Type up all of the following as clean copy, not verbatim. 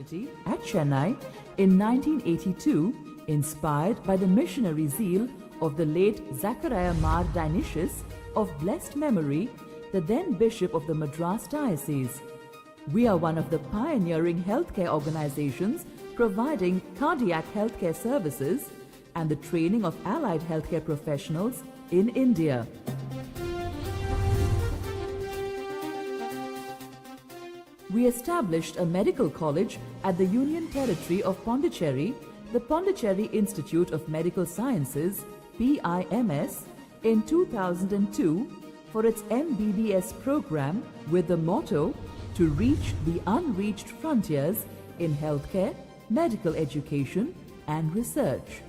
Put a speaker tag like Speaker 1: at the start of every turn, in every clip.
Speaker 1: at Chennai in 1982, inspired by the missionary zeal of the late Zachariah Mar Dionysius of blessed memory, the then Bishop of the Madras Diocese. We are one of the pioneering healthcare organizations providing cardiac healthcare services and the training of allied healthcare professionals in India. We established a medical college at the Union Territory of Pondicherry, the Pondicherry Institute of Medical Sciences, PIMS, in 2002 for its MBBS program with the motto to reach the unreached frontiers in healthcare, medical education and research.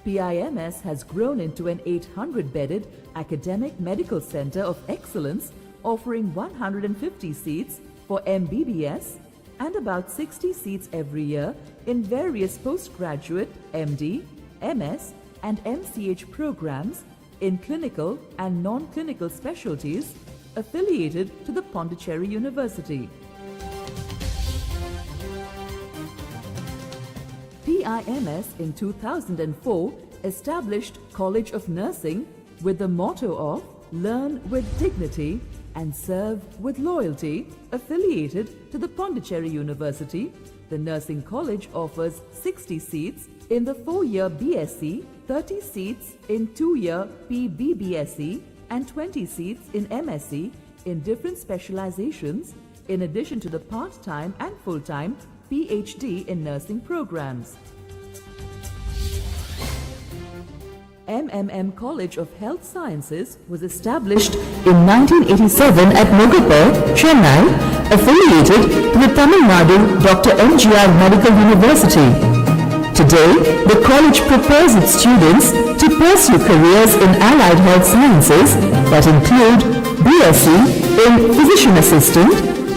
Speaker 1: PIMS has grown into an 800-bedded academic medical center of excellence offering 150 seats for MBBS and about 60 seats every year in various postgraduate MD, MS and MCH programs in clinical and non-clinical specialties affiliated to the Pondicherry University. PIMS in 2004 established College of Nursing with the motto of Learn with Dignity and Serve with Loyalty. Affiliated to the Pondicherry University, the Nursing College offers 60 seats in the 4-year BSc, 30 seats in 2-year PBBSc and 20 seats in MSc in different specializations, in addition to the part-time and full-time PhD in nursing programs. MMM College of Health Sciences was established in 1987 at Mogapur, Chennai, affiliated to the Tamil Nadu Dr. MGR Medical University. Today, the college prepares its students to pursue careers in allied health sciences that include BSc in Physician Assistant,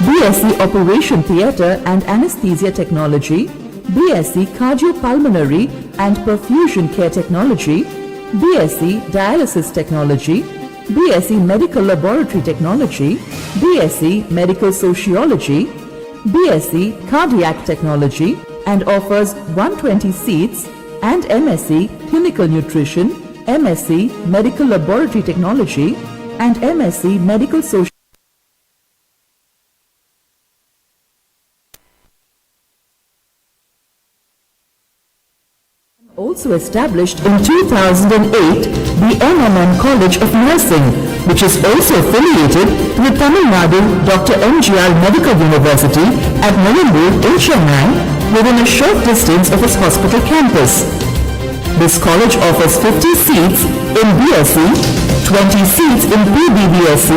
Speaker 1: BSc Operation Theatre and Anesthesia Technology, BSc Cardiopulmonary and Perfusion Care Technology, BSc Dialysis Technology, BSc Medical Laboratory Technology, BSc Medical Sociology, BSc Cardiac Technology, and offers 120 seats, and MSc Clinical Nutrition, MSc Medical Laboratory Technology, and MSc Medical Sociology. Also established in 2008 the MMM College of Nursing, which is also affiliated to the Tamil Nadu Dr. MGR Medical University at Nellambur in Chennai, within a short distance of its hospital campus. This college offers 50 seats in BSc, 20 seats in PBBSc,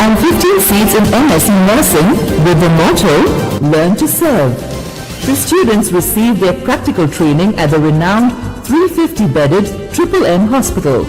Speaker 1: and 15 seats in MSc Nursing with the motto, Learn to Serve. The students receive their practical training at the renowned 350-bedded Triple M Hospital.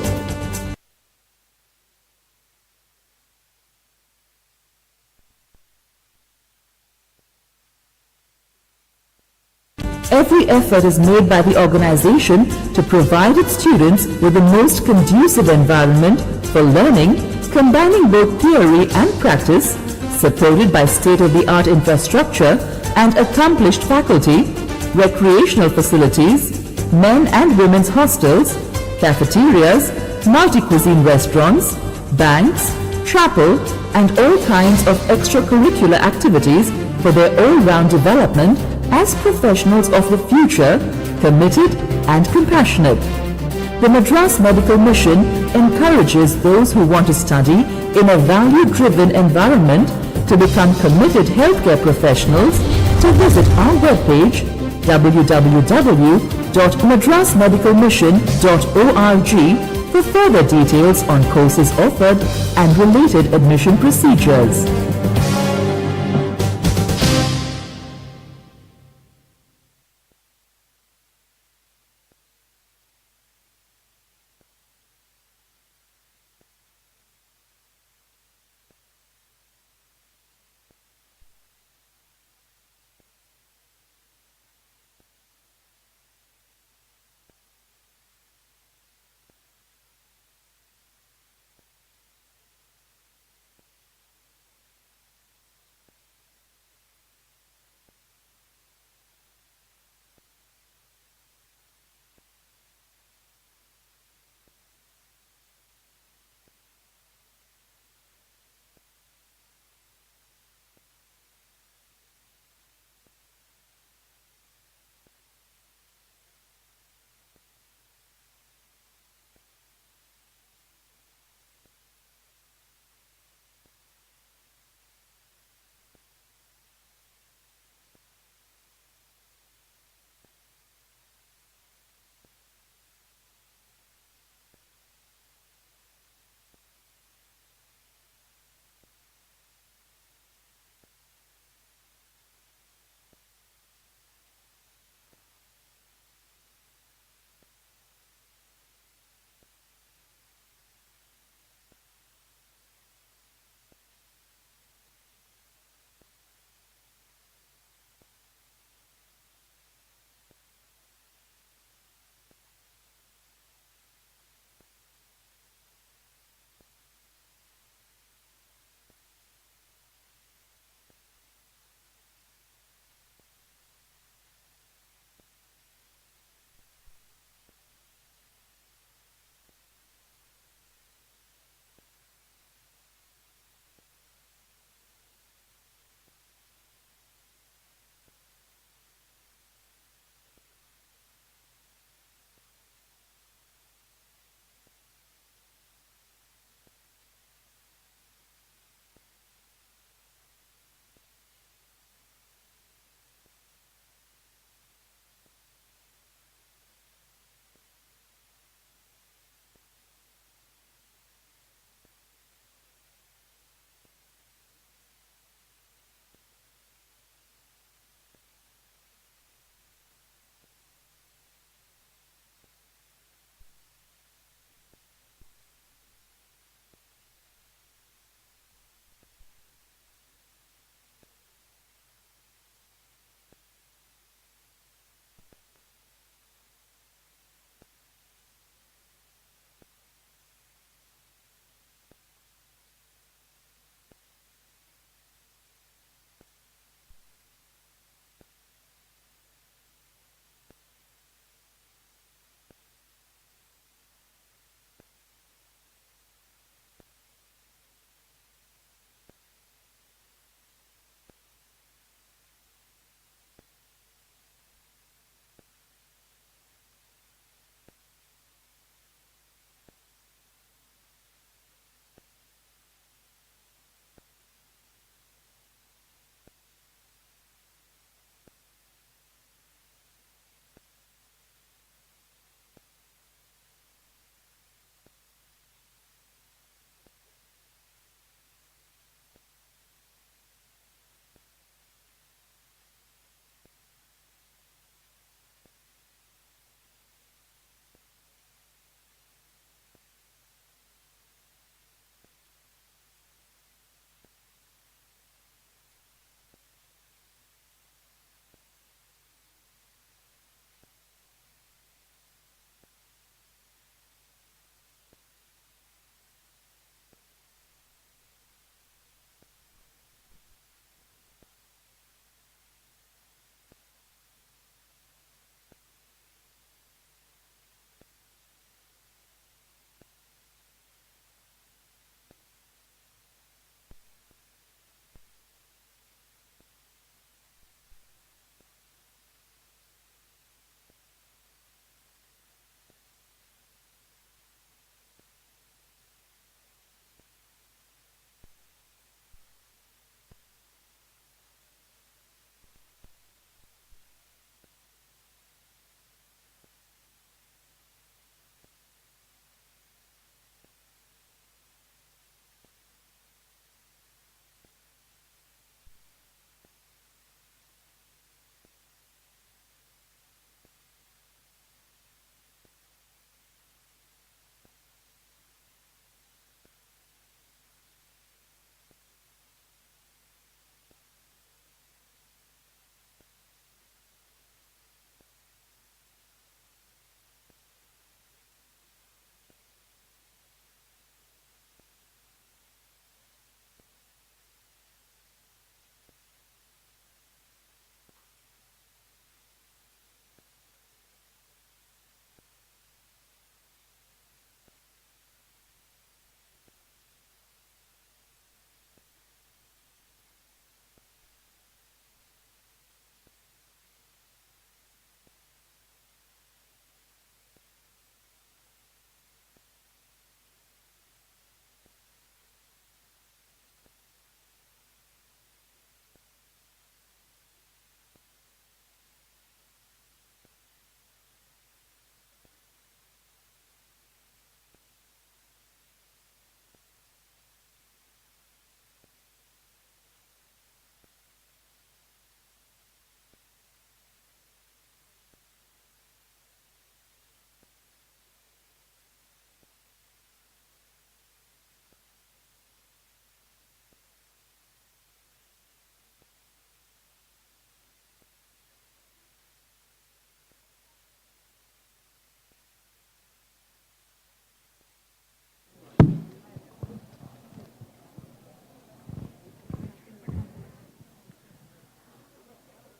Speaker 1: Every effort is made by the organization to provide its students with the most conducive environment for learning, combining both theory and practice, supported by state-of-the-art infrastructure and accomplished faculty, recreational facilities, men and women's hostels, cafeterias, multi-cuisine restaurants, banks, chapel, and all kinds of extracurricular activities for their all-round development as professionals of the future, committed and compassionate. The Madras Medical Mission encourages those who want to study in a value-driven environment to become committed healthcare professionals to visit our webpage www.madrasmedicalmission.org for further details on courses offered and related admission procedures.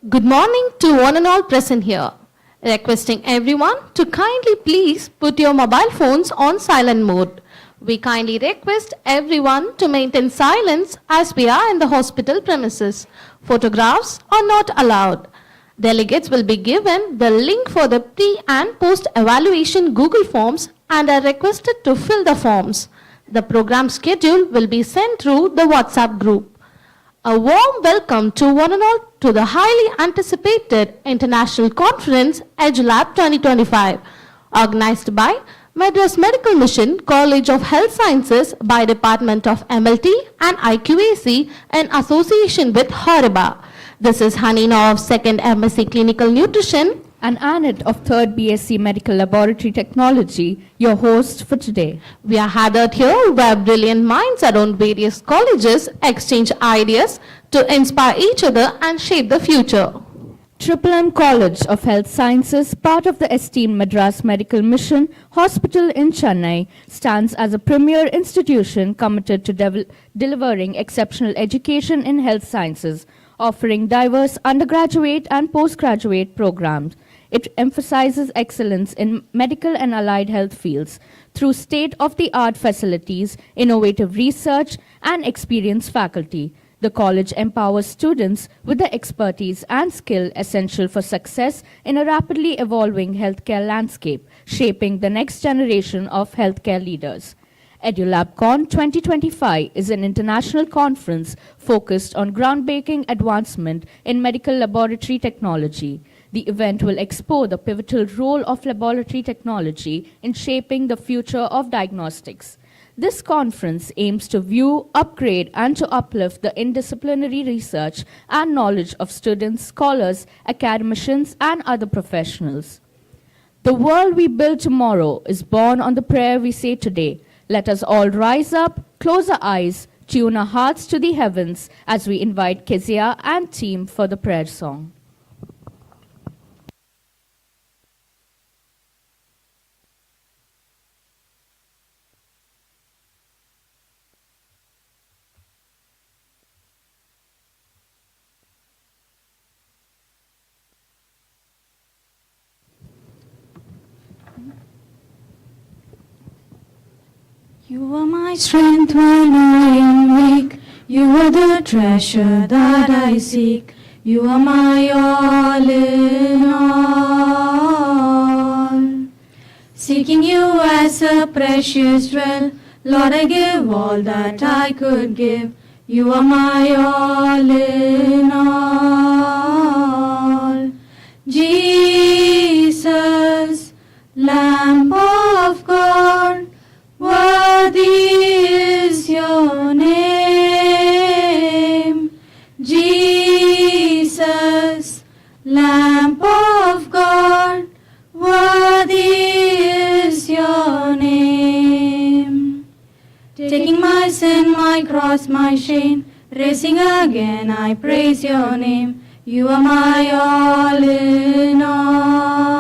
Speaker 2: Good morning to one and all present here. Requesting everyone to kindly please put your mobile phones on silent mode. We kindly request everyone to maintain silence as we are in the hospital premises. Photographs are not allowed. Delegates will be given the link for the pre and post evaluation Google Forms and are requested to fill the forms. The program schedule will be sent through the WhatsApp group. A warm welcome to one and all to the highly anticipated International Conference EDULAB 2025, organized by Madras Medical Mission College of Health Sciences by Department of MLT and IQAC in association with Horiba. This is Hanina of 2nd MSc Clinical Nutrition
Speaker 3: and Annette of 3rd BSc Medical Laboratory Technology, your host for today.
Speaker 2: We are gathered here where brilliant minds around various colleges exchange ideas to inspire each other and shape the future.
Speaker 3: M College of Health Sciences, part of the esteemed Madras Medical Mission Hospital in Chennai, stands as a premier institution committed to delivering exceptional education in health sciences, offering diverse undergraduate and postgraduate programs. It emphasizes excellence in medical and allied health fields through state-of-the-art facilities, innovative research, and experienced faculty. The college empowers students with the expertise and skill essential for success in a rapidly evolving healthcare landscape, shaping the next generation of healthcare leaders. EDULABCON 2025 is an international conference focused on groundbreaking advancement in medical laboratory technology. The event will explore the pivotal role of laboratory technology in shaping the future of diagnostics. This conference aims to view, upgrade, and to uplift the interdisciplinary research and knowledge of students, scholars, academicians, and other professionals. The world we build tomorrow is born on the prayer we say today. Let us all rise up, close our eyes, tune our hearts to the heavens as we invite Kezia and team for the prayer song.
Speaker 4: You are my strength when I am weak. You are the treasure that I seek. You are my all in all. Seeking you as a precious well, Lord, I give all that I could give. You are my all in all. Jesus, Lamb of God, worthy is your name. Jesus, Lamb of God, worthy is your name. Taking my sin, my cross, my shame, rising again, I praise your name. You are my all in all.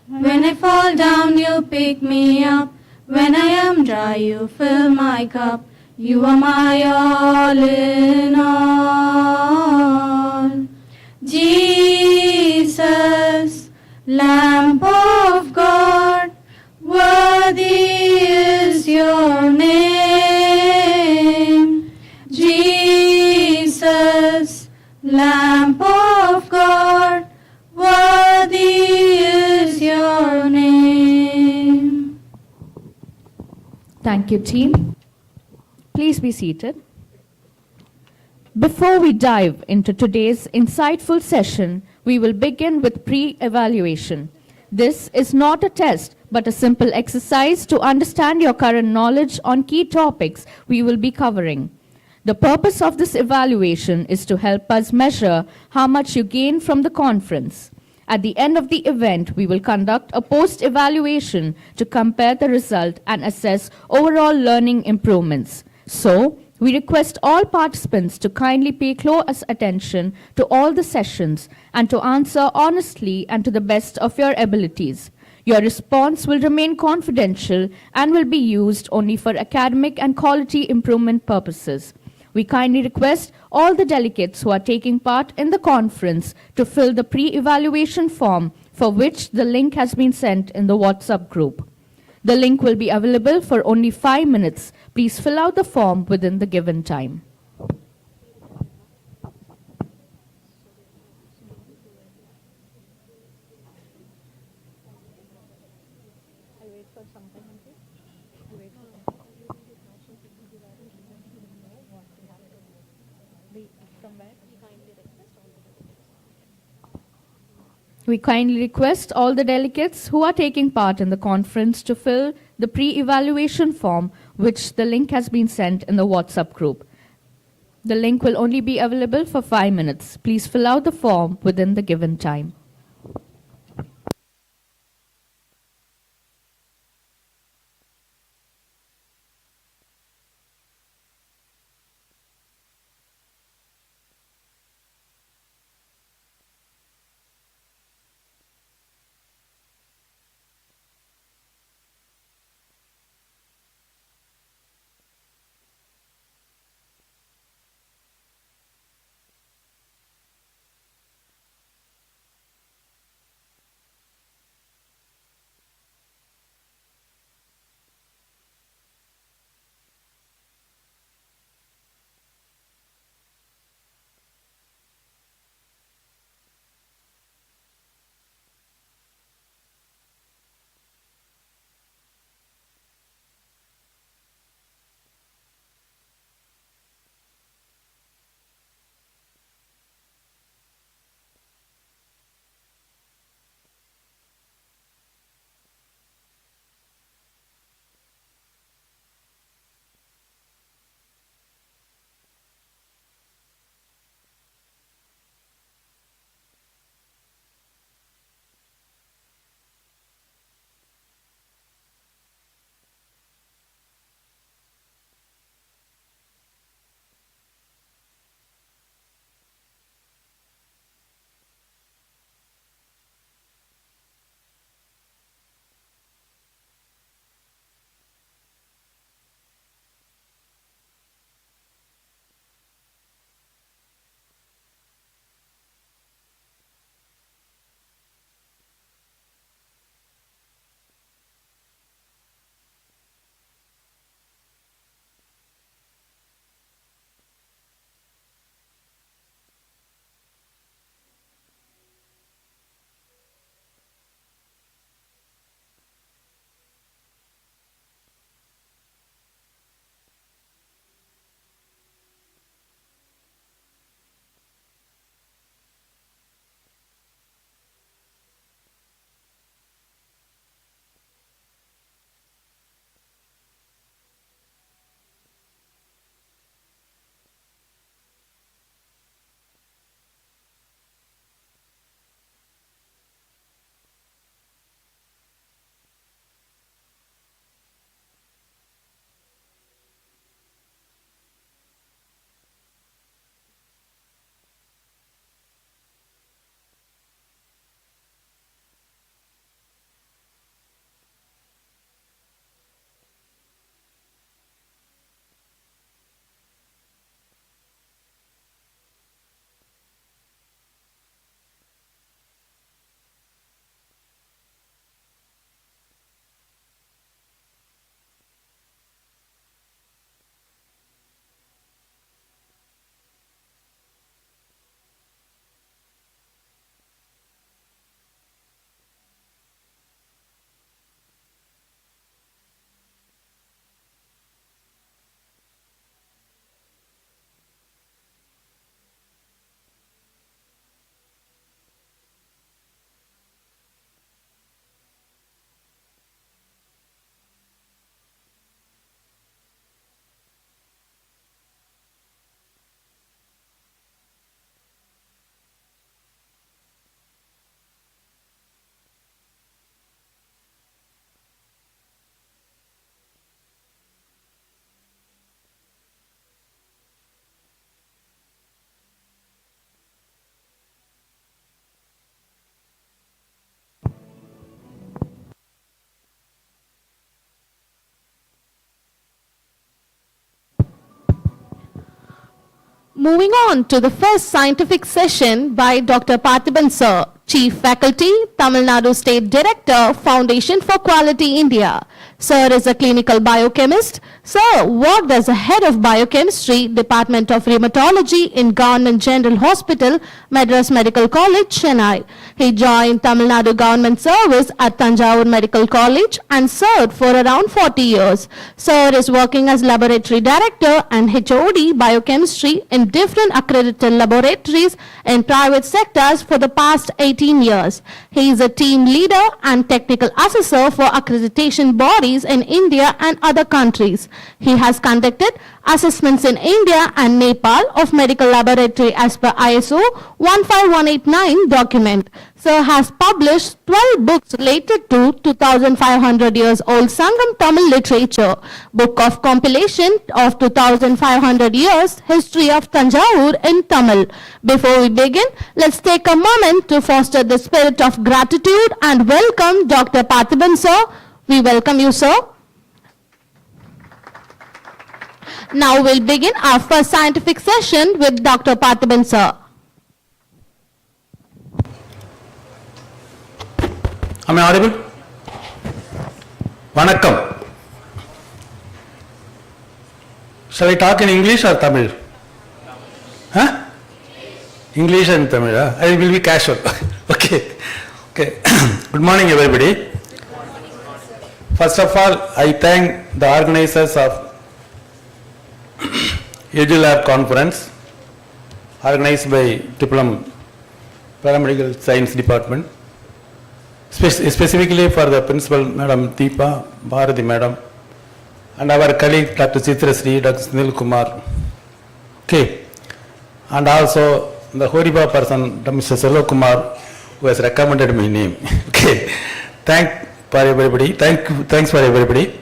Speaker 4: When I fall down, you pick me up. When I am dry, you fill my cup. You are my all in all. Jesus, Lamb of God, worthy is your name. Jesus, Lamb of God, worthy is your name.
Speaker 3: Thank you, team. Please be seated. Before we dive into today's insightful session, we will begin with pre-evaluation. This is not a test, but a simple exercise to understand your current knowledge on key topics we will be covering. The purpose of this evaluation is to help us measure how much you gain from the conference. At the end of the event, we will conduct a post-evaluation to compare the result and assess overall learning improvements. So, we request all participants to kindly pay close attention to all the sessions and to answer honestly and to the best of your abilities. Your response will remain confidential and will be used only for academic and quality improvement purposes. We kindly request all the delegates who are taking part in the conference to fill the pre-evaluation form for which the link has been sent in the WhatsApp group. The link will be available for only 5 minutes. Please fill out the form within the given time. We kindly request all the delegates who are taking part in the conference to fill the pre-evaluation form, which the link has been sent in the WhatsApp group. The link will only be available for 5 minutes. Please fill out the form within the given time.
Speaker 2: Moving on to the first scientific session by Dr. Parthiban Sir, Chief Faculty, Tamil Nadu State Director, Foundation for Quality, India. Sir is a clinical biochemist. Sir worked as a head of biochemistry, Department of Rheumatology in Government General Hospital, Madras Medical College, Chennai. He joined Tamil Nadu Government Service at Tanjavur Medical College and served for around 40 years. Sir is working as Laboratory Director and HOD Biochemistry in different accredited laboratories in private sectors for the past 18 years. He is a team leader and technical assessor for accreditation bodies in India and other countries. He has conducted assessments in India and Nepal of medical laboratory as per ISO 15189 document. Sir has published 12 books related to 2500 years old Sangam Tamil literature, book of compilation of 2500 years history of Tanjavur in Tamil. Before we begin, let's take a moment to foster the spirit of gratitude and welcome Dr. Parthiban Sir. We welcome you, sir. Now we'll begin our first scientific session with Dr. Parthiban Sir.
Speaker 5: Am I audible? Vanakkam. Shall I talk in English or Tamil? Huh? English and Tamil. Huh? I will be casual. Okay. Good morning, everybody. First of all, I thank the organizers of EDULAB conference organized by Diploma Paramedical Science Department, specifically for the Principal Madam Deepa, Bharati Madam, and our colleague Dr. Chitra Sri, Dr. Sunil Kumar. Okay. And also the Horiba person, Mr. Salo Kumar, who has recommended my name. Okay. Thanks for everybody.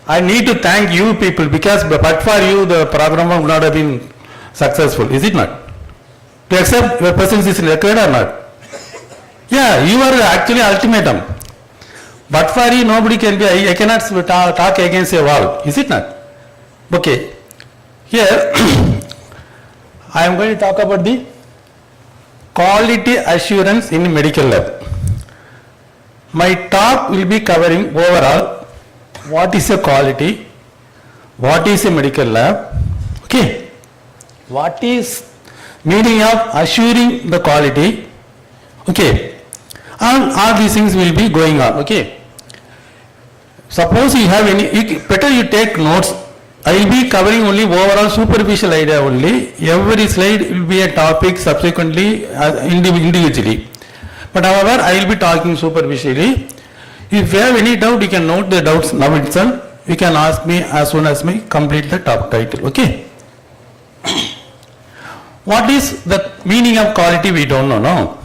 Speaker 5: I need to thank you people because but for you the program would not have been successful, is it not? To accept your presence is required or not? Yeah, you are actually ultimatum. But for you nobody can be, I cannot talk against a wall, is it not? Okay, here I am going to talk about the quality assurance in medical lab. My talk will be covering overall what is a quality, what is a medical lab, okay, what is meaning of assuring the quality, okay, and all these things will be going on, okay. Suppose you have any, better you take notes. I will be covering only overall superficial idea only. Every slide will be a topic subsequently individually. But however, I will be talking superficially. If you have any doubt, you can note the doubts now itself. You can ask me as soon as I complete the top title. Okay. What is the meaning of quality? We don't know. No.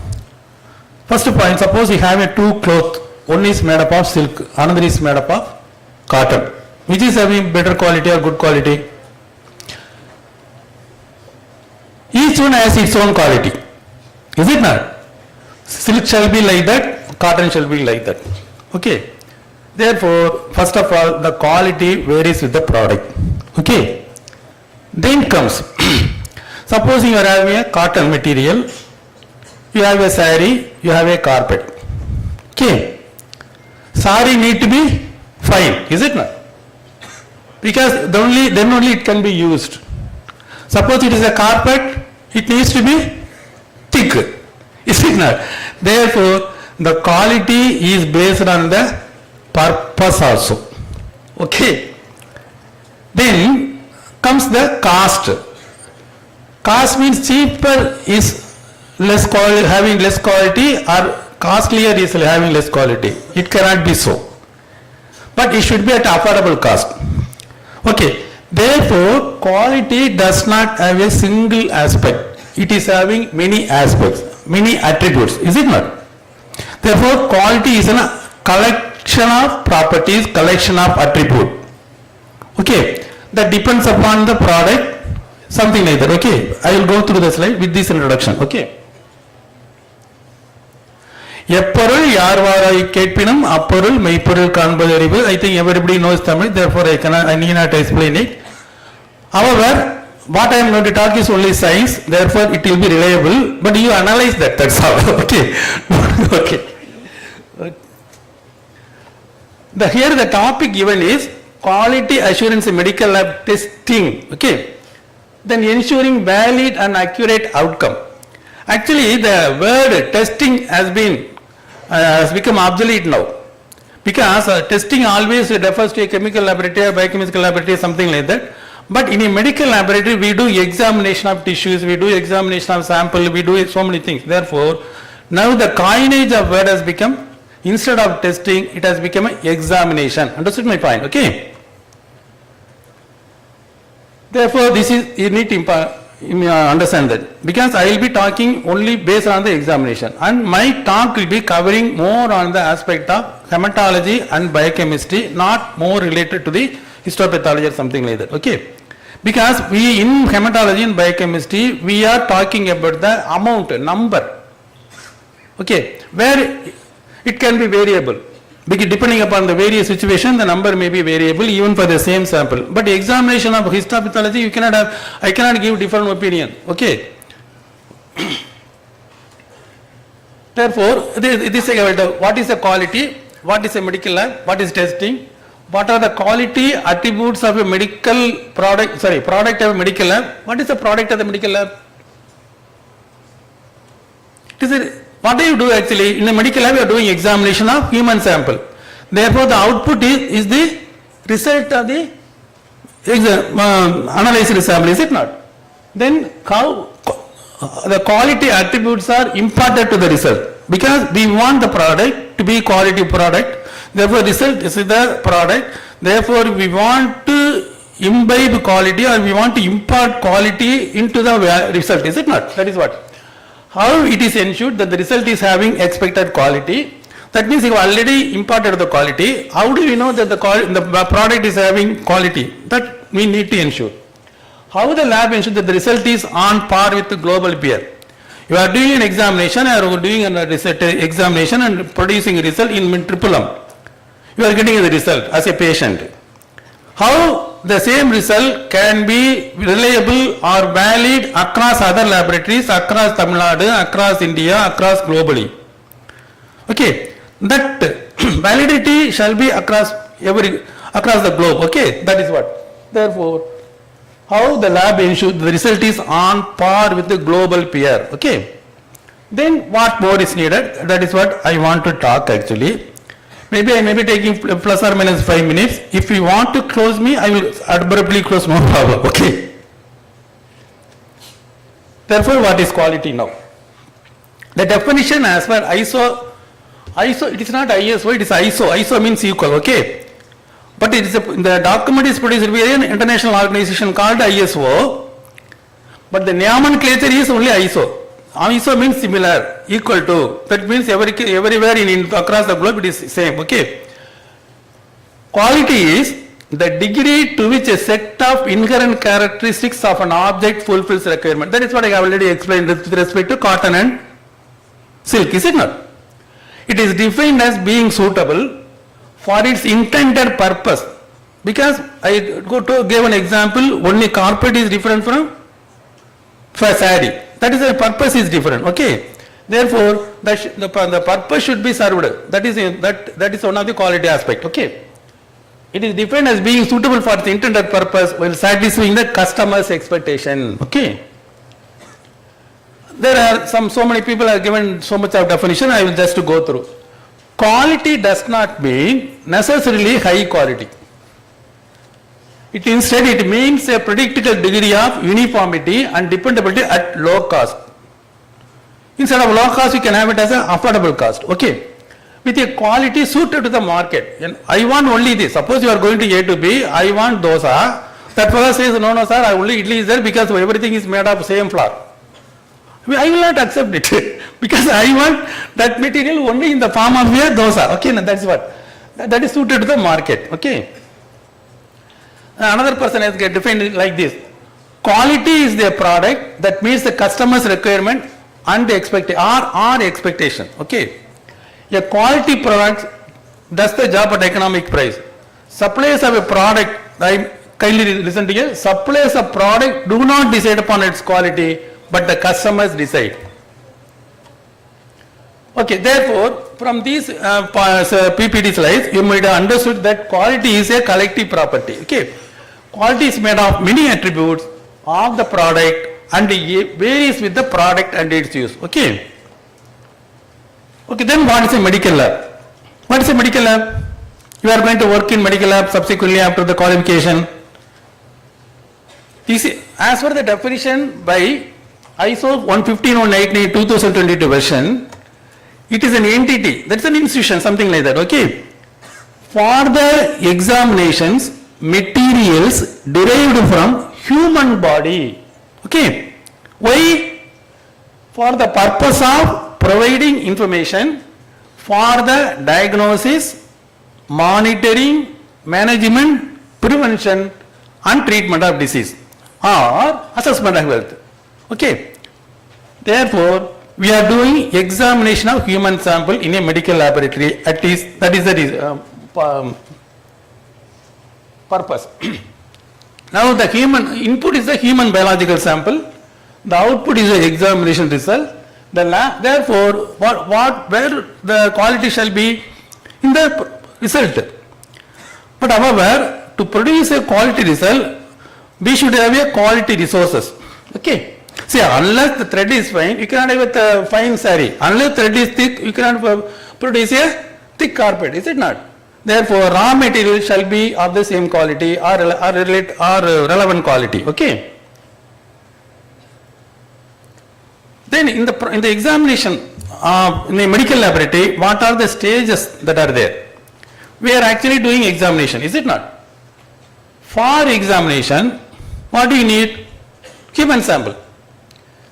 Speaker 5: First point, suppose you have a two cloth. One is made up of silk, another is made up of cotton. Which is having better quality or good quality? Each one has its own quality. Is it not? Silk shall be like that, cotton shall be like that. Okay. Therefore, first of all, the quality varies with the product. Okay. Then comes, suppose you are having a cotton material, you have a saree, you have a carpet. Okay. Saree need to be fine, is it not? Because then only it can be used. Suppose it is a carpet, it needs to be thick, is it not? Therefore, the quality is based on the purpose also. Okay. Then comes the cost. Cost means cheaper is less quality, having less quality, or costlier is having less quality. It cannot be so. But it should be at affordable cost. Okay. Therefore, quality does not have a single aspect. It is having many aspects, many attributes. Is it not? Therefore, quality is a collection of properties, collection of attribute. Okay. That depends upon the product, something like that. Okay. I will go through the slide with this introduction. Okay. எப்பொருள் யார்வாராய் கேட்பினும் அப்பொருள் மெய்ப்பொருள் காண்பது அறிவு. I think everybody knows Tamil, therefore I need not explain it. However, what I am going to talk is only science, therefore it will be reliable, but you analyze that, that's all. Okay. Okay. Here the topic given is quality assurance in medical lab testing. Okay. Then ensuring valid and accurate outcome. Actually, the word testing has become obsolete now. Because testing always refers to a chemical laboratory, a biochemical laboratory, something like that. But in a medical laboratory, we do examination of tissues, we do examination of sample, we do so many things. Therefore, now the coinage of word has become, instead of testing, it has become an examination. Understood my point? Okay. Therefore, this is, you need to understand that. Because I will be talking only based on the examination. And my talk will be covering more on the aspect of hematology and biochemistry, not more related to the histopathology or something like that. Okay. Because we in hematology and biochemistry, we are talking about the amount, number. Okay. Where it can be variable. Because depending upon the various situation, the number may be variable even for the same sample. But examination of histopathology, you cannot have, I cannot give different opinion. Okay. Therefore, this is what is the quality, what is a medical lab, what is testing, what are the quality attributes of a medical product, product of a medical lab, what is the product of the medical lab? What do you do actually? In a medical lab, you are doing examination of human sample. Therefore, the output is the result of the analyzed sample, is it not? Then how the quality attributes are imparted to the result? Because we want the product to be quality product. Therefore, result is the product. Therefore, we want to imbibe quality or we want to impart quality into the result, is it not? That is what. How it is ensured that the result is having expected quality. That means you have already imparted the quality. How do we know that the product is having quality? That we need to ensure. How the lab ensures that the result is on par with the global peer? You are doing an examination or doing an examination and producing a result in triple M. You are getting the result as a patient. How the same result can be reliable or valid across other laboratories, across Tamil Nadu, across India, across globally. Okay, that validity shall be across the globe. Okay, that is what. Therefore, how the lab ensures the result is on par with the global peer. Okay. Then what more is needed? That is what I want to talk actually. Maybe I may be taking plus or minus 5 minutes. If you want to close me, I will abruptly close, no problem. Okay. Therefore, what is quality now? The definition as per ISO, it is not ISO, it is ISO. ISO means equal. Okay. But it is the document is produced by an international organization called ISO. But the nomenclature is only ISO. ISO means similar, equal to. That means everywhere across the globe it is same. Okay. Quality is the degree to which a set of inherent characteristics of an object fulfills requirement. That is what I have already explained with respect to cotton and silk, is it not? It is defined as being suitable for its intended purpose. Because I gave an example, only carpet is different from sari. That is the purpose is different. Okay. Therefore, the purpose should be served. That is one of the quality aspect. Okay. It is defined as being suitable for the intended purpose while satisfying the customer's expectation. Okay. There are so many people have given so much of definition. I will just go through. Quality does not mean necessarily high quality. Instead, it means a predictable degree of uniformity and dependability at low cost. Instead of low cost, you can have it as an affordable cost. Okay. With a quality suited to the market. And I want only this. Suppose you are going to A to B, I want dosa. That fellow says, no, sir, I only idli is there because everything is made of same flour. I will not accept it because I want that material only in the form of a dosa. Okay, that's what. That is suited to the market. Okay. Another person has defined like this. Quality is the product that meets the customer's requirement and expectation. Okay. A quality product does the job at economic price. Suppliers of a product kindly listen to here. Suppliers of product do not decide upon its quality, but the customers decide. Okay, therefore, from these PPT slides, you might have understood that quality is a collective property. Okay, quality is made of many attributes of the product and varies with the product and its use. Okay. Okay, then what is a medical lab? What is a medical lab? You are going to work in medical lab subsequently after the qualification. As per the definition by ISO 15189 2022 version, it is an entity, that's an institution, something like that, okay. For the examinations, materials derived from human body, okay. Why? For the purpose of providing information for the diagnosis, monitoring, management, prevention and treatment of disease or assessment of health, okay. Therefore, we are doing examination of human sample in a medical laboratory, at least that is the purpose. Now the human input is the human biological sample, the output is the examination result. The therefore, where the quality shall be in the result. But however, to produce a quality result, we should have a quality resources, okay. See, unless the thread is fine, you cannot have a fine saree. Unless thread is thick, you cannot produce a thick carpet, is it not? Therefore, raw material shall be of the same quality or relevant quality, okay. Then in the examination in a medical laboratory, what are the stages that are there? We are actually doing examination, is it not? For examination, what do you need? Human sample.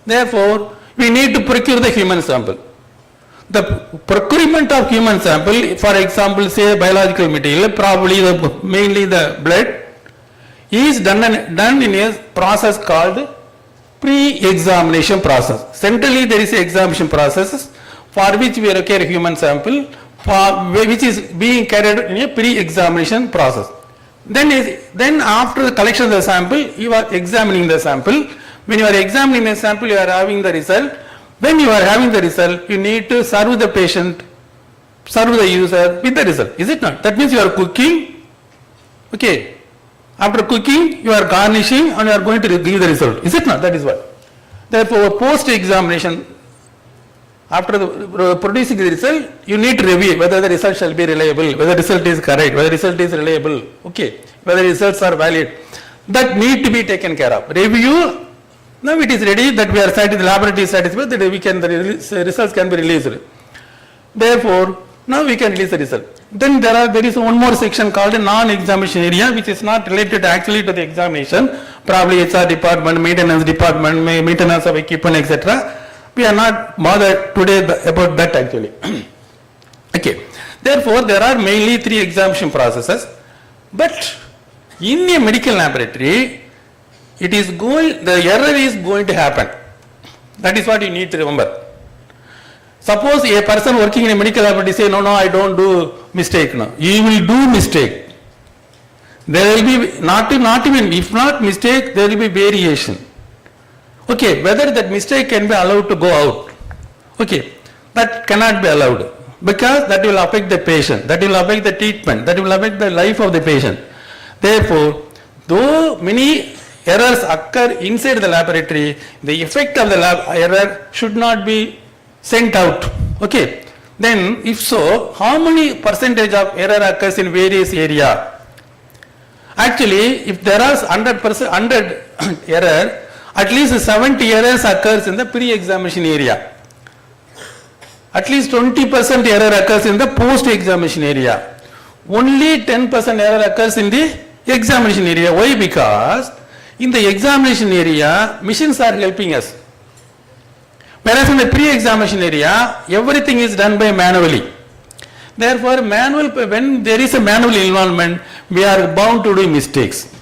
Speaker 5: Therefore, we need to procure the human sample. The procurement of human sample, for example, say biological material, probably mainly the blood, is done in a process called pre-examination process. Centrally, there is an examination process for which we require human sample, which is being carried in a pre-examination process. Then after the collection of the sample, you are examining the sample. When you are examining the sample, you are having the result. When you are having the result, you need to serve the patient, serve the user with the result. Is it not? That means you are cooking. Okay. After cooking, you are garnishing and you are going to give the result. Is it not? That is what. Therefore, post-examination, after producing the result, you need to review whether the result shall be reliable, whether the result is correct, whether the result is reliable, okay, whether the results are valid. That need to be taken care of. Review. Now it is ready that we are satisfied, the laboratory is satisfied that the results can be released. Therefore, now we can release the result. Then there is one more section called a non-examination area, which is not related actually to the examination, probably HR department, maintenance department, maintenance of equipment, etc. We are not bothered today about that actually. Okay. Therefore, there are mainly 3 examination processes, but in a medical laboratory, the error is going to happen. That is what you need to remember. Suppose a person working in a medical laboratory say, no, I don't do mistake. No, you will do mistake. There will be not even, if not mistake, there will be variation. Okay, whether that mistake can be allowed to go out. Okay, that cannot be allowed because that will affect the patient, that will affect the treatment, that will affect the life of the patient. Therefore, though many errors occur inside the laboratory, the effect of the lab error should not be sent out. Okay. Then if so, how many percentage of error occurs in various area? Actually, if there are 100 error, at least 70 errors occurs in the pre-examination area. At least 20% error occurs in the post-examination area. Only 10% error occurs in the examination area. Why? Because in the examination area, machines are helping us. Whereas in the pre-examination area, everything is done by manually. Therefore, when there is a manual involvement, we are bound to do mistakes.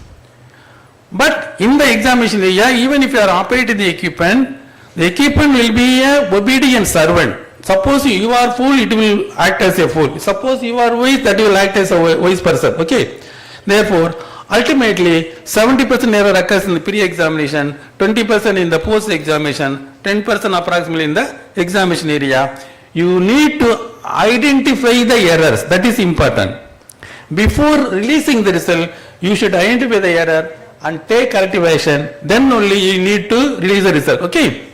Speaker 5: But in the examination area, even if you are operating the equipment will be a obedient servant. Suppose you are fool, it will act as a fool. Suppose you are wise, that will act as a wise person. Okay. Therefore, Ultimately, 70% error occurs in the pre-examination, 20% in the post-examination, 10% approximately in the examination area. You need to identify the errors. That is important. Before releasing the result, you should identify the error and take corrective action. Then only you need to release the result. Okay.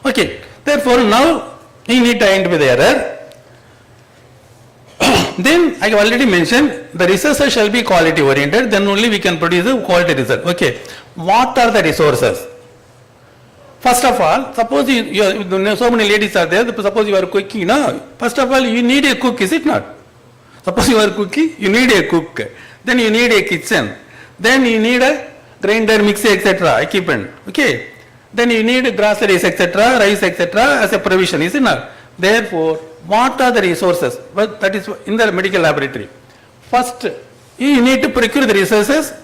Speaker 5: Okay. Therefore, now you need to identify the error. Then I have already mentioned the resources shall be quality oriented, then only we can produce a quality result. Okay. What are the resources? First of all, suppose so many ladies are there, suppose you are cooking, no? First of all, you need a cook, is it not? Suppose you are cooking, you need a cook. Then you need a kitchen. Then you need a grinder, mixer, etc. equipment. Okay. Then you need groceries, etc., rice, etc. as a provision, is it not? Therefore, what are the resources? Well, that is in the medical laboratory. First, you need to procure the resources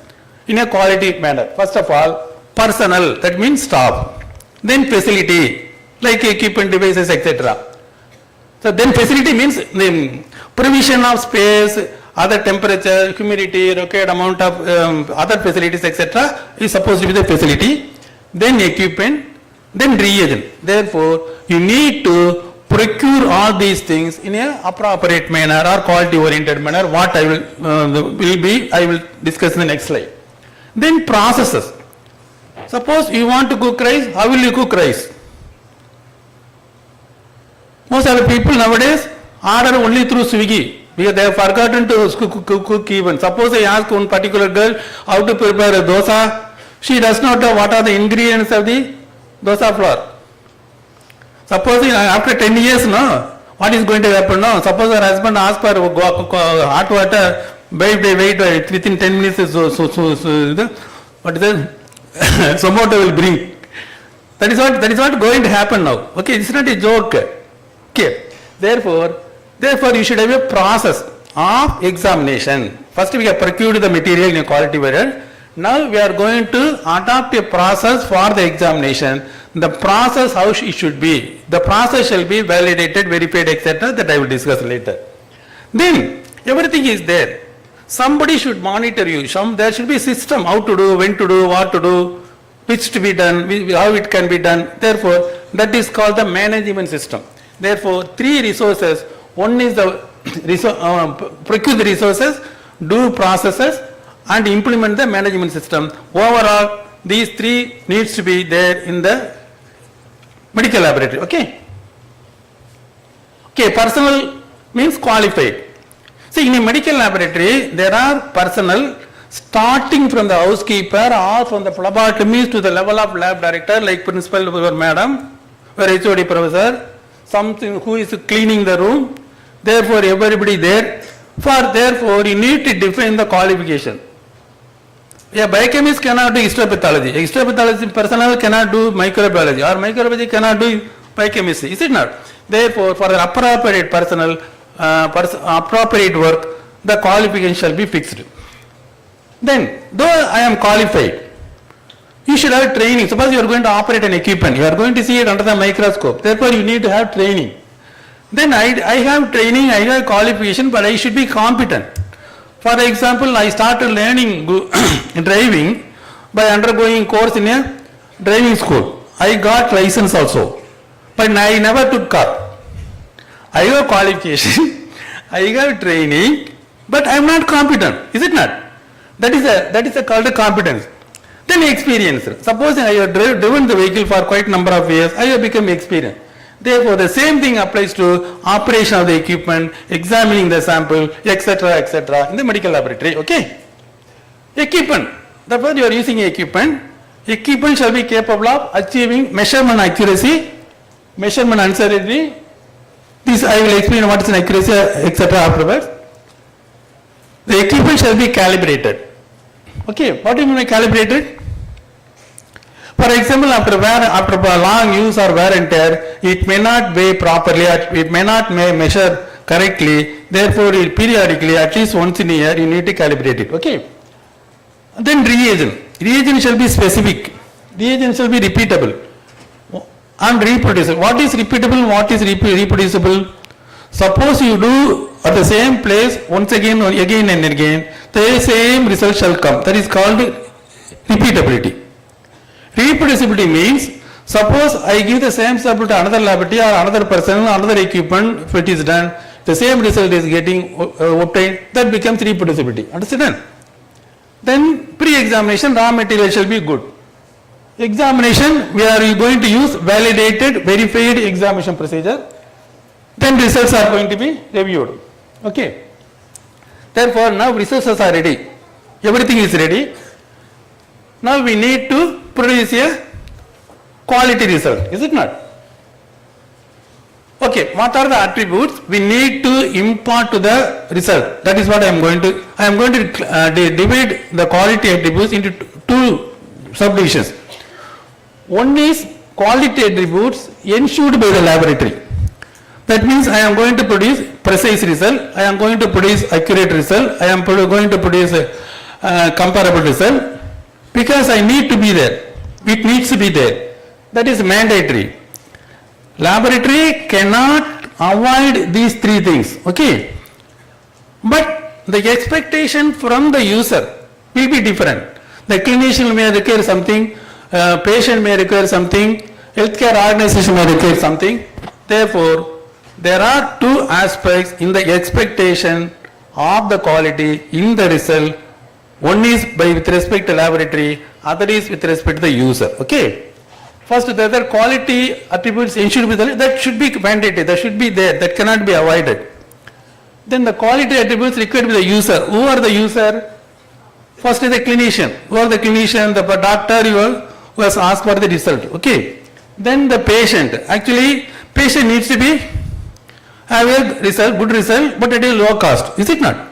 Speaker 5: in a quality manner. First of all, personnel, that means staff. Then facility, like equipment, devices, etc. So then facility means the provision of space, other temperature, humidity, required amount of other facilities, etc. is supposed to be the facility. Then equipment, then reagent. Therefore, you need to procure all these things in a appropriate manner or quality oriented manner. What I will discuss in the next slide. Then processes. Suppose you want to cook rice, how will you cook rice? Most of the people nowadays order only through Swiggy because they have forgotten to cook even. Suppose I ask one particular girl how to prepare a dosa, she does not know what are the ingredients of the dosa flour. Suppose after 10 years, no, what is going to happen? No, suppose her husband asks for hot water, wait, within 10 minutes, what is it? Somoto will bring. That is what going to happen now. Okay, it's not a joke. Okay, therefore you should have a process of examination. First we have procured the material in a quality manner. Now we are going to adopt a process for the examination. The process how it should be. The process shall be validated, verified, etc. that I will discuss later. Then everything is there. Somebody should monitor you. There should be a system how to do, when to do, what to do, which to be done, how it can be done. Therefore, that is called the management system. Therefore, three resources. One is the procure the resources, do processes, and implement the management system. Overall, these three needs to be there in the medical laboratory. Okay. Okay. Personnel means qualified. See, in a medical laboratory, there are personnel starting from the housekeeper or from the phlebotomist to the level of lab director, like principal or madam, or HOD professor, something who is cleaning the room. Therefore, everybody there. Therefore, you need to define the qualification. A biochemist cannot do histopathology. A histopathology personnel cannot do microbiology, or microbiology cannot do biochemistry. Is it not? Therefore, for the appropriate personnel, appropriate work, the qualification shall be fixed. Then, though I am qualified, you should have training. Suppose you are going to operate an equipment, you are going to see it under the microscope. Therefore, you need to have training. Then I have training, I have qualification, but I should be competent. For example, I started learning driving by undergoing course in a driving school. I got license also, but I never took car. I have qualification, I have training, but I am not competent. Is it not? That is called a competence. Then experience. Suppose I have driven the vehicle for quite a number of years, I have become experienced. Therefore, the same thing applies to operation of the equipment, examining the sample, etc. in the medical laboratory. Okay. Equipment. Therefore, you are using equipment. Equipment shall be capable of achieving measurement accuracy, measurement uncertainty. This I will explain what is an accuracy, etc. afterwards. The equipment shall be calibrated. Okay. What do you mean by calibrated? For example, after long use or wear and tear, it may not weigh properly, it may not measure correctly. Therefore, periodically, at least once in a year, you need to calibrate it. Okay. Then reagent. Reagent shall be specific. Reagent shall be repeatable and reproducible. What is repeatable? What is reproducible? Suppose you do at the same place once again and again, the same result shall come. That is called repeatability. Reproducibility means, suppose I give the same sample to another laboratory or another person, another equipment, if it is done, the same result is getting obtained, that becomes reproducibility. Understand? Then pre-examination raw material shall be good. Examination, we are going to use validated, verified examination procedure. Then results are going to be reviewed. Okay. Therefore, now resources are ready. Everything is ready. Now we need to produce a quality result. Is it not? Okay. What are the attributes we need to impart to the result? That is what I am going to. I am going to divide the quality attributes into two subdivisions. One is quality attributes ensured by the laboratory. That means I am going to produce precise result, I am going to produce accurate result, I am going to produce a comparable result, because I need to be there. It needs to be there. That is mandatory. Laboratory cannot avoid these three things. Okay. But the expectation from the user will be different. The clinician may require something, patient may require something, healthcare organization may require something. Therefore, there are two aspects in the expectation of the quality in the result. One is with respect to laboratory, other is with respect to the user. Okay. First, the other quality attributes ensured with that should be mandatory, that should be there, that cannot be avoided. Then the quality attributes required by the user. Who are the user? First is the clinician. Who are the clinician? The doctor who has asked for the result. Okay. Then the patient. Actually, patient needs to be have a result, good result, but at a low cost. Is it not?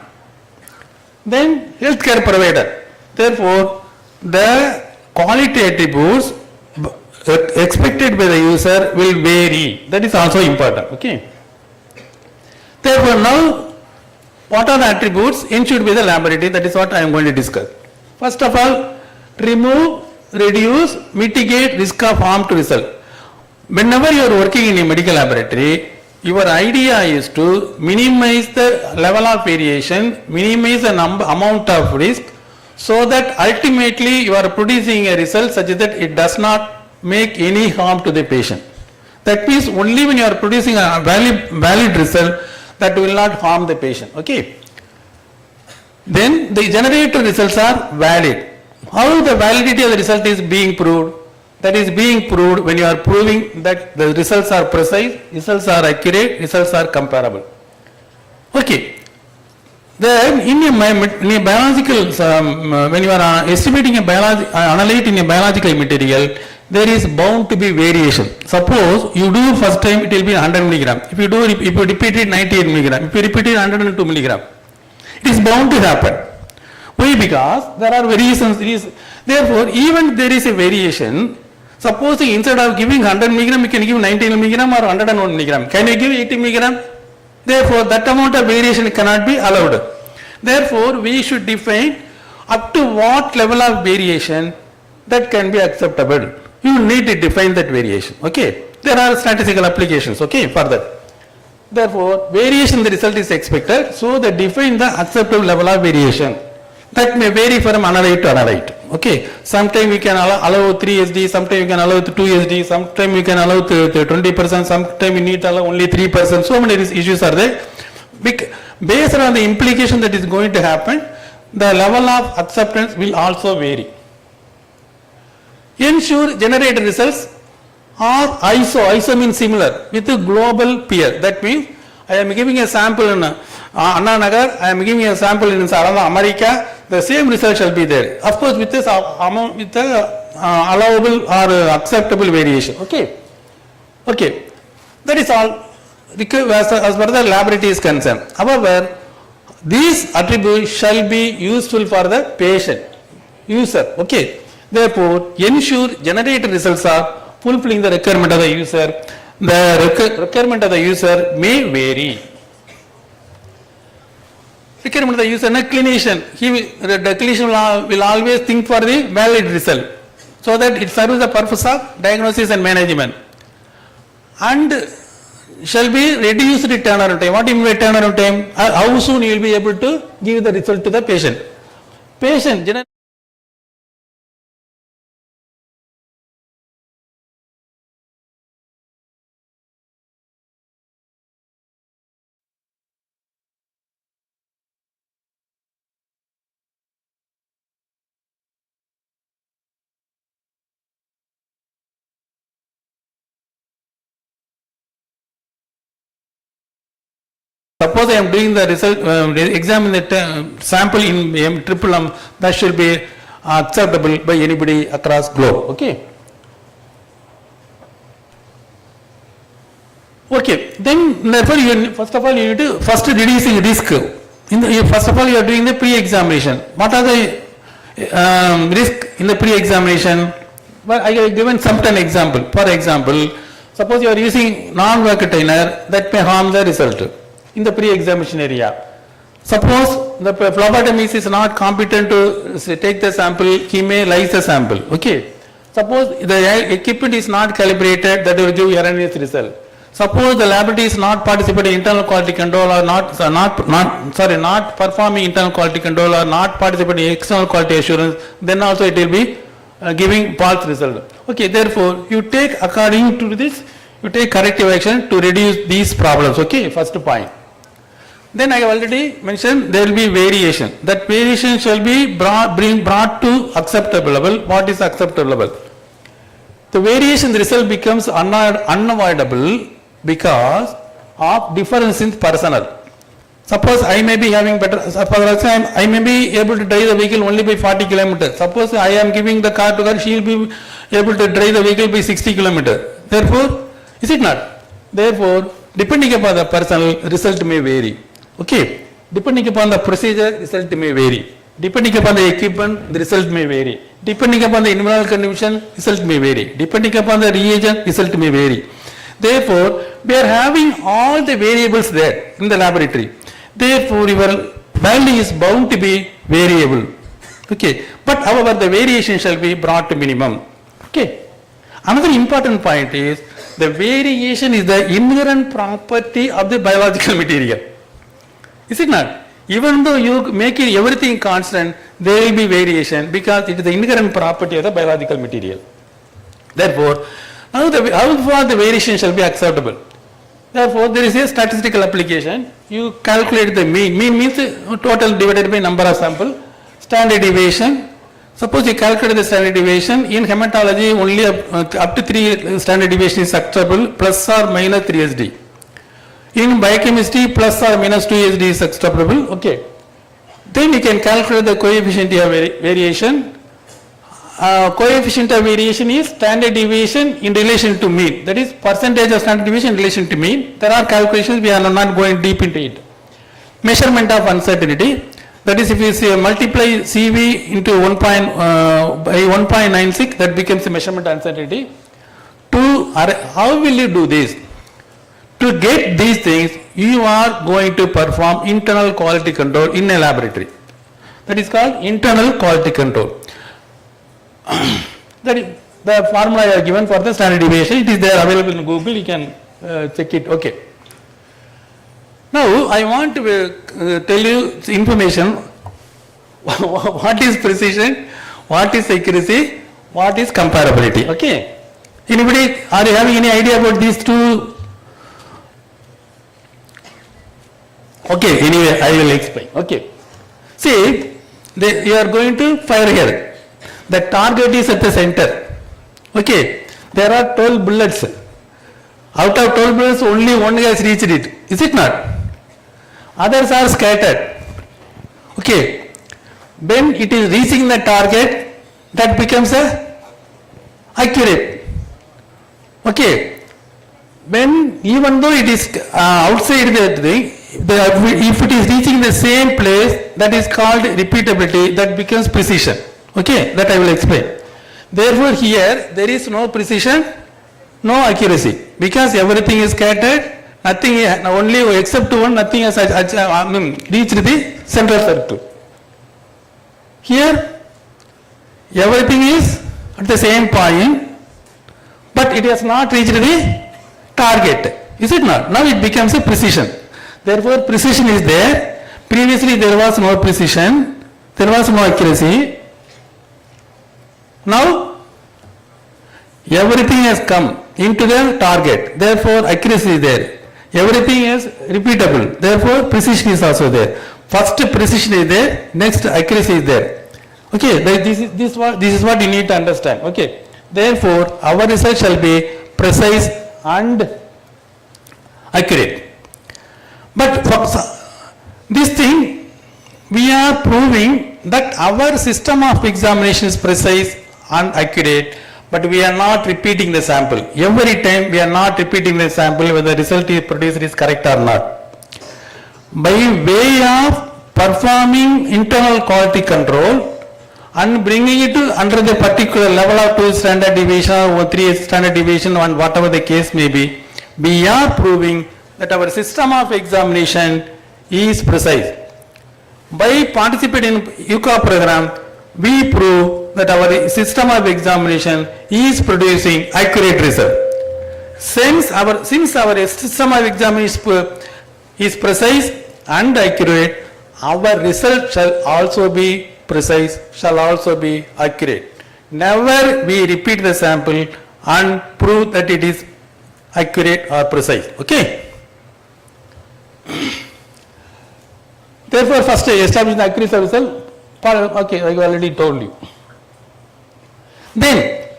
Speaker 5: Then healthcare provider. Therefore, the quality attributes expected by the user will vary. That is also important. Okay. Therefore, now what are the attributes ensured by the laboratory? That is what I am going to discuss. First of all, remove, reduce, mitigate risk of harm to result. Whenever you are working in a medical laboratory, your idea is to minimize the level of variation, minimize the amount of risk, so that ultimately you are producing a result such that it does not make any harm to the patient. That means only when you are producing a valid result, that will not harm the patient. Okay. Then the generated results are valid. How the validity of the result is being proved? That is being proved when you are proving that the results are precise, results are accurate, results are comparable. Okay. Then in a biological, when you are estimating analyzing a biological material, there is bound to be variation. Suppose you do first time, it will be 100 milligram. If you repeat it 98 milligram, if you repeat it 102 milligram, it is bound to happen. Why? Because there are variations. Therefore, even there is a variation. Supposing instead of giving 100 milligram, you can give 90 milligram or 101 milligram. Can you give 80 milligram? Therefore, that amount of variation cannot be allowed. Therefore, we should define up to what level of variation that can be acceptable. You need to define that variation. Okay. There are statistical applications. Okay. For that. Therefore, variation in the result is expected. So, they define the acceptable level of variation. That may vary from analyte to analyte. Okay. Sometimes we can allow 3 SD, sometimes we can allow 2 SD, sometimes we can allow 20%, sometimes we need to allow only 3%. So many issues are there. Based on the implication that is going to happen, the level of acceptance will also vary. Ensure generated results are ISO means similar with a global peer. That means I am giving a sample in Anna Nagar, I am giving a sample in America, the same result shall be there. Of course, with this amount, with the allowable or acceptable variation. Okay. Okay. That is all as far as the laboratory is concerned. However, these attributes shall be useful for the patient, user. Okay. Therefore, ensure generated results are fulfilling the requirement of the user. The requirement of the user may vary. Requirement of the user, not clinician. The clinician will always think for the valid result, so that it serves the purpose of diagnosis and management. And shall be reduced turnaround time. What do you mean by turnaround time? How soon you will be able to give the result to the patient? Patient, generally, suppose I am doing the result, examine the sample in triple M, that should be acceptable by anybody across globe. Okay. Okay. Then therefore you first of all you need to first reducing risk. First of all you are doing the pre-examination. What are the risk in the pre-examination? Well, I have given some example. For example, suppose you are using non-vacuum that may harm the result in the pre-examination area. Suppose the phlebotomist is not competent to take the sample, he may lyse the sample. Okay. Suppose the equipment is not calibrated, that will give erroneous result. Suppose the laboratory is not participating in internal quality control or not performing internal quality control or not participating in external quality assurance, then also it will be giving false result. Okay. Therefore, you take according to this, you take corrective action to reduce these problems. Okay. First point. Then I have already mentioned there will be variation. That variation shall be brought to acceptable level. What is acceptable level? The variation result becomes unavoidable because of difference in personnel. Suppose I may be having better, I may be able to drive the vehicle only by 40 kilometers. Suppose I am giving the car to her, she will be able to drive the vehicle by 60 kilometers. Therefore, is it not? Therefore, depending upon the personnel, result may vary. Okay, depending upon the procedure, result may vary. Depending upon the equipment, the result may vary. Depending upon the environmental condition, result may vary. Depending upon the reagent, result may vary. Therefore, we are having all the variables there in the laboratory. Therefore, your value is bound to be variable. Okay, but however, the variation shall be brought to minimum. Okay. Another important point is the variation is the inherent property of the biological material. Is it not? Even though you make it everything constant, there will be variation because it is the inherent property of the biological material. Therefore, how far the variation shall be acceptable? Therefore, there is a statistical application. You calculate the mean. Mean means total divided by number of sample. Standard deviation. Suppose you calculate the standard deviation. In hematology, only up to 3 standard deviation is acceptable, plus or minus 3 SD. In biochemistry, plus or minus 2 SD is acceptable. Okay. Then you can calculate the coefficient of variation. Coefficient of variation is standard deviation in relation to mean. That is percentage of standard deviation in relation to mean. There are calculations, we are not going deep into it. Measurement of uncertainty. That is, if you multiply CV into by 1.96, that becomes a measurement uncertainty. How will you do this? To get these things, you are going to perform internal quality control in a laboratory. That is called internal quality control. That is the formula I have given for the standard deviation. It is there available in Google. You can check it. Okay. Now I want to tell you information. What is precision? What is accuracy? What is comparability? Okay. Anybody, are you having any idea about these two? Okay, anyway, I will explain. Okay. See, you are going to fire here. The target is at the center. Okay. There are 12 bullets. Out of 12 bullets, only one has reached it. Is it not? Others are scattered. Okay. When it is reaching the target, that becomes accurate. Okay. Even though it is outside the thing, if it is reaching the same place, that is called repeatability, that becomes precision. Okay, that I will explain. Therefore, here there is no precision, no accuracy, because everything is scattered, nothing, only except one, nothing has reached the central circle. Here, everything is at the same point, but it has not reached the target. Is it not? Now it becomes a precision. Therefore, precision is there. Previously there was no precision, there was no accuracy. Now everything has come into the target, therefore accuracy is there. Everything is repeatable, therefore precision is also there. First precision is there, next accuracy is there. Okay, this is what you need to understand. Okay, therefore our research shall be precise and accurate. But for this thing, we are proving that our system of examination is precise and accurate, but we are not repeating the sample. Every time we are not repeating the sample whether the result is produced is correct or not. By way of performing internal quality control and bringing it under the particular level of 2 standard deviation or 3 standard deviation and whatever the case may be, we are proving that our system of examination is precise. By participating in UCA program, we prove that our system of examination is producing accurate result. Since our system of examination is precise and accurate, our result shall also be precise, shall also be accurate. Never we repeat the sample and prove that it is accurate or precise. Okay. Therefore, first establish the accuracy of result. Okay, I already told you. Then,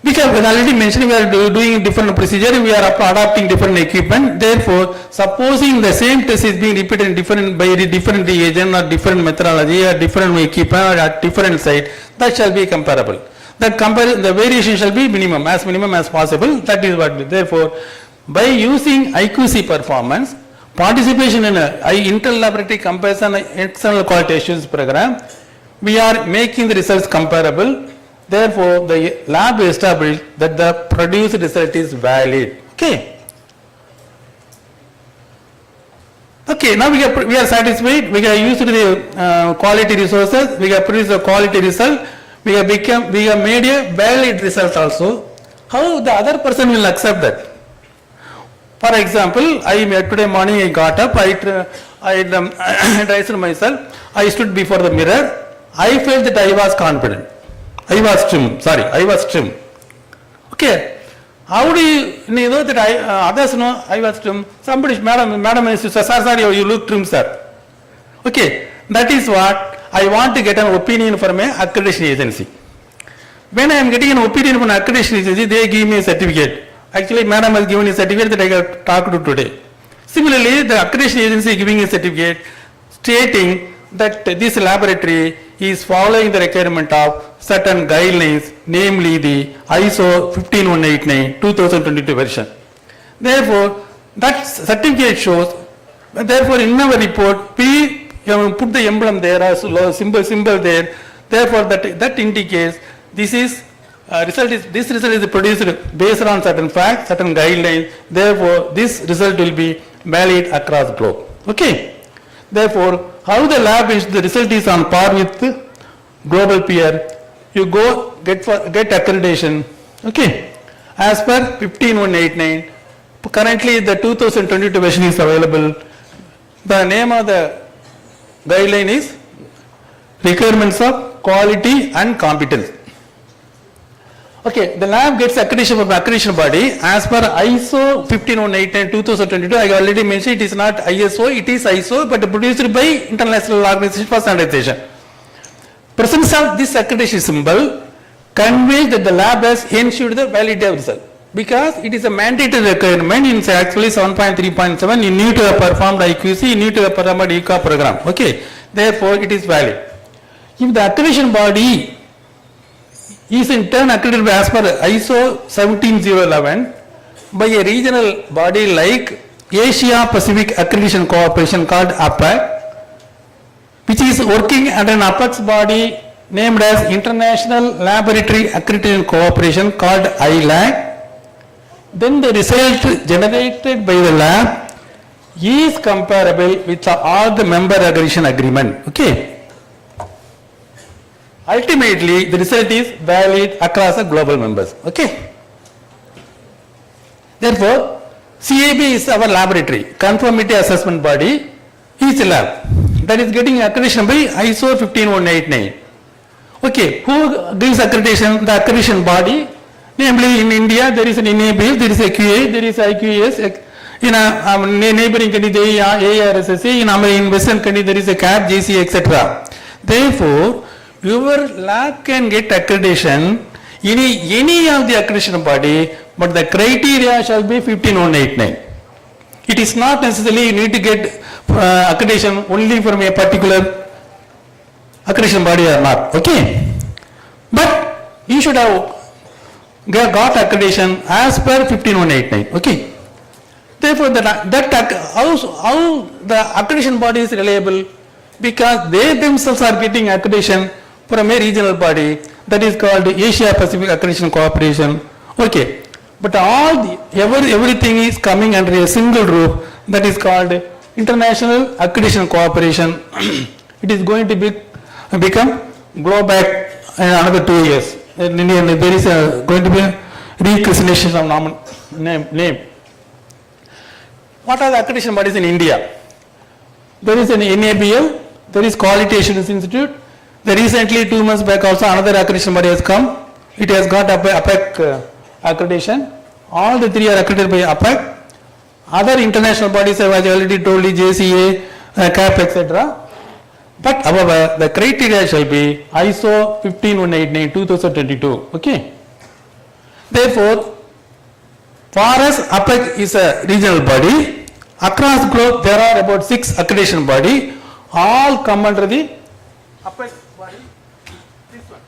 Speaker 5: because we already mentioned we are doing different procedure, we are adapting different equipment. Therefore, supposing the same test is being repeated in different by different reagent or different methodology or different equipment or at different site, that shall be comparable. That the variation shall be minimum as possible. That is what. Therefore, by using IQC performance, participation in a inter-laboratory comparison external quality assurance program, we are making the results comparable. Therefore, the lab established that the produced result is valid. Okay. Okay, now we are satisfied. We have used the quality resources. We have produced a quality result. We have made a valid result also. How the other person will accept that? For example, today morning I got up, I dressed myself, I stood before the mirror, I felt that I was confident. I was trim. Okay. How do you know that others know I was trim? Somebody, madam, sir, you look trim, sir. Okay. That is what I want to get an opinion from an accreditation agency. When I am getting an opinion from an accreditation agency, they give me a certificate. Actually, madam has given a certificate that I have talked to today. Similarly, the accreditation agency is giving a certificate stating that this laboratory is following the requirement of certain guidelines, namely the ISO 15189 2022 version. Therefore, that certificate shows, therefore in our report, we put the emblem there as symbol there. Therefore, that indicates this result is produced based on certain facts, certain guidelines. Therefore, this result will be valid across globe. Okay. Therefore, how the lab is, the result is on par with global peer. You go get accreditation. Okay. As per 15189, currently the 2022 version is available. The name of the guideline is Requirements of Quality and Competence. Okay, the lab gets accreditation from accreditation body as per ISO 15189 2022. I already mentioned it is not ISO, it is ISO, but produced by International Organization for Standardization. Presence of this accreditation symbol conveys that the lab has ensured the validity of result, because it is a mandatory requirement in actually 7.3.7. You need to have performed IQC, you need to have performed ECA program. Okay, therefore it is valid. If the accreditation body is in turn accredited as per ISO 17011 by a regional body like Asia Pacific Accreditation Corporation called APAC, which is working under an apex body named as International Laboratory Accreditation Corporation called ILAC, then the result generated by the lab is comparable with all the member accreditation agreement. Okay. Ultimately, the result is valid across the global members. Okay. Therefore, CAB is our laboratory, conformity assessment body, each lab that is getting accreditation by ISO 15189. Okay, who gives accreditation? The accreditation body, namely in India there is an NABL, there is a QA, there is IQS, in a neighboring country there is ARSSA, in Western country there is a CAP, JC, etc. Therefore, your lab can get accreditation in any of the accreditation body, but the criteria shall be 15189. It is not necessarily you need to get accreditation only from a particular accreditation body or not. Okay, but you should have got accreditation as per 15189. Okay, therefore how the accreditation body is reliable, because they themselves are getting accreditation from a regional body that is called Asia Pacific Accreditation Corporation. Okay, but everything is coming under a single roof that is called International Accreditation Corporation. It is going to become global in another 2 years. And there is going to be a reclassification of name. What are the accreditation bodies in India? There is an NABL, there is Quality Assurance Institute. There recently 2 months back also another accreditation body has come. It has got APEC accreditation. All the 3 are accredited by APEC. Other international bodies I have already told you, JCA, CAP, etc. But however, the criteria shall be ISO 15189 2022. Okay. Therefore, for us APEC is a regional body. Across globe there are about 6 accreditation body. All come under the APEC body. This one.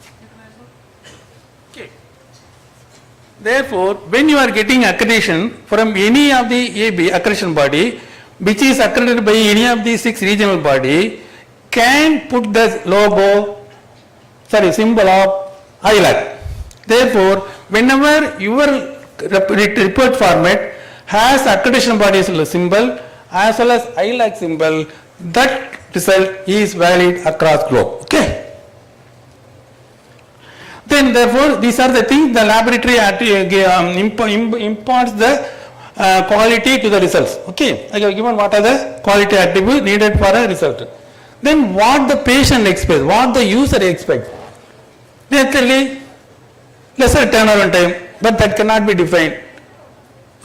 Speaker 5: Okay. Therefore, when you are getting accreditation from any of the AB accreditation body, which is accredited by any of the 6 regional body, can put the symbol of ILAC. Therefore, whenever your report format has accreditation body's symbol as well as ILAC symbol, that result is valid across globe. Okay. Then therefore, these are the things the laboratory imparts the quality to the results. Okay. I have given what are the quality attributes needed for a result. Then what the patient expects, what the user expects. Naturally, lesser turnaround time, but that cannot be defined.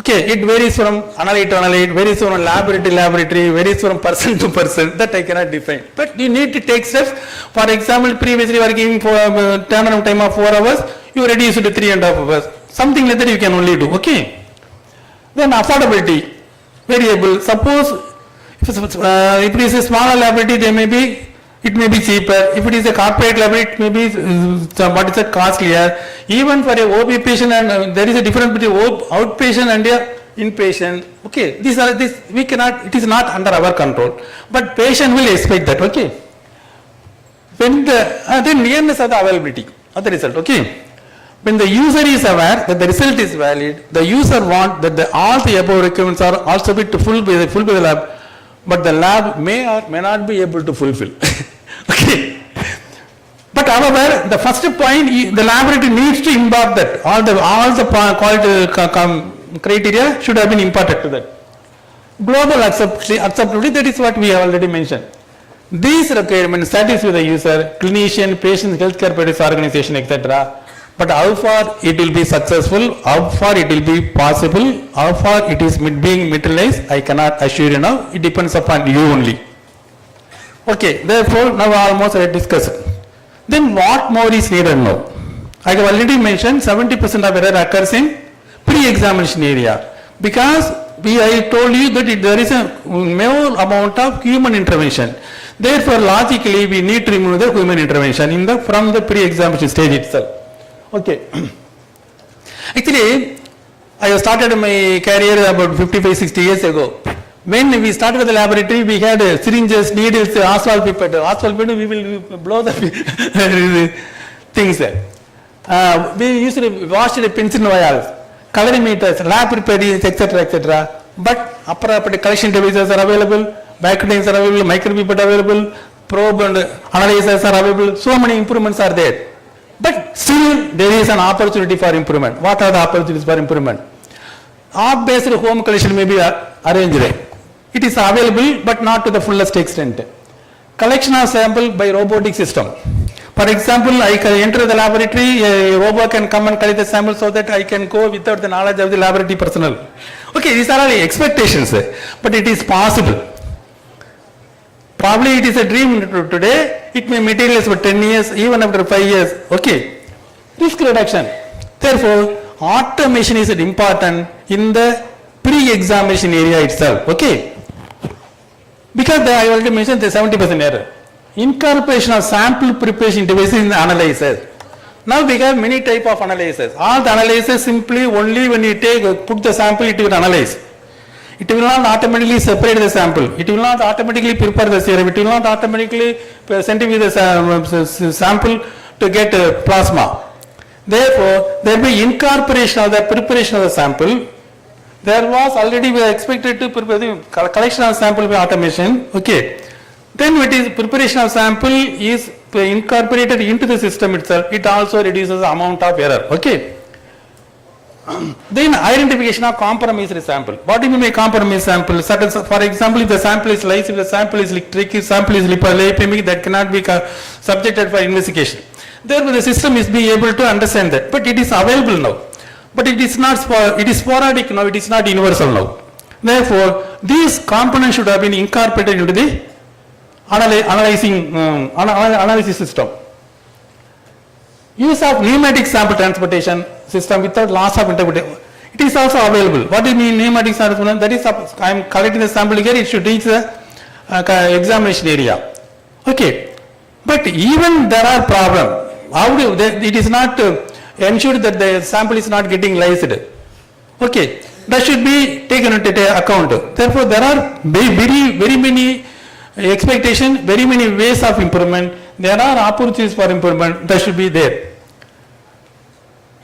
Speaker 5: Okay, it varies from analyte to analyte, varies from laboratory to laboratory, varies from person to person, that I cannot define. But you need to take steps. For example, previously you were giving for turnaround time of 4 hours, you reduce it to 3.5 hours. Something like that you can only do. Okay. Then affordability variable. Suppose if it is a smaller laboratory, it may be cheaper. If it is a corporate laboratory, it may be costlier. Even for a OP patient, and there is a difference between outpatient and a inpatient. Okay, we cannot. It is not under our control, but patient will expect that. Okay. When then nearness of the availability of the result. Okay. When the user is aware that the result is valid, the user wants that all the above requirements are also be to fulfill the lab, but the lab may or may not be able to fulfill. Okay. But however, the first point, the laboratory needs to impart that all the quality criteria should have been imparted to that. Global acceptability, that is what we have already mentioned. These requirements satisfy the user, clinician, patient, healthcare providers, organization, etc. But how far it will be successful, how far it will be possible, how far it is being materialized, I cannot assure you now. It depends upon you only. Okay, therefore, now almost I discussed. Then what more is needed now? I have already mentioned 70% of error occurs in pre-examination area, because I told you that there is a more amount of human intervention. Therefore, logically, we need to remove the human intervention from the pre-examination stage itself. Okay. Actually, I started my career about 55-60 years ago. When we started the laboratory, we had syringes, needles, asphalt pipette. Asphalt pipette, we will blow the things there. We used to wash the pencil vials, colorimeters, lab preparedness, etc., etc. But appropriate collection devices are available, backgrounds are available, micropipette available, probe and analyzers are available. So many improvements are there. But still, there is an opportunity for improvement. What are the opportunities for improvement? App-based home collection may be arranged. It is available but not to the fullest extent. Collection of sample by robotic system. For example, I can enter the laboratory, a robot can come and collect the sample so that I can go without the knowledge of the laboratory personnel. Okay, these are all expectations, but it is possible. Probably it is a dream today, it may materialize for 10 years, even after 5 years. Okay, risk reduction. Therefore, automation is important in the pre-examination area itself. Okay. Because I already mentioned the 70% error. Incorporation of sample preparation devices in the analyzers. Now we have many type of analyzers. All the analyzers simply only when you put the sample it will analyze. It will not automatically separate the sample. It will not automatically prepare the serum. It will not automatically send you the sample to get plasma. Therefore, there will be incorporation of the preparation of the sample. There was already we are expected to prepare the collection of sample by automation. Okay. Then what is preparation of sample is incorporated into the system itself. It also reduces the amount of error. Okay. Then identification of compromised sample. What do you mean by compromised sample? For example, if the sample is lice, if the sample is tricky, sample is lipemic, that cannot be subjected for investigation. Therefore, the system is being able to understand that. But it is available now. But it is not it is sporadic now, it is not universal now. Therefore, these components should have been incorporated into the analysis system. Use of pneumatic sample transportation system without loss of interpretation. It is also available. What do you mean pneumatic sample? That is, I am collecting the sample here, it should reach the examination area. Okay. But even there are problems. How do it is not ensure that the sample is not getting lysed. Okay, that should be taken into account. Therefore, there are very many expectations, very many ways of improvement. There are opportunities for improvement that should be there.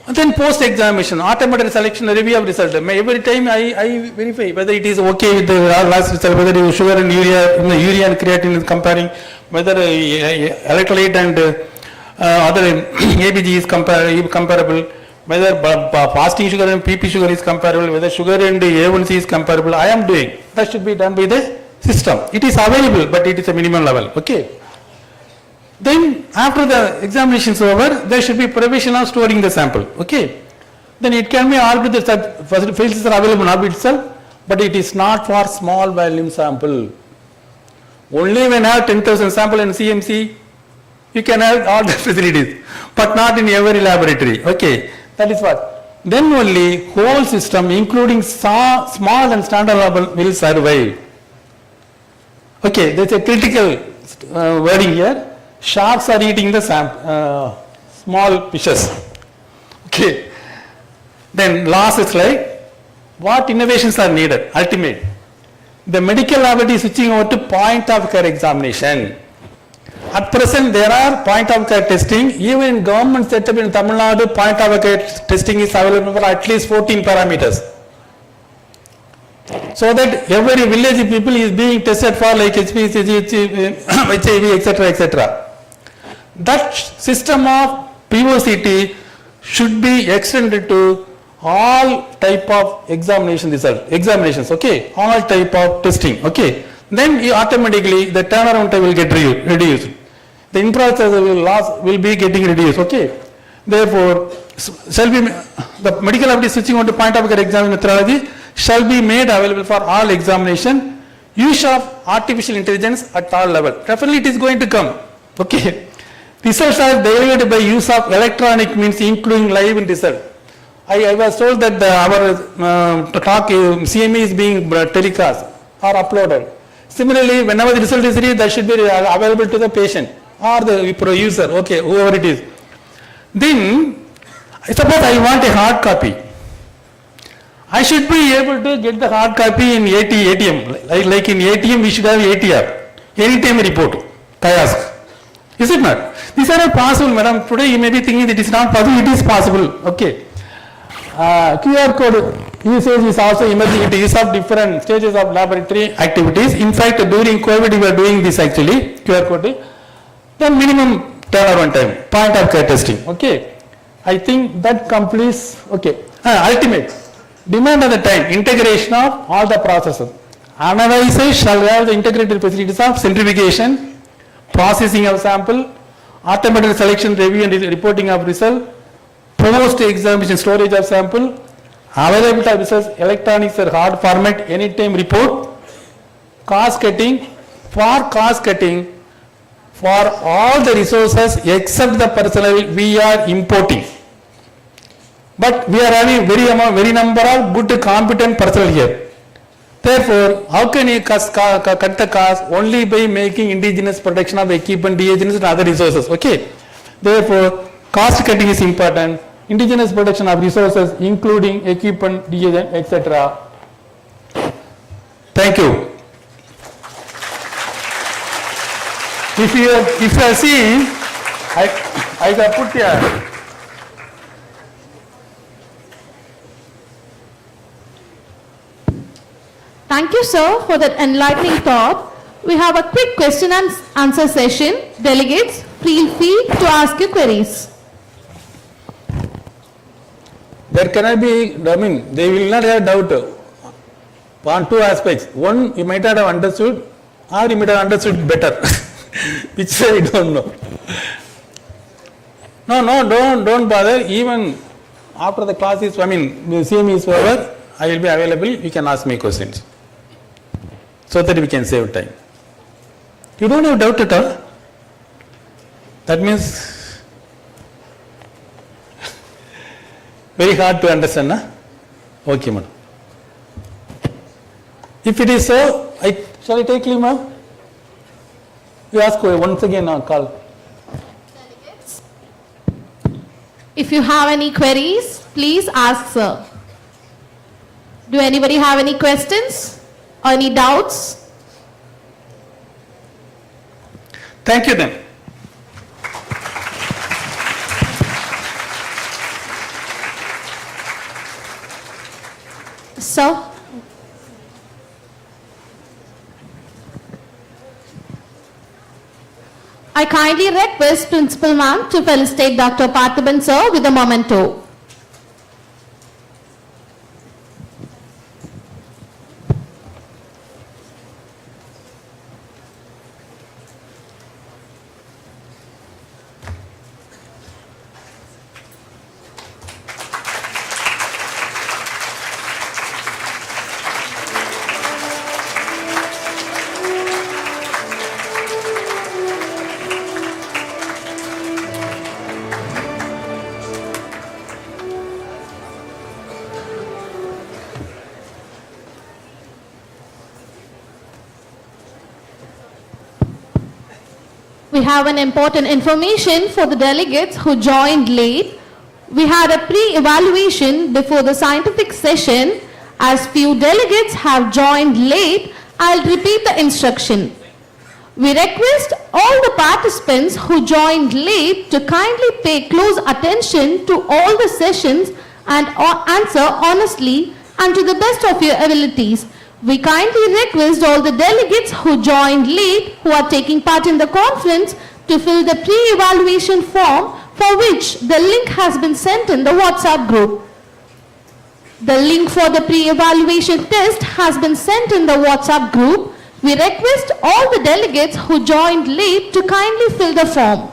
Speaker 5: And then post-examination, automated selection, review of result. Every time I verify whether it is okay with the last result, whether it is sugar and urea, urea and creatinine is comparing, whether electrolyte and other ABG is comparable, whether fasting sugar and PP sugar is comparable, whether sugar and A1C is comparable, I am doing. That should be done by the system. It is available, but it is a minimum level. Okay. Then after the examination is over, there should be provision of storing the sample. Okay. Then it can be argued that fields are available now itself, but it is not for small volume sample. Only when I have 10,000 sample in CMC, you can have all the facilities, but not in every laboratory. Okay, that is what. Then only whole system, including small and standard level, will survive. Okay, there is a critical wording here. Sharks are eating the small fishes. Okay. Then last slide. What innovations are needed? Ultimate. The medical laboratory is switching over to point of care examination. At present, there are point of care testing. Even in government setup in Tamil Nadu, point of care testing is available for at least 14 parameters. So that every village people is being tested for like HIV, etc., etc. That system of POCT should be extended to all type of examinations, okay, all type of testing, okay. Then you automatically the turnaround time will get reduced. The infrastructure loss will be getting reduced, okay. Therefore, the medical laboratory switching on to point of care exam methodology shall be made available for all examination. Use of artificial intelligence at all level. Definitely it is going to come, okay. Results are delivered by use of electronic means, including live result. I was told that our talk CME is being telecast or uploaded. Similarly, whenever the result is read, that should be available to the patient or the user, okay, whoever it is. Then, suppose I want a hard copy. I should be able to get the hard copy in ATM. Like in ATM, we should have ATR, anytime report, kiosk. Is it not? These are not possible, madam. Today you may be thinking that it is not possible. It is possible. Okay. QR code usage is also emerging into use of different stages of laboratory activities. In fact, during COVID, we were doing this actually, QR code. The minimum turnaround time, point of care testing. Okay. I think that completes, okay. Ultimate. Demand of the time, integration of all the processes. Analysis shall have the integrated facilities of centrifugation, processing of sample, automated selection, review and reporting of result, post-examination storage of sample, availability of results, electronics or hard format, anytime report, cost cutting, for all the resources except the personnel we are importing. But we are having very number of good competent personnel here. Therefore, how can you cut the cost? Only by making indigenous production of equipment, reagents and other resources. Okay. Therefore, cost cutting is important. Indigenous production of resources including equipment, reagent, etc. Thank you. If you have seen, I have put here.
Speaker 2: Thank you, sir, for that enlightening thought. We have a quick question and answer session. Delegates, feel free to ask your queries.
Speaker 5: There cannot be, they will not have doubt on two aspects. One, you might not have understood, or you might have understood better. Which I don't know. No, don't bother. Even after the class is, museum is over, I will be available. You can ask me questions, so that we can save time. You don't have doubt at all? That means very hard to understand, huh? Okay, madam. If it is so, shall I take leave, ma'am? You ask once again, call.
Speaker 2: If you have any queries, please ask, sir. Do anybody have any questions or any doubts?
Speaker 5: Thank you then.
Speaker 2: Sir? I kindly request Principal Ma'am to felicitate Dr. Parthiban sir with a memento. We have an important information for the delegates who joined late. We had a pre-evaluation before the scientific session. As few delegates have joined late, I'll repeat the instruction. We request all the participants who joined late to kindly pay close attention to all the sessions and answer honestly and to the best of your abilities. We kindly request all the delegates who joined late who are taking part in the conference to fill the pre-evaluation form for which the link has been sent in the WhatsApp group. The link for the pre-evaluation test has been sent in the WhatsApp group. We request all the delegates who joined late to kindly fill the form.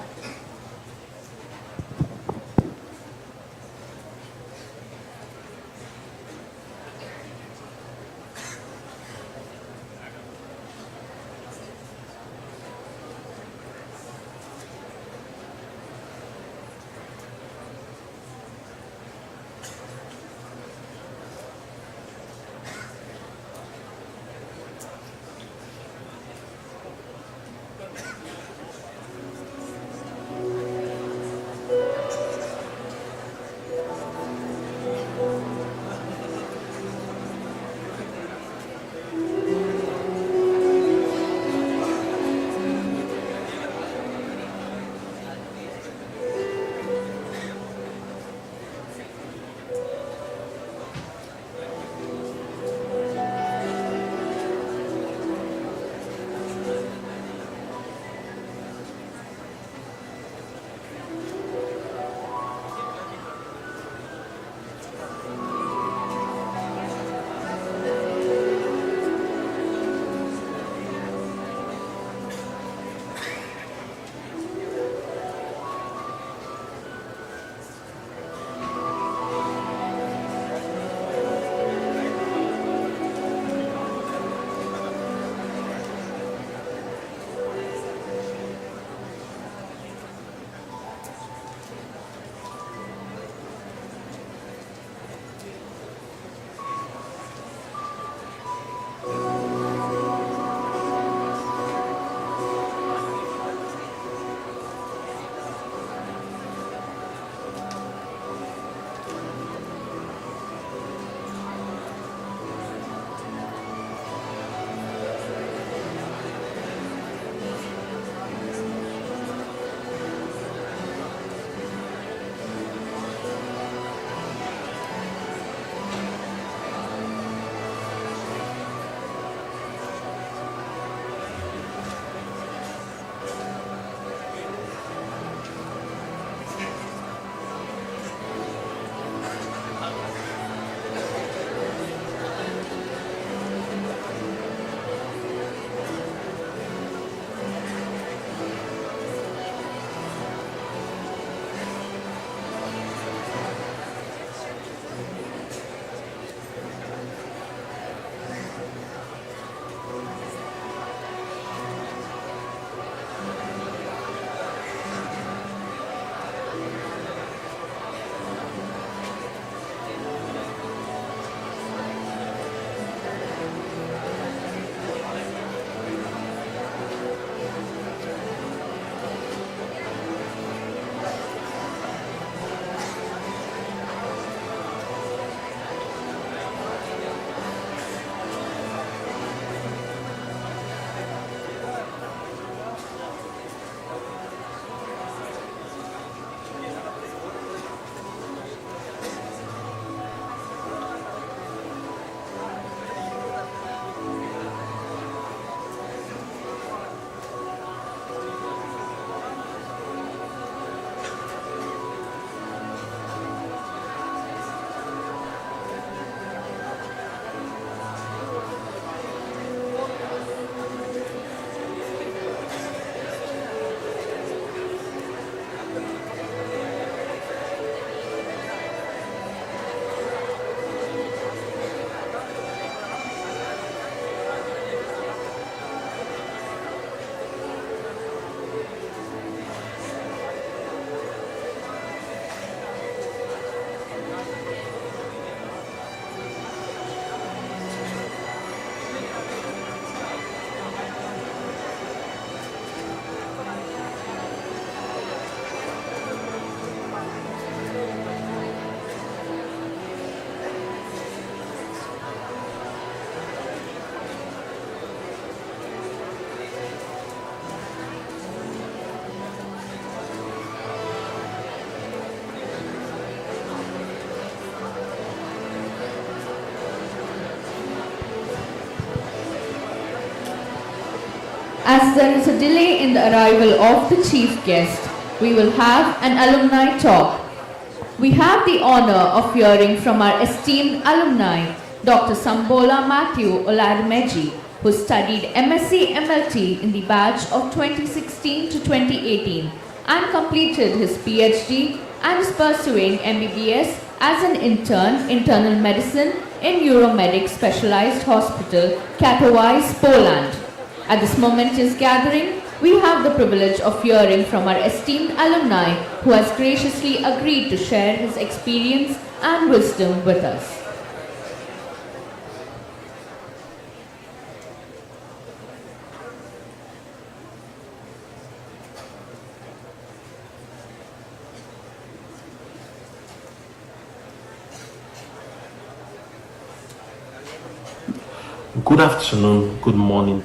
Speaker 3: As there is a delay in the arrival of the chief guest, we will have an alumni talk. We have the honor of hearing from our esteemed alumni, Dr. Sambola Matthew Oladimeji, who studied MSc MLT in the batch of 2016 to 2018 and completed his PhD and is pursuing MBBS as an intern, internal medicine in Euromedic Specialized Hospital, Katowice, Poland. At this momentous gathering, we have the privilege of hearing from our esteemed alumni who has graciously agreed to share his experience and wisdom with us.
Speaker 6: Good afternoon, good morning.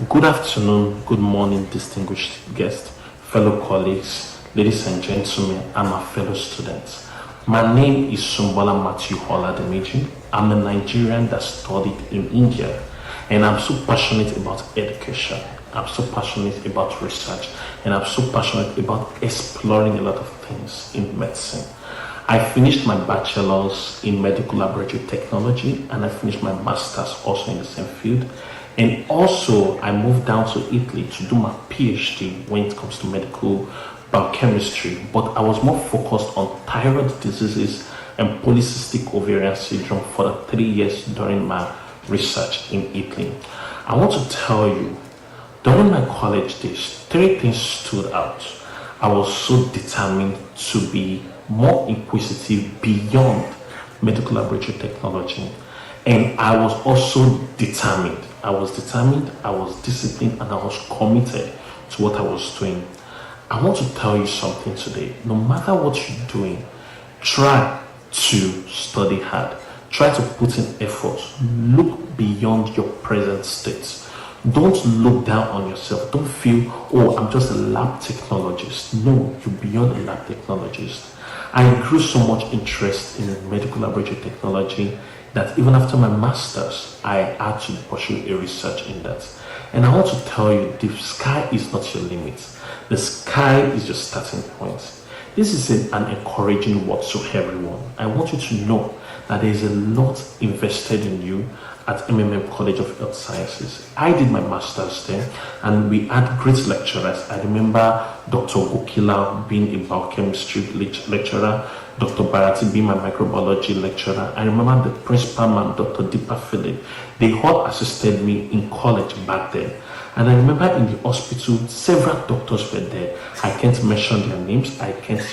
Speaker 6: Good afternoon, good morning, distinguished guests, fellow colleagues, ladies and gentlemen, and my fellow students. My name is Sambola Matthew Oladimeji. I'm a Nigerian that studied in India, and I'm so passionate about education. I'm so passionate about research, and I'm so passionate about exploring a lot of things in medicine. I finished my bachelor's in medical laboratory technology, and I finished my master's also in the same field. And also, I moved down to Italy to do my PhD when it comes to medical biochemistry, but I was more focused on thyroid diseases and polycystic ovarian syndrome for the 3 years during my research in Italy. I want to tell you, during my college days, 3 things stood out. I was so determined to be more inquisitive beyond medical laboratory technology. And I was also determined. I was disciplined, and I was committed to what I was doing. I want to tell you something today. No matter what you're doing, try to study hard. Try to put in effort. Look beyond your present state. Don't look down on yourself. Don't feel, oh, I'm just a lab technologist. No, you're beyond a lab technologist. I grew so much interest in medical laboratory technology that even after my master's, I had to pursue a research in that. And I want to tell you, the sky is not your limit. The sky is your starting point. This is an encouraging word to everyone. I want you to know that there is a lot invested in you at College of Health Sciences. I did my master's there, and we had great lecturers. I remember Dr. Gokila being a biochemistry lecturer, Dr. Bharati being my microbiology lecturer. I remember the principal man, Dr. Deepa Philip. They all assisted me in college back then. And I remember in the hospital, several doctors were there. I can't mention their names. I can't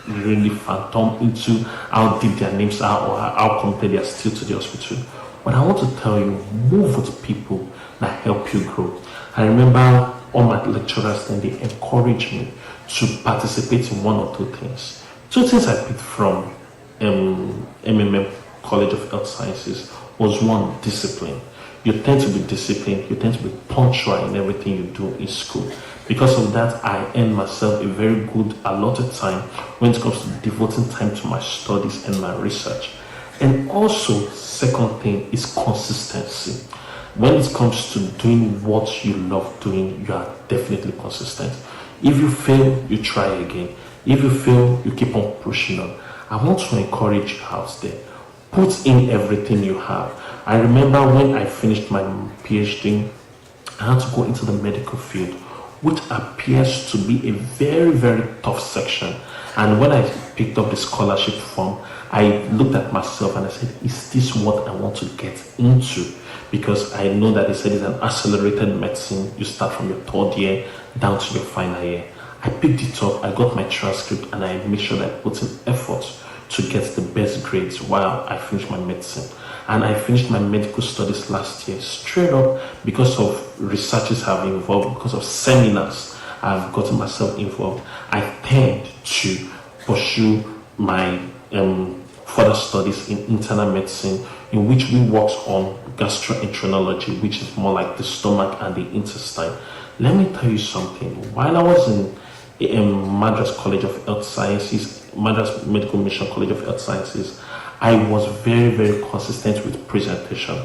Speaker 6: really phantom into how deep their names are or how committed they are still to the hospital. But I want to tell you, move with people that help you grow. I remember all my lecturers then, they encouraged me to participate in 1 or 2 things. 2 things I picked from College of Health Sciences was 1, discipline. You tend to be disciplined, you tend to be punctual in everything you do in school. Because of that, I earned myself a very good allotted time when it comes to devoting time to my studies and my research. And also, second thing is consistency. When it comes to doing what you love doing, you are definitely consistent. If you fail, you try again. If you fail, you keep on pushing on. I want to encourage you out there. Put in everything you have. I remember when I finished my PhD, I had to go into the medical field, which appears to be a very, very tough section. And when I picked up the scholarship form, I looked at myself and I said, is this what I want to get into? Because I know that they said it's an accelerated medicine. You start from your 3rd year down to your final year. I picked it up, I got my transcript, and I made sure that I put in effort to get the best grades while I finished my medicine. And I finished my medical studies last year straight up because of researches I've involved, because of seminars I've gotten myself involved. I tend to pursue my further studies in internal medicine, in which we work on gastroenterology, which is more like the stomach and the intestine. Let me tell you something. While I was in Madras College of Health Sciences, Madras Medical Mission College of Health Sciences, I was very, very consistent with presentation.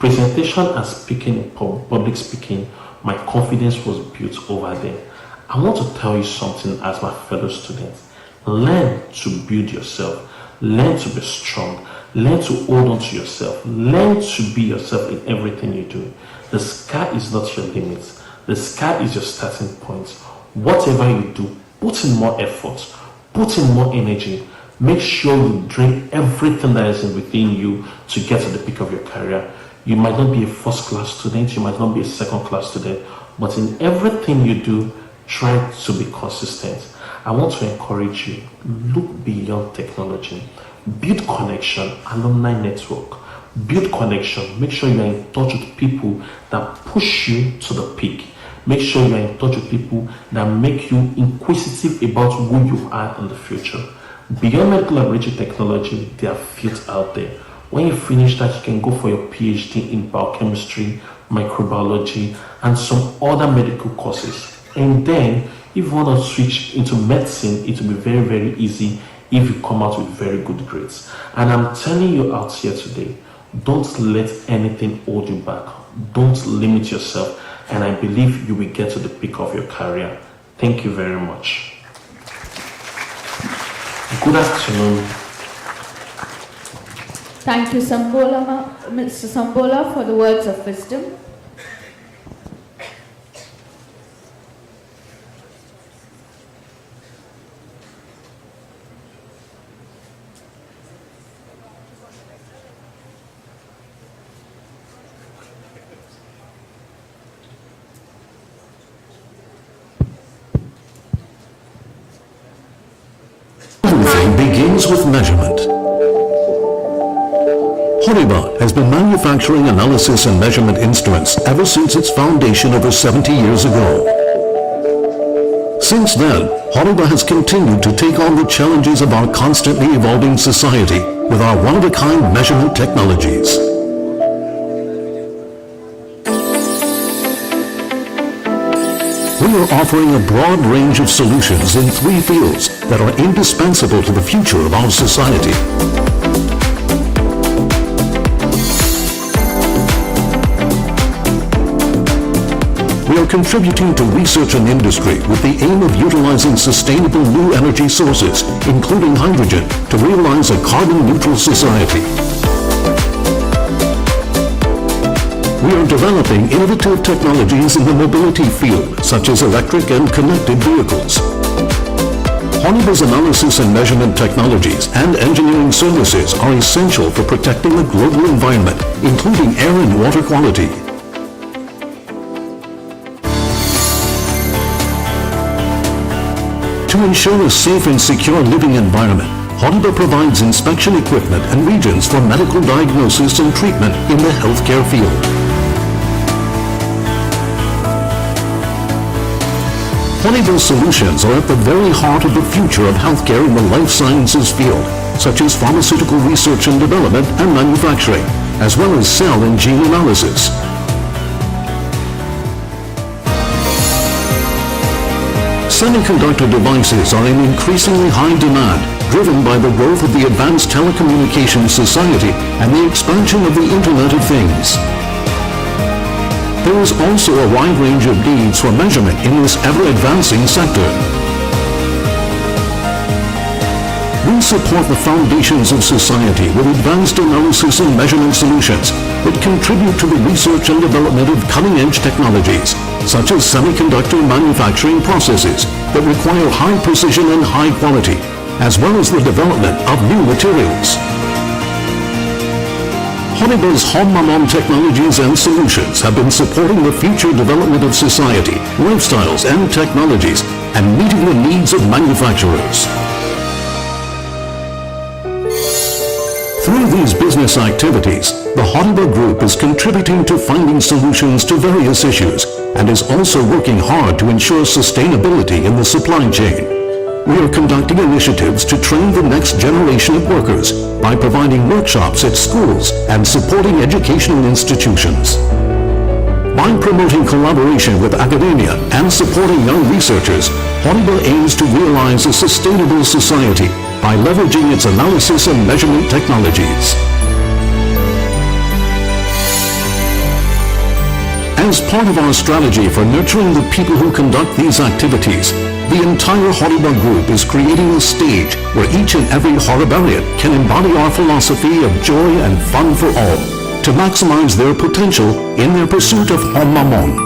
Speaker 6: Presentation and speaking, public speaking, my confidence was built over there. I want to tell you something as my fellow students. Learn to build yourself. Learn to be strong. Learn to hold on to yourself. Learn to be yourself in everything you do. The sky is not your limit. The sky is your starting point. Whatever you do, put in more effort. Put in more energy. Make sure you drink everything that is within you to get to the peak of your career. You might not be a first-class student. You might not be a second-class student. But in everything you do, try to be consistent. I want to encourage you, look beyond technology. Build connection, alumni network. Build connection. Make sure you are in touch with people that push you to the peak. Make sure you are in touch with people that make you inquisitive about who you are in the future. Beyond medical laboratory technology, there are fields out there. When you finish that, you can go for your PhD in biochemistry, microbiology, and some other medical courses. And then, if you want to switch into medicine, it will be very, very easy if you come out with very good grades. And I'm telling you out here today, don't let anything hold you back. Don't limit yourself. And I believe you will get to the peak of your career. Thank you very much. Good afternoon.
Speaker 3: Thank you, Mr. Sambola, for the words of wisdom.
Speaker 7: Everything begins with measurement. Horiba has been manufacturing analysis and measurement instruments ever since its foundation over 70 years ago. Since then, Horiba has continued to take on the challenges of our constantly evolving society with our one-of-a-kind measurement technologies. We are offering a broad range of solutions in 3 fields that are indispensable to the future of our society. We are contributing to research and industry with the aim of utilizing sustainable new energy sources, including hydrogen, to realize a carbon-neutral society. We are developing innovative technologies in the mobility field, such as electric and connected vehicles. Horiba's analysis and measurement technologies and engineering services are essential for protecting the global environment, including air and water quality. To ensure a safe and secure living environment, Horiba provides inspection equipment and regions for medical diagnosis and treatment in the healthcare field. Horiba's solutions are at the very heart of the future of healthcare in the life sciences field, such as pharmaceutical research and development and manufacturing, as well as cell and gene analysis. Semiconductor devices are in increasingly high demand, driven by the growth of the advanced telecommunications society and the expansion of the Internet of Things. There is also a wide range of needs for measurement in this ever-advancing sector. We support the foundations of society with advanced analysis and measurement solutions that contribute to the research and development of cutting-edge technologies, such as semiconductor manufacturing processes that require high precision and high quality, as well as the development of new materials. Horiba's Hommamon technologies and solutions have been supporting the future development of society, lifestyles and technologies, and meeting the needs of manufacturers. Through these business activities, the Horiba Group is contributing to finding solutions to various issues and is also working hard to ensure sustainability in the supply chain. We are conducting initiatives to train the next generation of workers by providing workshops at schools and supporting educational institutions. By promoting collaboration with academia and supporting young researchers, Horiba aims to realize a sustainable society by leveraging its analysis and measurement technologies. As part of our strategy for nurturing the people who conduct these activities, the entire Horiba Group is creating a stage where each and every Horibarian can embody our philosophy of joy and fun for all to maximize their potential in their pursuit of Hommamon.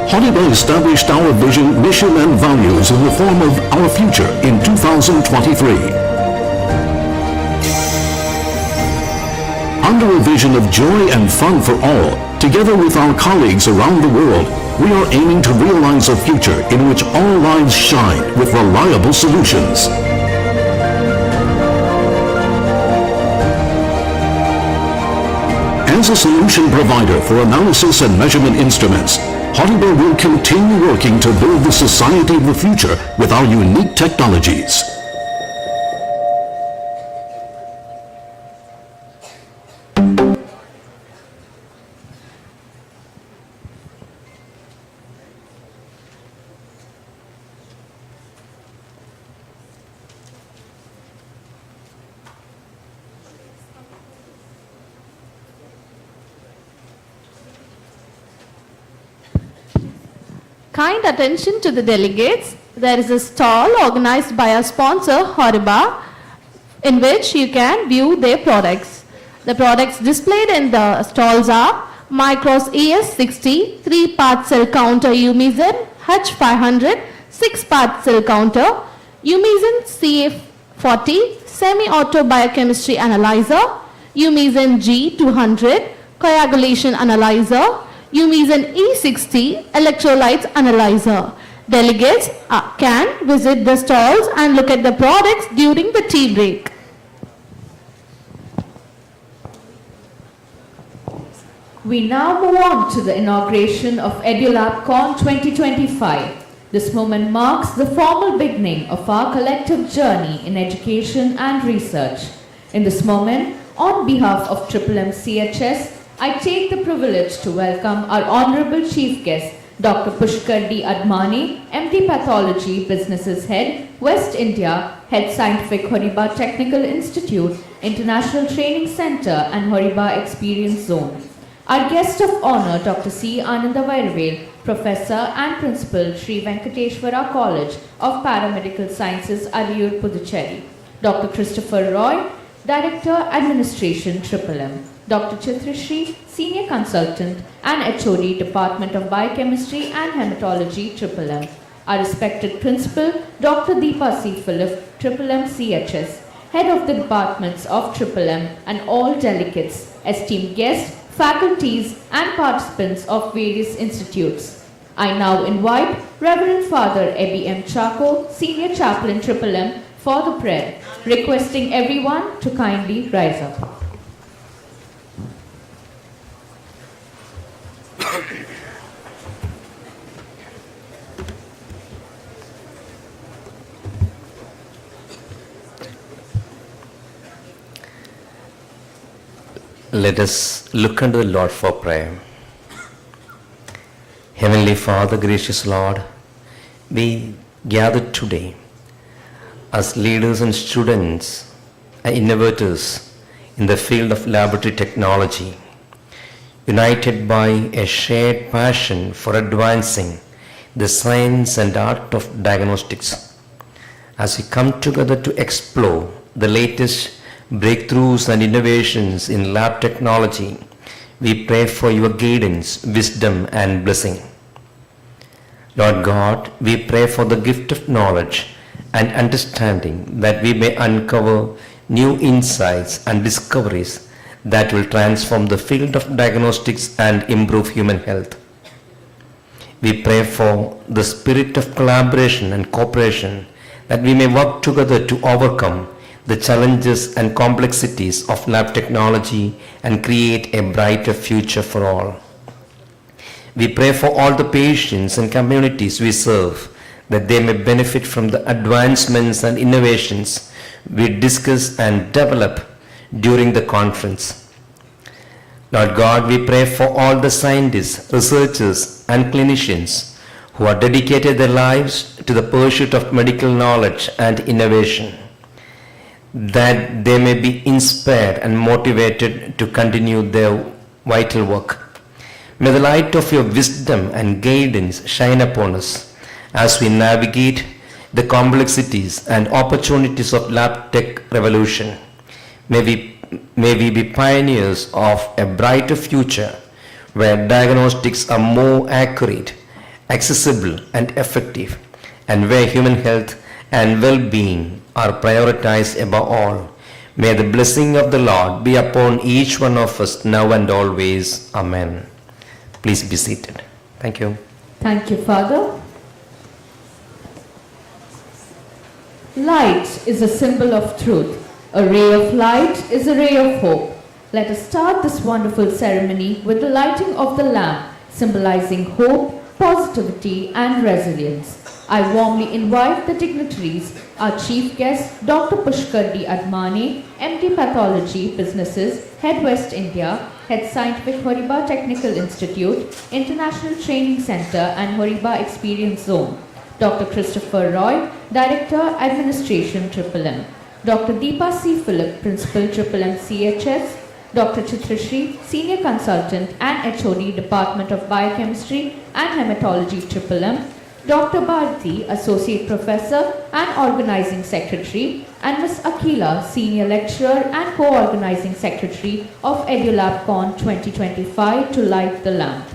Speaker 7: Horiba established our vision, mission and values in the form of our future in 2023. Under a vision of joy and fun for all, together with our colleagues around the world, we are aiming to realize a future in which all lives shine with reliable solutions. As a solution provider for analysis and measurement instruments, Horiba will continue working to build the society of the future with our unique technologies.
Speaker 2: Kind attention to the delegates. There is a stall organized by our sponsor Horiba in which you can view their products. The products displayed in the stalls are Micros ES60 3-part cell counter Umizan H500 6-part cell counter, Umizan CF40 semi-auto biochemistry analyzer, Umizan G200 coagulation analyzer, Umizan E60 electrolytes analyzer. Delegates can visit the stalls and look at the products during the tea break.
Speaker 3: We now move on to the inauguration of EDULABCON 2025. This moment marks the formal beginning of our collective journey in education and research. In this moment, on behalf of CHS, I take the privilege to welcome our Honorable Chief Guest, Dr. Pushkar D. Admani, MD Pathology, Businesses Head, West India, Head Scientific Horiba Technical Institute, International Training Center and Horiba Experience Zone. Our guest of honor, Dr. C. Ananda Vairavel, Professor and Principal, Sri Venkateshwara College of Paramedical Sciences, Ariyur, Puducherry. Dr. Christopher Roy, Director, Administration, M. Dr. Chitrashri, Senior Consultant and HOD, Department of Biochemistry and Hematology, M. Our respected Principal, Dr. Deepa C. Philip, M CHS, Head of the Departments of M and all delegates, esteemed guests, faculties and participants of various institutes. I now invite Reverend Father Ebi M. Chako, Senior Chaplain, M for the prayer, requesting everyone to kindly rise up.
Speaker 8: Let us look unto the Lord for prayer. Heavenly Father, gracious Lord, we gather today as leaders and students and innovators in the field of laboratory technology, united by a shared passion for advancing the science and art of diagnostics. As we come together to explore the latest breakthroughs and innovations in lab technology, we pray for your guidance, wisdom and blessing. Lord God, we pray for the gift of knowledge and understanding that we may uncover new insights and discoveries that will transform the field of diagnostics and improve human health. We pray for the spirit of collaboration and cooperation that we may work together to overcome the challenges and complexities of lab technology and create a brighter future for all. We pray for all the patients and communities we serve, that they may benefit from the advancements and innovations we discuss and develop during the conference. Lord God, we pray for all the scientists, researchers and clinicians who have dedicated their lives to the pursuit of medical knowledge and innovation. that they may be inspired and motivated to continue their vital work. May the light of your wisdom and guidance shine upon us as we navigate the complexities and opportunities of LabTech revolution. May we be pioneers of a brighter future where diagnostics are more accurate, accessible and effective, and where human health and well-being are prioritized above all. May the blessing of the Lord be upon each one of us now and always. Amen. Please be seated. Thank you.
Speaker 3: Thank you, Father. Light is a symbol of truth. A ray of light is a ray of hope. Let us start this wonderful ceremony with the lighting of the lamp, symbolizing hope, positivity, and resilience. I warmly invite the dignitaries, our chief guest, Dr. Pushkar D. Admane, MD Pathology, Businesses, Head West India, Head Scientific Horiba Technical Institute, International Training Center and Horiba Experience Zone, Dr. Christopher Roy, Director, Administration, MMM, Dr. Deepa C. Philip, Principal, MMM CHS, Dr. Chitrashri, Senior Consultant and HOD, Department of Biochemistry and Hematology, MMM, Dr. Bharati, Associate Professor and Organizing Secretary, and Ms. Akila, Senior Lecturer and Co-Organizing Secretary of EDULABCON 2025 to light the lamp.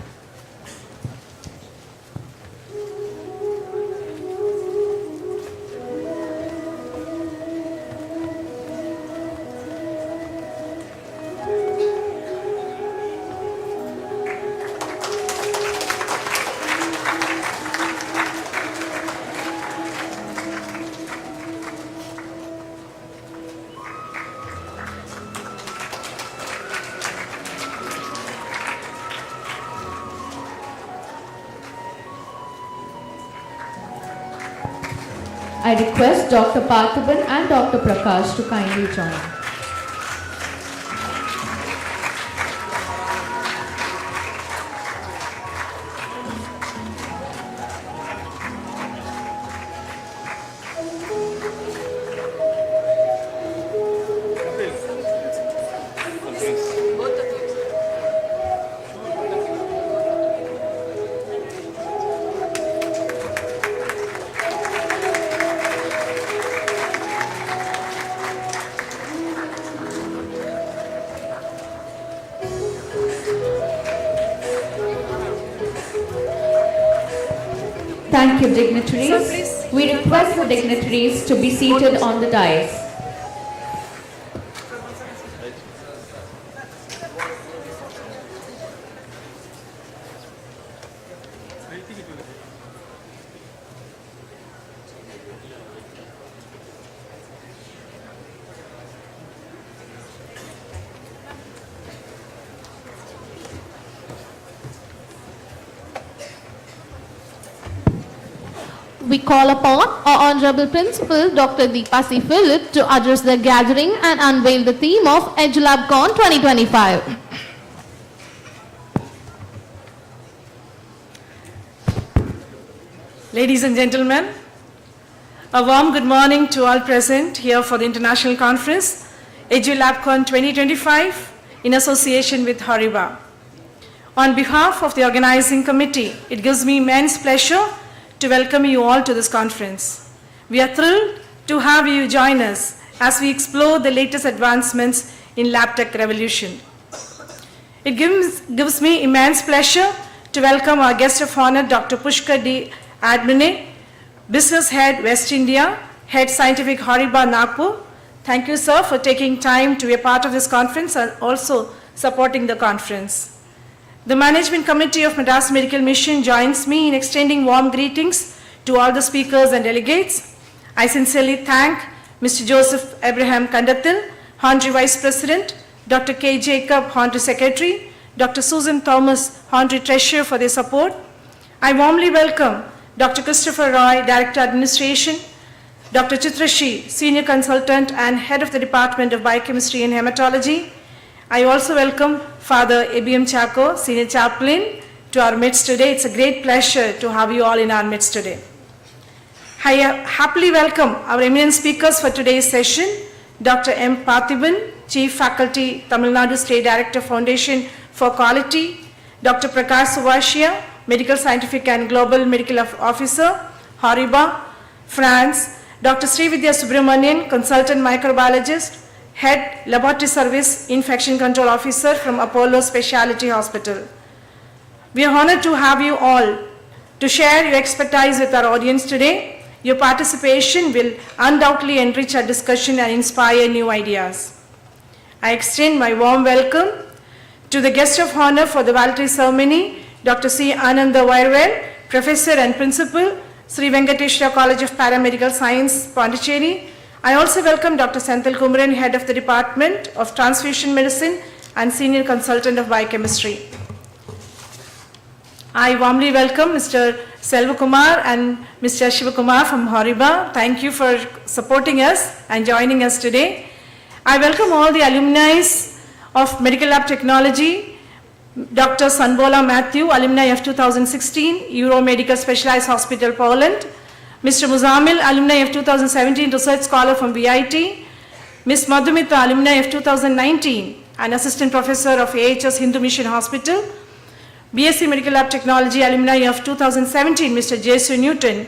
Speaker 3: I request Dr. Parthiban and Dr. Prakash to kindly join. Thank you, dignitaries. We request the dignitaries to be seated on the dais.
Speaker 2: We call upon our Honorable Principal, Dr. Deepa C. Philip, to address the gathering and unveil the theme of EDULABCON 2025.
Speaker 9: Ladies and gentlemen, a warm good morning to all present here for the International Conference, EDULABCON 2025, in association with Horiba. On behalf of the organizing committee, it gives me immense pleasure to welcome you all to this conference. We are thrilled to have you join us as we explore the latest advancements in LabTech revolution. It gives me immense pleasure to welcome our guest of honor, Dr. Pushkar D. Admane, Business Head, West India, Head Scientific Horiba, Nagpur. Thank you, sir, for taking time to be a part of this conference and also supporting the conference. The Management Committee of Madras Medical Mission joins me in extending warm greetings to all the speakers and delegates. I sincerely thank Mr. Joseph Abraham Kandathil, Honorary Vice President, Dr. K. Jacob, Honorary Secretary, Dr. Susan Thomas, Honorary Treasurer for their support. I warmly welcome Dr. Christopher Roy, Director Administration, Dr. Chitrashri, Senior Consultant and Head of the Department of Biochemistry and Hematology. I also welcome Father ABM Chako, Senior Chaplain, to our midst today. It's a great pleasure to have you all in our midst today. I happily welcome our eminent speakers for today's session, Dr. M. Parthiban, Chief Faculty, Tamil Nadu State Director, Foundation for Quality, Dr. Prakash Suvashia, Medical Scientific and Global Medical Officer, Hariba, France, Dr. Srividya Subramanian, Consultant Microbiologist, Head Laboratory Service Infection Control Officer from Apollo Specialty Hospital. We are honored to have you all to share your expertise with our audience today. Your participation will undoubtedly enrich our discussion and inspire new ideas. I extend my warm welcome to the guest of honor for the validity ceremony, Dr. C. Ananda Vairvel, Professor and Principal, Sri Venkateshwara College of Paramedical Science, Pondicherry. I also welcome Dr. Senthil Kumaran, Head of the Department of Transfusion Medicine and Senior Consultant of Biochemistry. I warmly welcome Mr. Selvakumar and Mr. Shivakumar from Hariba. Thank you for supporting us and joining us today. I welcome all the alumni of Medical Lab Technology, Dr. Sanbola Matthew, alumni of 2016, Euromedical Specialized Hospital, Poland, Mr. Muzamil, alumni of 2017, Research Scholar from VIT, Ms. Madhumita, alumni of 2019, and Assistant Professor of AHS Hindu Mission Hospital, BSc Medical Lab Technology, alumni of 2017, Mr. Jesu Newton,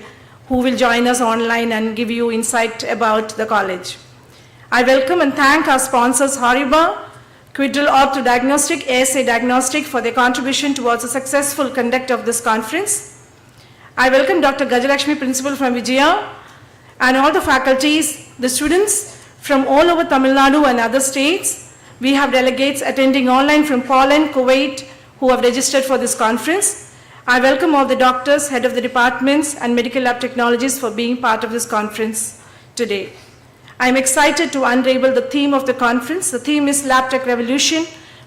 Speaker 9: who will join us online and give you insight about the college. I welcome and thank our sponsors, Hariba, Quidral Ortho Diagnostic, ASA Diagnostic, for their contribution towards the successful conduct of this conference. I welcome Dr. Gajalakshmi, Principal from Vijaya, and all the faculties, the students from all over Tamil Nadu and other states. We have delegates attending online from Poland, Kuwait, who have registered for this conference. I welcome all the doctors, head of the departments, and medical lab technologists for being part of this conference today. I am excited to unravel the theme of the conference. The theme is LabTech Revolution,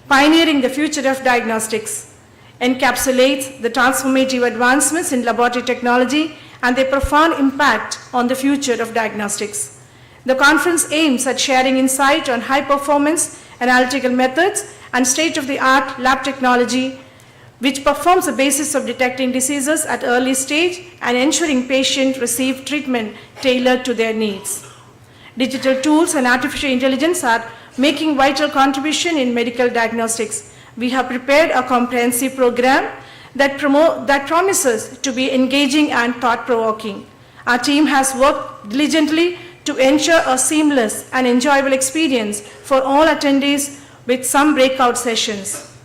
Speaker 9: Pioneering the Future of Diagnostics. Encapsulates the transformative advancements in laboratory technology and their profound impact on the future of diagnostics. The conference aims at sharing insight on high-performance analytical methods and state-of-the-art lab technology, which performs the basis of detecting diseases at early stage and ensuring patients receive treatment tailored to their needs. Digital tools and artificial intelligence are making vital contribution in medical diagnostics. We have prepared a comprehensive program that promises to be engaging and thought-provoking. Our team has worked diligently to ensure a seamless and enjoyable experience for all attendees with some breakout sessions.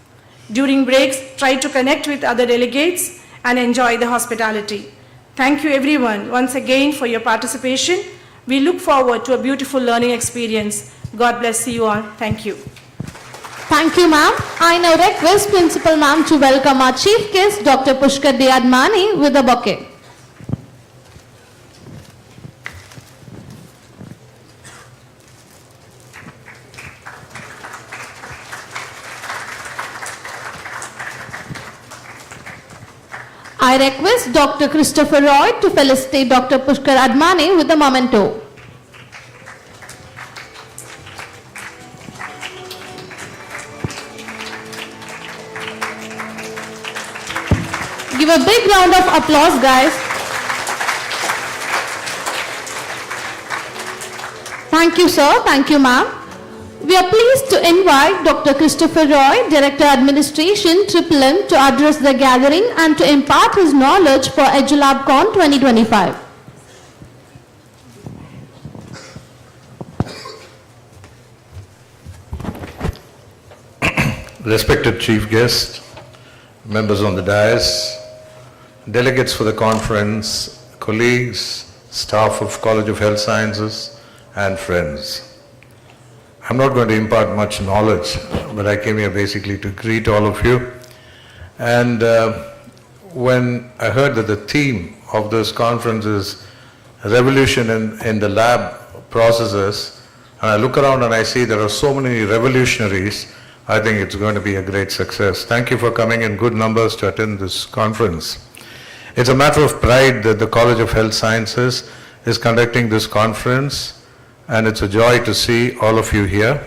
Speaker 9: During breaks, try to connect with other delegates and enjoy the hospitality. Thank you everyone once again for your participation. We look forward to a beautiful learning experience. God bless you all. Thank you.
Speaker 2: Thank you, ma'am. I now request Principal ma'am to welcome our chief guest, Dr. Pushkar Diadmani, with a bouquet. I request Dr. Christopher Roy to felicitate Dr. Pushkar Admani with a memento. Give a big round of applause, guys. Thank you, sir. Thank you, ma'am. We are pleased to invite Dr. Christopher Roy, Director Administration, M, to address the gathering and to impart his knowledge for EDULABCON 2025.
Speaker 10: Respected Chief Guest, members on the dais, delegates for the conference, colleagues, staff of College of Health Sciences, and friends. I'm not going to impart much knowledge, but I came here basically to greet all of you. And when I heard that the theme of this conference is revolution in the lab processes, and I look around and I see there are so many revolutionaries, I think it's going to be a great success. Thank you for coming in good numbers to attend this conference. It's a matter of pride that the College of Health Sciences is conducting this conference, and it's a joy to see all of you here.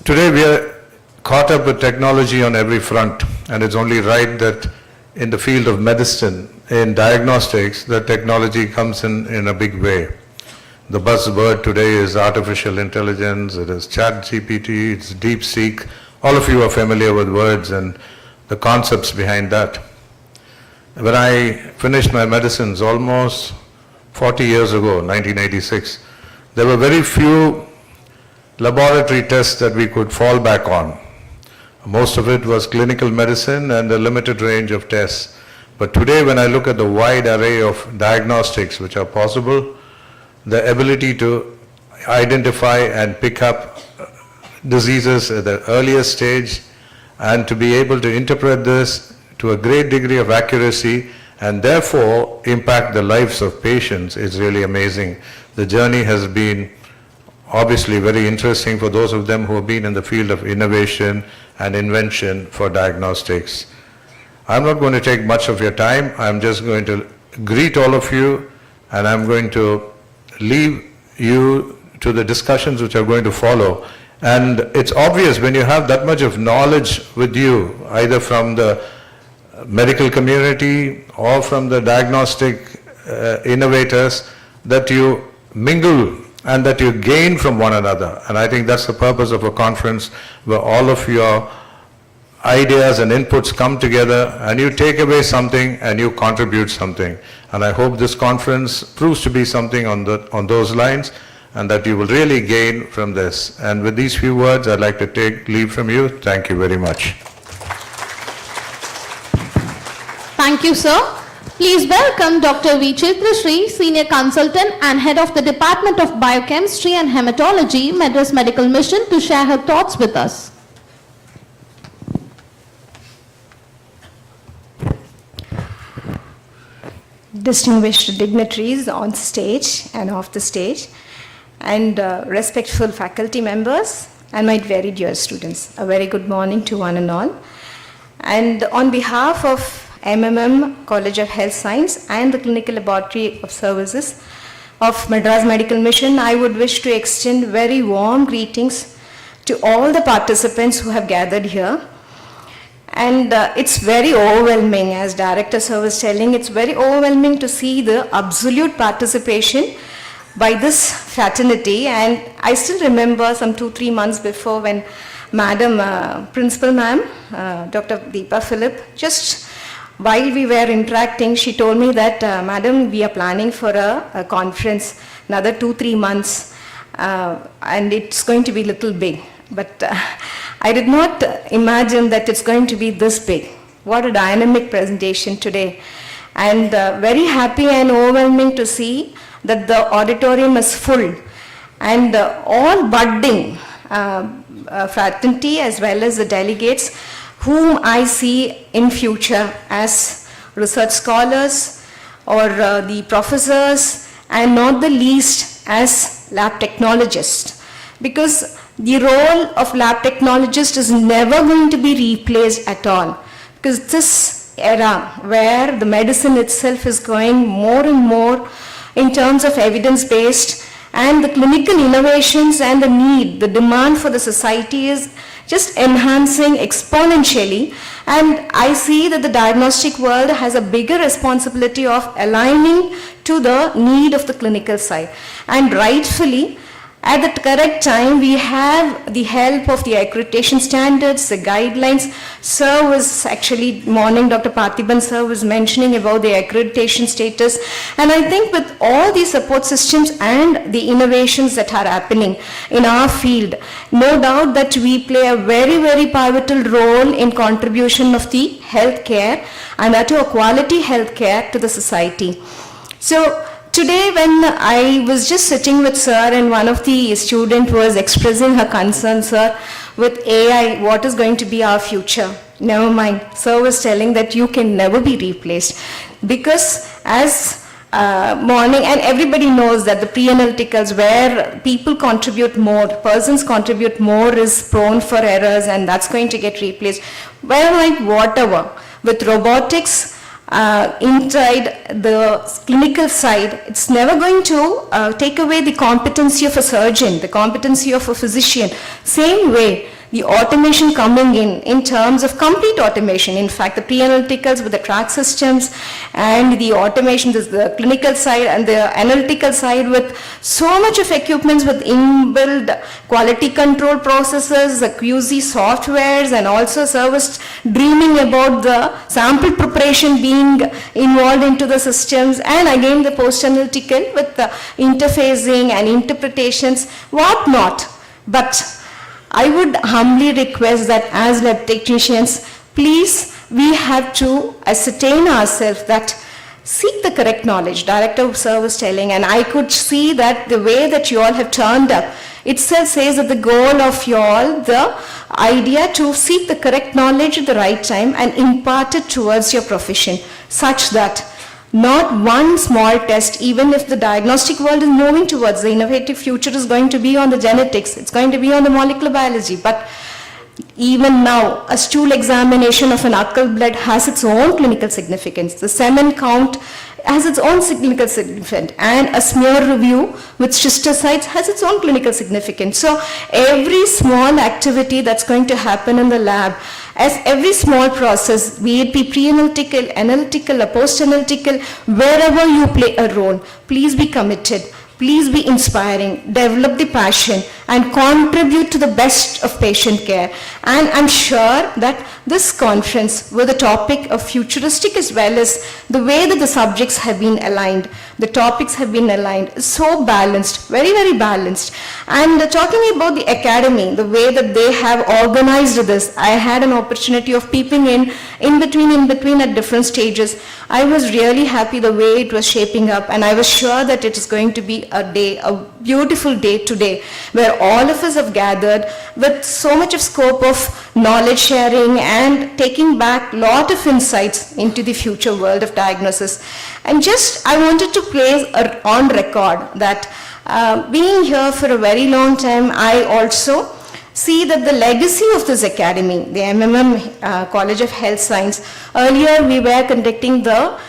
Speaker 10: Today we are caught up with technology on every front, and it's only right that in the field of medicine, in diagnostics, that technology comes in a big way. The buzzword today is artificial intelligence, it is ChatGPT, it's DeepSeek. All of you are familiar with words and the concepts behind that. When I finished my medicines almost 40 years ago, 1986, there were very few laboratory tests that we could fall back on. Most of it was clinical medicine and a limited range of tests. But today, when I look at the wide array of diagnostics which are possible, the ability to identify and pick up diseases at the earliest stage and to be able to interpret this to a great degree of accuracy and therefore impact the lives of patients is really amazing. The journey has been obviously very interesting for those of them who have been in the field of innovation and invention for diagnostics. I'm not going to take much of your time. I'm just going to greet all of you and I'm going to leave you to the discussions which are going to follow. And it's obvious when you have that much of knowledge with you, either from the medical community or from the diagnostic innovators, that you mingle and that you gain from one another. And I think that's the purpose of a conference where all of your ideas and inputs come together and you take away something and you contribute something. And I hope this conference proves to be something on those lines and that you will really gain from this. And with these few words, I'd like to take leave from you. Thank you very much.
Speaker 2: Thank you, sir. Please welcome Dr. V. Chitrashree, Senior Consultant and Head of the Department of Biochemistry and Hematology, Madras Medical Mission, to share her thoughts with us.
Speaker 11: Distinguished dignitaries on stage and off the stage, and respectful faculty members, and my very dear students, a very good morning to one and all. And on behalf of MMM College of Health Science and the Clinical Laboratory of Services of Madras Medical Mission, I would wish to extend very warm greetings to all the participants who have gathered here. And it's very overwhelming, as Director Sir was telling, it's very overwhelming to see the absolute participation by this fraternity. And I still remember some 2-3 months before when Madam Principal Ma'am, Dr. Deepa Philip, just while we were interacting, she told me that, Madam, we are planning for a conference, another 2-3 months, and it's going to be little big. But I did not imagine that it's going to be this big. What a dynamic presentation today. And very happy and overwhelming to see that the auditorium is full. And all budding fraternity as well as the delegates whom I see in future as research scholars or the professors, and not the least as lab technologists. Because the role of lab technologist is never going to be replaced at all. Because this era where the medicine itself is going more and more in terms of evidence-based, and the clinical innovations and the need, the demand for the society is just enhancing exponentially. And I see that the diagnostic world has a bigger responsibility of aligning to the need of the clinical side. And rightfully, at the correct time, we have the help of the accreditation standards, the guidelines. Sir was actually, morning Dr. Parthiban sir was mentioning about the accreditation status. And I think with all these support systems and the innovations that are happening in our field, no doubt that we play a very, very pivotal role in contribution of the healthcare and to a quality healthcare to the society. So, today when I was just sitting with sir and one of the students was expressing her concern, sir, with AI, what is going to be our future? Never mind. Sir was telling that you can never be replaced. Because as morning, and everybody knows that the pre-analyticals where people contribute more, persons contribute more is prone for errors, and that's going to get replaced. Well, like whatever, with robotics, inside the clinical side, it's never going to take away the competency of a surgeon, the competency of a physician. Same way, the automation coming in terms of complete automation. In fact, the pre-analyticals with the track systems and the automation, the clinical side and the analytical side with so much of equipments with inbuilt quality control processes, the QC softwares, and also service dreaming about the sample preparation being involved into the systems, and again the post-analytical with the interfacing and interpretations, what not. But I would humbly request that as lab technicians, please, we have to ascertain ourselves that seek the correct knowledge. Director of Service telling, and I could see that the way that you all have turned up, itself says that the goal of you all, the idea to seek the correct knowledge at the right time and impart it towards your profession, such that not one small test, even if the diagnostic world is moving towards the innovative future is going to be on the genetics, it's going to be on the molecular biology, but even now, a stool examination of an alkal blood has its own clinical significance. The semen count has its own clinical significance, and a smear review with schistocytes has its own clinical significance. So every small activity that's going to happen in the lab, as every small process, be it pre-analytical, analytical, or post-analytical, wherever you play a role, please be committed. Please be inspiring, develop the passion, and contribute to the best of patient care. And I'm sure that this conference, with the topic of futuristic as well as the way that the subjects have been aligned, the topics have been aligned, so balanced, very, very balanced. And talking about the academy, the way that they have organized this, I had an opportunity of peeping in between at different stages. I was really happy the way it was shaping up, and I was sure that it is going to be a beautiful day today, where all of us have gathered with so much of scope of knowledge sharing and taking back a lot of insights into the future world of diagnosis. And just, I wanted to place on record that being here for a very long time, I also see that the legacy of this academy, the MMM College of Health Science, earlier we were conducting the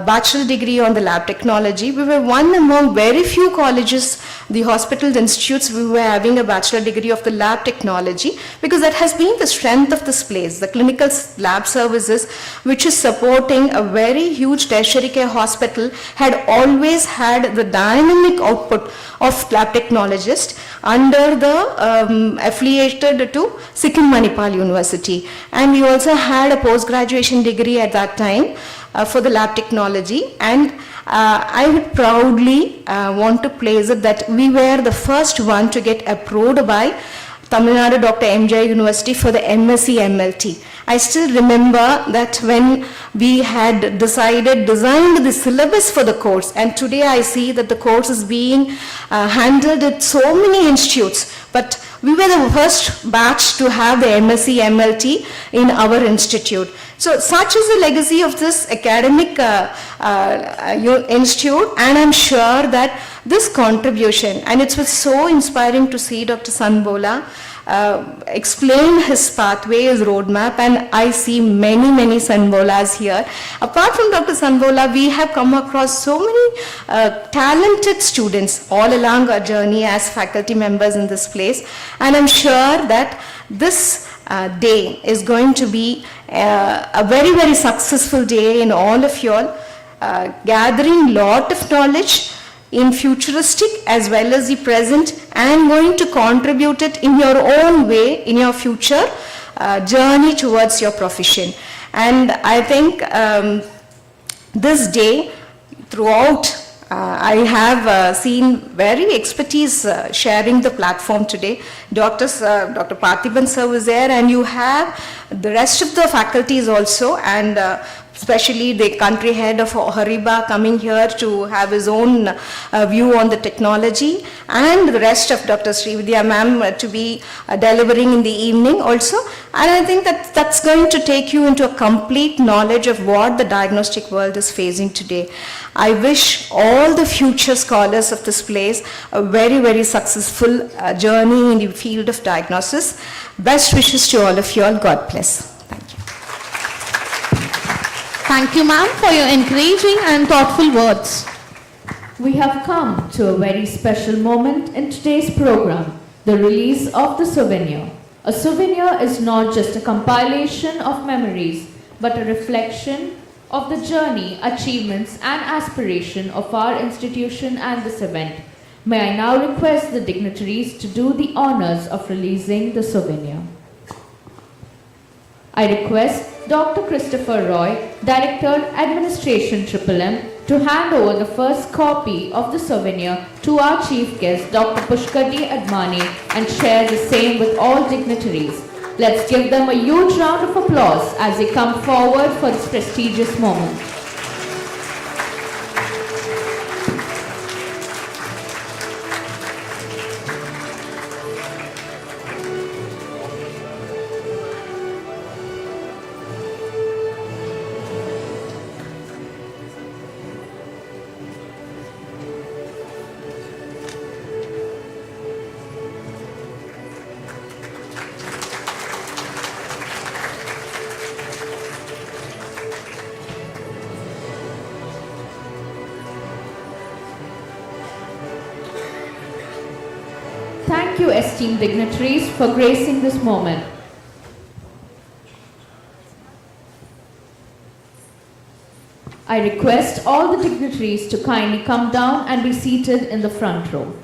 Speaker 11: bachelor degree on the lab technology. We were one among very few colleges, the hospitals, institutes, we were having a bachelor degree of the lab technology, because that has been the strength of this place. The clinical lab services, which is supporting a very huge tertiary care hospital, had always had the dynamic output of lab technologists under the affiliated to Sikkim Manipal University. And we also had a post-graduation degree at that time for the lab technology, and I would proudly want to place it that we were the first one to get approved by Tamil Nadu Dr. MJ University for the MSc MLT. I still remember that when we had designed the syllabus for the course, and today I see that the course is being handled at so many institutes, but we were the first batch to have the MSc MLT in our institute. So such is the legacy of this academic institute, and I'm sure that this contribution, and it was so inspiring to see Dr. Sanbola explain his pathway, his roadmap, and I see many, many Sanbolas here. Apart from Dr. Sanbola, we have come across so many talented students all along our journey as faculty members in this place, and I'm sure that this day is going to be a very, very successful day in all of you all, gathering lot of knowledge in futuristic as well as the present, and going to contribute it in your own way in your future journey towards your profession. And I think this day throughout I have seen very expertise sharing the platform today. Dr. Parthiban sir was there, and you have the rest of the faculties also, and especially the country head of Hariba coming here to have his own view on the technology, and the rest of Dr. Srividya ma'am to be delivering in the evening also. And I think that that's going to take you into a complete knowledge of what the diagnostic world is facing today. I wish all the future scholars of this place a very, very successful journey in the field of diagnosis. Best wishes to all of you all. God bless. Thank you.
Speaker 2: Thank you, ma'am, for your encouraging and thoughtful words.
Speaker 3: We have come to a very special moment in today's program, the release of the Souvenir. A souvenir is not just a compilation of memories, but a reflection of the journey, achievements, and aspiration of our institution and this event. May I now request the dignitaries to do the honors of releasing the souvenir. I request Dr. Christopher Roy, Director, Administration MMM, to hand over the first copy of the souvenir to our chief guest, Dr. Pushkati Admani, and share the same with all dignitaries. Let's give them a huge round of applause as they come forward for this prestigious moment. Thank you, esteemed dignitaries, for gracing this moment. I request all the dignitaries to kindly come down and be seated in the front row.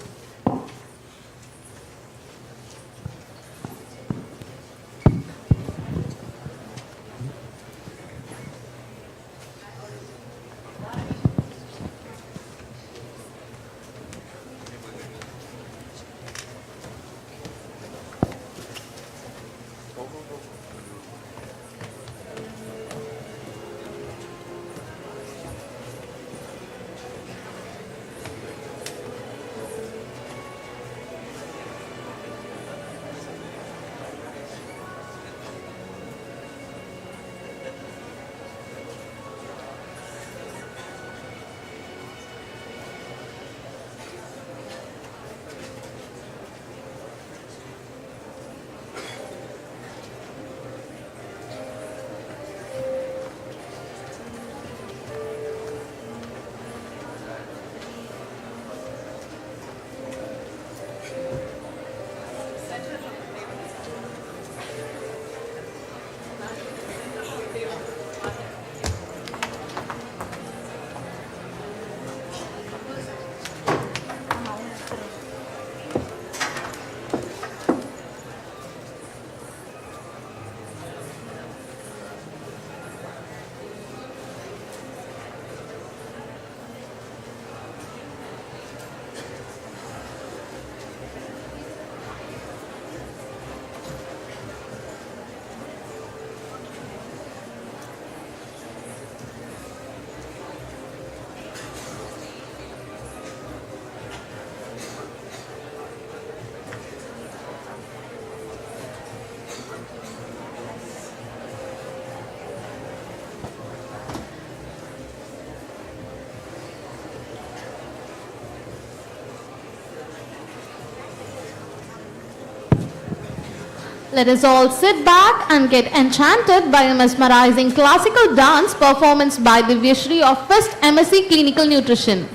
Speaker 2: Let us all sit back and get enchanted by a mesmerizing classical dance performance by the Vishri of 1st MSc Clinical Nutrition.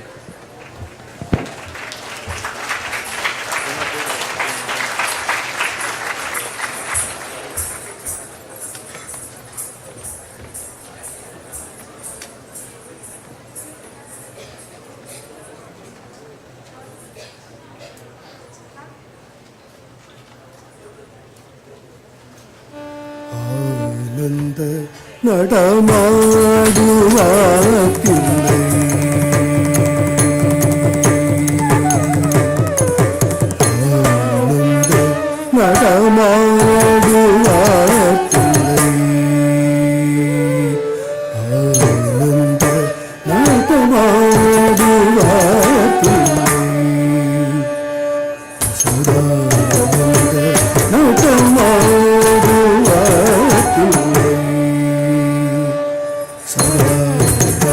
Speaker 12: ആനന്ദ നടമാടുവാക്കില്ലേ ആനന്ദ നടമാടുവാക്കില്ലേ ആനന്ദ നടമാടുവാക്കില്ലേ സദാനന്ദ നടമാടുവാക്കില്ലേ സദാനന്ദ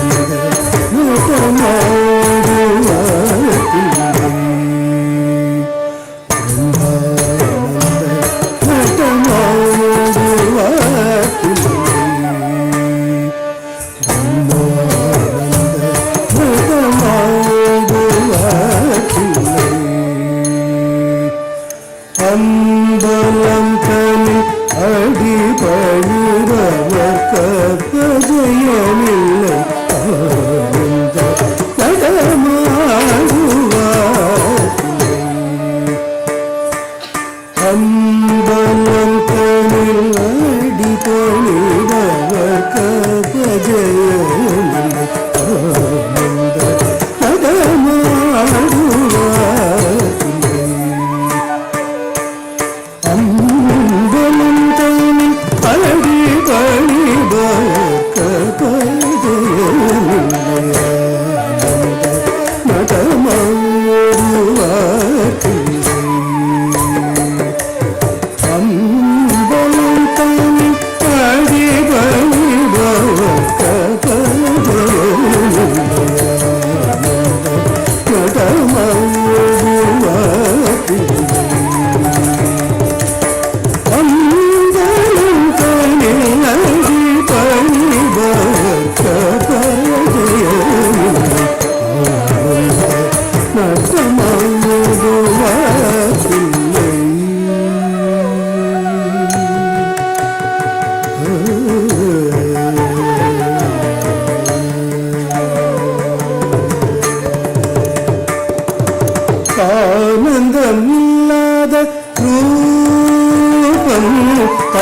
Speaker 12: ஆனந்தமில்லாத ரூபம்,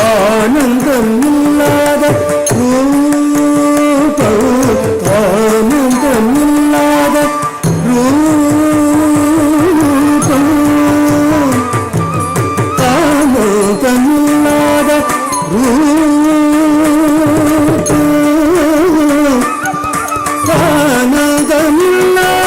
Speaker 12: ஆனந்தமில்லாத ரூபம், ஆனந்தமில்லாத ரூபம், ஆனந்தமில்லாத ரூபம், ஆனந்தமில்லாத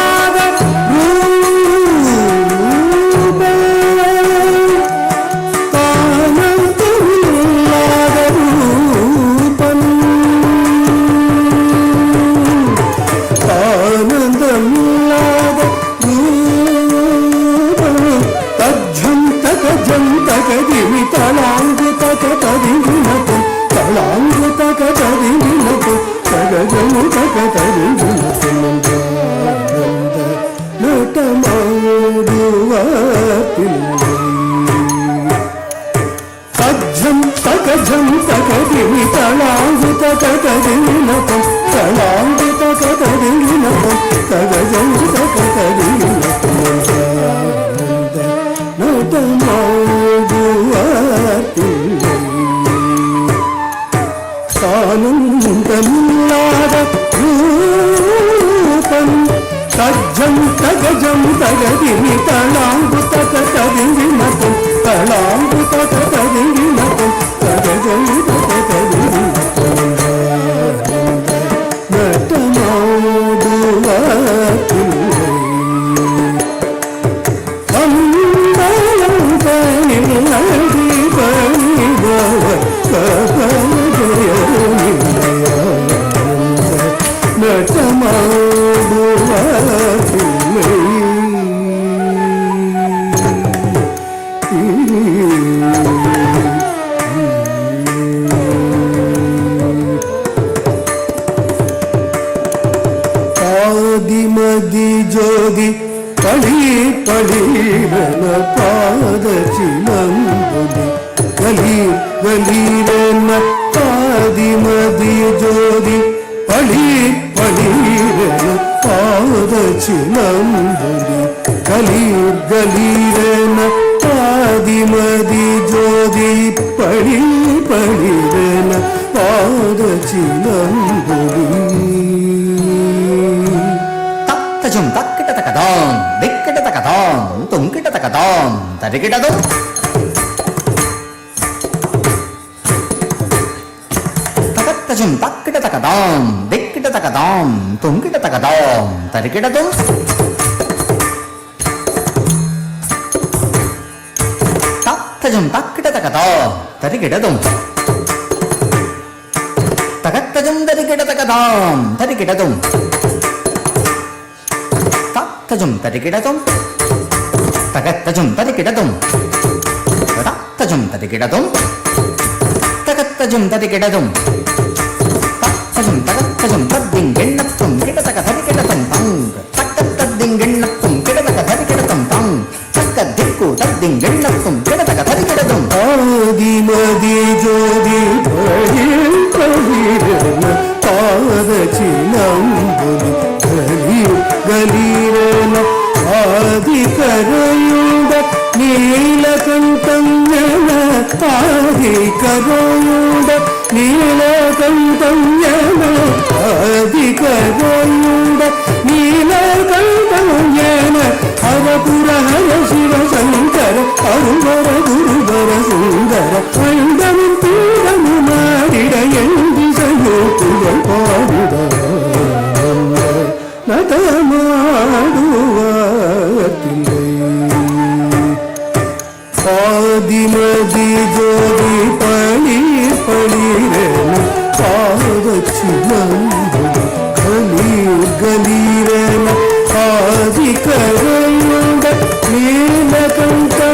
Speaker 12: பாதி கரையுண்ட நீலகண்டமேன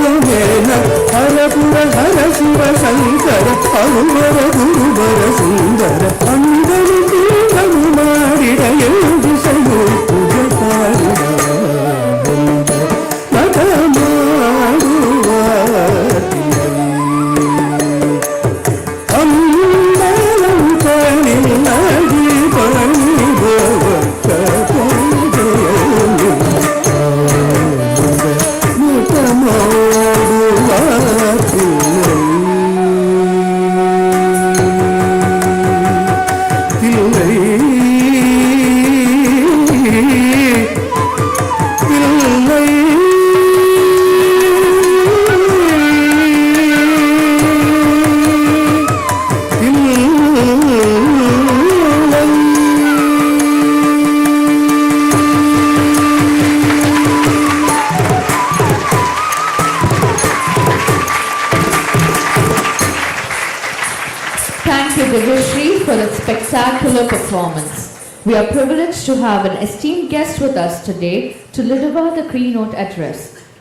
Speaker 12: ஹரபுர ஹர சிவ சங்கர அருவர குருவர சுந்தர அன்பரு தீபம் மாறிட எழுதி செய்யு புஜ பாடிட
Speaker 3: Spectacular performance. We are privileged to have an esteemed guest with us today to deliver the keynote address.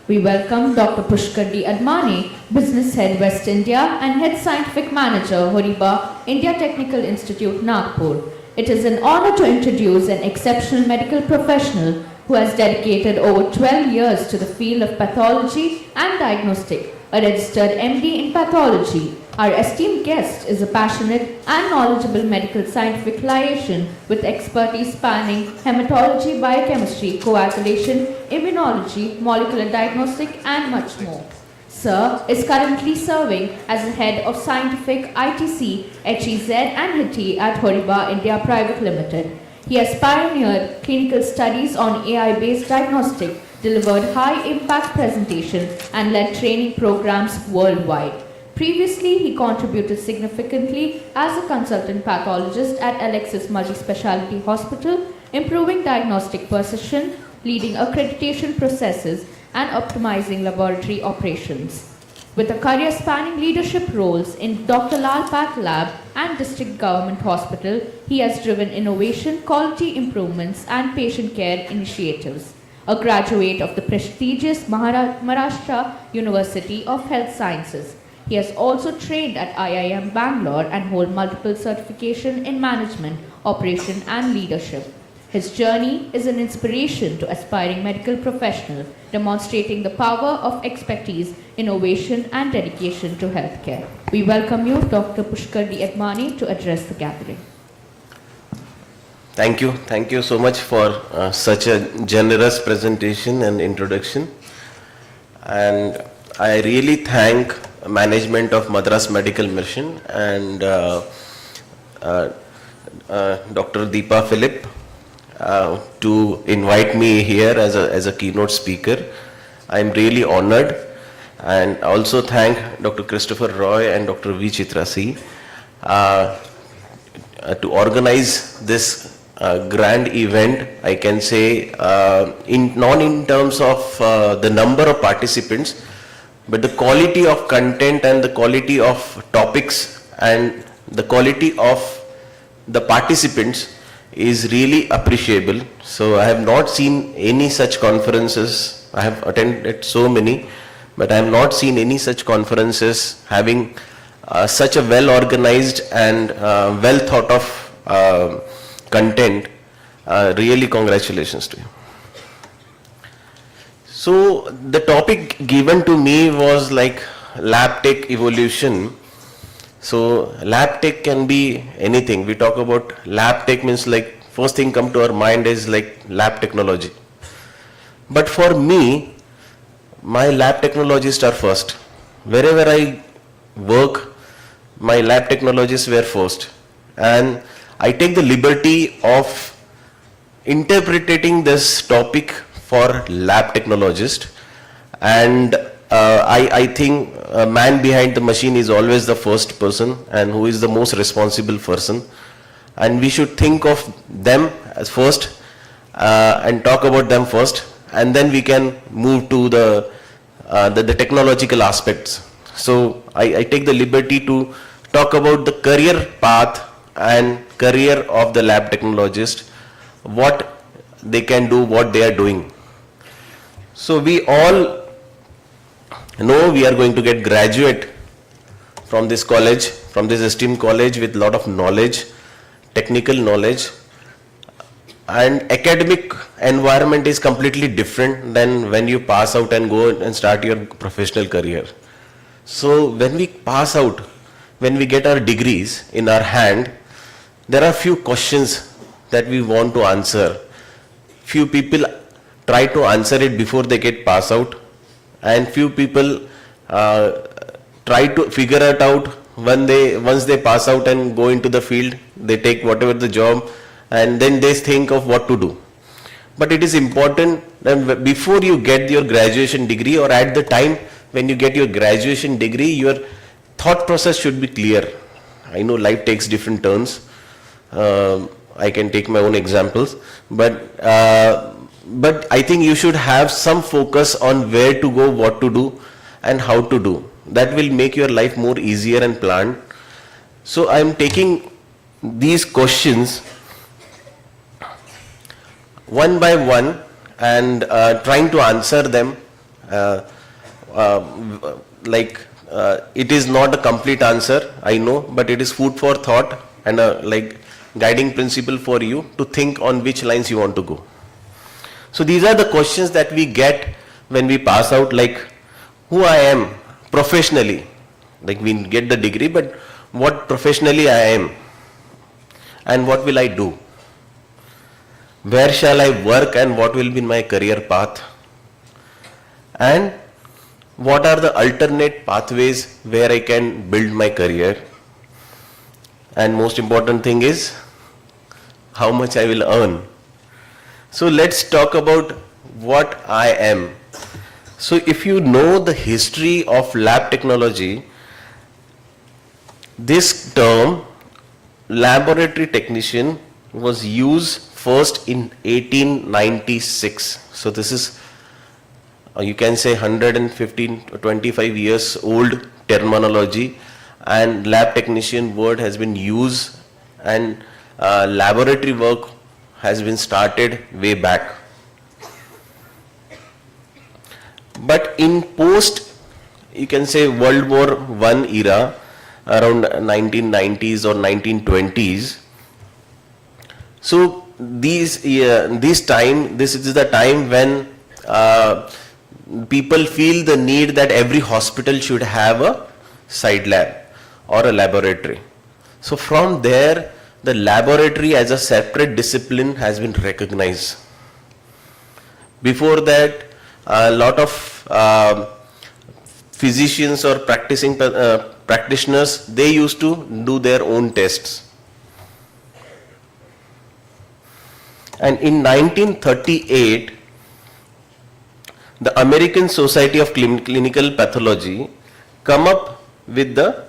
Speaker 3: We welcome Dr. Pushkar D. Admani, Business Head West India and Head Scientific Manager, Horiba, India Technical Institute, Nagpur. It is an honor to introduce an exceptional medical professional who has dedicated over 12 years to the field of pathology and diagnostic, a registered MD in pathology. Our esteemed guest is a passionate and knowledgeable medical scientific liaison with expertise spanning hematology, biochemistry, coagulation, immunology, molecular diagnostic, and much more. Sir is currently serving as the head of scientific ITC, HEZ, and HITI at Horiba India Private Limited. He has pioneered clinical studies on AI-based diagnostic, delivered high-impact presentations, and led training programs worldwide. Previously, he contributed significantly as a consultant pathologist at Alexis Multi-Speciality Hospital, improving diagnostic precision, leading accreditation processes, and optimizing laboratory operations. With a career spanning leadership roles in Dr. Lal Path Lab and District Government Hospital, he has driven innovation, quality improvements, and patient care initiatives. A graduate of the prestigious Maharashtra University of Health Sciences, he has also trained at IIM Bangalore and holds multiple certifications in management, operation, and leadership. His journey is an inspiration to aspiring medical professionals, demonstrating the power of expertise, innovation, and dedication to healthcare. We welcome you, Dr. Pushkar D. Admani, to address the gathering.
Speaker 13: Thank you. Thank you so much for such a generous presentation and introduction. And I really thank management of Madras Medical Mission and Dr. Deepa Philip to invite me here as a keynote speaker. I am really honored, and also thank Dr. Christopher Roy and Dr. V. Chitrasi to organize this grand event. I can say not in terms of the number of participants, but the quality of content and the quality of topics and the quality of the participants is really appreciable. So I have not seen any such conferences. I have attended so many, but I have not seen any such conferences having such a well organized and well thought of content. Really congratulations to you. So the topic given to me was like LabTech evolution. So LabTech can be anything. We talk about LabTech means like first thing come to our mind is like lab technology. But for me, my lab technologies are first. Wherever I work, my lab technologies were first. And I take the liberty of interpreting this topic for lab technologist, and I think a man behind the machine is always the first person and who is the most responsible person, and we should think of them as first and talk about them first, and then we can move to the technological aspects. So I take the liberty to talk about the career path and career of the lab technologist, what they can do what they are doing. So we all know we are going to get graduate from this college, from this esteemed college with lot of knowledge, technical knowledge, and academic environment is completely different than when you pass out and go and start your professional career. So when we pass out, when we get our degrees in our hand, there are few questions that we want to answer. Few people try to answer it before they get pass out, and few people try to figure it out once they pass out and go into the field. They take whatever the job and then they think of what to do. But it is important that before you get your graduation degree, or at the time when you get your graduation degree, your thought process should be clear. I know life takes different turns. I can take my own examples, but I think you should have some focus on where to go, what to do, and how to do. That will make your life more easier and planned. So I am taking these questions one by one and trying to answer them. It is not a complete answer, I know, but it is food for thought and a guiding principle for you to think on which lines you want to go. So these are the questions that we get when we pass out, like who I am professionally. Like we get the degree, but what professionally I am and what will I do? Where shall I work and what will be my career path? And what are the alternate pathways where I can build my career? And most important thing is how much I will earn. So let's talk about what I am. So if you know the history of lab technology, this term laboratory technician was used first in 1896. So this is, you can say, 115 or 25 years old terminology, and lab technician word has been used, and laboratory work has been started way back. But in post, you can say, World War I era, around 1990s or 1920s, so this is the time when people feel the need that every hospital should have a side lab or a laboratory. So from there, the laboratory as a separate discipline has been recognized. Before that, a lot of physicians or practicing practitioners, they used to do their own tests. And in 1938, the American Society of Clinical Pathology come up with the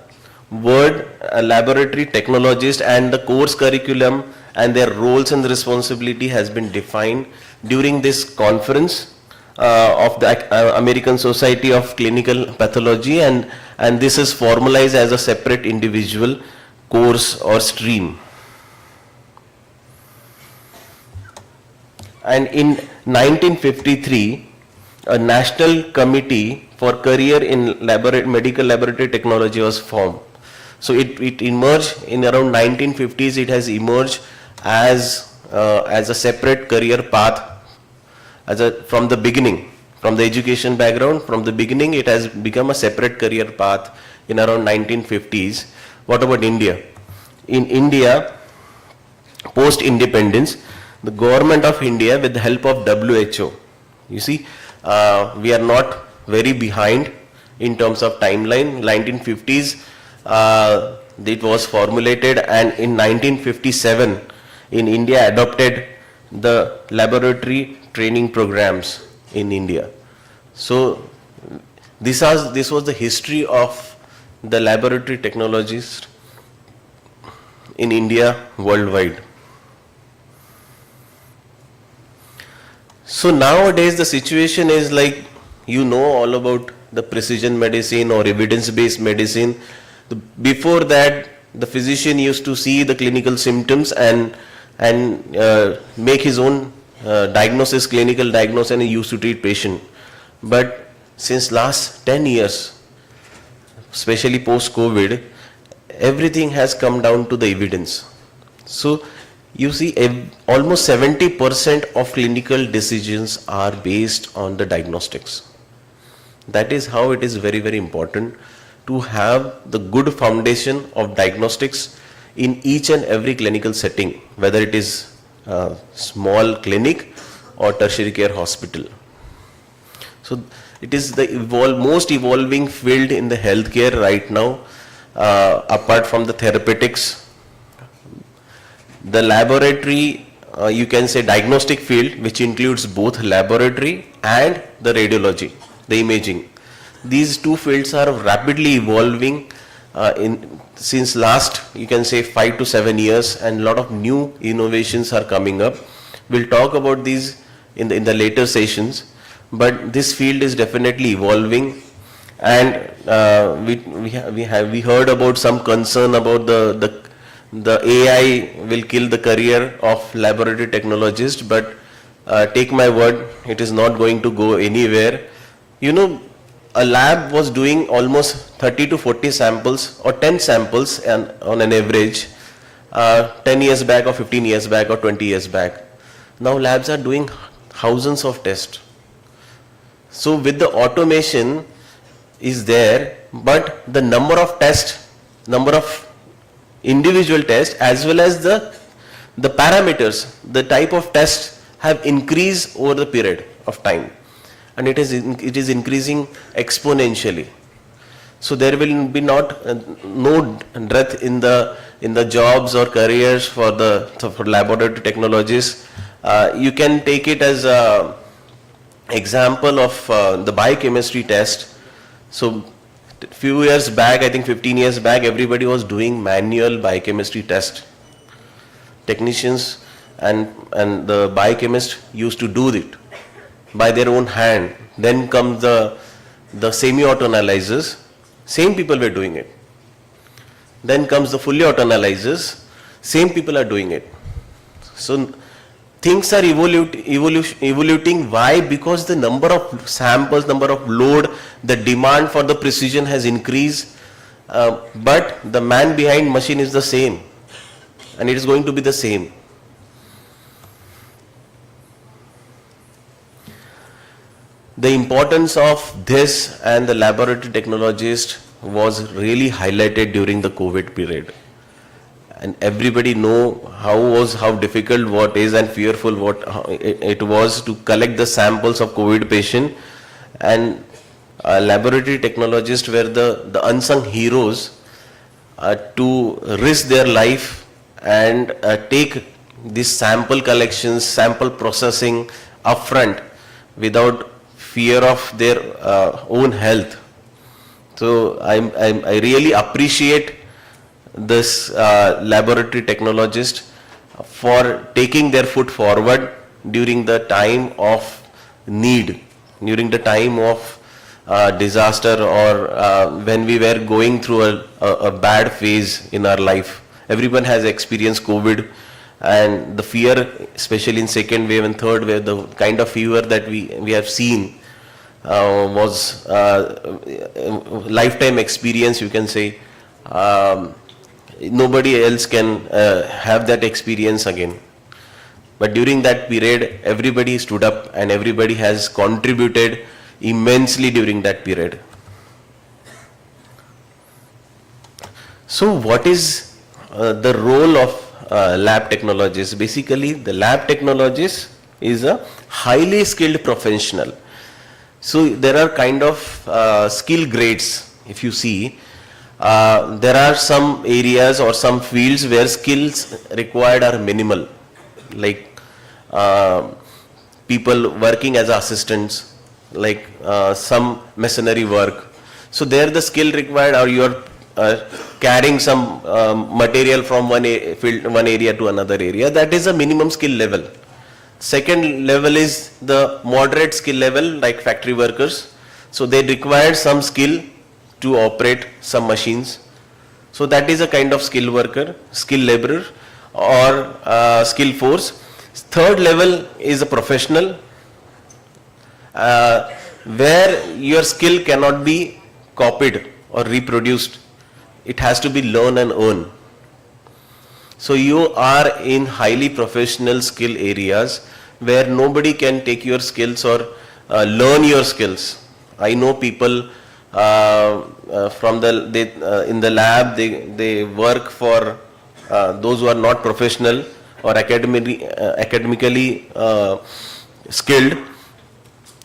Speaker 13: word laboratory technologist, and the course curriculum and their roles and responsibility has been defined during this conference of the American Society of Clinical Pathology, and this is formalized as a separate individual course or stream. And in 1953, a National Committee for Career in Medical Laboratory Technology was formed. So it emerged in around 1950s. It has emerged as a separate career path. From the beginning, from the education background, from the beginning, it has become a separate career path in around 1950s. What about India? In India, post-independence, the government of India, with the help of WHO, you see, we are not very behind in terms of timeline. 1950s, it was formulated, and in 1957, in India adopted the laboratory training programs in India. So this was the history of the laboratory technologies in India worldwide. So nowadays the situation is like, you know all about the precision medicine or evidence-based medicine. Before that, the physician used to see the clinical symptoms and make his own diagnosis, clinical diagnosis, and used to treat patient. But since last 10 years, especially post-COVID, everything has come down to the evidence. So you see almost 70% of clinical decisions are based on the diagnostics. That is how it is very, very important to have the good foundation of diagnostics in each and every clinical setting, whether it is a small clinic or tertiary care hospital. So it is the most evolving field in the healthcare right now, apart from the therapeutics. The laboratory, you can say diagnostic field, which includes both laboratory and the radiology, the imaging. These two fields are rapidly evolving since last, you can say 5 to 7 years, and a lot of new innovations are coming up. We'll talk about these in the later sessions, but this field is definitely evolving, and we heard about some concern about the AI will kill the career of laboratory technologist, but take my word, it is not going to go anywhere. You know, a lab was doing almost 30 to 40 samples or 10 samples on an average 10 years back or 15 years back or 20 years back. Now labs are doing thousands of tests. So with the automation is there, but the number of tests, number of individual tests, as well as the parameters, the type of tests have increased over the period of time, and it is increasing exponentially. So there will be no dearth in the jobs or careers for laboratory technologists. You can take it as a example of the biochemistry test. So few years back, I think 15 years back, everybody was doing manual biochemistry test. Technicians and the biochemists used to do it by their own hand. Then comes the semi-auto analyzers, same people were doing it. Then comes the fully auto analyzers, same people are doing it. So things are evoluting. Why? Because the number of samples, number of load, the demand for the precision has increased, but the man behind machine is the same, and it is going to be the same. The importance of this and the laboratory technologist was really highlighted during the COVID period. And everybody know how difficult what is and fearful what it was to collect the samples of COVID patient, and laboratory technologists were the unsung heroes to risk their life and take this sample collections, sample processing upfront without fear of their own health. So I really appreciate this laboratory technologist for taking their foot forward during the time of need, during the time of disaster, or when we were going through a bad phase in our life. Everyone has experienced COVID, and the fear, especially in second wave and third wave, the kind of fever that we have seen was lifetime experience, you can say. Nobody else can have that experience again. But during that period, everybody stood up and everybody has contributed immensely during that period. So what is the role of lab technologist? Basically, the lab technologist is a highly skilled professional. So there are kind of skill grades. If you see, there are some areas or some fields where skills required are minimal, like people working as assistants, like some masonry work. So there the skill required, or you are carrying some material from one area to another area. That is a minimum skill level. Second level is the moderate skill level, like factory workers. So they require some skill to operate some machines. So that is a kind of skill worker, skill laborer, or skill force. Third level is a professional, where your skill cannot be copied or reproduced. It has to be learn and earn. So you are in highly professional skill areas where nobody can take your skills or learn your skills. I know people from in the lab, they work for those who are not professional or academically skilled.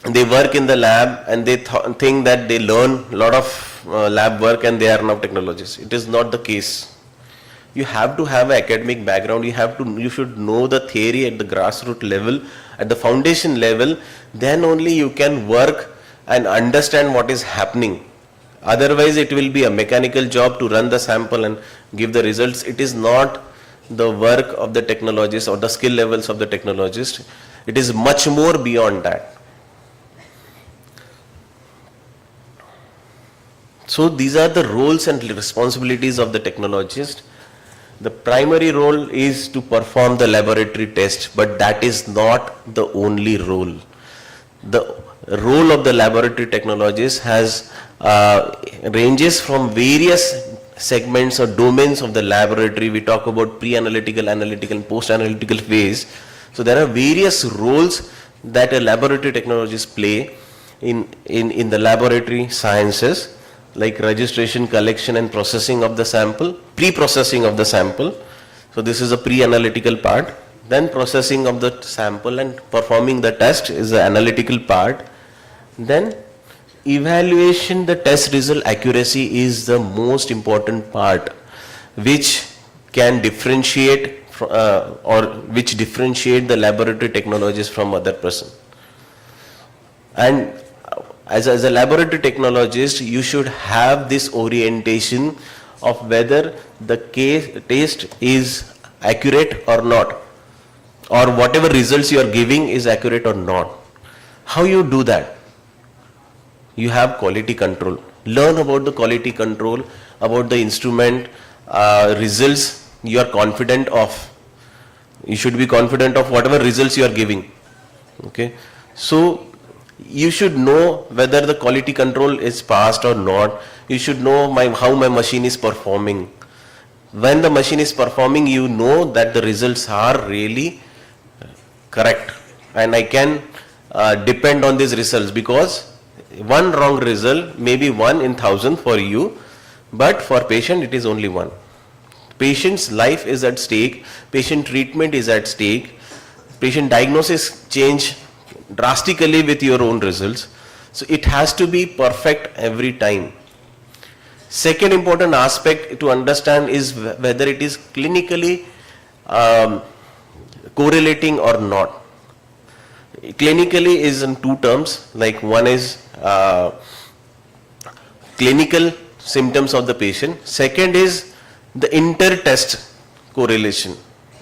Speaker 13: They work in the lab and they think that they learn a lot of lab work and they are now technologists. It is not the case. You have to have an academic background. You should know the theory at the grassroots level, at the foundation level. Then only you can work and understand what is happening. Otherwise, it will be a mechanical job to run the sample and give the results. It is not the work of the technologist or the skill levels of the technologist. It is much more beyond that. So these are the roles and responsibilities of the technologist. The primary role is to perform the laboratory test, but that is not the only role. The role of the laboratory technologist has ranges from various segments or domains of the laboratory. We talk about pre-analytical, analytical and post-analytical phase. So there are various roles that a laboratory technologist play in the laboratory sciences, like registration, collection and processing of the sample, pre-processing of the sample. So this is a pre-analytical part. Then processing of the sample and performing the test is the analytical part. Then evaluation the test result accuracy is the most important part, which can differentiate or which differentiate the laboratory technologies from other person. And as a laboratory technologist, you should have this orientation of whether the test is accurate or not, or whatever results you are giving is accurate or not. How you do that? You have quality control. Learn about the quality control, about the instrument results you are confident of. You should be confident of whatever results you are giving. Okay, so you should know whether the quality control is passed or not. You should know how my machine is performing. When the machine is performing, you know that the results are really correct, and I can depend on these results, because one wrong result may be 1 in 1,000 for you, but for patient it is only 1. Patient's life is at stake, patient treatment is at stake, patient diagnosis change drastically with your own results. So it has to be perfect every time. Second important aspect to understand is whether it is clinically correlating or not. Clinically is in two terms, like one is clinical symptoms of the patient. Second is the inter-test correlation.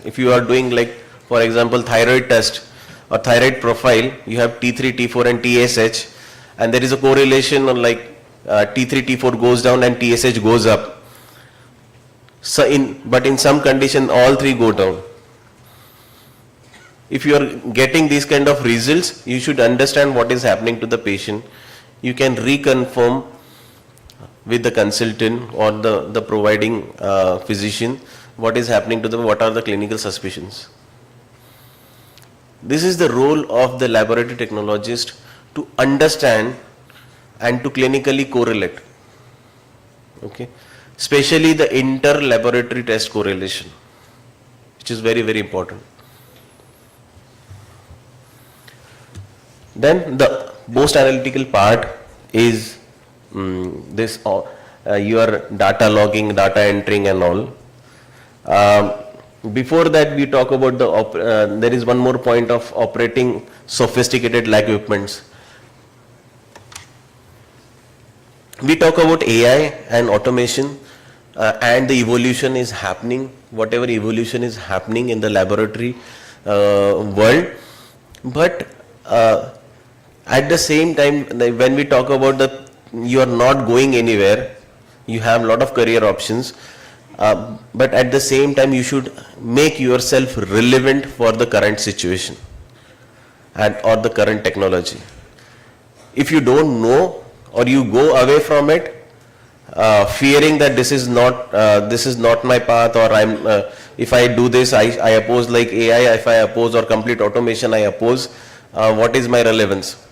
Speaker 13: If you are doing, like for example, thyroid test or thyroid profile, you have T3, T4 and TSH, and there is a correlation on like T3, T4 goes down and TSH goes up. So but in some condition all three go down. If you are getting these kind of results, you should understand what is happening to the patient. You can reconfirm with the consultant or the providing physician what is happening to them, what are the clinical suspicions. This is the role of the laboratory technologist, to understand and to clinically correlate. Okay, especially the inter-laboratory test correlation, which is very, very important. Then the post-analytical part is this your data logging, data entering and all. Before that, we talk about there is one more point of operating sophisticated lab equipments. We talk about AI and automation and the evolution is happening, whatever evolution is happening in the laboratory world. But at the same time, when we talk about you are not going anywhere, you have a lot of career options. but at the same time you should make yourself relevant for the current situation or the current technology. If you don't know or you go away from it, fearing that this is not my path, or if I do this, I oppose like AI, if I oppose or complete automation, I oppose, what is my relevance?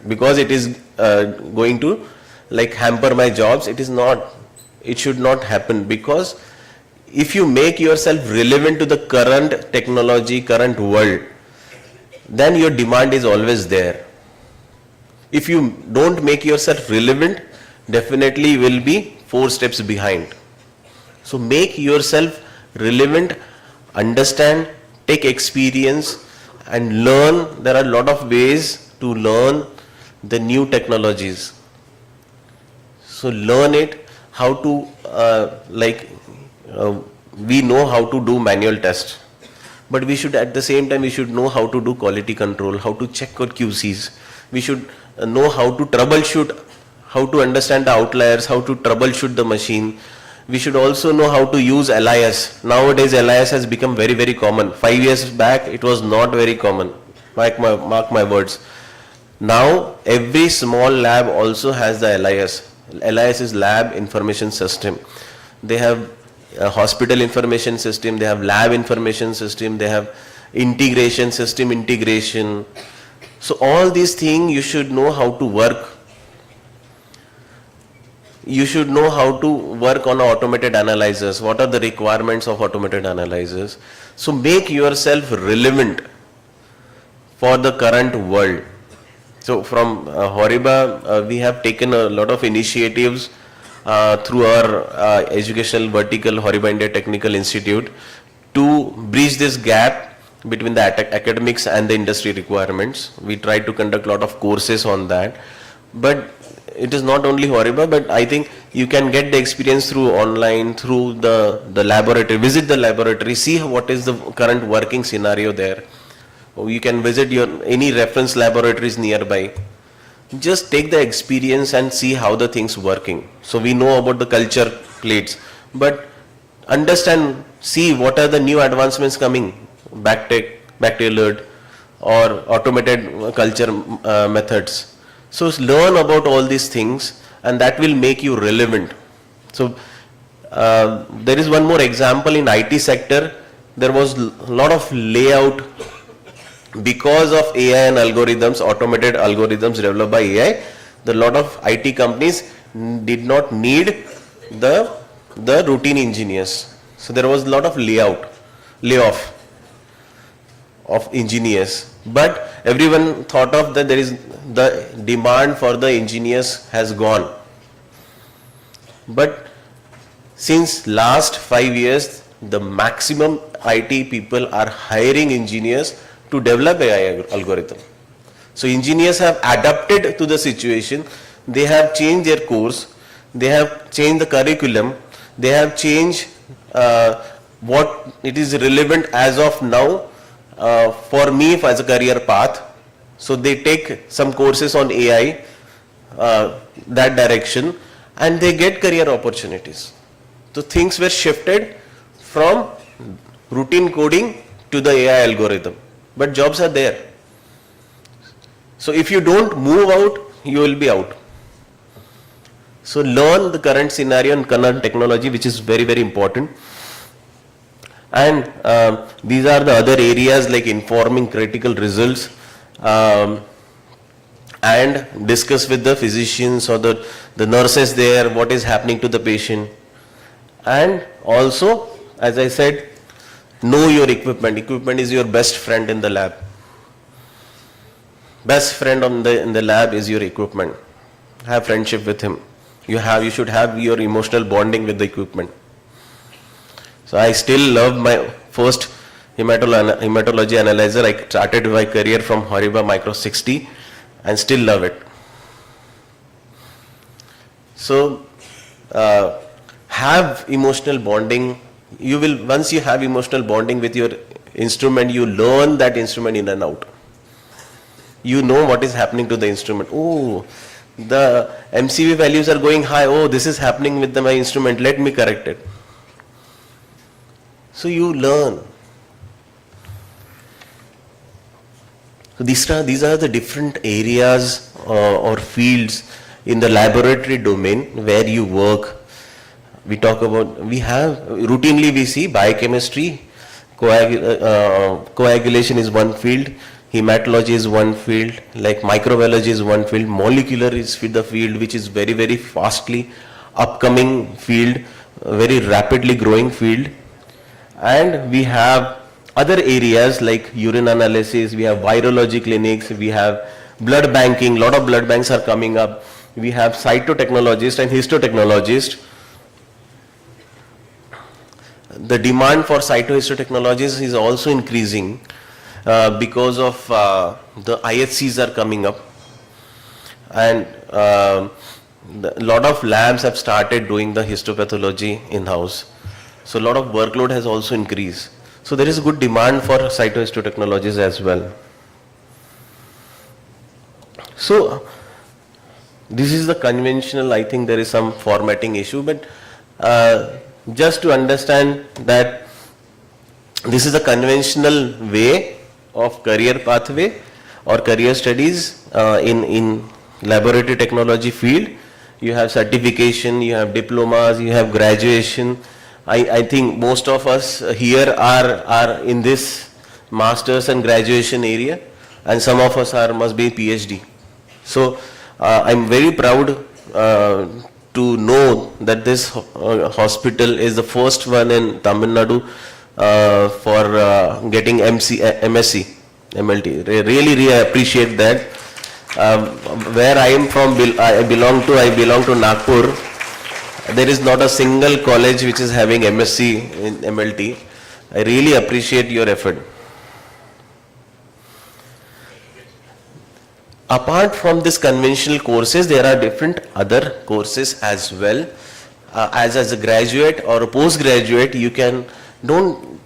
Speaker 13: Because it is going to like hamper my jobs. It should not happen, because if you make yourself relevant to the current technology, current world, then your demand is always there. If you don't make yourself relevant, definitely you will be 4 steps behind. So make yourself relevant, understand, take experience and learn. There are a lot of ways to learn the new technologies. So learn it, how to we know how to do manual test, but we should at the same time we should know how to do quality control, how to check our QCs. We should know how to troubleshoot, how to understand the outliers, how to troubleshoot the machine. We should also know how to use LIS. Nowadays LIS has become very, very common. 5 years back it was not very common. Mark my words. Now every small lab also has the LIS. LIS is Lab Information System. They have a hospital information system, they have lab information system, they have integration, system integration. So all these things you should know how to work. You should know how to work on automated analyzers. What are the requirements of automated analyzers? So make yourself relevant for the current world. So from Horiba, we have taken a lot of initiatives through our educational vertical, Horiba India Technical Institute, to bridge this gap between the academics and the industry requirements. We try to conduct a lot of courses on that. But it is not only Horiba, but I think you can get the experience through online, through the laboratory. Visit the laboratory, see what is the current working scenario there. Or you can visit any reference laboratories nearby. Just take the experience and see how the things working. So we know about the culture plates, but understand, see what are the new advancements coming, BACTEC, bacterial or automated culture methods. So learn about all these things and that will make you relevant. So there is one more example in IT sector. There was a lot of layout because of AI and algorithms, automated algorithms developed by AI. The lot of IT companies did not need the routine engineers. So there was a lot of layoff of engineers. But everyone thought of that there is the demand for the engineers has gone. But since last 5 years, the maximum IT people are hiring engineers to develop AI algorithm. So engineers have adapted to the situation. They have changed their course. They have changed the curriculum. They have changed what it is relevant as of now for me as a career path. So they take some courses on AI, that direction, and they get career opportunities. So things were shifted from routine coding to the AI algorithm. But jobs are there. So if you don't move out, you will be out. So learn the current scenario and current technology, which is very, very important. And these are the other areas like informing critical results and discuss with the physicians or the nurses there what is happening to the patient. And also, as I said, know your equipment. Equipment is your best friend in the lab. Best friend in the lab is your equipment. Have friendship with him. You should have your emotional bonding with the equipment. So I still love my first hematology analyzer. I started my career from Horiba Micro 60 and still love it. So have emotional bonding. Once you have emotional bonding with your instrument, you learn that instrument in and out. You know what is happening to the instrument. Oh, the MCV values are going high. Oh, this is happening with my instrument. Let me correct it. So you learn. So these are the different areas or fields in the laboratory domain where you work. We talk about, routinely we see biochemistry, coagulation is one field, hematology is one field, like microbiology is one field, molecular is the field which is very, very fastly upcoming field, very rapidly growing field. And we have other areas like urine analysis, we have virology clinics, we have blood banking, lot of blood banks are coming up. We have cytotechnologists and histotechnologists. The demand for cytohistotechnologies is also increasing because of the IHCs are coming up, and a lot of labs have started doing the histopathology in-house. So a lot of workload has also increased. So there is a good demand for cytohistotechnologies as well. So this is the conventional, I think there is some formatting issue, but just to understand that this is a conventional way of career pathway or career studies in laboratory technology field. You have certification, you have diplomas, you have graduation. I think most of us here are in this masters and graduation area, and some of us must be PhD. So I'm very proud to know that this hospital is the first one in Tamil Nadu for getting MSc, MLT. Really appreciate that. Where I am from, I belong to Nagpur. There is not a single college which is having MSc in MLT. I really appreciate your effort. Apart from this conventional courses, there are different other courses as well. As a graduate or a postgraduate, you don't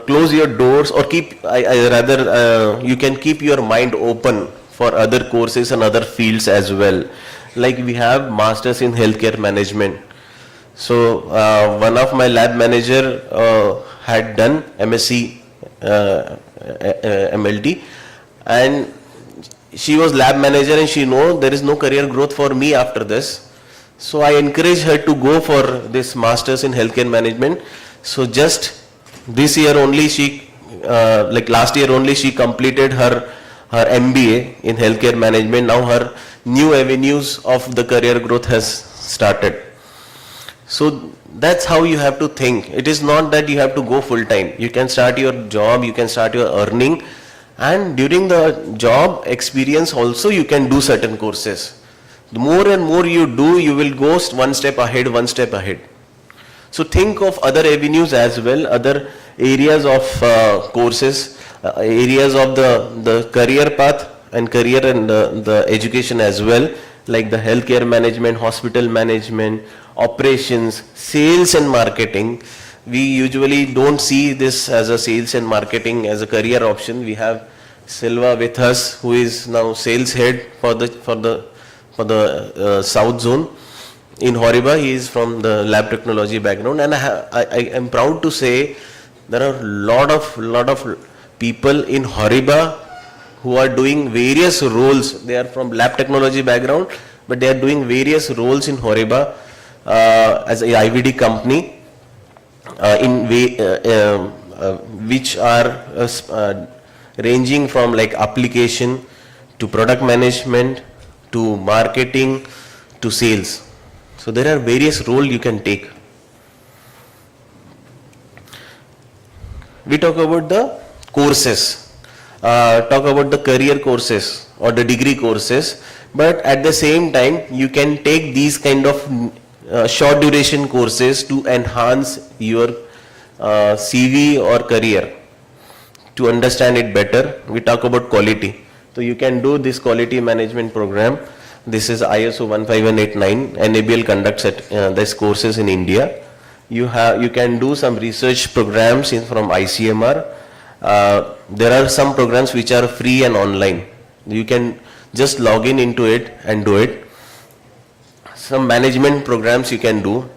Speaker 13: close your doors, or you can keep your mind open for other courses and other fields as well. Like we have masters in healthcare management. So one of my lab manager had done MSc MLT, and she was lab manager, and she know there is no career growth for me after this. So I encourage her to go for this masters in healthcare management. So just this year only last year only she completed her MBA in healthcare management. Now her new avenues of the career growth has started. So that's how you have to think. It is not that you have to go full time. You can start your job, you can start your earning, and during the job experience also you can do certain courses. The more and more you do, you will go one step ahead. So think of other avenues as well, other areas of courses, areas of the career path and career and the education as well, like the healthcare management, hospital management, operations, sales and marketing. We usually don't see this as a sales and marketing as a career option. We have Silva with us, who is now sales head for the South Zone in Horiba. He is from the lab technology background, and I am proud to say there are lot of people in Horiba who are doing various roles. They are from lab technology background, but they are doing various roles in Horiba as a IVD company, which are ranging from like application to product management to marketing to sales. So there are various roles you can take. We talk about the courses, talk about the career courses or the degree courses, but at the same time you can take these kind of short duration courses to enhance your CV or career, to understand it better. We talk about quality. So you can do this quality management program. This is ISO 15189. NABL conducts these courses in India. You can do some research programs from ICMR. There are some programs which are free and online. You can just log into it and do it. some management programs you can do.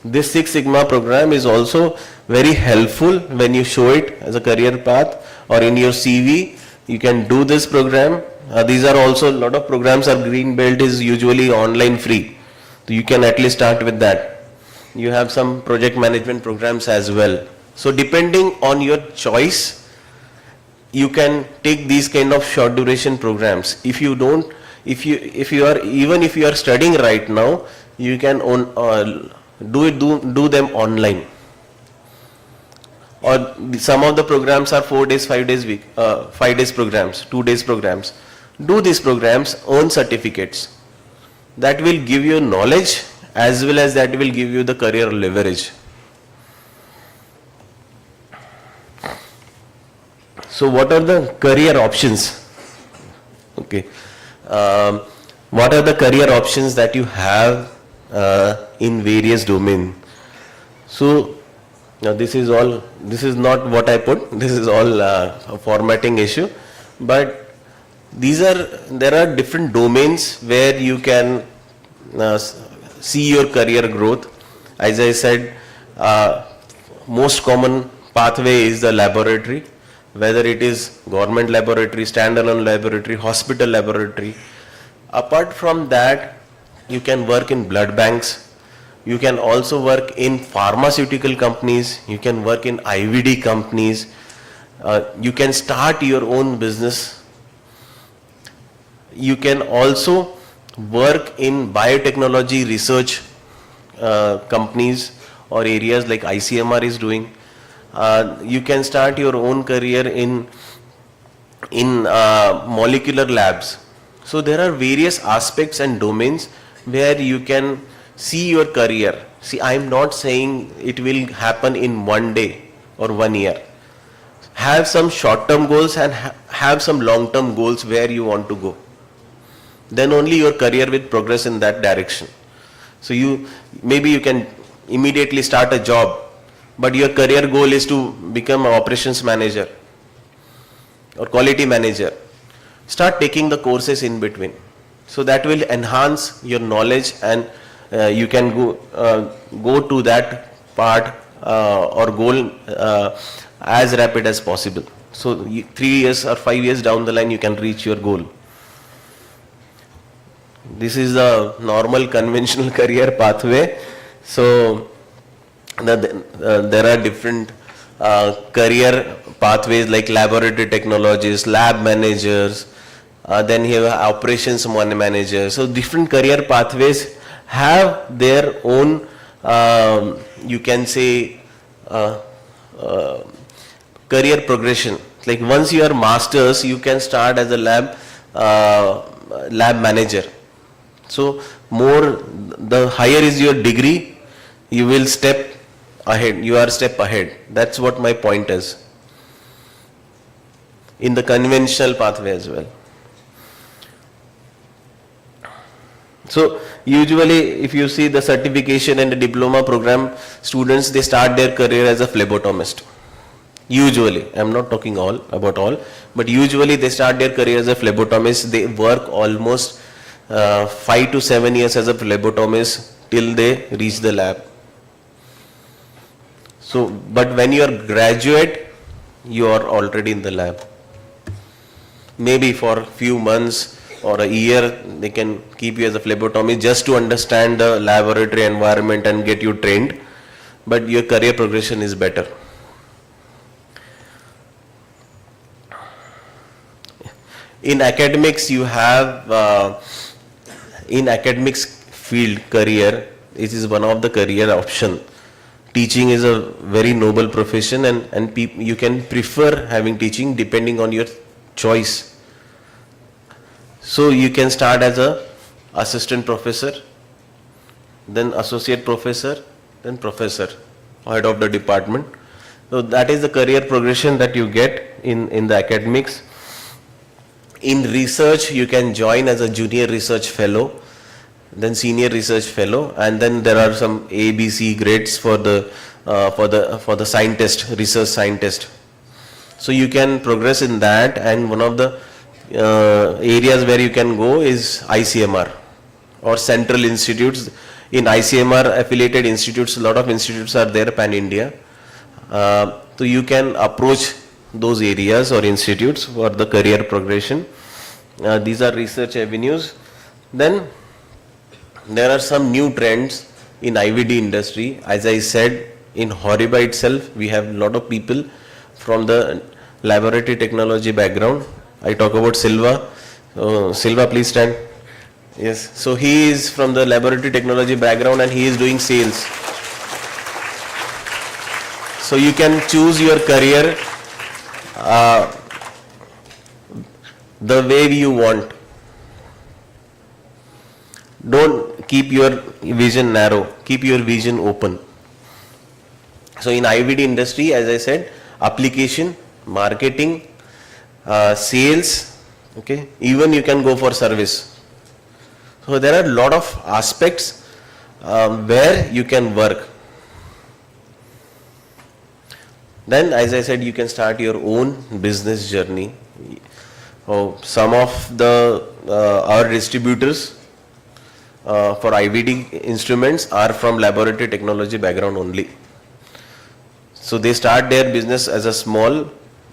Speaker 13: This Six Sigma program is also very helpful when you show it as a career path or in your CV. You can do this program. These are also a lot of programs. Our green belt is usually online free. So you can at least start with that. You have some project management programs as well. So depending on your choice, you can take these kind of short duration programs. If you don't, if you are studying right now, you can do them online. Or some of the programs are 4 days, 5 days week, 5 days programs, 2 days programs. Do these programs, earn certificates. That will give you knowledge as well as that will give you the career leverage. So what are the career options? Okay. What are the career options that you have in various domains? So now this is not what I put, this is all a formatting issue, but there are different domains where you can see your career growth. As I said, most common pathway is the laboratory, whether it is government laboratory, standalone laboratory, hospital laboratory. Apart from that, you can work in blood banks. You can also work in pharmaceutical companies. You can work in IVD companies. You can start your own business. You can also work in biotechnology research companies or areas like ICMR is doing. You can start your own career in molecular labs. So there are various aspects and domains where you can see your career. See, I am not saying it will happen in 1 day or 1 year. Have some short-term goals and have some long-term goals where you want to go. Then only your career will progress in that direction. So maybe you can immediately start a job, but your career goal is to become an operations manager or quality manager. Start taking the courses in between. So that will enhance your knowledge and you can go to that part or goal as rapid as possible. So 3 years or 5 years down the line, you can reach your goal. This is the normal conventional career pathway. So there are different career pathways like laboratory technologists, lab managers, then you have operations manager. So different career pathways have their own, you can say, career progression. Like once you are masters, you can start as a lab manager. So the higher is your degree, you will step ahead. You are a step ahead. That's what my point is. In the conventional pathway as well. So usually if you see the certification and the diploma program, students, they start their career as a phlebotomist. Usually, I am not talking about all, but usually they start their career as a phlebotomist. They work almost 5 to 7 years as a phlebotomist till they reach the lab. So, but when you are graduate, you are already in the lab. Maybe for a few months or a year, they can keep you as a phlebotomist just to understand the laboratory environment and get you trained. But your career progression is better. In academics, you have, in academics field career, it is one of the career option. Teaching is a very noble profession and you can prefer having teaching depending on your choice. So you can start as a assistant professor, then associate professor, then professor, head of the department. So that is the career progression that you get in the academics. In research, you can join as a junior research fellow, then senior research fellow, and then there are some A, B, C grades for the scientist, research scientist. So you can progress in that, and one of the areas where you can go is ICMR, or central institutes. In ICMR affiliated institutes, a lot of institutes are there pan-India. So you can approach those areas or institutes for the career progression. These are research avenues. Then there are some new trends in IVD industry. As I said, in Horiba itself, we have a lot of people from the laboratory technology background. I talk about Silva. Silva, please stand. Yes, so he is from the laboratory technology background and he is doing sales. So you can choose your career the way you want. Don't keep your vision narrow, keep your vision open. So in IVD industry, as I said, application, marketing, sales, okay, even you can go for service. So there are a lot of aspects where you can work. Then, as I said, you can start your own business journey. Some of the our distributors for IVD instruments are from laboratory technology background only. So they start their business as a small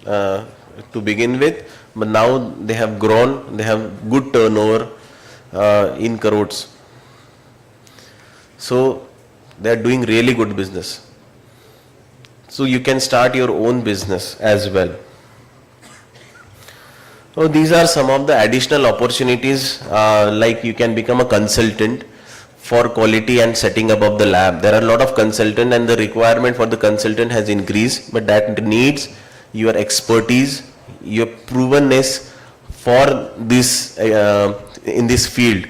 Speaker 13: to begin with, but now they have grown, they have good turnover in crores. So they are doing really good business. So you can start your own business as well. So these are some of the additional opportunities, like you can become a consultant for quality and setting up of the lab. There are a lot of consultants and the requirement for the consultant has increased, but that needs your expertise, your provenness for this in this field.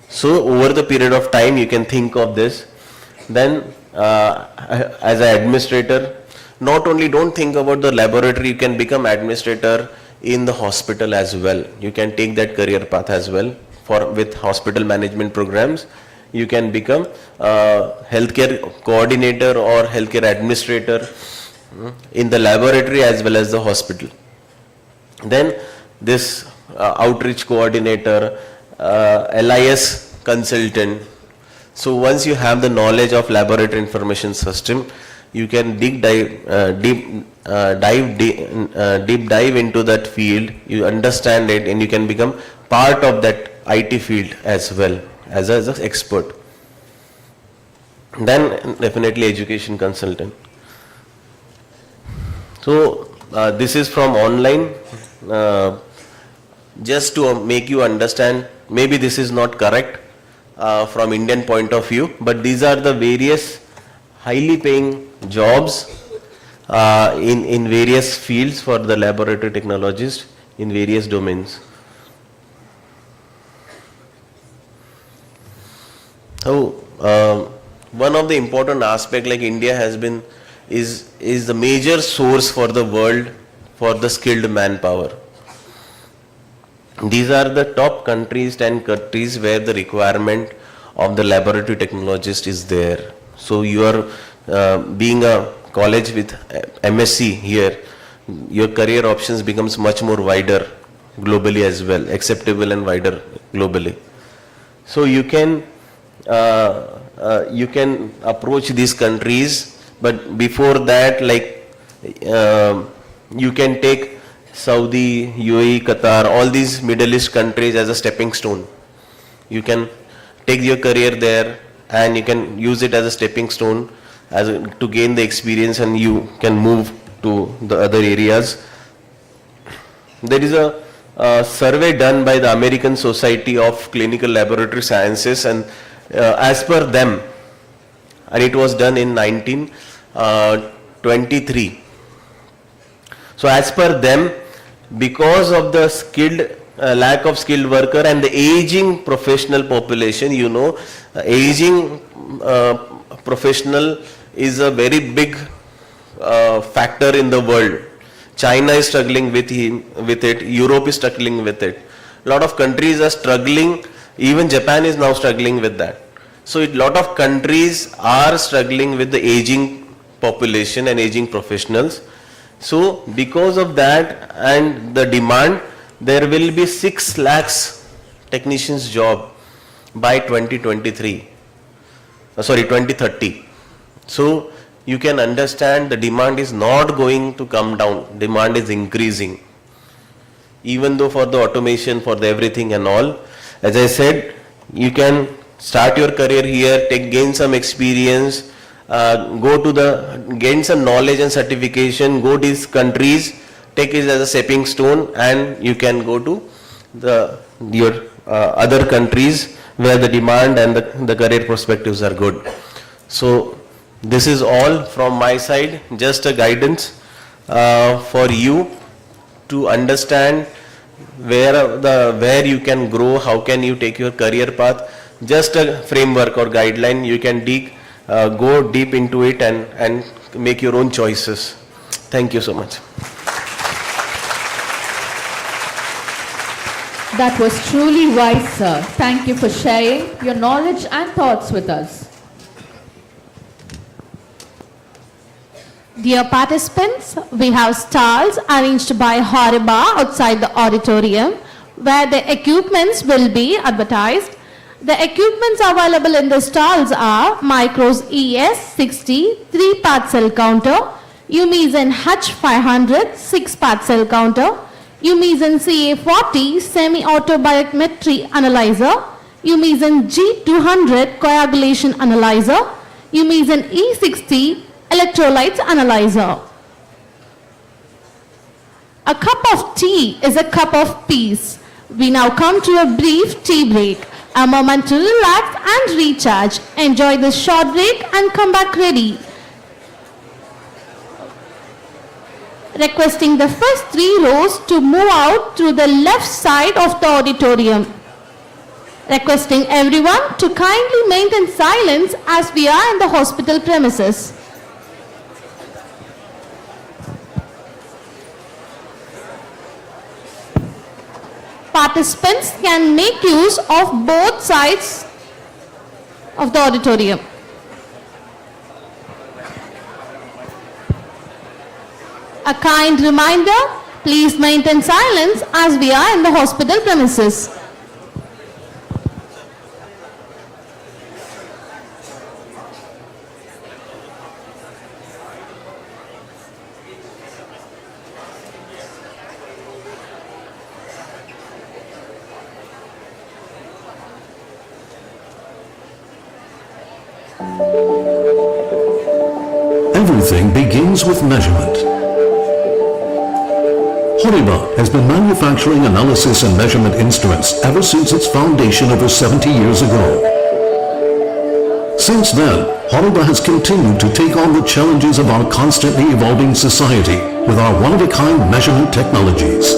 Speaker 13: So over the period of time you can think of this. Then as an administrator, not only don't think about the laboratory, you can become administrator in the hospital as well. You can take that career path as well. With hospital management programs, you can become healthcare coordinator or healthcare administrator in the laboratory as well as the hospital. Then this outreach coordinator, LIS consultant. So once you have the knowledge of laboratory information system, you can deep dive into that field. You understand it, and you can become part of that IT field as well as an expert. Then definitely education consultant. So this is from online, just to make you understand. Maybe this is not correct from Indian point of view, but these are the various highly paying jobs in various fields for the laboratory technologists in various domains. So one of the important aspect, like India has been, is the major source for the world for the skilled manpower. These are the top countries, 10 countries where the requirement of the laboratory technologist is there. So you are being a college with MSc here, your career options becomes much more wider globally as well, acceptable and wider globally. So you can approach these countries, but before that, like you can take Saudi, UAE, Qatar, all these Middle East countries as a stepping stone. You can take your career there and you can use it as a stepping stone to gain the experience, and you can move to the other areas. There is a survey done by the American Society of Clinical Laboratory Sciences, and as per them, and it was done in 1923. So as per them, because of the lack of skilled worker and the aging professional population, you know, aging professional is a very big factor in the world. China is struggling with it, Europe is struggling with it. A lot of countries are struggling, even Japan is now struggling with that. So a lot of countries are struggling with the aging population and aging professionals. So because of that and the demand, there will be 6 lakhs technicians job by 2030. So you can understand the demand is not going to come down, demand is increasing. Even though for the automation, for the everything and all, as I said, you can start your career here, gain some experience, gain some knowledge and certification, go to these countries, take it as a stepping stone, and you can go to your other countries where the demand and the career perspectives are good. So this is all from my side, just a guidance for you to understand where you can grow, how can you take your career path, just a framework or guideline. You can go deep into it and make your own choices. Thank you so much.
Speaker 3: That was truly wise, sir. Thank you for sharing your knowledge and thoughts with us.
Speaker 2: Dear participants, we have stalls arranged by Horiba outside the auditorium where the equipments will be advertised. The equipments available in the stalls are Micros ES60 3-part cell counter, Umizan H500 6-part cell counter, Umizan CA40 semi-auto biometry analyzer, Umizan G200 coagulation analyzer, Umizan E60 electrolytes analyzer. A cup of tea is a cup of peace. We now come to a brief tea break, a moment to relax and recharge. Enjoy this short break and come back ready. Requesting the first 3 rows to move out through the left side of the auditorium. Requesting everyone to kindly maintain silence as we are in the hospital premises. Participants can make use of both sides of the auditorium. A kind reminder, please maintain silence as we are in the hospital premises.
Speaker 7: Everything begins with measurement. Horiba has been manufacturing analysis and measurement instruments ever since its foundation over 70 years ago. Since then, Horiba has continued to take on the challenges of our constantly evolving society with our one-of-a-kind measurement technologies.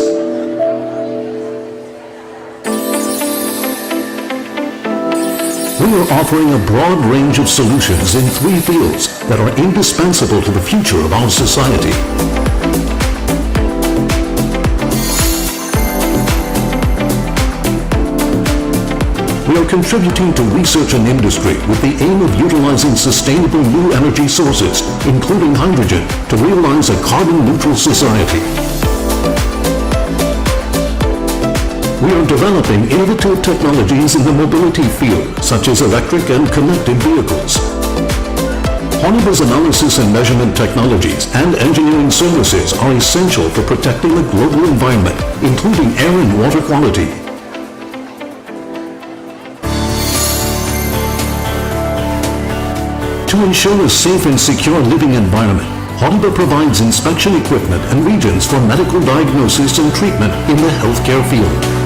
Speaker 7: We are offering a broad range of solutions in 3 fields that are indispensable to the future of our society. We are contributing to research and industry with the aim of utilizing sustainable new energy sources, including hydrogen, to realize a carbon-neutral society. We are developing innovative technologies in the mobility field, such as electric and connected vehicles. Horiba's analysis and measurement technologies and engineering services are essential for protecting the global environment, including air and water quality. To ensure a safe and secure living environment, Horiba provides inspection equipment and regions for medical diagnosis and treatment in the healthcare field.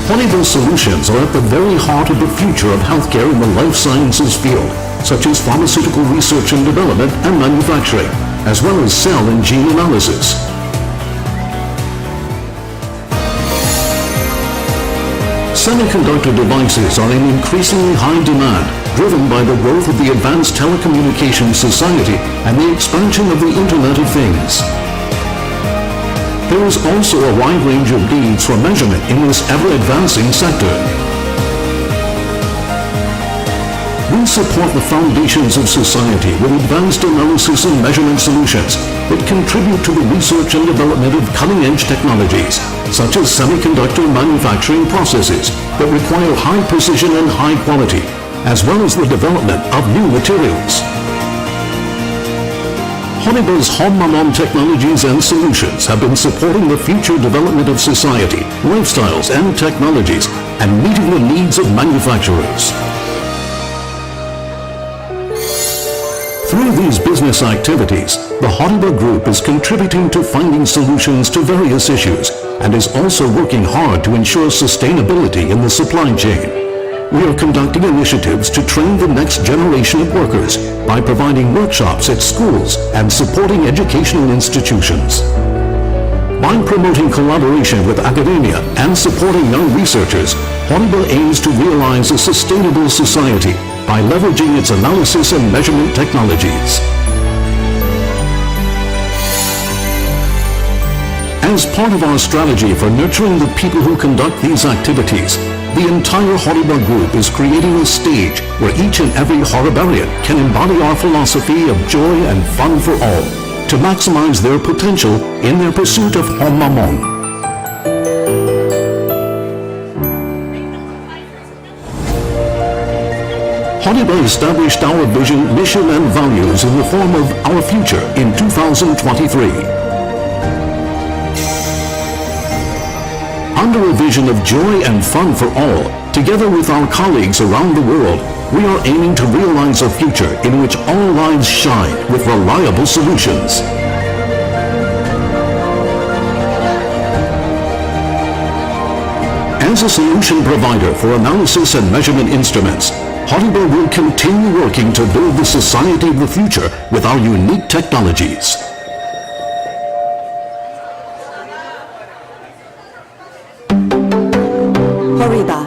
Speaker 7: Horiba's solutions are at the very heart of the future of healthcare in the life sciences field, such as pharmaceutical research and development and manufacturing, as well as cell and gene analysis. Semiconductor devices are in increasingly high demand, driven by the growth of the advanced telecommunications society and the expansion of the Internet of Things. There is also a wide range of needs for measurement in this ever-advancing sector. We support the foundations of society with advanced analysis and measurement solutions that contribute to the research and development of cutting-edge technologies, such as semiconductor manufacturing processes that require high precision and high quality, as well as the development of new materials. Honeywell's Hommamon technologies and solutions have been supporting the future development of society, lifestyles and technologies, and meeting the needs of manufacturers. Through these business activities, the Honeywell Group is contributing to finding solutions to various issues and is also working hard to ensure sustainability in the supply chain. We are conducting initiatives to train the next generation of workers by providing workshops at schools and supporting educational institutions. By promoting collaboration with academia and supporting young researchers, Honeywell aims to realize a sustainable society by leveraging its analysis and measurement technologies. As part of our strategy for nurturing the people who conduct these activities, the entire Honeywell Group is creating a stage where each and every Horibarian can embody our philosophy of joy and fun for all to maximize their potential in their pursuit of Hommamon. Honeywell established our vision, mission and values in the form of Our Future in 2023. Under a vision of joy and fun for all, together with our colleagues around the world, we are aiming to realize a future in which all lives shine with reliable solutions. As a solution provider for analysis and measurement instruments, Honeywell will continue working to build the society of the future with our unique technologies.
Speaker 1: Horiba.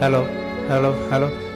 Speaker 5: Hello, hello, hello.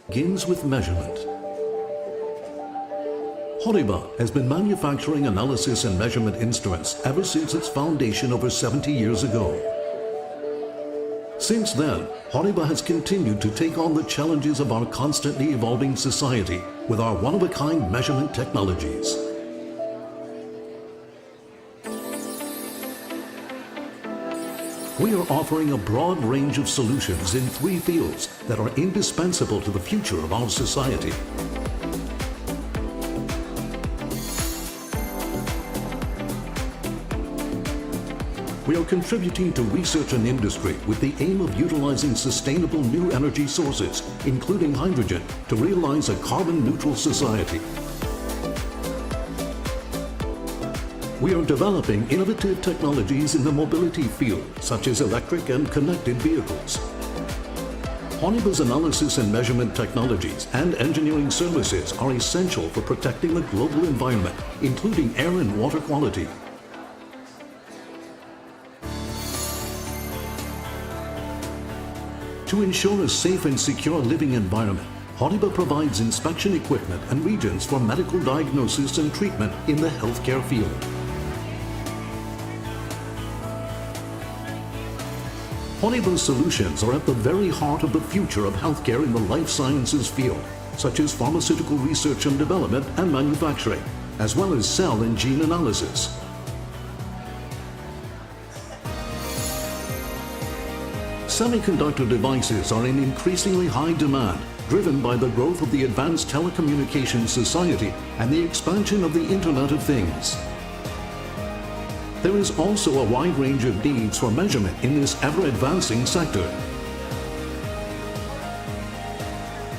Speaker 7: begins with measurement. Horiba has been manufacturing analysis and measurement instruments ever since its foundation over 70 years ago. Since then, Horiba has continued to take on the challenges of our constantly evolving society with our one-of-a-kind measurement technologies. We are offering a broad range of solutions in 3 fields that are indispensable to the future of our society. We are contributing to research and industry with the aim of utilizing sustainable new energy sources, including hydrogen, to realize a carbon-neutral society. We are developing innovative technologies in the mobility field, such as electric and connected vehicles. Horiba's analysis and measurement technologies and engineering services are essential for protecting the global environment, including air and water quality. To ensure a safe and secure living environment, Horiba provides inspection equipment and reagents for medical diagnosis and treatment in the healthcare field. Horiba's solutions are at the very heart of the future of healthcare in the life sciences field, such as pharmaceutical research and development and manufacturing, as well as cell and gene analysis. Semiconductor devices are in increasingly high demand, driven by the growth of the advanced telecommunications society and the expansion of the Internet of Things. There is also a wide range of needs for measurement in this ever-advancing sector.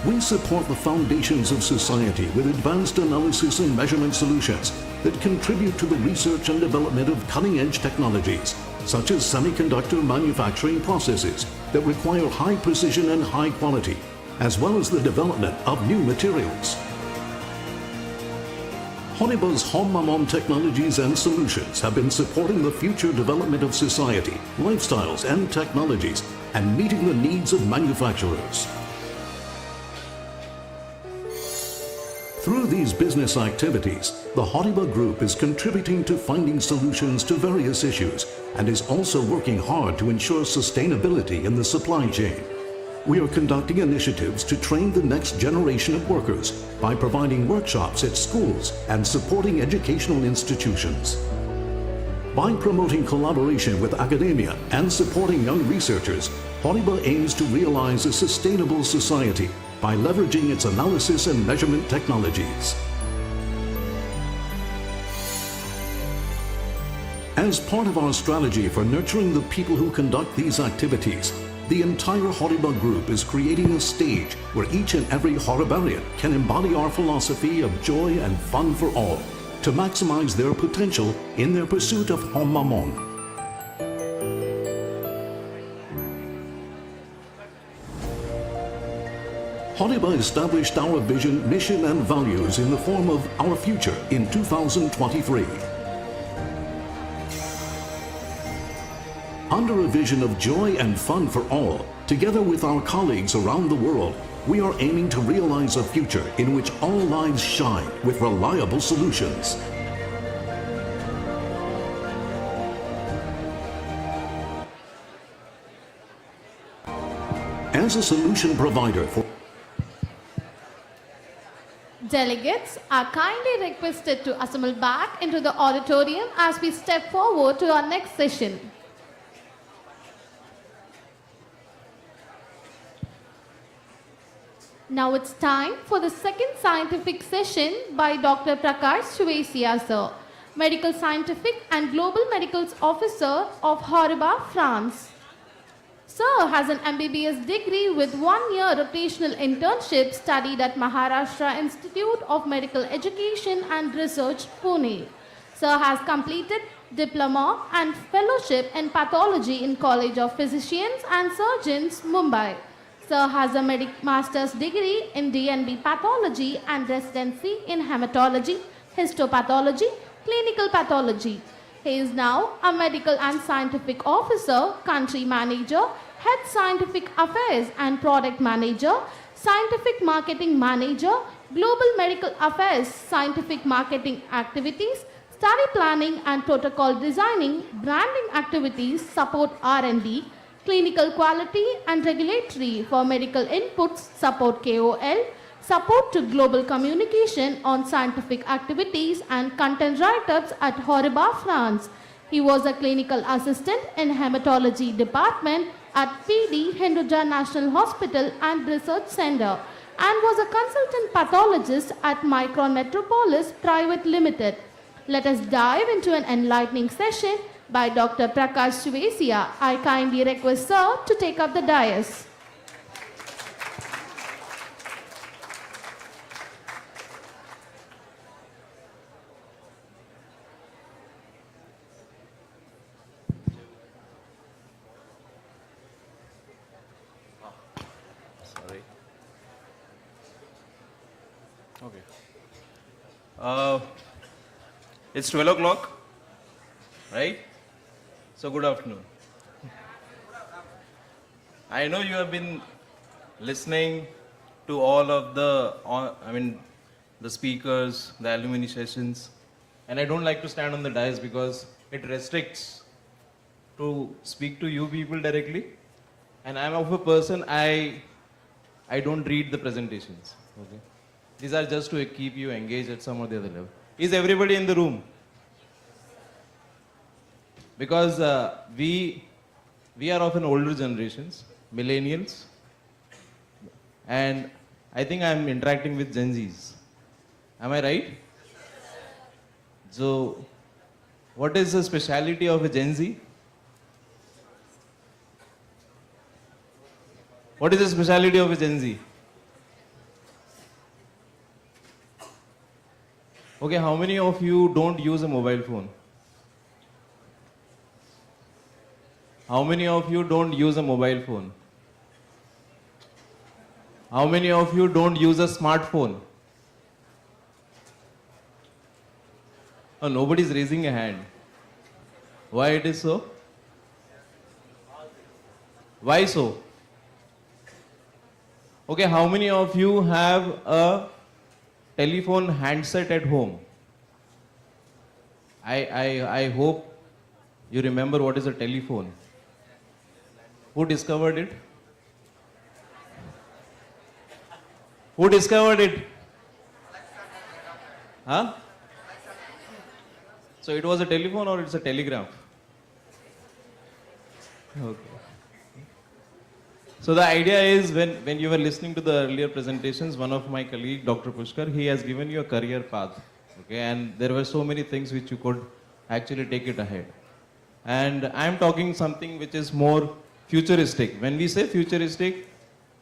Speaker 7: We support the foundations of society with advanced analysis and measurement solutions that contribute to the research and development of cutting-edge technologies, such as semiconductor manufacturing processes that require high precision and high quality, as well as the development of new materials. Horiba's Hommamon technologies and solutions have been supporting the future development of society, lifestyles and technologies, and meeting the needs of manufacturers. Through these business activities, the Horiba Group is contributing to finding solutions to various issues and is also working hard to ensure sustainability in the supply chain. We are conducting initiatives to train the next generation of workers by providing workshops at schools and supporting educational institutions. By promoting collaboration with academia and supporting young researchers, Horiba aims to realize a sustainable society by leveraging its analysis and measurement technologies. As part of our strategy for nurturing the people who conduct these activities, the entire Horiba Group is creating a stage where each and every Horibarian can embody our philosophy of joy and fun for all to maximize their potential in their pursuit of Hommamon. Horiba established our vision, mission and values in the form of our future in 2023. Under a vision of joy and fun for all, together with our colleagues around the world, we are aiming to realize a future in which all lives shine with reliable solutions. As a solution provider for
Speaker 2: Delegates are kindly requested to assemble back into the auditorium as we step forward to our next session. Now it's time for the second scientific session by Dr. Prakash Chouesia, sir, Medical Scientific and Global Medicals Officer of Horiba, France. Sir has an MBBS degree with 1-year rotational internship studied at Maharashtra Institute of Medical Education and Research, Pune. Sir has completed diploma and fellowship in pathology in College of Physicians and Surgeons, Mumbai. Sir has a master's degree in DNB pathology and residency in hematology, histopathology, clinical pathology. He is now a medical and scientific officer, country manager, head scientific affairs and product manager, Scientific Marketing Manager, Global Medical Affairs, Scientific Marketing Activities, Study Planning and Protocol Designing, Branding Activities, Support R&D, Clinical Quality and Regulatory for Medical Inputs, Support KOL, Support to Global Communication on Scientific Activities and Content Write-ups at Horiba, France. He was a clinical assistant in Hematology Department at PD Hinduja National Hospital and Research Center and was a consultant pathologist at Micron Metropolis Private Limited. Let us dive into an enlightening session by Dr. Prakash Shivesia. I kindly request sir to take up the dais.
Speaker 14: Sorry. Okay. It's 12 o'clock, right? So good afternoon. I know you have been listening to all of the speakers, the alumni sessions, and I don't like to stand on the dais because it restricts to speak to you people directly. And I'm of a person, I don't read the presentations. Okay. These are just to keep you engaged at some or the other level. Is everybody in the room? Because we are of an older generations, millennials, and I think I'm interacting with Gen Zs. Am I right? So, what is the speciality of a Gen Z? What is the speciality of a Gen Z? Okay, how many of you don't use a mobile phone? How many of you don't use a mobile phone? How many of you don't use a smartphone? Oh, nobody's raising a hand. Why it is so? Why so? Okay, how many of you have a telephone handset at home? I hope you remember what is a telephone. Who discovered it? Who discovered it? Huh? So it was a telephone or it's a telegraph? Okay. So the idea is when you were listening to the earlier presentations, one of my colleague, Dr. Pushkar, he has given you a career path. Okay, and there were so many things which you could actually take it ahead. And I'm talking something which is more futuristic. When we say futuristic,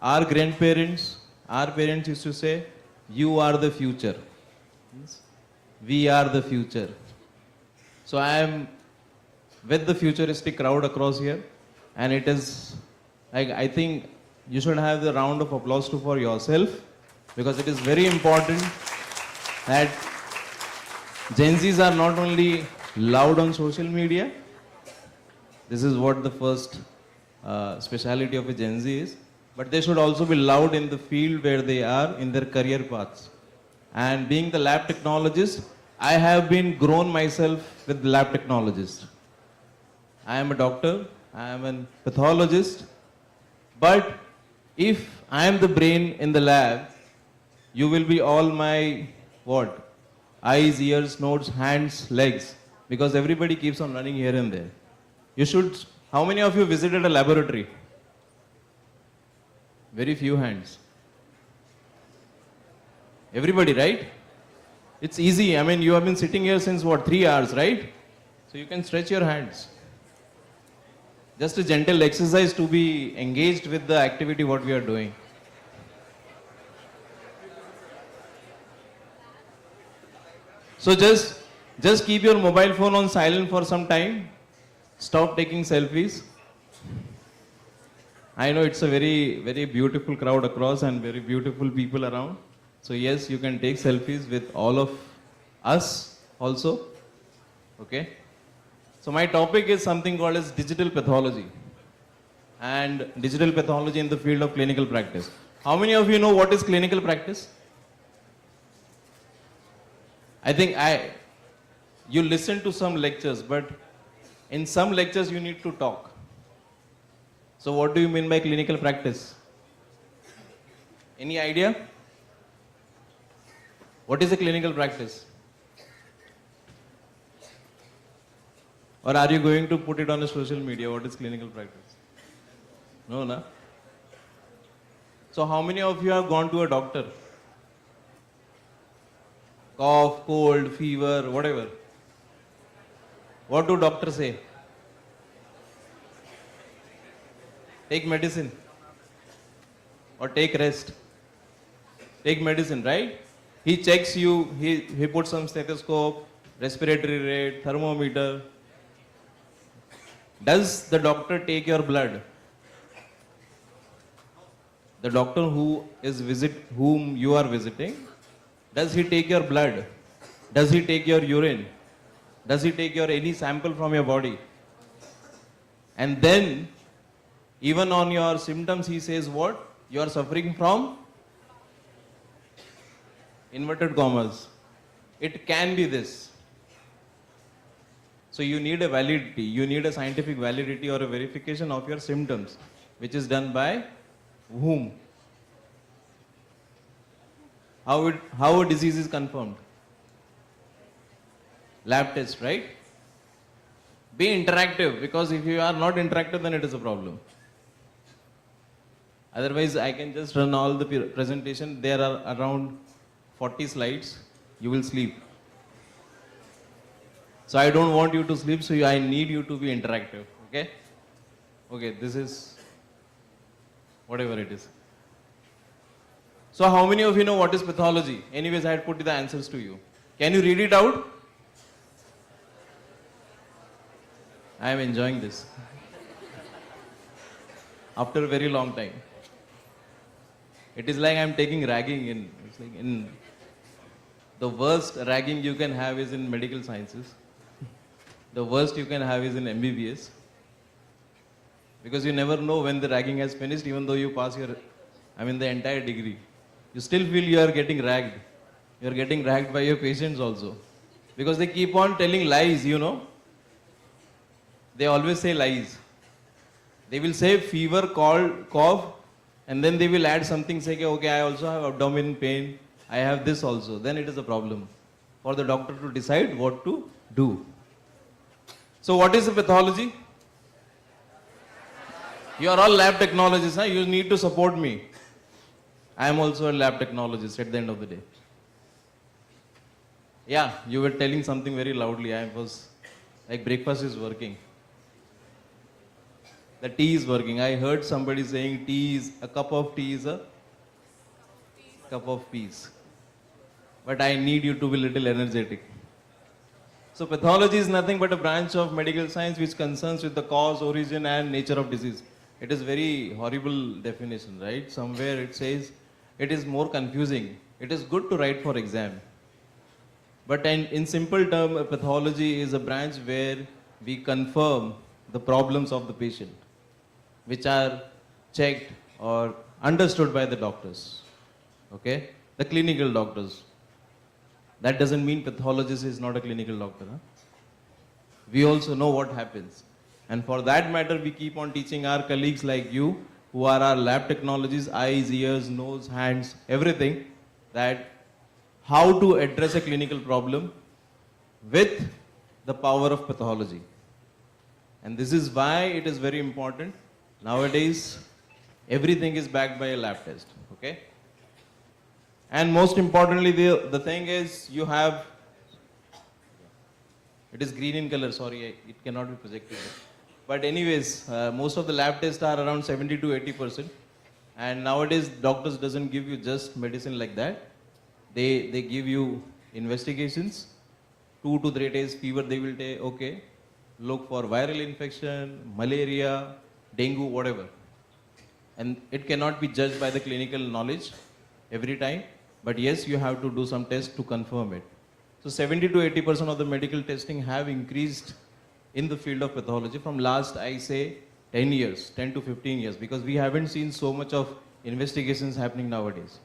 Speaker 14: our grandparents, our parents used to say, you are the future. We are the future. So I am with the futuristic crowd across here, and it is, I think you should have the round of applause for yourself, because it is very important that Gen Zs are not only loud on social media. This is what the first speciality of a Gen Z is, but they should also be loud in the field where they are in their career paths. And being the lab technologist, I have been grown myself with lab technologist. I am a doctor, I am a pathologist, but if I am the brain in the lab, you will be all my what? Eyes, ears, nose, hands, legs, because everybody keeps on running here and there. You should, how many of you visited a laboratory? Very few hands. Everybody, right? It's easy. I mean, you have been sitting here since what, 3 hours, right? So you can stretch your hands. Just a gentle exercise to be engaged with the activity what we are doing. So just keep your mobile phone on silent for some time. Stop taking selfies. I know it's a very, very beautiful crowd across and very beautiful people around. So yes, you can take selfies with all of us also. Okay. So my topic is something called as digital pathology and digital pathology in the field of clinical practice. How many of you know what is clinical practice? I think you listen to some lectures, but in some lectures you need to talk. So what do you mean by clinical practice? Any idea? What is a clinical practice? Or are you going to put it on a social media? What is clinical practice? No, na? So how many of you have gone to a doctor? Cough, cold, fever, whatever. What do doctors say? Take medicine. Or take rest. Take medicine, right? He checks you, he puts some stethoscope, respiratory rate, thermometer. Does the doctor take your blood? The doctor whom you are visiting, does he take your blood? Does he take your urine? Does he take any sample from your body? And then, even on your symptoms, he says what? You are suffering from inverted commas. It can be this. So you need a validity, you need a scientific validity or a verification of your symptoms, which is done by whom? How a disease is confirmed? Lab test, right? Be interactive, because if you are not interactive, then it is a problem. Otherwise, I can just run all the presentation. There are around 40 slides. You will sleep. So I don't want you to sleep, so I need you to be interactive, okay? Okay, this is whatever it is. So how many of you know what is pathology? Anyways, I had put the answers to you. Can you read it out? I am enjoying this. After a very long time. It is like I am taking ragging in. It's like in the worst ragging you can have is in medical sciences. The worst you can have is in MBBS. Because you never know when the ragging has finished, even though you pass the entire degree. You still feel you are getting ragged. You are getting ragged by your patients also. Because they keep on telling lies, you know. They always say lies. They will say fever, cough, and then they will add something, say, okay, I also have abdomen pain, I have this also. Then it is a problem for the doctor to decide what to do. So what is the pathology? You are all lab technologists, huh? You need to support me. I am also a lab technologist at the end of the day. Yeah, you were telling something very loudly. I was like, breakfast is working. The tea is working. I heard somebody saying a cup of tea is a cup of peace. But I need you to be a little energetic. So pathology is nothing but a branch of medical science which concerns with the cause, origin and nature of disease. It is very horrible definition, right? Somewhere it says it is more confusing. It is good to write for exam. But in simple term, pathology is a branch where we confirm the problems of the patient, which are checked or understood by the doctors, okay? The clinical doctors. That doesn't mean pathologist is not a clinical doctor. Huh? We also know what happens. And for that matter, we keep on teaching our colleagues like you, who are our lab technologists, eyes, ears, nose, hands, everything, that how to address a clinical problem with the power of pathology. And this is why it is very important. Nowadays, everything is backed by a lab test, okay? And most importantly, the thing is you have, it is green in color, sorry, it cannot be projected. But anyways, most of the lab tests are around 70 to 80%. And nowadays, doctors doesn't give you just medicine like that. They give you investigations, 2 to 3 days fever, they will say, okay, look for viral infection, malaria, dengue, whatever. And it cannot be judged by the clinical knowledge every time. But yes, you have to do some tests to confirm it. So 70 to 80% of the medical testing have increased in the field of pathology from last, I say, 10 years, 10 to 15 years, because we haven't seen so much of investigations happening nowadays.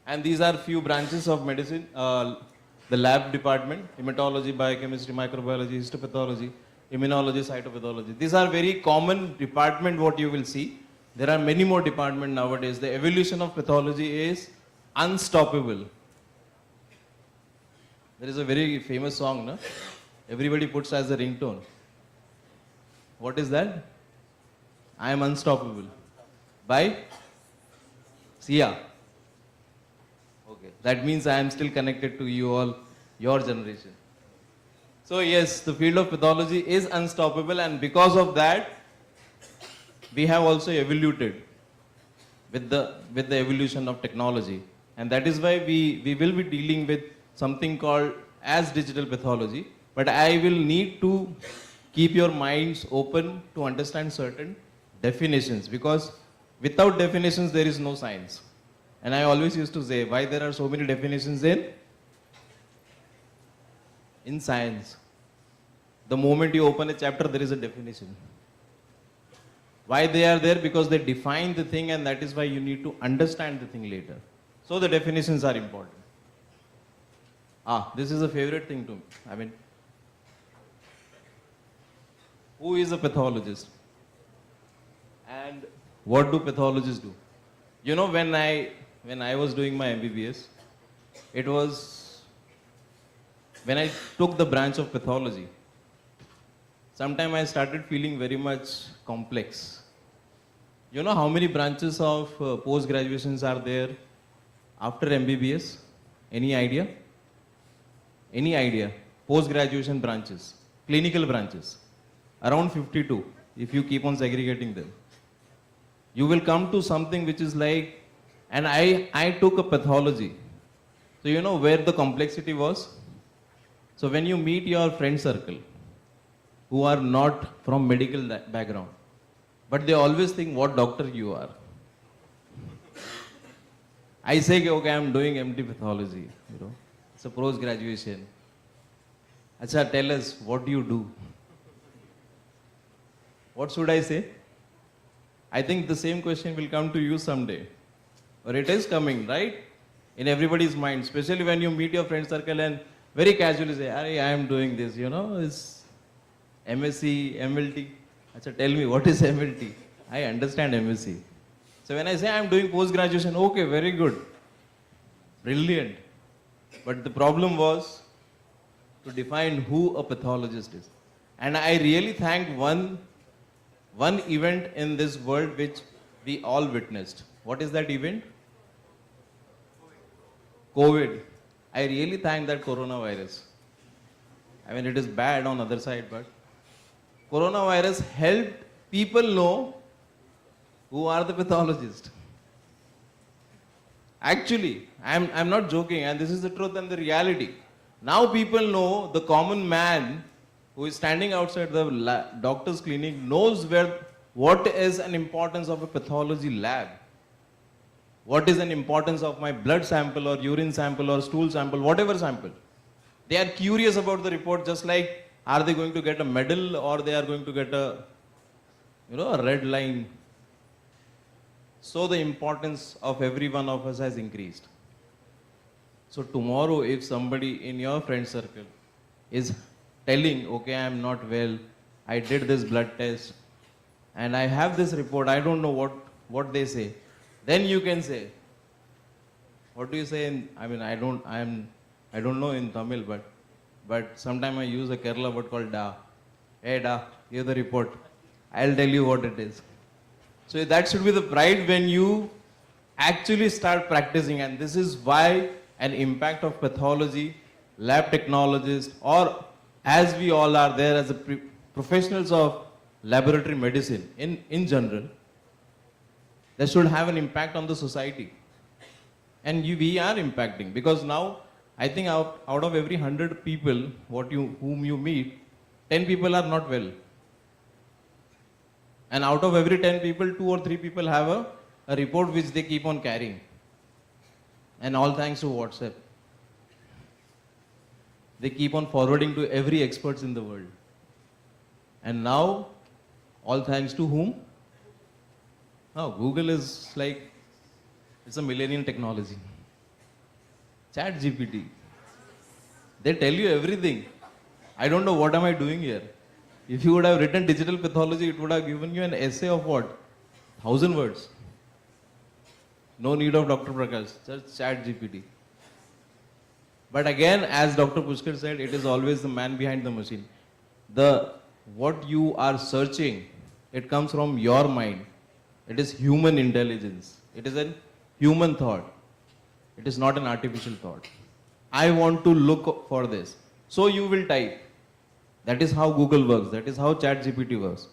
Speaker 14: And these are few branches of medicine, the lab department, hematology, biochemistry, microbiology, histopathology, immunology, cytopathology. These are very common department what you will see. There are many more departments nowadays. The evolution of pathology is unstoppable. There is a very famous song, no? Everybody puts as a ringtone. What is that? I am unstoppable. By Sia. Okay, that means I am still connected to you all, your generation. So yes, the field of pathology is unstoppable, and because of that, we have also evoluted with the evolution of technology. And that is why we will be dealing with something called as digital pathology. But I will need to keep your minds open to understand certain definitions, because without definitions there is no science. And I always used to say, why there are so many definitions in science? The moment you open a chapter, there is a definition. Why they are there? Because they define the thing, and that is why you need to understand the thing later. So the definitions are important. This is a favorite thing to me. I mean, who is a pathologist? And what do pathologists do? You know, when I was doing my MBBS, it was when I took the branch of pathology. Sometime I started feeling very much complex. You know how many branches of post-graduations are there after MBBS? Any idea? Any idea? Post-graduation branches, clinical branches. Around 52, if you keep on segregating them. You will come to something which is like, and I took a pathology. So you know where the complexity was? So when you meet your friend circle, who are not from medical background, but they always think what doctor you are. I say, okay, I am doing MD pathology, you know, it's a post-graduation. Acha, tell us, what do you do? What should I say? I think the same question will come to you someday. Or it is coming, right? In everybody's mind, especially when you meet your friend circle and very casually say, I am doing this, you know, it's MSc, MLT. Achha, tell me, what is MLT? I understand MSc. So when I say I am doing post-graduation, okay, very good. Brilliant. But the problem was to define who a pathologist is. And I really thank one event in this world which we all witnessed. What is that event? COVID. I really thank that coronavirus. I mean, it is bad on other side, but coronavirus helped people know who are the pathologists. Actually, I'm not joking, and this is the truth and the reality. Now people know, the common man who is standing outside the doctor's clinic knows what is an importance of a pathology lab. What is an importance of my blood sample or urine sample or stool sample, whatever sample. They are curious about the report, just like, are they going to get a medal or they are going to get a red line. So the importance of every one of us has increased. So tomorrow, if somebody in your friend circle is telling, okay, I am not well, I did this blood test, and I have this report, I don't know what they say, then you can say, what do you say I don't know in Tamil, but sometime I use a Kerala word called da. Hey da, here's the report. I'll tell you what it is. So that should be the pride when you actually start practicing, and this is why an impact of pathology, lab technologists, or as we all are there as professionals of laboratory medicine in general, that should have an impact on the society. And we are impacting, because now I think out of every 100 people whom you meet, 10 people are not well. And out of every 10 people, 2 or 3 people have a report which they keep on carrying. And all thanks to WhatsApp. They keep on forwarding to every experts in the world. And now, all thanks to whom? No, Google is like, it's a millennial technology. Chat GPT. They tell you everything. I don't know what am I doing here. If you would have written digital pathology, it would have given you an essay of what? 1,000 words. No need of Dr. Prakash, just chat GPT. But again, as Dr. Pushkar said, it is always the man behind the machine. What you are searching, it comes from your mind. It is human intelligence. It is a human thought. It is not an artificial thought. I want to look for this. So you will type. That is how Google works. That is how ChatGPT works.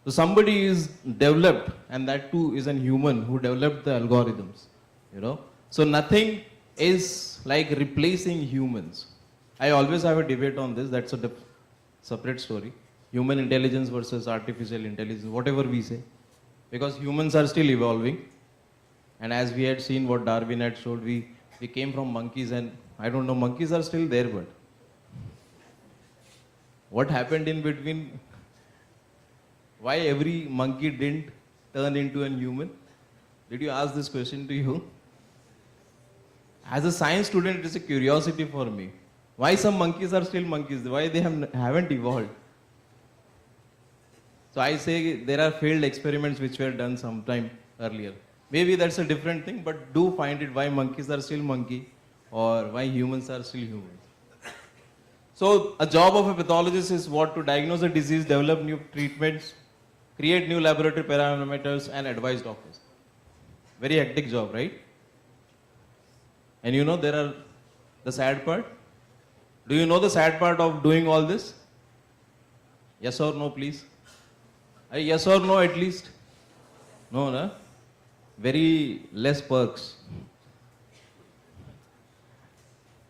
Speaker 14: So somebody is developed, and that too is a human who developed the algorithms. So nothing is like replacing humans. I always have a debate on this. That's a separate story. Human intelligence versus artificial intelligence, whatever we say. Because humans are still evolving. And as we had seen what Darwin had showed, we came from monkeys, and I don't know, monkeys are still there, but what happened in between? Why every monkey didn't turn into a human? Did you ask this question to you? As a science student, it is a curiosity for me. Why some monkeys are still monkeys? Why they haven't evolved? So I say there are failed experiments which were done sometime earlier. Maybe that's a different thing, but do find it why monkeys are still monkey or why humans are still humans. So a job of a pathologist is what? To diagnose a disease, develop new treatments, create new laboratory parameters, and advise doctors. Very hectic job, right? And there are the sad part. Do you know the sad part of doing all this? Yes or no, please? Yes or no at least? No, no? Very less perks.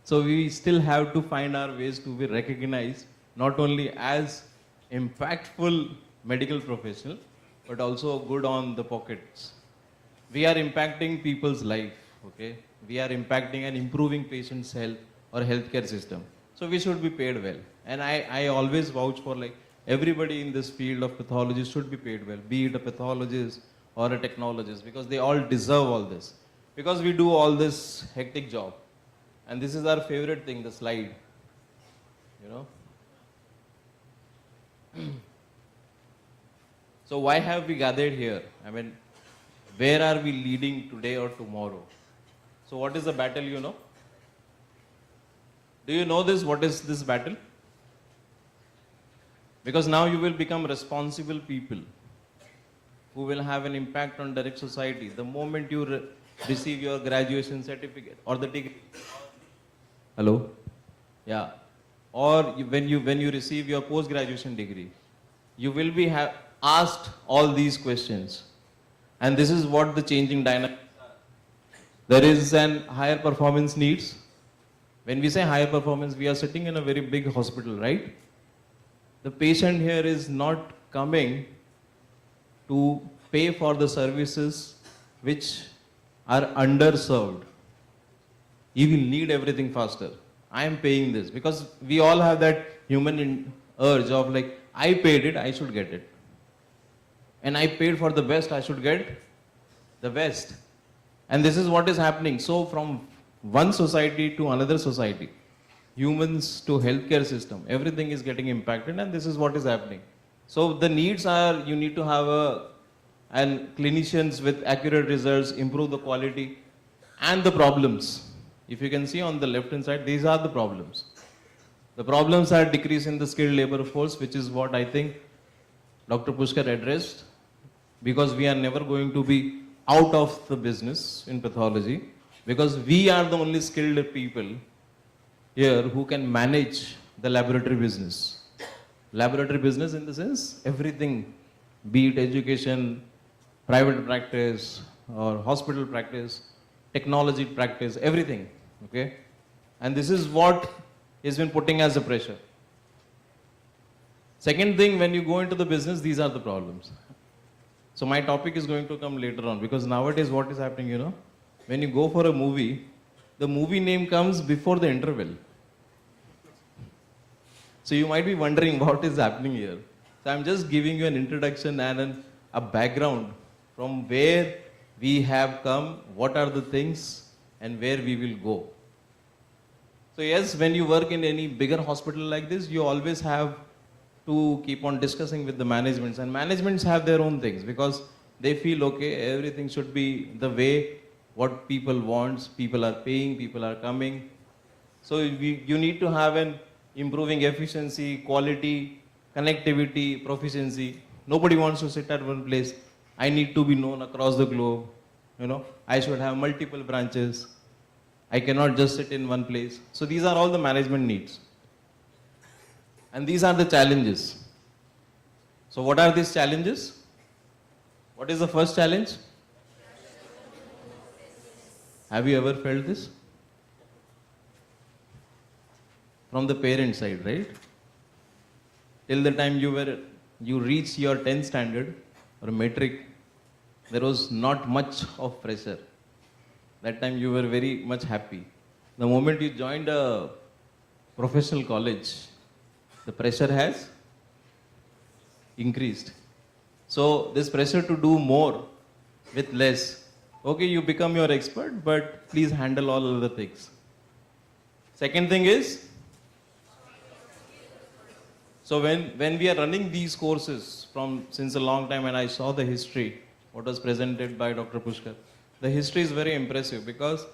Speaker 14: So we still have to find our ways to be recognized, not only as impactful medical professional, but also good on the pockets. We are impacting people's life, okay? We are impacting and improving patients' health or healthcare system. So we should be paid well. And I always vouch for everybody in this field of pathology should be paid well, be it a pathologist or a technologist, because they all deserve all this. Because we do all this hectic job. And this is our favorite thing, the slide. So why have we gathered here? I mean, where are we leading today or tomorrow? So what is the battle, Do you know this? What is this battle? Because now you will become responsible people who will have an impact on direct society. The moment you receive your graduation certificate or the degree. Hello? Yeah. Or when you receive your post-graduation degree, you will be asked all these questions. And this is what the changing dynamics are. There is an higher performance needs. When we say higher performance, we are sitting in a very big hospital, right? The patient here is not coming to pay for the services which are underserved. He will need everything faster. I am paying this because we all have that human urge of I paid it, I should get it. And I paid for the best, I should get the best. And this is what is happening. So from one society to another society, humans to healthcare system, everything is getting impacted, and this is what is happening. So the needs are, you need to have and clinicians with accurate results, improve the quality, and the problems. If you can see on the left hand side, these are the problems. The problems are decrease in the skilled labor force, which is what I think Dr. Pushkar addressed, because we are never going to be out of the business in pathology, because we are the only skilled people here who can manage the laboratory business. Laboratory business in the sense, everything, be it education, private practice, or hospital practice, technology practice, everything, okay? And this is what has been putting as a pressure. Second thing, when you go into the business, these are the problems. So my topic is going to come later on, because nowadays what is happening, when you go for a movie, the movie name comes before the interval. So you might be wondering what is happening here. So I'm just giving you an introduction and a background from where we have come, what are the things, and where we will go. So yes, when you work in any bigger hospital like this, you always have to keep on discussing with the managements, and managements have their own things because they feel, okay, everything should be the way what people wants, people are paying, people are coming. So you need to have an improving efficiency, quality, connectivity, proficiency. Nobody wants to sit at one place. I need to be known across the globe. I should have multiple branches. I cannot just sit in one place. So these are all the management needs. And these are the challenges. So what are these challenges? What is the first challenge? Have you ever felt this? From the parent side, right? Till the time you reach your 10th standard or metric, there was not much of pressure. That time you were very much happy. The moment you joined a professional college, the pressure has increased. So this pressure to do more with less. Okay, you become your expert, but please handle all other things. Second thing is, so when we are running these courses since a long time, and I saw the history, what was presented by Dr. Pushkar, the history is very impressive because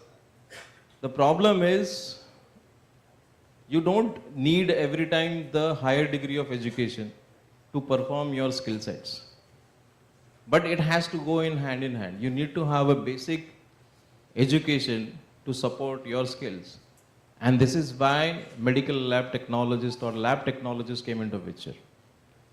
Speaker 14: the problem is you don't need every time the higher degree of education to perform your skill sets. But it has to go in hand. You need to have a basic education to support your skills. And this is why medical lab technologist or lab technologist came into picture.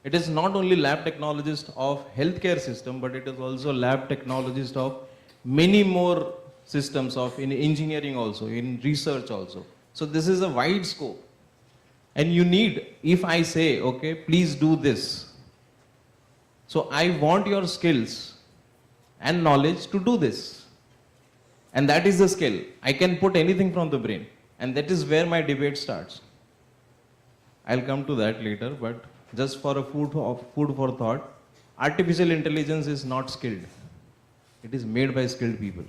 Speaker 14: It is not only lab technologist of healthcare system, but it is also lab technologist of many more systems in engineering also, in research also. So this is a wide scope. And you need, if I say, okay, please do this. So I want your skills and knowledge to do this. And that is the skill. I can put anything from the brain. And that is where my debate starts. I'll come to that later, but just for a food for thought, artificial intelligence is not skilled. It is made by skilled people.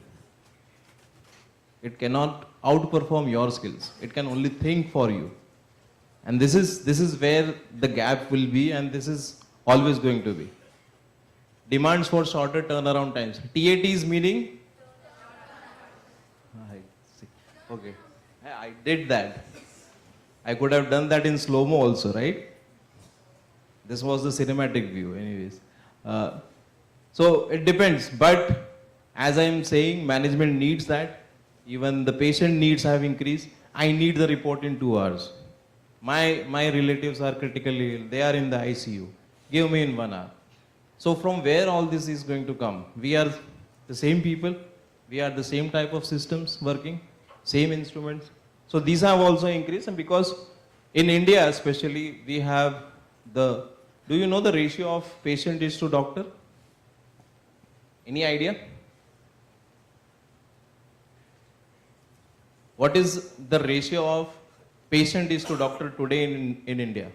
Speaker 14: It cannot outperform your skills. It can only think for you. And this is where the gap will be, and this is always going to be. Demands for shorter turnaround times. TATs meaning? I see. Okay. I did that. I could have done that in slow-mo also, right? This was the cinematic view anyways. So it depends, but as I am saying, management needs that. Even the patient needs have increased. I need the report in 2 hours. My relatives are critically ill. They are in the ICU. Give me in 1 hour. So from where all this is going to come? We are the same people. We are the same type of systems working, same instruments. So these have also increased, and because in India especially, we have do you know the ratio of patient is to doctor? Any idea? What is the ratio of patient is to doctor today in India?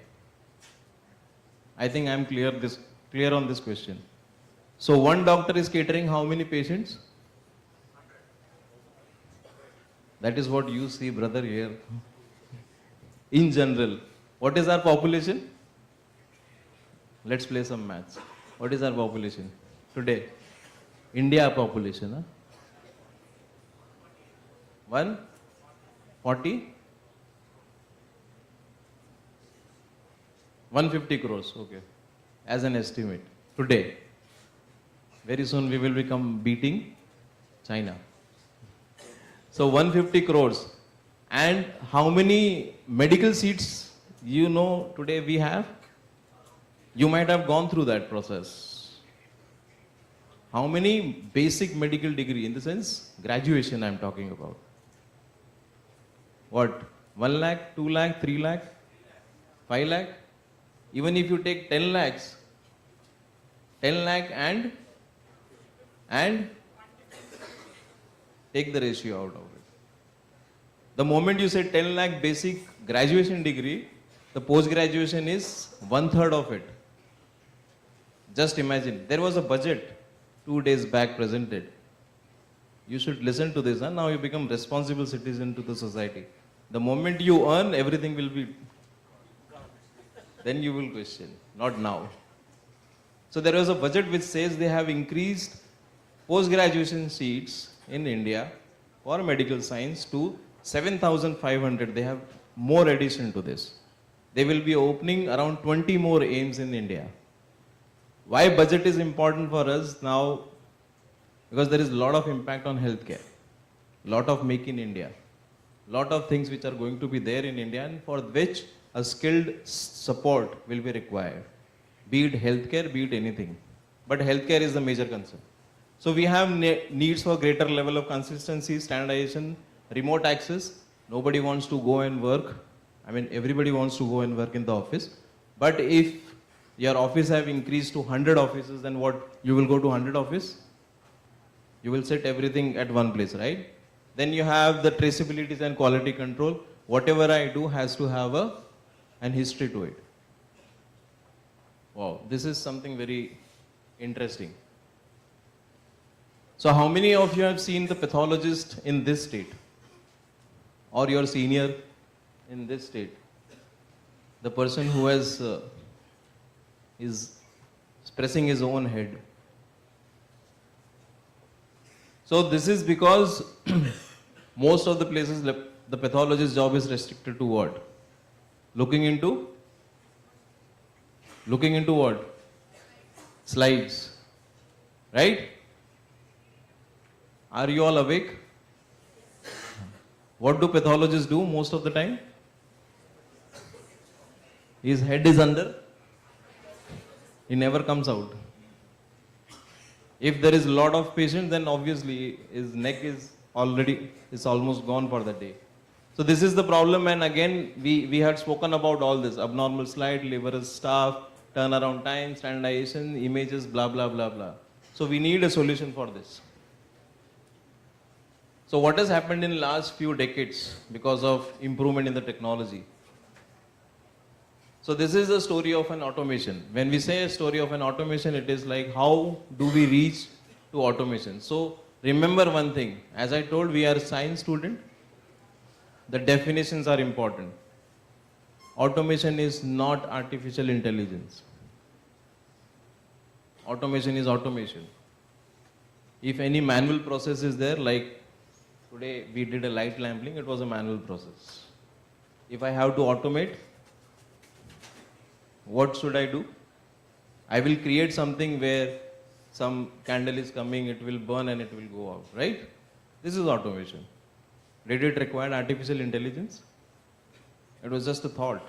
Speaker 14: I think I am clear on this question. So one doctor is catering how many patients? That is what you see, brother, here. In general, what is our population? Let's play some maths. What is our population today? India population, huh? 140? 150 crores, okay. As an estimate, today. Very soon we will become beating China. So 150 crores. And how many medical seats today we have? You might have gone through that process. How many basic medical degree, in the sense, graduation I'm talking about? What? 1 lakh, 2 lakh, 3 lakh, 5 lakh? Even if you take 10 lakhs, 10 lakh and take the ratio out of it. The moment you say 10 lakh basic graduation degree, the post-graduation is 1/3 of it. Just imagine, there was a budget 2 days back presented. You should listen to this, and now you become responsible citizen to the society. The moment you earn, everything will be, then you will question, not now. So there was a budget which says they have increased post-graduation seats in India for medical science to 7,500. They have more addition to this. They will be opening around 20 more AIIMS in India. Why budget is important for us now? Because there is a lot of impact on healthcare, lot of make in India, lot of things which are going to be there in India and for which a skilled support will be required, be it healthcare, be it anything. But healthcare is the major concern. So we have needs for greater level of consistency, standardization, remote access. Nobody wants to go and work. I mean, everybody wants to go and work in the office. But if your office have increased to 100 offices, then what? You will go to 100 office? You will set everything at one place, right? Then you have the traceabilities and quality control. Whatever I do has to have an history to it. Wow, this is something very interesting. So how many of you have seen the pathologist in this state? Or your senior in this state? The person who has is pressing his own head. So this is because most of the places the pathologist's job is restricted to what? Looking into what? Slides. Right? Are you all awake? What do pathologists do most of the time? His head is under. He never comes out. If there is a lot of patients, then obviously his neck is almost gone for the day. So this is the problem, and again we had spoken about all this: abnormal slide, laborious staff, turnaround time, standardization, images, blah blah blah blah. So we need a solution for this. So what has happened in the last few decades because of improvement in the technology? So this is a story of an automation. When we say a story of an automation, it is like how do we reach to automation? So remember one thing, as I told, we are a science student. The definitions are important. Automation is not artificial intelligence. Automation is automation. If any manual process is there, like today we did a light lamping, it was a manual process. If I have to automate, what should I do? I will create something where some candle is coming, it will burn and it will go out, right? This is automation. Did it require artificial intelligence? It was just a thought,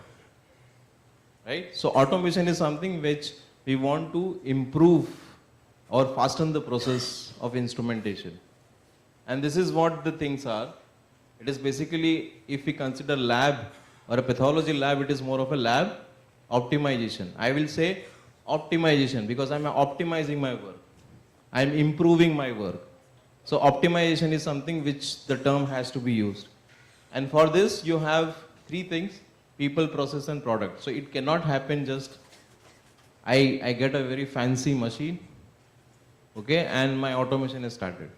Speaker 14: right? So automation is something which we want to improve or fasten the process of instrumentation. And this is what the things are. It is basically, if we consider lab or a pathology lab, it is more of a lab optimization. I will say optimization because I'm optimizing my work. I'm improving my work. So optimization is something which the term has to be used. And for this, you have three things: people, process, and product. So it cannot happen just, I get a very fancy machine, okay, and my automation is started.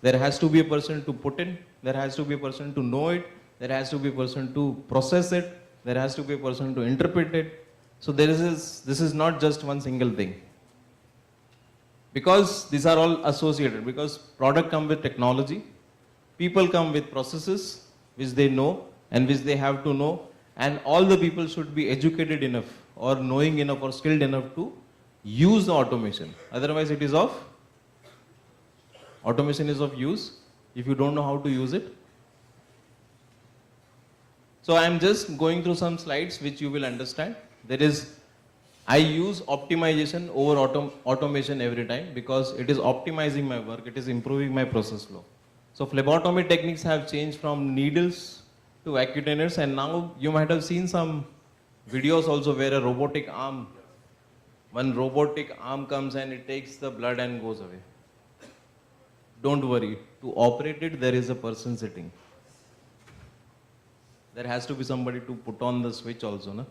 Speaker 14: There has to be a person to put in, there has to be a person to know it, there has to be a person to process it, there has to be a person to interpret it. So this is not just one single thing. Because these are all associated, because product come with technology, people come with processes which they know and which they have to know, and all the people should be educated enough or knowing enough or skilled enough to use the automation. Otherwise automation is of use if you don't know how to use it. So I am just going through some slides which you will understand. I use optimization over automation every time because it is optimizing my work, it is improving my process flow. So phlebotomy techniques have changed from needles to acutainers, and now you might have seen some videos also where one robotic arm comes and it takes the blood and goes away. Don't worry, to operate it there is a person sitting. There has to be somebody to put on the switch also, no?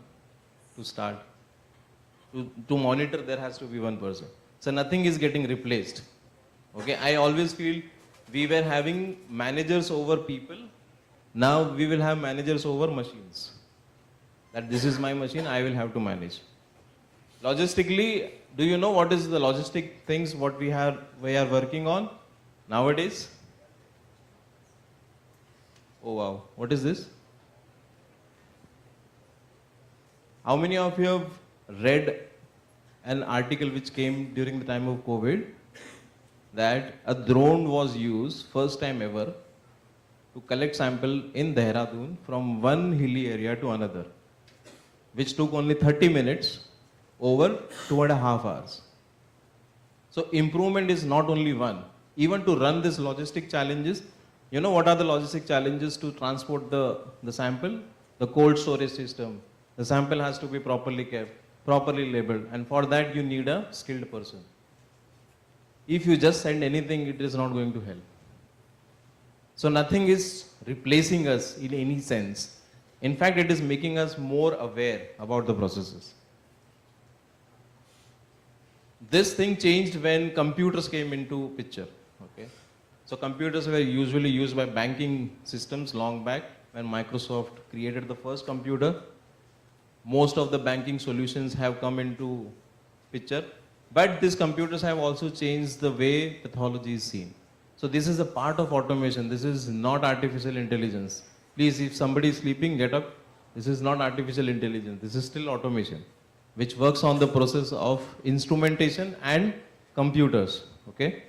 Speaker 14: To start. To monitor, there has to be one person. So nothing is getting replaced. Okay, I always feel we were having managers over people. Now we will have managers over machines. That this is my machine, I will have to manage. Logistically, do you know what is the logistic things what we are working on nowadays? Oh wow, what is this? How many of you have read an article which came during the time of COVID that a drone was used first time ever to collect sample in Dehradun from one hilly area to another, which took only 30 minutes over 2.5 hours. So improvement is not only one. Even to run this logistic challenges, you know what are the logistic challenges to transport the sample? The cold storage system. The sample has to be properly kept, properly labeled, and for that you need a skilled person. If you just send anything, it is not going to help. So nothing is replacing us in any sense. In fact, it is making us more aware about the processes. This thing changed when computers came into picture. Okay? So computers were usually used by banking systems long back when Microsoft created the first computer. Most of the banking solutions have come into picture, but these computers have also changed the way pathology is seen. So this is a part of automation. This is not artificial intelligence. Please, if somebody is sleeping, get up. This is not artificial intelligence. This is still automation, which works on the process of instrumentation and computers. Okay?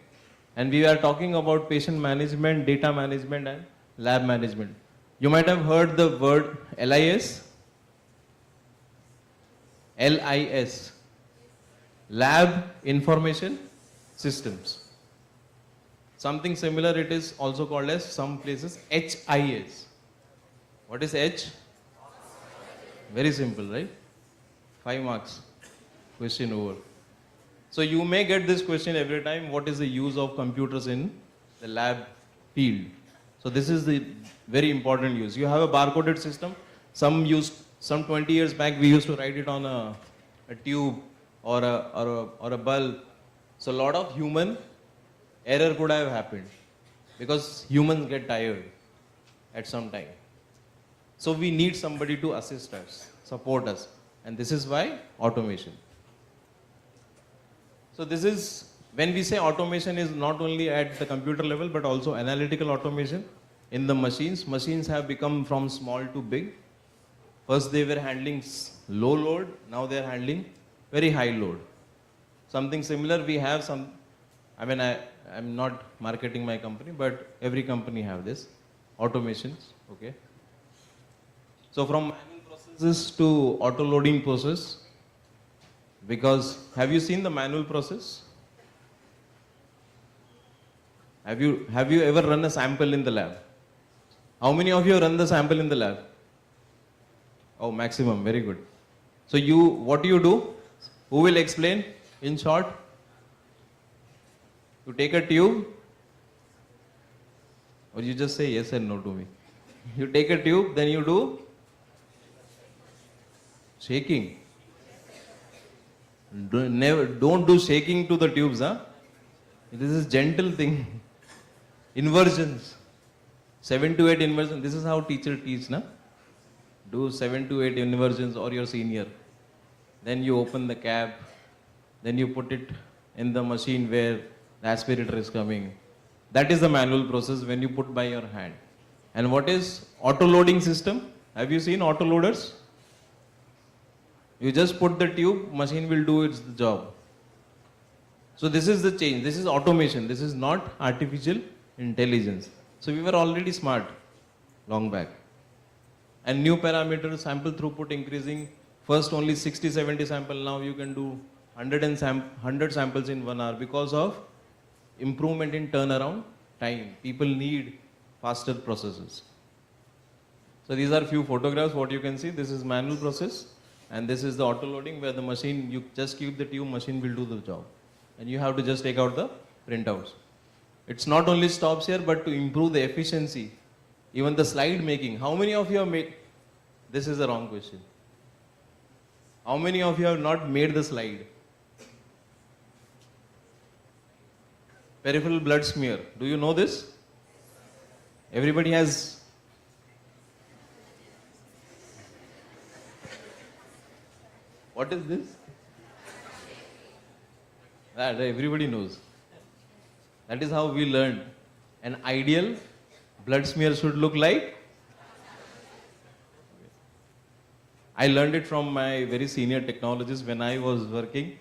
Speaker 14: And we are talking about patient management, data management, and lab management. You might have heard the word LIS. LIS, Lab Information Systems. Something similar it is also called as some places HIS. What is H? Very simple, right? 5 marks. Question over. So you may get this question every time, what is the use of computers in the lab field? So this is the very important use. You have a barcoded system. Some 20 years back, we used to write it on a tube or a bulb. So a lot of human error could have happened because humans get tired at some time. So we need somebody to assist us, support us. And this is why automation. So this is, when we say automation is not only at the computer level, but also analytical automation in the machines. Machines have become from small to big. First they were handling low load, now they are handling very high load. Something similar we have some, I'm not marketing my company, but every company have this, automations, okay. So from manual processes to auto loading process, because have you seen the manual process? Have you ever run a sample in the lab? How many of you run the sample in the lab? Oh, maximum, very good. So what do you do? Who will explain in short? You take a tube, or you just say yes and no to me. You take a tube, then you do shaking. Don't do shaking to the tubes, huh? This is gentle thing. Inversions. 7 to 8 inversions. This is how teacher teach, na? Do 7 to 8 inversions or your senior. Then you open the cap. Then you put it in the machine where the aspirator is coming. That is the manual process when you put by your hand. And what is auto loading system? Have you seen auto loaders? You just put the tube, machine will do its job. So this is the change. This is automation. This is not artificial intelligence. So we were already smart long back. And new parameters, sample throughput increasing. First only 60, 70 sample. Now you can do 100 samples in 1 hour because of improvement in turnaround time. People need faster processes. So these are few photographs. What you can see, this is manual process. And this is the auto loading where the machine, you just keep the tube, machine will do the job. And you have to just take out the printouts. It's not only stops here, but to improve the efficiency. Even the slide making. How many of you have made, this is the wrong question. How many of you have not made the slide? peripheral blood smear. Do you know this? Everybody has. What is this? That everybody knows. That is how we learned. An ideal blood smear should look like. I learned it from my very senior technologist when I was working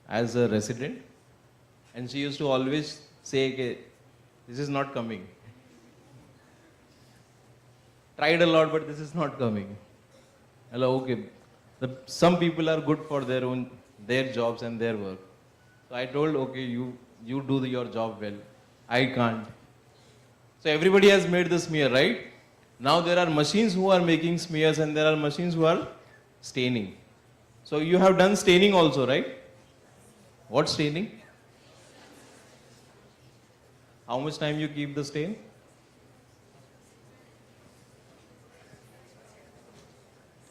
Speaker 14: as a resident. And she used to always say, okay, this is not coming. Tried a lot, but this is not coming. Hello, okay. Some people are good for their jobs and their work. So I told, okay, you do your job well. I can't. So everybody has made the smear, right? Now there are machines who are making smears and there are machines who are staining. So you have done staining also, right? What staining? How much time you keep the stain?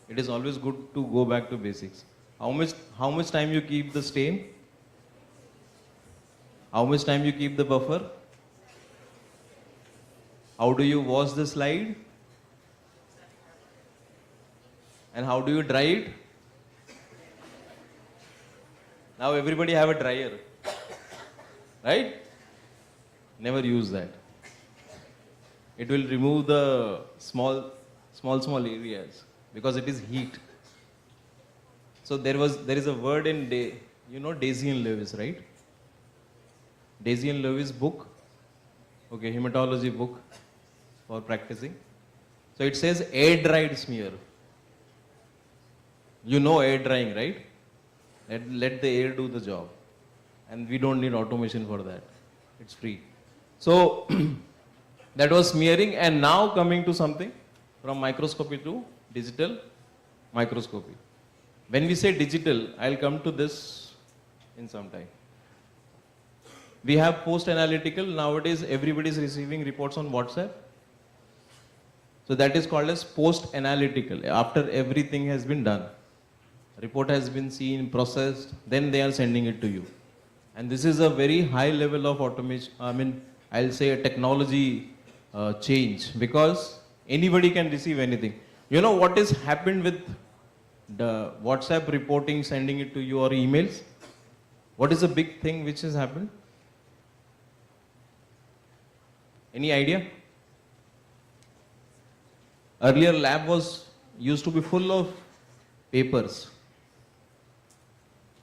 Speaker 14: It is always good to go back to basics. How much time you keep the stain? How much time you keep the buffer? How do you wash the slide? And how do you dry it? Now everybody have a dryer, right? Never use that. It will remove the small areas because it is heat. So there is a word in Daisy and Lewis, right? Daisy and Lewis book, okay, hematology book for practicing. So it says air dried smear. You know air drying, right? Let the air do the job. And we don't need automation for that. It's free. So that was smearing, and now coming to something from microscopy to digital microscopy. When we say digital, I'll come to this in some time. We have post-analytical. Nowadays, everybody is receiving reports on WhatsApp. So that is called as post-analytical. After everything has been done, report has been seen, processed, then they are sending it to you. And this is a very high level of automation. I'll say a technology change, because anybody can receive anything. You know what has happened with the WhatsApp reporting, sending it to you, or emails? What is the big thing which has happened? Any idea? Earlier lab used to be full of papers.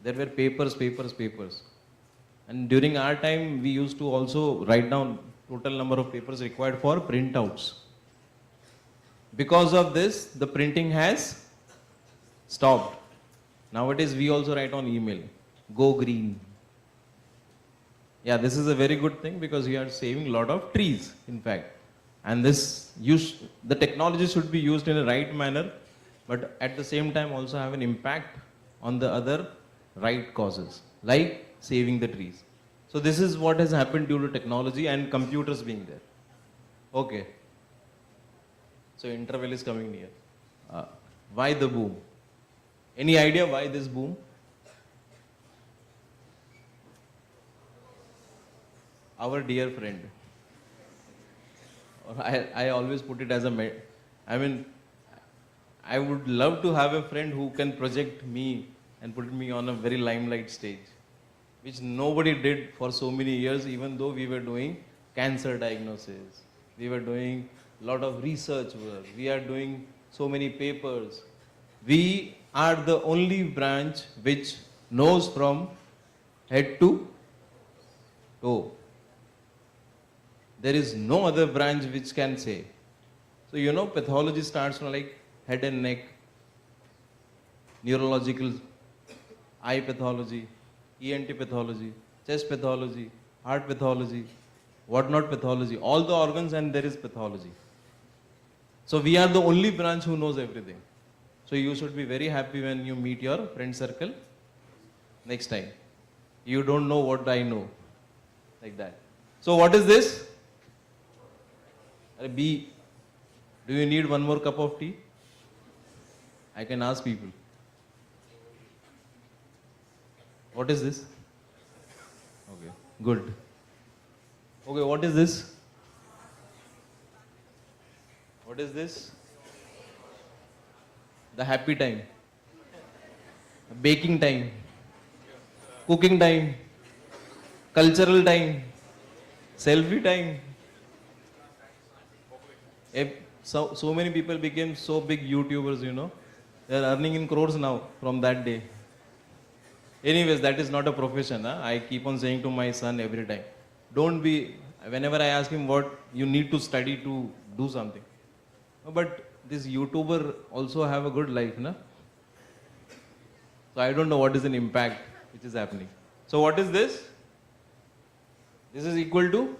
Speaker 14: There were papers. And during our time, we used to also write down total number of papers required for printouts. Because of this, the printing has stopped. Nowadays, we also write on email. Go green. Yeah, this is a very good thing because we are saving a lot of trees, in fact. And the technology should be used in a right manner, but at the same time also have an impact on the other right causes, like saving the trees. So this is what has happened due to technology and computers being there. Okay. So interval is coming near. Why the boom? Any idea why this boom? Our dear friend. Or I always put it as I would love to have a friend who can project me and put me on a very limelight stage, which nobody did for so many years, even though we were doing cancer diagnosis. We were doing a lot of research work. We are doing so many papers. We are the only branch which knows from head to toe. There is no other branch which can say. So pathology starts from like head and neck, neurological, eye pathology, ENT pathology, chest pathology, heart pathology, whatnot pathology, all the organs, and there is pathology. So we are the only branch who knows everything. So you should be very happy when you meet your friend circle next time. You don't know what I know, like that. So what is this? B. Do you need one more cup of tea? I can ask people. What is this? Okay, good. Okay, what is this? What is this? The happy time, baking time, cooking time, cultural time, selfie time. So many people became so big YouTubers, you know. They are earning in crores now from that day. Anyways, that is not a profession. Huh? I keep on saying to my son every time, don't be, whenever I ask him what you need to study to do something. But this YouTuber also have a good life, na? So I don't know what is an impact which is happening. So what is this? This is equal to?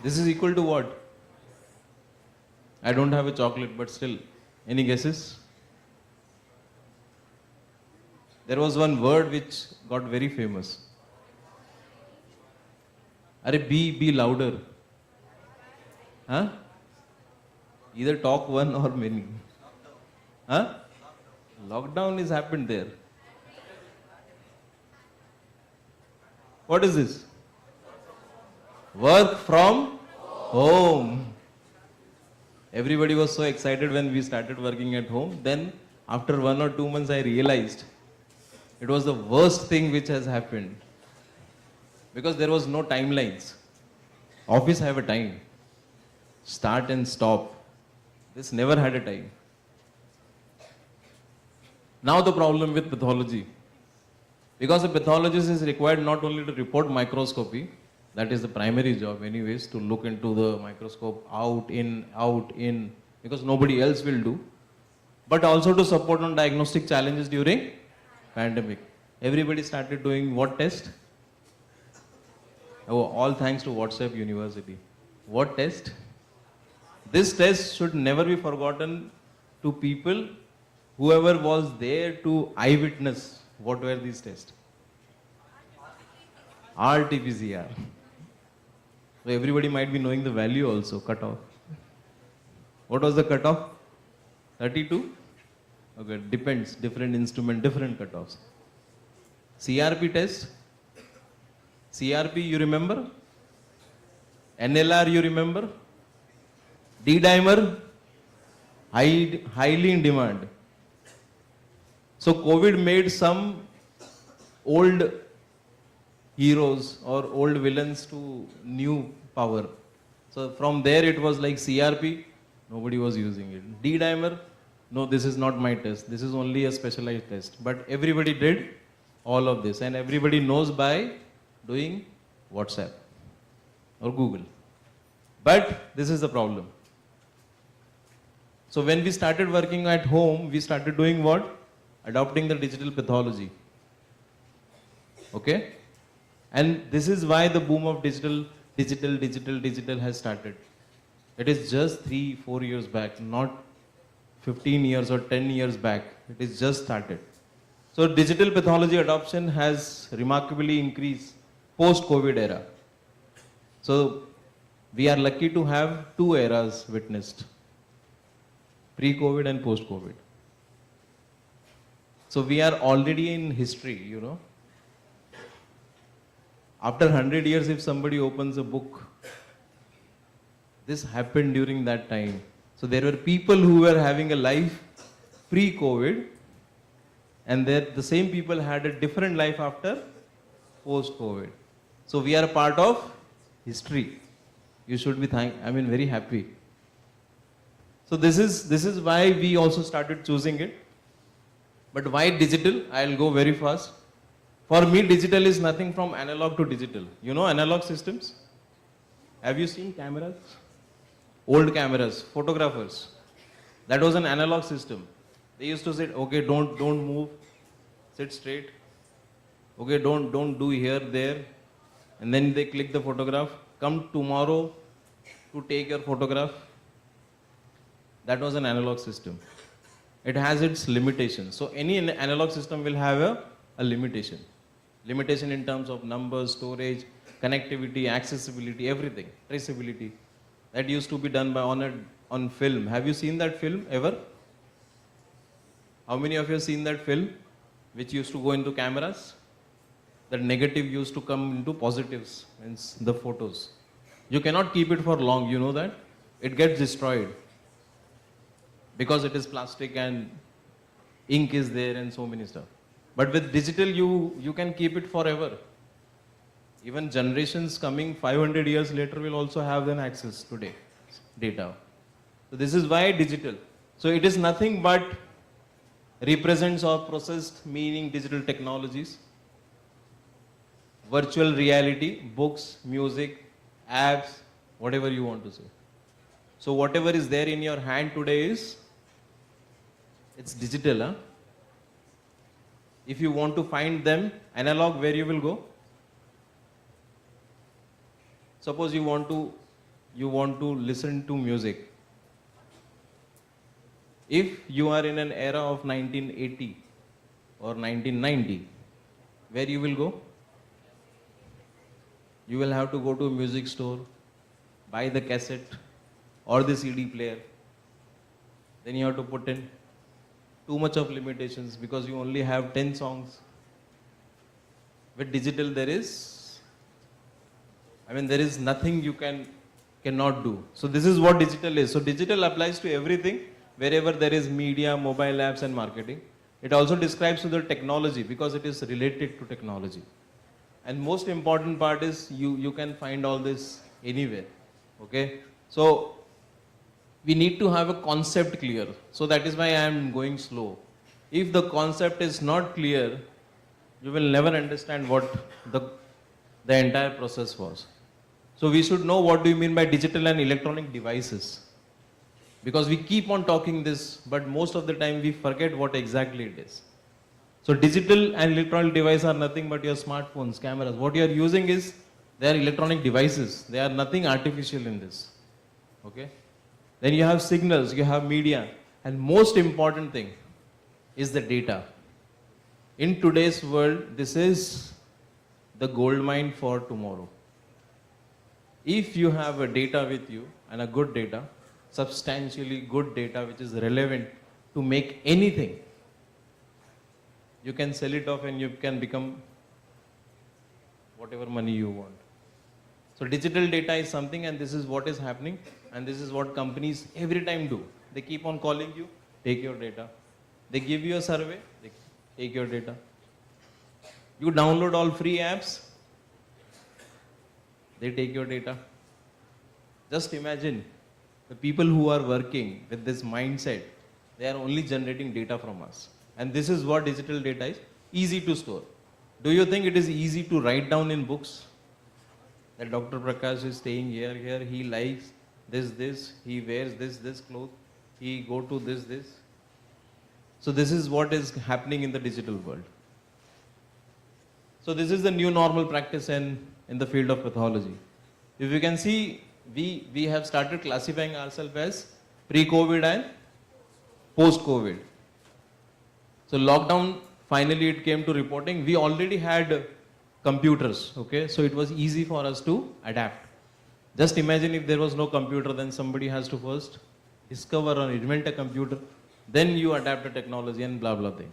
Speaker 14: This is equal to what? I don't have a chocolate, but still. Any guesses? There was one word which got very famous. Arey, be louder. Huh? Either talk one or many. Huh? Lockdown has happened there. What is this? Work from home. Everybody was so excited when we started working at home. Then after 1 or 2 months I realized it was the worst thing which has happened. Because there was no timelines. Office have a time. Start and stop. This never had a time. Now the problem with pathology. Because a pathologist is required not only to report microscopy, that is the primary job anyways, to look into the microscope out, in, because nobody else will do, but also to support on diagnostic challenges during pandemic. Everybody started doing what test? Oh, all thanks to WhatsApp University. What test? This test should never be forgotten to people, whoever was there to eyewitness what were these tests. RT-PCR. So everybody might be knowing the value also, cutoff. What was the cutoff? 32? Okay, depends, different instrument, different cutoffs. CRP test? CRP you remember? NLR you remember? D-dimer? Highly in demand. So COVID made some old heroes or old villains to new power. So from there it was like CRP, nobody was using it. D-dimer, no, this is not my test. This is only a specialized test. But everybody did all of this, and everybody knows by doing WhatsApp or Google. But this is the problem. So when we started working at home, we started doing what? Adopting the digital pathology. Okay? And this is why the boom of digital has started. It is just 3-4 years back, not 15 years or 10 years back. It is just started. So digital pathology adoption has remarkably increased post-COVID era. So we are lucky to have 2 eras witnessed. Pre-COVID and post-COVID. So we are already in history, you know. After 100 years, if somebody opens a book, this happened during that time. So there were people who were having a life pre-COVID, and the same people had a different life after post-COVID. So we are a part of history. You should be very happy. So this is why we also started choosing it. But why digital? I'll go very fast. For me, digital is nothing from analog to digital. You know analog systems? Have you seen cameras? Old cameras, photographers. That was an analog system. They used to say, okay, don't move, sit straight. Okay, don't do here, there. And then they click the photograph. Come tomorrow to take your photograph. That was an analog system. It has its limitations. So any analog system will have a limitation. Limitation in terms of numbers, storage, connectivity, accessibility, everything, traceability. That used to be done on film. Have you seen that film ever? How many of you have seen that film which used to go into cameras? that negative used to come into positives, means the photos. You cannot keep it for long, you know that? It gets destroyed because it is plastic and ink is there and so many stuff. But with digital, you can keep it forever. Even generations coming 500 years later will also have then access today, data. So this is why digital. So it is nothing but represents or processed meaning digital technologies, virtual reality, books, music, apps, whatever you want to say. So whatever is there in your hand today it's digital. Huh? If you want to find them analog, where you will go? Suppose you want to listen to music. If you are in an era of 1980 or 1990, where you will go? You will have to go to a music store, buy the cassette or the CD player. Then you have to put in too much of limitations because you only have 10 songs. With digital there is nothing you cannot do. So this is what digital is. So digital applies to everything wherever there is media, mobile apps and marketing. It also describes to the technology because it is related to technology. And most important part is you can find all this anywhere. Okay? So we need to have a concept clear. So that is why I am going slow. If the concept is not clear, you will never understand what the entire process was. So we should know what do you mean by digital and electronic devices. Because we keep on talking this, but most of the time we forget what exactly it is. So digital and electronic devices are nothing but your smartphones, cameras. What you are using is, they are electronic devices. They are nothing artificial in this. Okay? Then you have signals, you have media, and most important thing is the data. In today's world, this is the gold mine for tomorrow. If you have a data with you, and a good data, substantially good data which is relevant to make anything, you can sell it off and you can become whatever money you want. So digital data is something, and this is what is happening, and this is what companies every time do. They keep on calling you, take your data. They give you a survey, they take your data. You download all free apps, they take your data. Just imagine the people who are working with this mindset, they are only generating data from us. And this is what digital data is, easy to store. Do you think it is easy to write down in books that Dr. Prakash is staying here, he likes this, he wears this clothes, he go to this. So this is what is happening in the digital world. So this is the new normal practice in the field of pathology. If you can see, we have started classifying ourselves as pre-COVID and post-COVID. So lockdown, finally it came to reporting. We already had computers, okay? So it was easy for us to adapt. Just imagine if there was no computer, then somebody has to first discover or invent a computer, then you adapt the technology and blah, blah thing.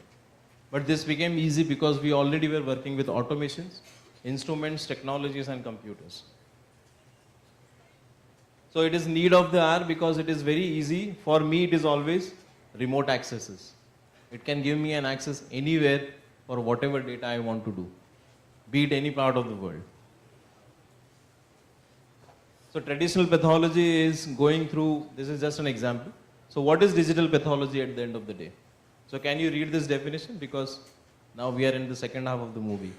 Speaker 14: But this became easy because we already were working with automations, instruments, technologies and computers. So it is need of the hour because it is very easy. For me, it is always remote accesses. It can give me an access anywhere for whatever data I want to do, be it any part of the world. So traditional pathology is going through, this is just an example. So what is digital pathology at the end of the day? So can you read this definition? Because now we are in the second half of the movie.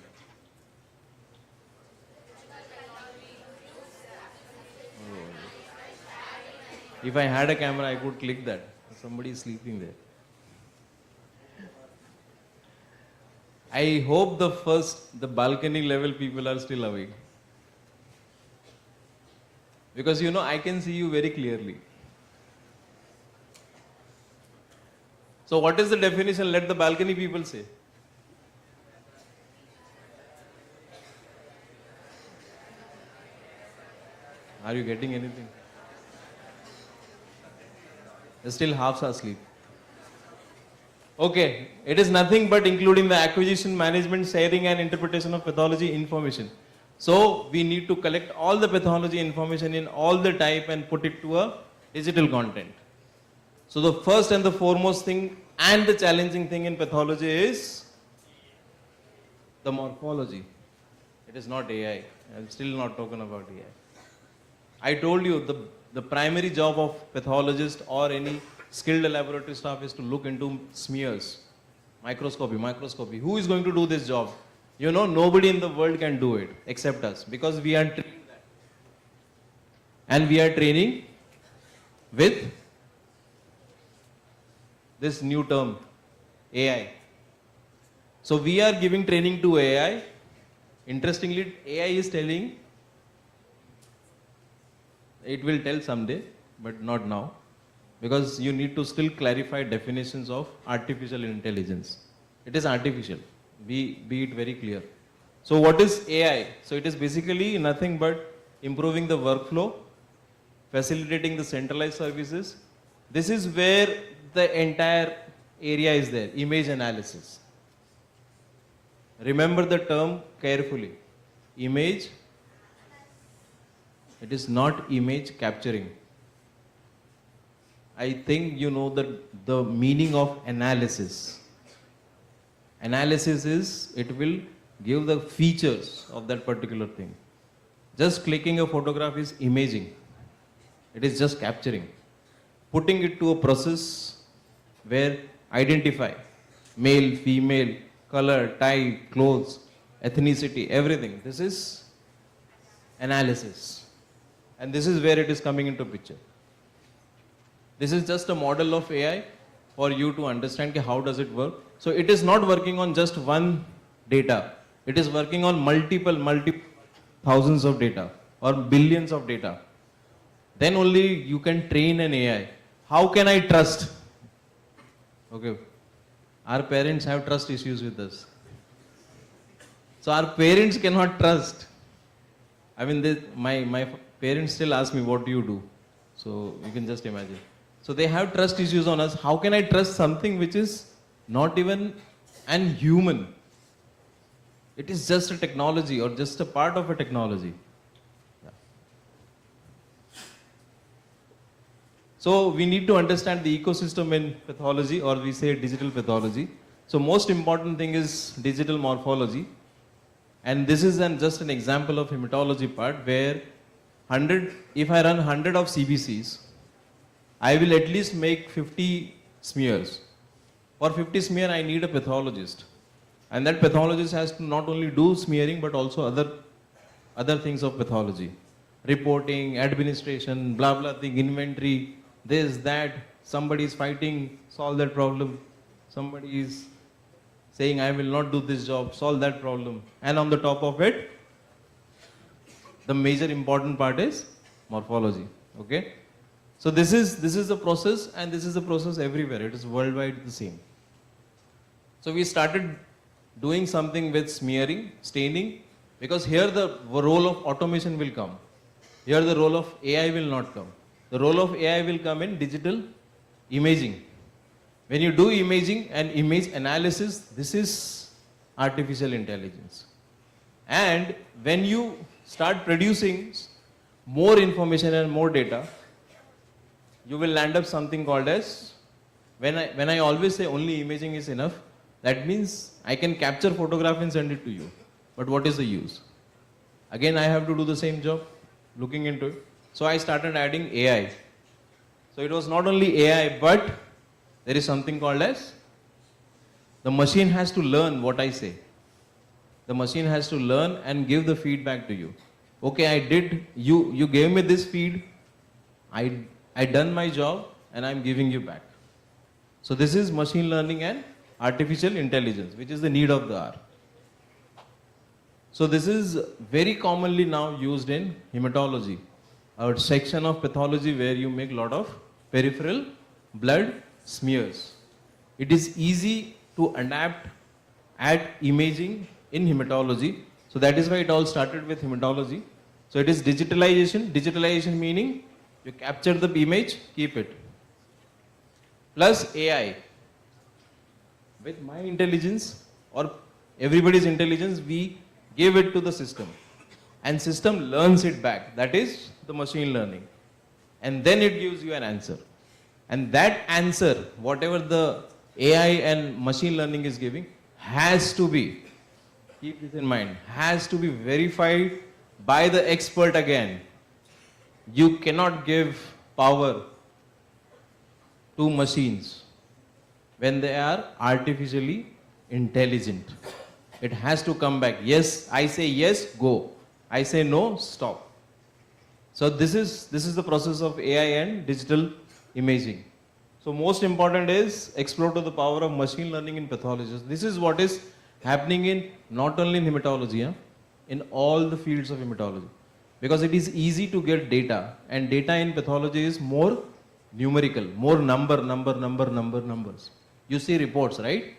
Speaker 14: If I had a camera, I could click that. Somebody is sleeping there. I hope the balcony level people are still awake. Because I can see you very clearly. So what is the definition? Let the balcony people say. Are you getting anything? They're still half asleep. Okay, it is nothing but including the acquisition, management, sharing and interpretation of pathology information. So we need to collect all the pathology information in all the type and put it to a digital content. So the first and the foremost thing and the challenging thing in pathology is the morphology. It is not AI. I'm still not talking about AI. I told you the primary job of pathologist or any skilled laboratory staff is to look into smears, microscopy. Who is going to do this job? You know, nobody in the world can do it except us, because we are trained that. And we are training with this new term, AI. So we are giving training to AI. Interestingly, AI is telling, it will tell someday, but not now, because you need to still clarify definitions of artificial intelligence. It is artificial, be it very clear. So what is AI? So it is basically nothing but improving the workflow, facilitating the centralized services. This is where the entire area is there, image analysis. Remember the term carefully. Image, it is not image capturing. I think you know the meaning of analysis. Analysis is, it will give the features of that particular thing. Just clicking a photograph is imaging. It is just capturing. Putting it to a process where identify male, female, color, type, clothes, ethnicity, everything. This is analysis. And this is where it is coming into picture. This is just a model of AI for you to understand how does it work. So it is not working on just one data. It is working on multiple thousands of data or billions of data. Then only you can train an AI. How can I trust? Okay. Our parents have trust issues with us. So our parents cannot trust. I mean, my parents still ask me, what do you do? So you can just imagine. So they have trust issues on us. How can I trust something which is not even an human? It is just a technology or just a part of a technology. Yeah. So we need to understand the ecosystem in pathology, or we say digital pathology. So most important thing is digital morphology. And this is just an example of hematology part where if I run 100 of CBCs, I will at least make 50 smears. For 50 smear, I need a pathologist. And that pathologist has to not only do smearing, but also other things of pathology. Reporting, administration, blah, blah thing, inventory, this, that. Somebody is fighting, solve that problem. Somebody is saying, I will not do this job, solve that problem. And on the top of it, the major important part is morphology. Okay? So this is the process, and this is the process everywhere. It is worldwide the same. So we started doing something with smearing, staining, because here the role of automation will come. Here the role of AI will not come. The role of AI will come in digital imaging. When you do imaging and image analysis, this is artificial intelligence. And when you start producing more information and more data, you will land up something called as, when I always say only imaging is enough, that means I can capture photograph and send it to you. But what is the use? Again, I have to do the same job, looking into it. So I started adding AI. So it was not only AI, but there is something called as, the machine has to learn what I say. The machine has to learn and give the feedback to you. Okay, I did, you gave me this feed, I done my job, and I'm giving you back. So this is machine learning and artificial intelligence, which is the need of the hour. So this is very commonly now used in hematology, a section of pathology where you make a lot of peripheral blood smears. It is easy to add imaging in hematology. So that is why it all started with hematology. So it is digitalization. Digitalization meaning you capture the image, keep it. Plus AI. with my intelligence or everybody's intelligence, we give it to the system. And system learns it back. That is the machine learning. And then it gives you an answer. And that answer, whatever the AI and machine learning is giving, has to be, keep this in mind, has to be verified by the expert again. You cannot give power to machines when they are artificially intelligent. It has to come back. Yes, I say yes, go. I say no, stop. So this is the process of AI and digital imaging. So most important is explore to the power of machine learning in pathology. This is what is happening in not only in hematology, in all the fields of hematology. Because it is easy to get data, and data in pathology is more numerical, more numbers. You see reports, right?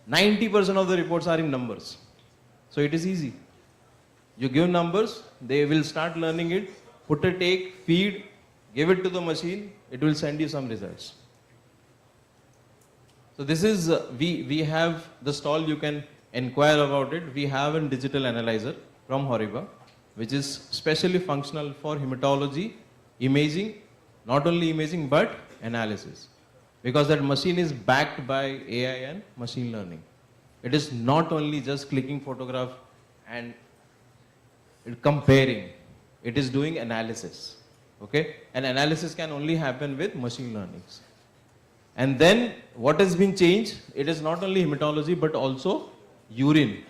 Speaker 14: 90% of the reports are in numbers. So it is easy. You give numbers, they will start learning it, put a take, feed, give it to the machine, it will send you some results. So this is, we have the stall, you can inquire about it. We have a digital analyzer from Horiba, which is specially functional for hematology, imaging, not only imaging but analysis. Because that machine is backed by AI and machine learning. It is not only just clicking photograph and comparing. It is doing analysis. Okay? And analysis can only happen with machine learning. And then what has been changed, it is not only hematology but also urine.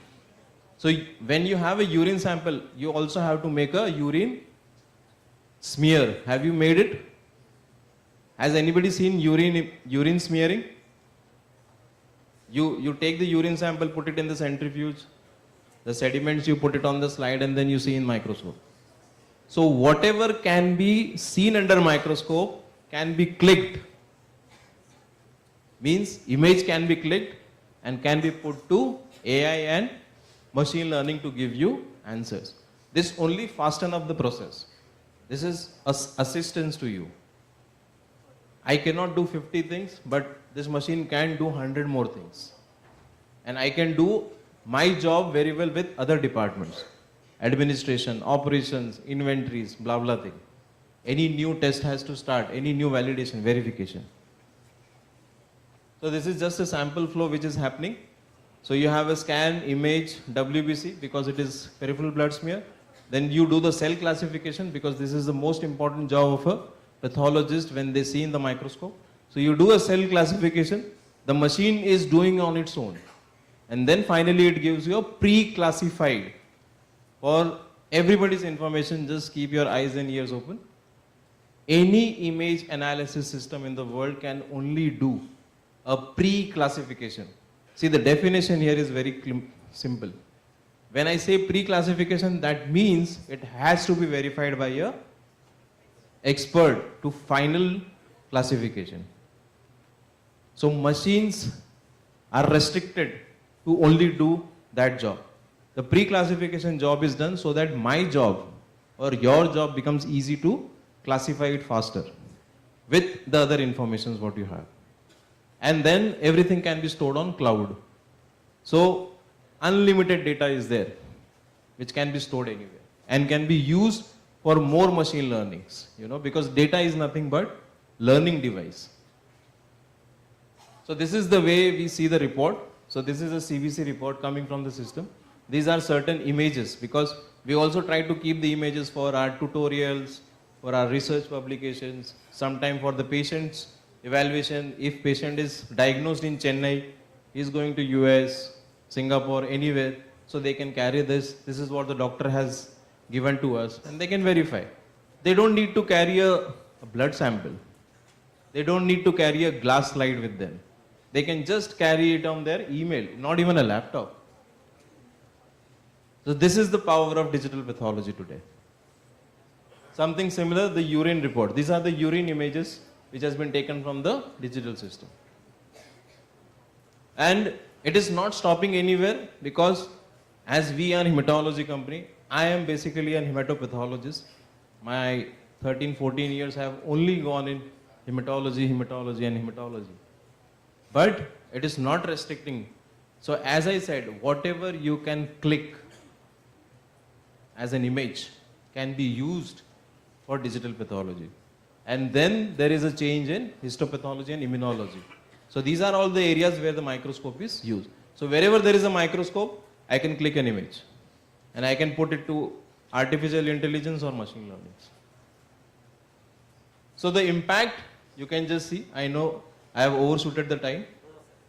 Speaker 14: So when you have a urine sample, you also have to make a urine smear. Have you made it? Has anybody seen urine smearing? You take the urine sample, put it in the centrifuge, the sediments you put it on the slide, and then you see in microscope. So whatever can be seen under microscope can be clicked. Means image can be clicked and can be put to AI and machine learning to give you answers. This only fasten up the process. This is assistance to you. I cannot do 50 things, but this machine can do 100 more things. And I can do my job very well with other departments. Administration, operations, inventories, blah, blah thing. Any new test has to start, any new validation, verification. So this is just a sample flow which is happening. So you have a scan, image, WBC because it is peripheral blood smear. Then you do the cell classification because this is the most important job of a pathologist when they see in the microscope. So you do a cell classification, the machine is doing on its own. And then finally it gives you a pre-classified. For everybody's information, just keep your eyes and ears open. Any image analysis system in the world can only do a pre-classification. See, the definition here is very simple. When I say pre-classification, that means it has to be verified by a expert to final classification. So machines are restricted to only do that job. The pre-classification job is done so that my job or your job becomes easy to classify it faster with the other informations what you have. And then everything can be stored on cloud. So unlimited data is there, which can be stored anywhere and can be used for more machine learnings, because data is nothing but learning device. So this is the way we see the report. So this is a CBC report coming from the system. These are certain images because we also try to keep the images for our tutorials, for our research publications, sometime for the patient's evaluation. If patient is diagnosed in Chennai, he is going to US, Singapore, anywhere, so they can carry this. This is what the doctor has given to us and they can verify. They don't need to carry a blood sample. They don't need to carry a glass slide with them. They can just carry it on their email, not even a laptop. So this is the power of digital pathology today. Something similar, the urine report. These are the urine images which has been taken from the digital system. And it is not stopping anywhere because as we are a hematology company, I am basically a hematopathologist. My 13-14 years have only gone in hematology. But It is not restricting. So as I said, whatever you can click as an image can be used for digital pathology. And then there is a change in histopathology and immunology. So these are all the areas where the microscope is used. So wherever there is a microscope, I can click an image and I can put it to artificial intelligence or machine learning. So the impact, you can just see, I know I have overshooted the time,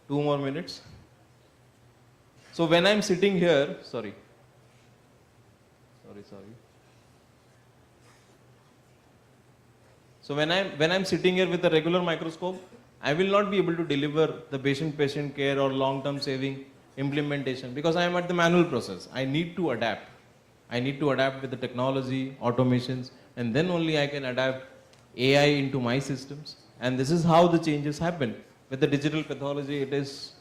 Speaker 14: 2 more minutes. So when I'm sitting here, sorry. So when I'm sitting here with a regular microscope, I will not be able to deliver the patient care or long-term saving implementation because I am at the manual process. I need to adapt. I need to adapt with the technology, automations, and then only I can adapt AI into my systems. And this is how the changes happen. With the digital pathology, it is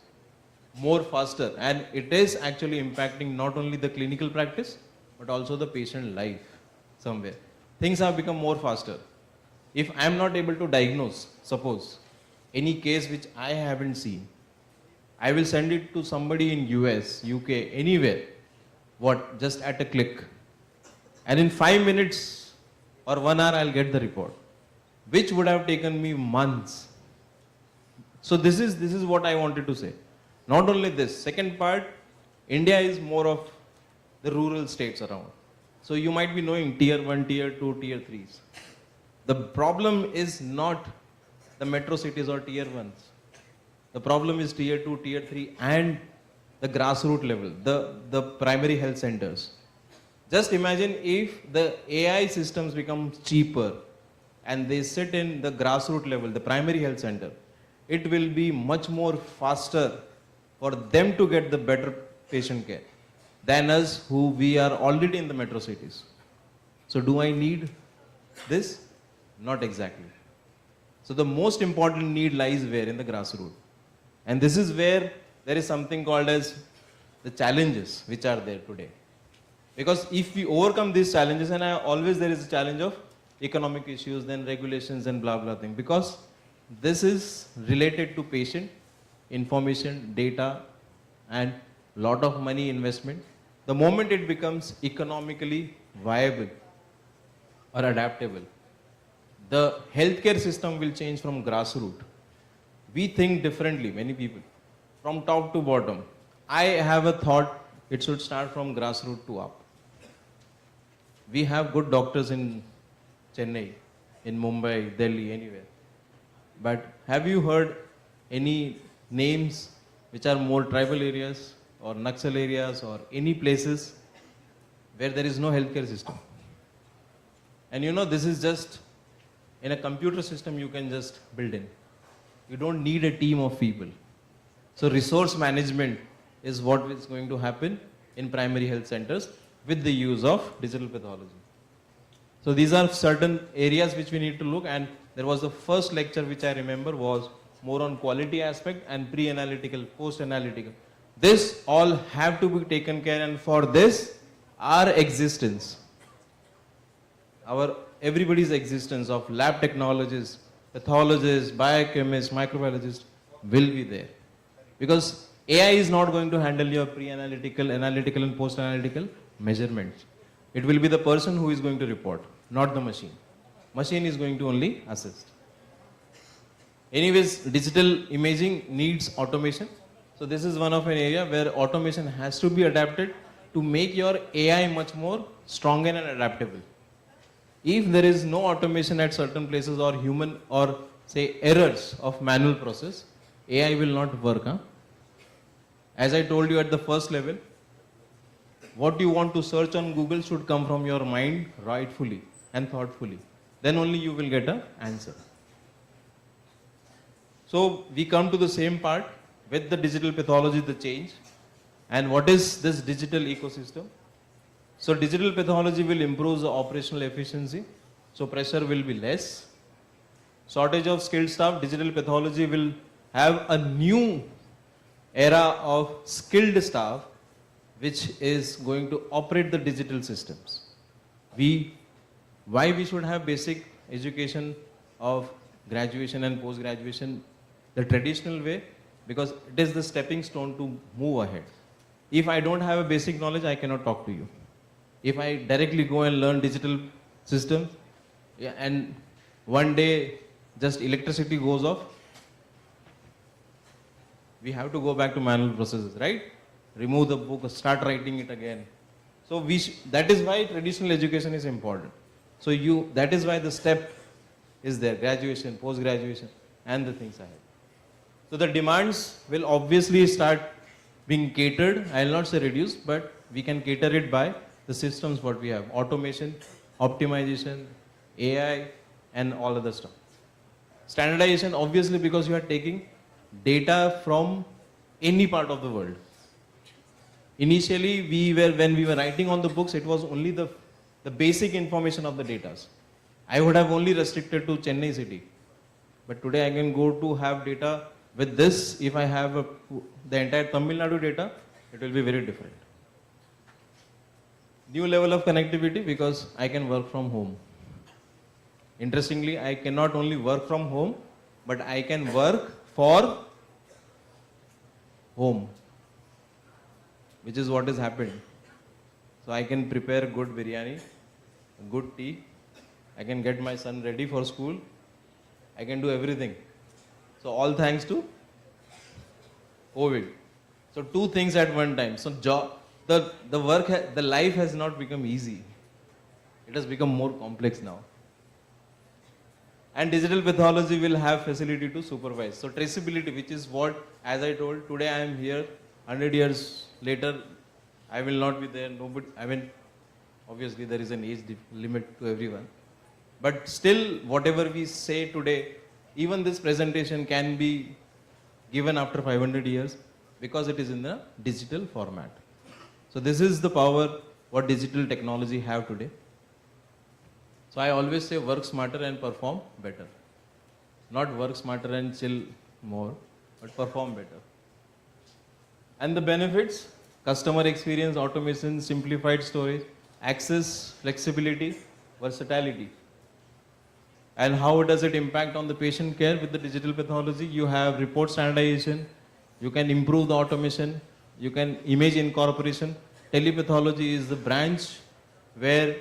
Speaker 14: more faster and it is actually impacting not only the clinical practice, but also the patient life somewhere. Things have become more faster. If I am not able to diagnose, suppose, any case which I haven't seen, I will send it to somebody in US, UK, anywhere. What? Just at a click. And in 5 minutes or 1 hour, I'll get the report, which would have taken me months. So this is what I wanted to say. Not only this, second part, India is more of the rural states around. So you might be knowing tier 1, tier 2, tier 3s. The problem is not the metro cities or tier 1s. The problem is tier 2, tier 3 and the grassroots level, the primary health centers. Just imagine if the AI systems become cheaper and they sit in the grassroots level, the primary health center, it will be much more faster for them to get the better patient care than us who we are already in the metro cities. So do I need this? Not exactly. So the most important need lies where? In the grassroots. And this is where there is something called as the challenges which are there today. Because if we overcome these challenges, and always there is a challenge of economic issues, then regulations and blah blah thing, because this is related to patient information, data, and lot of money investment. The moment it becomes economically viable or adaptable, the healthcare system will change from grassroots. We think differently, many people, from top to bottom. I have a thought, it should start from grassroots to up. We have good doctors in Chennai, in Mumbai, Delhi, anywhere. But have you heard any names which are more tribal areas or Naxal areas or any places where there is no healthcare system? And you know, this is just in a computer system you can just build in. You don't need a team of people. So resource management is what is going to happen in primary health centers with the use of digital pathology. So these are certain areas which we need to look, and there was the first lecture which I remember was more on quality aspect and pre-analytical, post-analytical. This all have to be taken care, and for this, our existence, everybody's existence of lab technologists, pathologists, biochemists, microbiologists will be there. Because AI is not going to handle your pre-analytical, analytical and post-analytical measurements. It will be the person who is going to report, not the machine. Machine is going to only assist. Anyways, digital imaging needs automation. So this is one of an area where automation has to be adapted to make your AI much more stronger and adaptable. If there is no automation at certain places or human or say errors of manual process, AI will not work. As I told you at the first level, what you want to search on Google should come from your mind rightfully and thoughtfully. Then only you will get an answer. So we come to the same part with the digital pathology, the change. And what is this digital ecosystem? So digital pathology will improve the operational efficiency. So pressure will be less. Shortage of skilled staff, digital pathology will have a new era of skilled staff which is going to operate the digital systems. Why we should have basic education of graduation and post-graduation the traditional way? because it is the stepping stone to move ahead. If I don't have a basic knowledge, I cannot talk to you. If I directly go and learn digital systems, yeah, and one day just electricity goes off, we have to go back to manual processes, right? Remove the book, start writing it again. So that is why traditional education is important. So that is why the step is there, graduation, post-graduation, and the things ahead. So the demands will obviously start being catered. I will not say reduced, but we can cater it by the systems what we have, automation, optimization, AI, and all other stuff. Standardization, obviously, because you are taking data from any part of the world. Initially, when we were writing on the books, it was only the basic information of the data. I would have only restricted to Chennai city. But today I can go to have data with this. If I have the entire Tamil Nadu data, it will be very different. New level of connectivity because I can work from home. Interestingly, I cannot only work from home, but I can work for home, which is what has happened. So I can prepare good biryani, good tea, I can get my son ready for school, I can do everything. So all thanks to COVID. So two things at one time. So the life has not become easy. It has become more complex now. And digital pathology will have facility to supervise. So traceability, which is what, as I told, today I am here, 100 years later, I will not be there. Nobody, obviously there is an age limit to everyone. But still, whatever we say today, even this presentation can be given after 500 years because it is in the digital format. So this is the power what digital technology have today. So I always say work smarter and perform better. Not work smarter and chill more, but perform better. And the benefits, customer experience, automation, simplified storage, access, flexibility, versatility. And how does it impact on the patient care with the digital pathology? You have report standardization, you can improve the automation, you can image incorporation. Telepathology is the branch where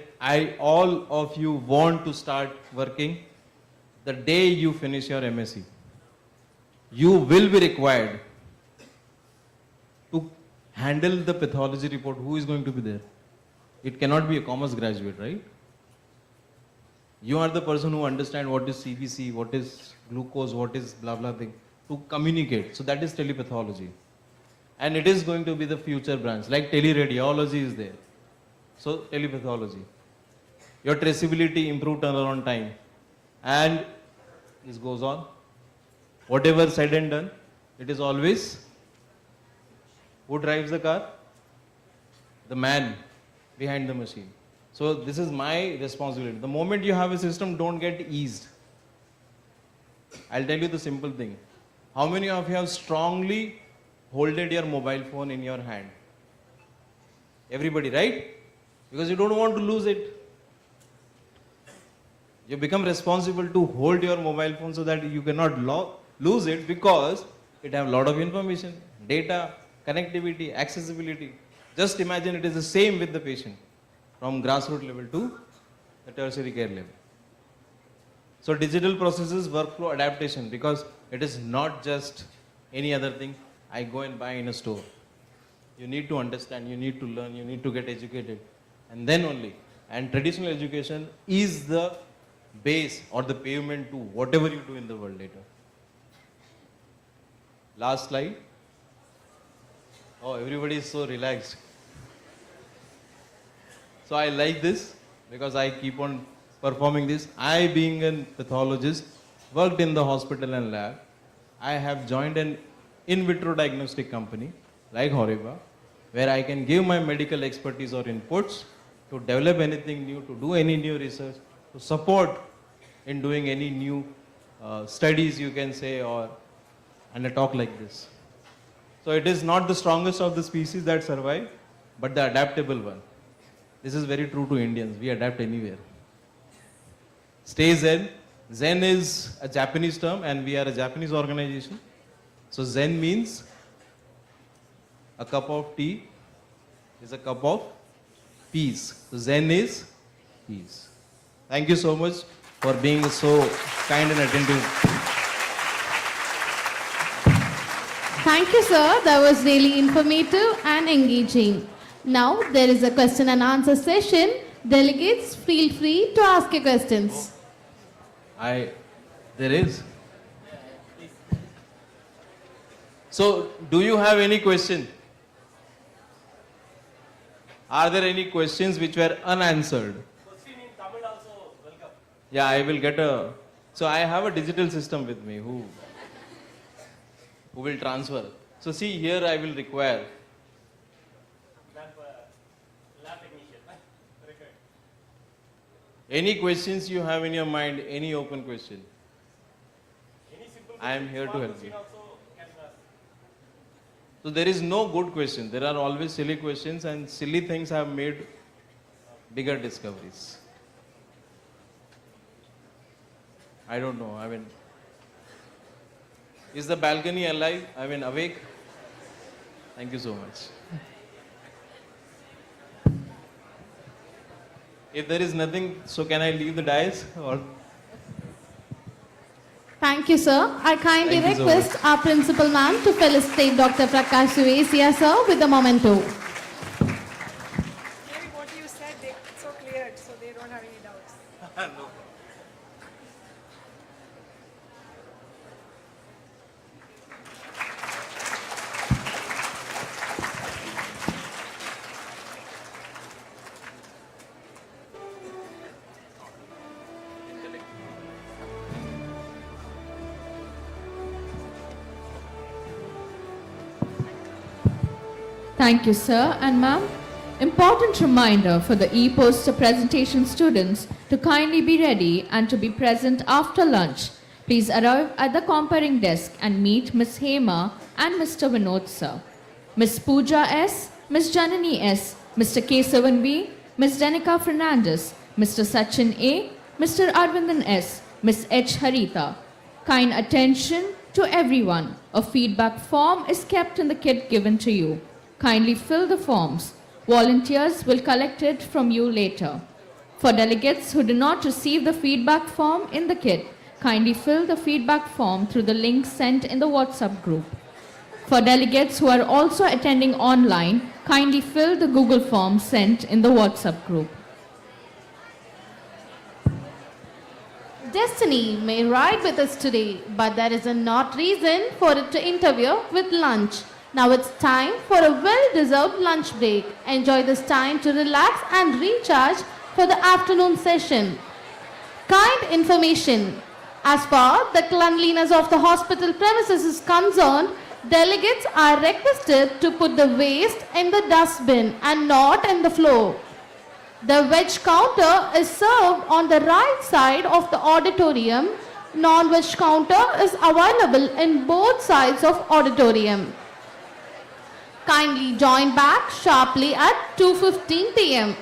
Speaker 14: all of you want to start working the day you finish your MSc. You will be required to handle the pathology report. Who is going to be there? It cannot be a commerce graduate, right? You are the person who understands what is CBC, what is glucose, what is blah blah thing, to communicate. So that is telepathology. And it is going to be the future branch, like teleradiology is there. So telepathology. Your traceability, improved turnaround time. And this goes on. Whatever said and done, it is always who drives the car? The man behind the machine. So this is my responsibility. The moment you have a system, don't get eased. I'll tell you the simple thing. How many of you have strongly holded your mobile phone in your hand? Everybody, right? Because you don't want to lose it. You become responsible to hold your mobile phone so that you cannot lose it because it has a lot of information, data, connectivity, accessibility. Just imagine it is the same with the patient from grassroots level to the tertiary care level. So digital processes, workflow adaptation, because it is not just any other thing I go and buy in a store. You need to understand, you need to learn, you need to get educated, and then only. And traditional education is the base or the pavement to whatever you do in the world later. Last slide. Oh, everybody is so relaxed. So I like this because I keep on performing this. I, being a pathologist, worked in the hospital and lab. I have joined an in vitro diagnostic company like Horiba, where I can give my medical expertise or inputs to develop anything new, to do any new research, to support in doing any new studies, you can say, and a talk like this. So it is not the strongest of the species that survive, but the adaptable one. This is very true to Indians. We adapt anywhere. Stay Zen. Zen is a Japanese term, and we are a Japanese organization. So Zen means a cup of tea is a cup of peace. So Zen is peace. Thank you so much for being so kind and attentive.
Speaker 2: Thank you, sir. That was really informative and engaging. Now there is a question and answer session. Delegates, feel free to ask your questions.
Speaker 14: There is. So, do you have any question? Are there any questions which were unanswered? Yeah, I will get a. So I have a digital system with me who will transfer. So see here I will require. Any questions you have in your mind, any open question? I am here to help you. So there is no good question. There are always silly questions, and silly things have made bigger discoveries. I don't know. I mean, is the balcony alive? I mean, awake? Thank you so much. If there is nothing, so can I leave the dais? Or
Speaker 2: Thank you, sir. I kindly
Speaker 14: Thank you so
Speaker 2: request our principal ma'am to felicitate Dr. Prakash Suvesia, sir, with a memento.
Speaker 15: Maybe what you said, it's so clear, so they don't have any doubts.
Speaker 14: no.
Speaker 3: Thank you, sir and ma'am. Important reminder for the e-poster presentation students to kindly be ready and to be present after lunch. Please arrive at the comparing desk and meet Ms. Hema and Mr. Vinod, sir. Ms. Pooja S., Ms. Janani S., Mr. Kesavan B., Ms. Danica Fernandez, Mr. Sachin A., Mr. Arvindan S., Ms. H. Harita. Kind attention to everyone. A feedback form is kept in the kit given to you. Kindly fill the forms. Volunteers will collect it from you later. For delegates who do not receive the feedback form in the kit, kindly fill the feedback form through the link sent in the WhatsApp group. For delegates who are also attending online, kindly fill the Google form sent in the WhatsApp group.
Speaker 2: Destiny may ride with us today, but there is a not reason for it to interfere with lunch. Now it's time for a well-deserved lunch break. Enjoy this time to relax and recharge for the afternoon session. Kind information. As far as the cleanliness of the hospital premises is concerned, delegates are requested to put the waste in the dustbin and not in the floor. The veg counter is served on the right side of the auditorium. Non-veg counter is available in both sides of auditorium. Kindly join back sharply at 2:15 p.m.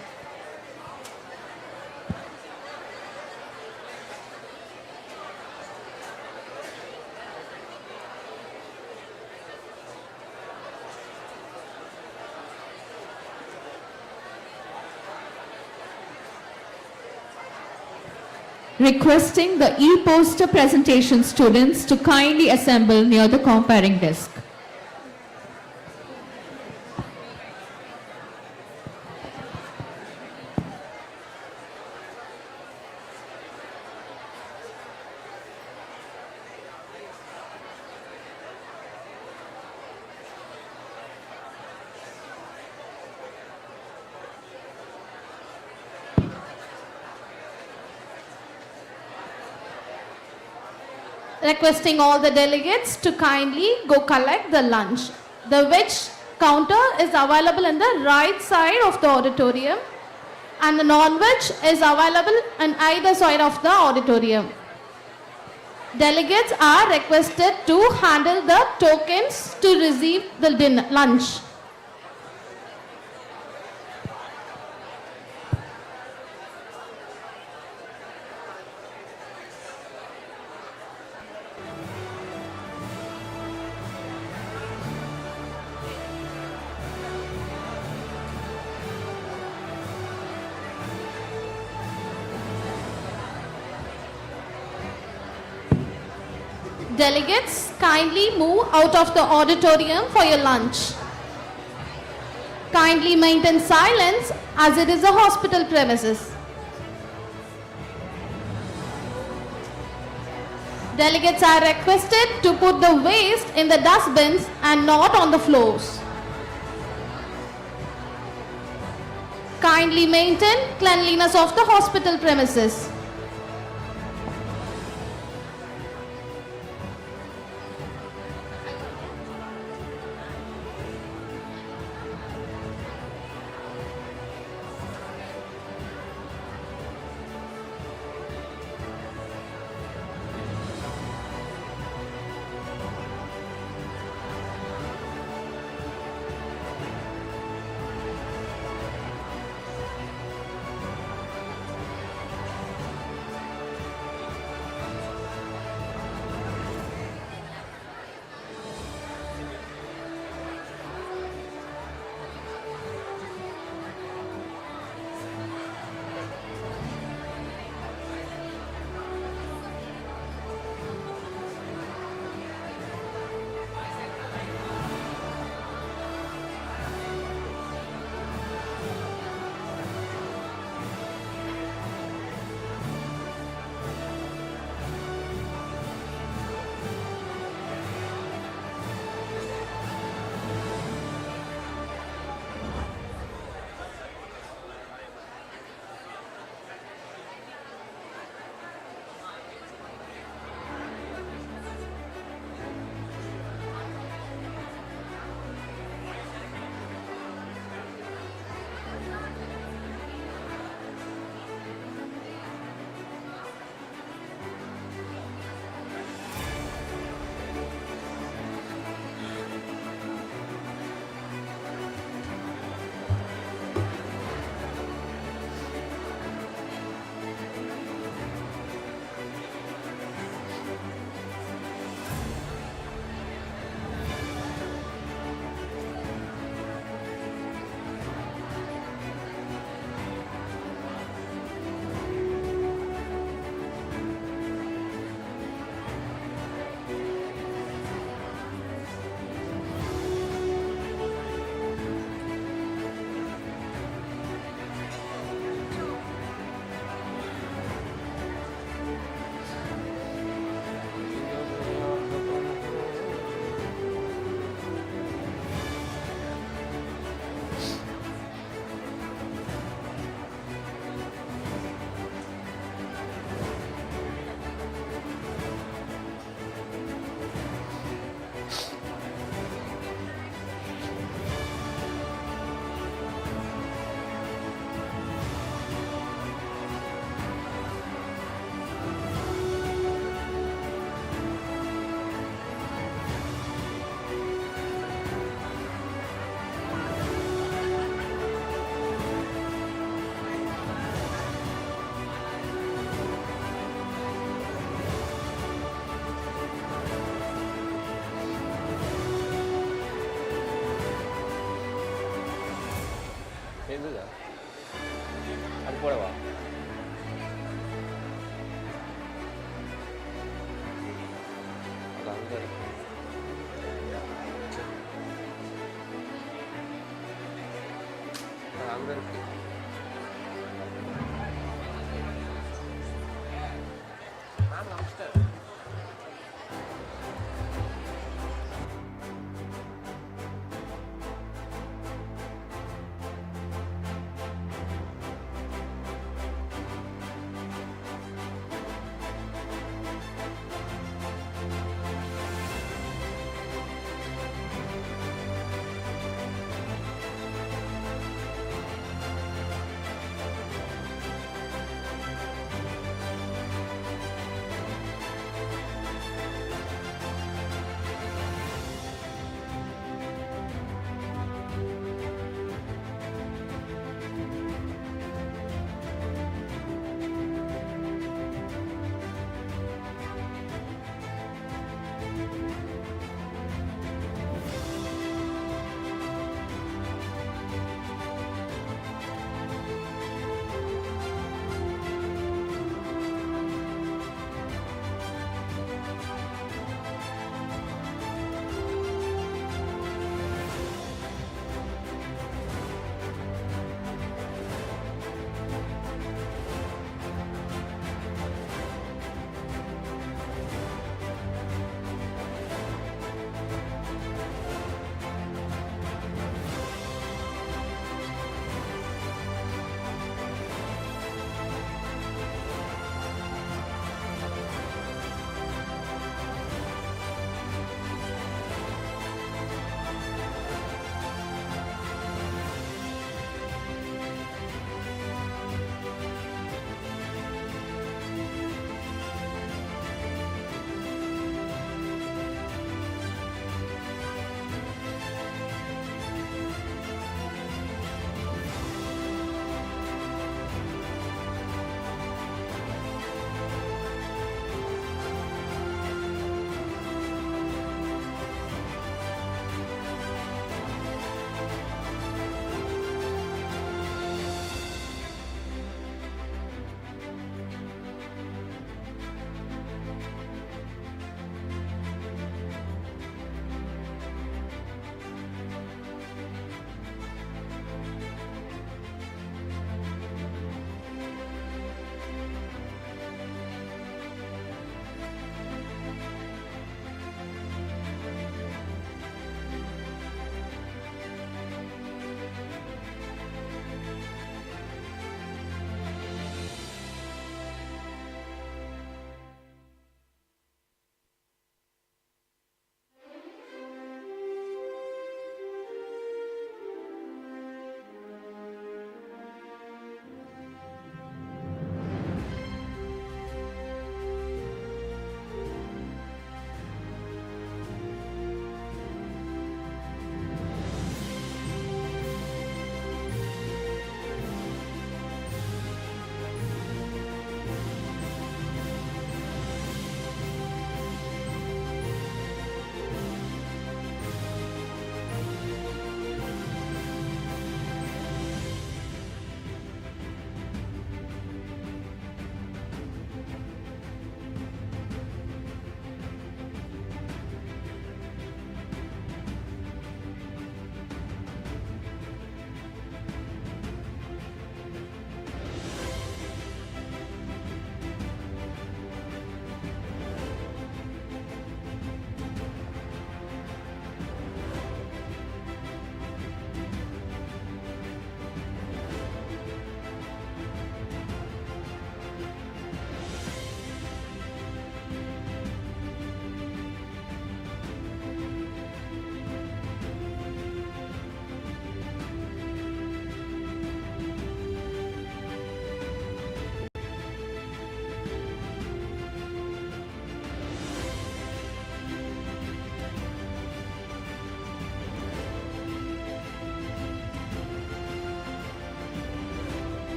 Speaker 3: Requesting the e-poster presentation students to kindly assemble near the comparing desk.
Speaker 2: Requesting all the delegates to kindly go collect the lunch. The veg counter is available in the right side of the auditorium and the non-veg is available on either side of the auditorium. Delegates are requested to handle the tokens to receive the lunch. Delegates, kindly move out of the auditorium for your lunch. Kindly maintain silence as it is a hospital premises. Delegates are requested to put the waste in the dustbins and not on the floors. Kindly maintain cleanliness of the hospital premises.
Speaker 16: போடவா? அது அங்க இருக்கு. அது அங்க இருக்கு. Ma'am அமிச்சிட்டாரு.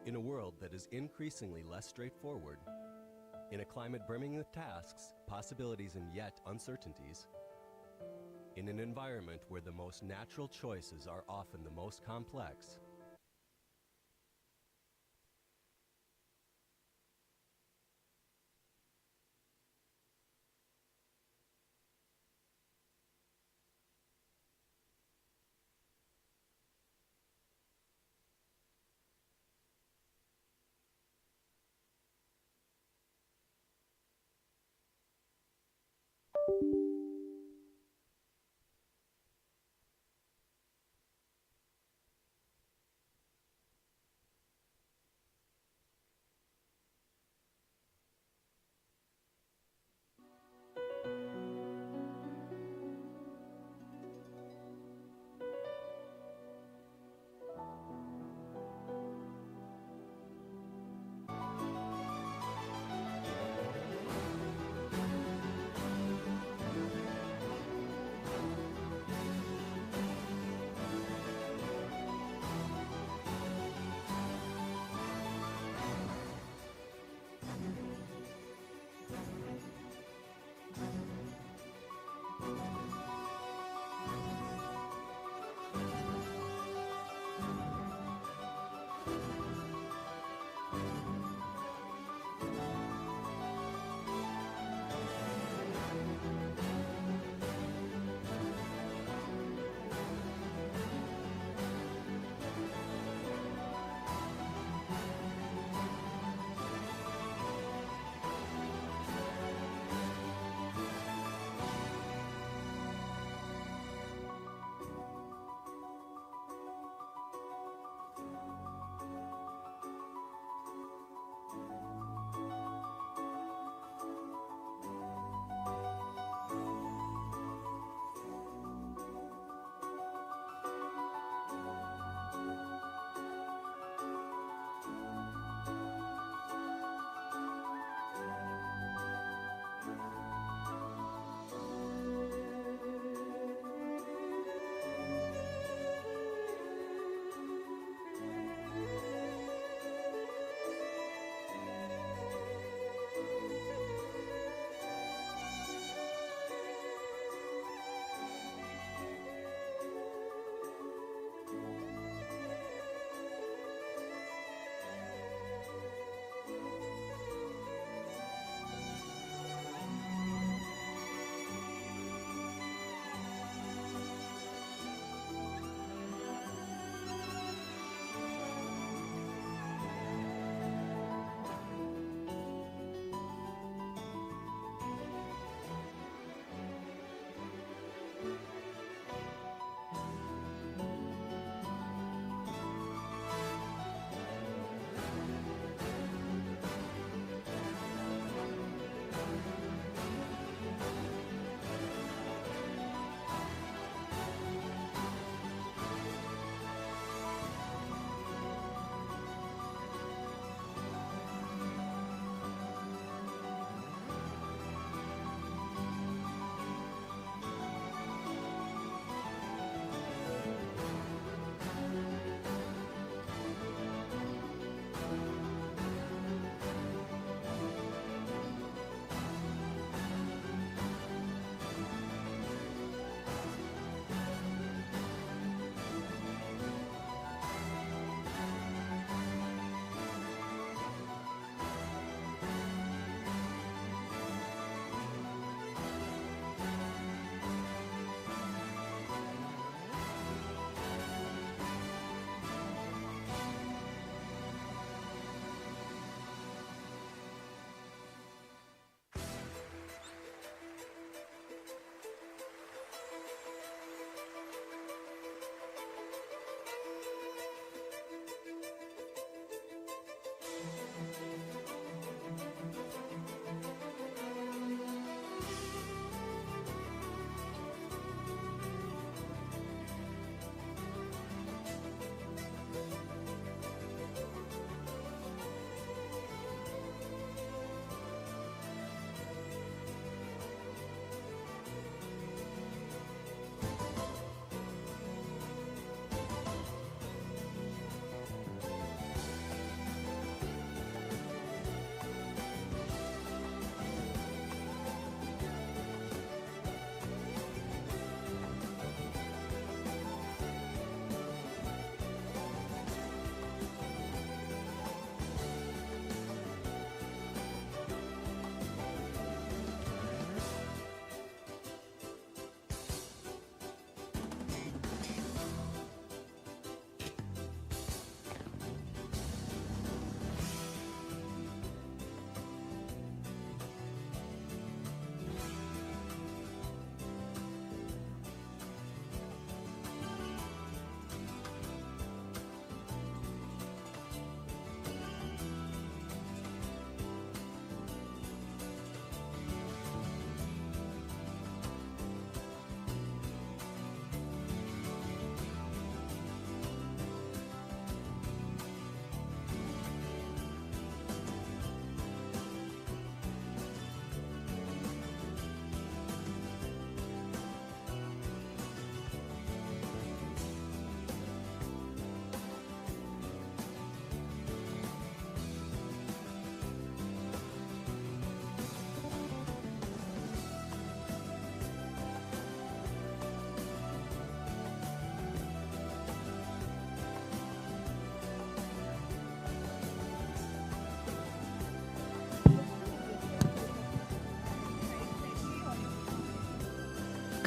Speaker 17: In a world that is increasingly less straightforward, in a climate brimming with tasks, possibilities, and yet uncertainties, in an environment where the most natural choices are often the most complex,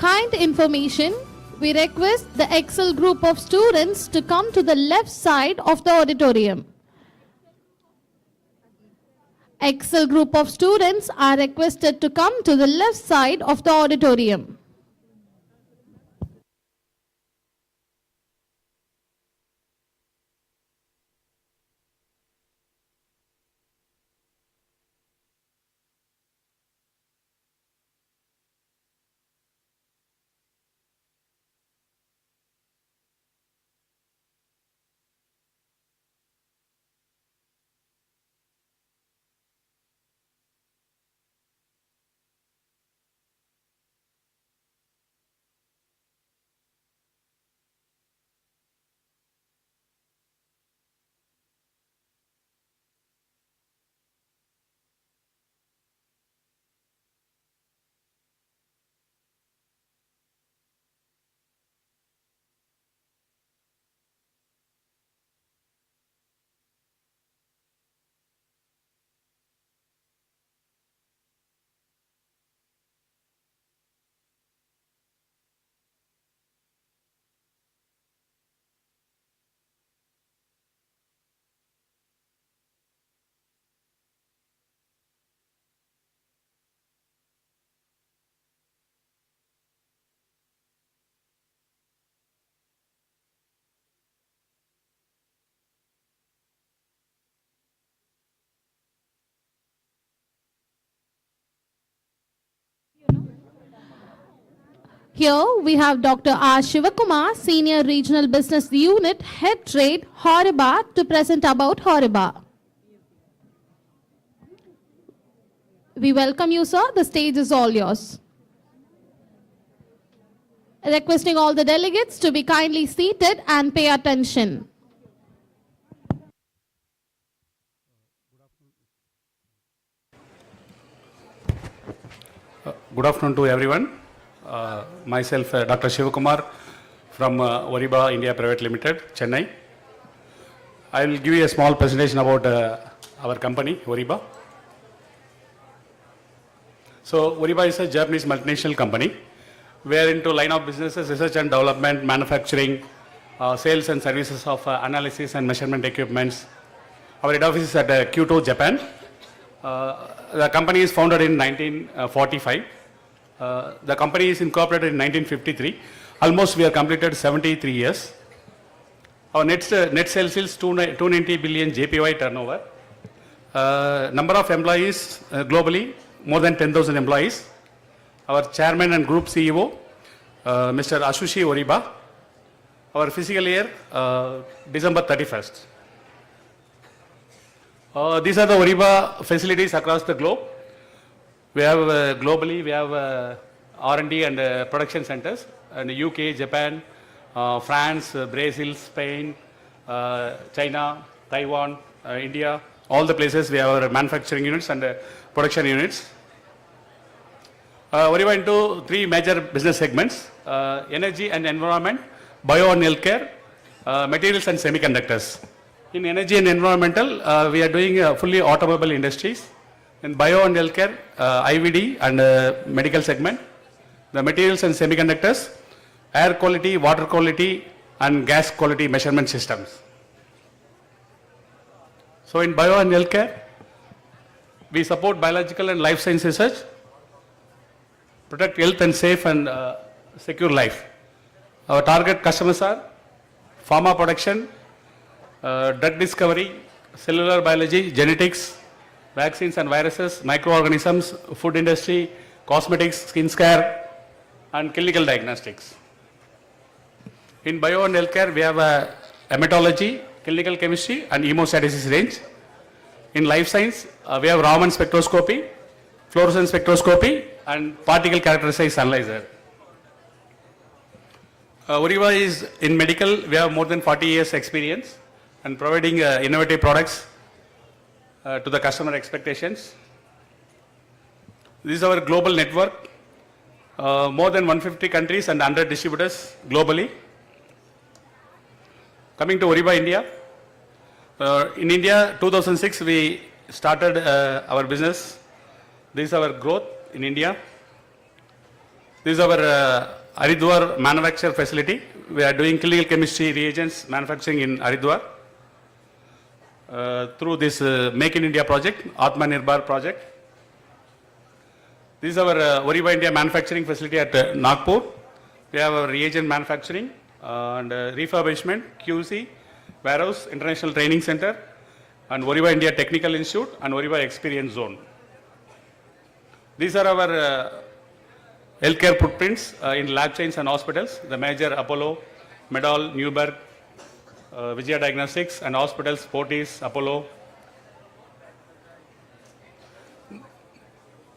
Speaker 2: kind information, we request the Excel group of students to come to the left side of the auditorium. Excel group of students are requested to come to the left side of the auditorium. Here we have Dr. R. Shivakumar, Senior Regional Business Unit, Head Trade, Horiba, to present about Horiba. We welcome you, sir. The stage is all yours. Requesting all the delegates to be kindly seated and pay attention.
Speaker 18: Good afternoon to everyone. Myself, Dr. Shivakumar from Horiba India Private Limited, Chennai. I will give you a small presentation about our company, Horiba. So, Horiba is a Japanese multinational company. We are into line of businesses, research and development, manufacturing, sales and services of analysis and measurement equipments. Our head office is at Kyoto, Japan. The company is founded in 1945. The company is incorporated in 1953. Almost we have completed 73 years. Our net sales is 290 billion JPY turnover. Number of employees globally, more than 10,000 employees. Our chairman and group CEO, Mr. Asushi Horiba. Our fiscal year, December 31st. These are the Horiba facilities across the globe. We have globally, we have R&D and production centers in UK, Japan, France, Brazil, Spain, China, Taiwan, India, all the places we have our manufacturing units and production units. Horiba into three major business segments, energy and environment, bio and healthcare, materials and semiconductors. In energy and environmental, we are doing fully automobile industries. In bio and healthcare, IVD and medical segment. The materials and semiconductors, air quality, water quality and gas quality measurement systems. So in bio and healthcare, we support biological and life science research, protect health and safe and secure life. Our target customers are pharma production, drug discovery, cellular biology, genetics, vaccines and viruses, microorganisms, food industry, cosmetics, skin care, and clinical diagnostics. In bio and healthcare, we have hematology, clinical chemistry, and hemostatistics range. In life science, we have Raman spectroscopy, fluorescence spectroscopy, and particle character size analyzer. Horiba is in medical, we have more than 40 years experience and providing innovative products to the customer expectations. This is our global network, more than 150 countries and 100 distributors globally. Coming to Horiba India, in India 2006 we started our business. This is our growth in India. This is our Haridwar manufacture facility. We are doing clinical chemistry reagents manufacturing in Haridwar through this Make in India project, Atmanirbhar project. This is our Oriba India manufacturing facility at Nagpur. We have our reagent manufacturing and refurbishment, QC, warehouse, international training center, and Oriba India Technical Institute and Oriba Experience Zone. These are our healthcare footprints in lab chains and hospitals, the major Apollo, Medal, Newberg, Vijaya Diagnostics and hospitals, Fortis, Apollo.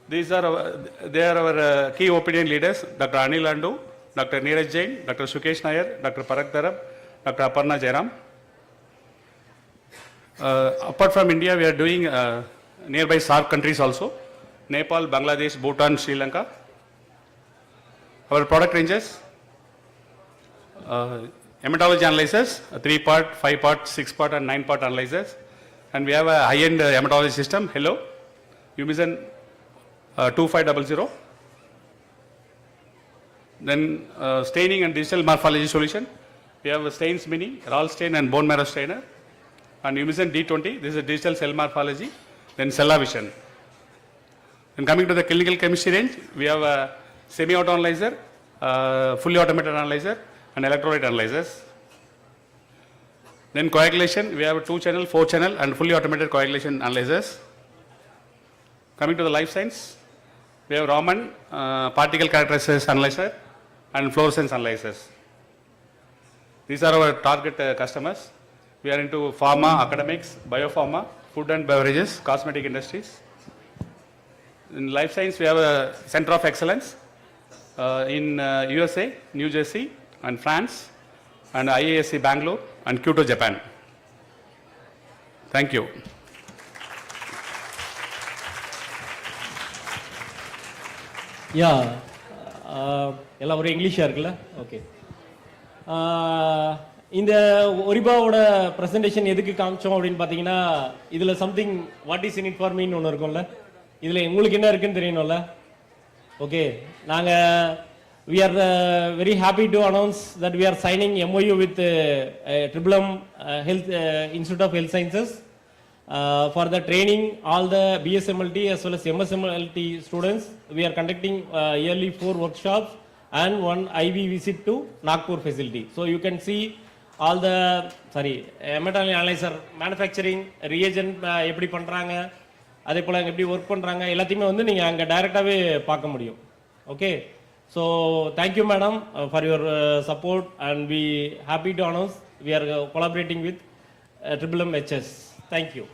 Speaker 18: They are our key opinion leaders, Dr. Anil Andu, Dr. Neeraj Jain, Dr. Sukesh Nair, Dr. Parag Tarab, Dr. Aparna Jairam. Apart from India, we are doing nearby SAARC countries also, Nepal, Bangladesh, Bhutan, Sri Lanka. Our product ranges, hematology analyzers, 3-part, 5-part, 6-part and 9-part analyzers. And we have a high-end hematology system, Hello, Umizan 2500. Then staining and digital morphology solution. We have a Stains Mini, Raw Stain and Bone Marrow Stainer. And Umizan D20, this is a digital cell morphology. Then CellaVision. And coming to the clinical chemistry range, we have a semi-auto analyzer, fully automated analyzer, and electrolyte analyzers. Then coagulation, we have a 2-channel, 4-channel, and fully automated coagulation analyzers. Coming to the life science, we have Raman particle characteristics analyzer and fluorescence analyzers. These are our target customers. We are into pharma, academics, biopharma, food and beverages, cosmetic industries. In life science, we have a center of excellence in USA, New Jersey, and France, and IASC Bangalore, and Kyoto, Japan. Thank you.
Speaker 19: Yeah, எல்லாம் ஒரு இங்கிலீஷாக இருக்குல்ல okay இந்த ஒரிபாவோட presentation எதுக்கு காமிச்சோம் அப்படின்னு பார்த்தீங்கன்னா இதில் something what is in it for மீன்னு ஒன்று இருக்கும்ல இதில் உங்களுக்கு என்ன இருக்குன்னு தெரியணும்ல ஓகே நாங்கள் we are very happy to announce that we are signing MOU with Tribulum Health Institute of Health Sciences for the training all the BSMLT as well as MSMLT students. We are conducting yearly 4 workshops and 1 IV visit to Nagpur facility. So you can see all the hematology analyzer manufacturing reagent எப்படி பண்றாங்க அதே போல எப்படி work பண்றாங்க எல்லாத்தையுமே வந்து நீங்க அங்க டைரக்டாவே பார்க்க முடியும் okay so thank you madam for your support and we happy to announce we are collaborating with Tribulum HS. Thank you.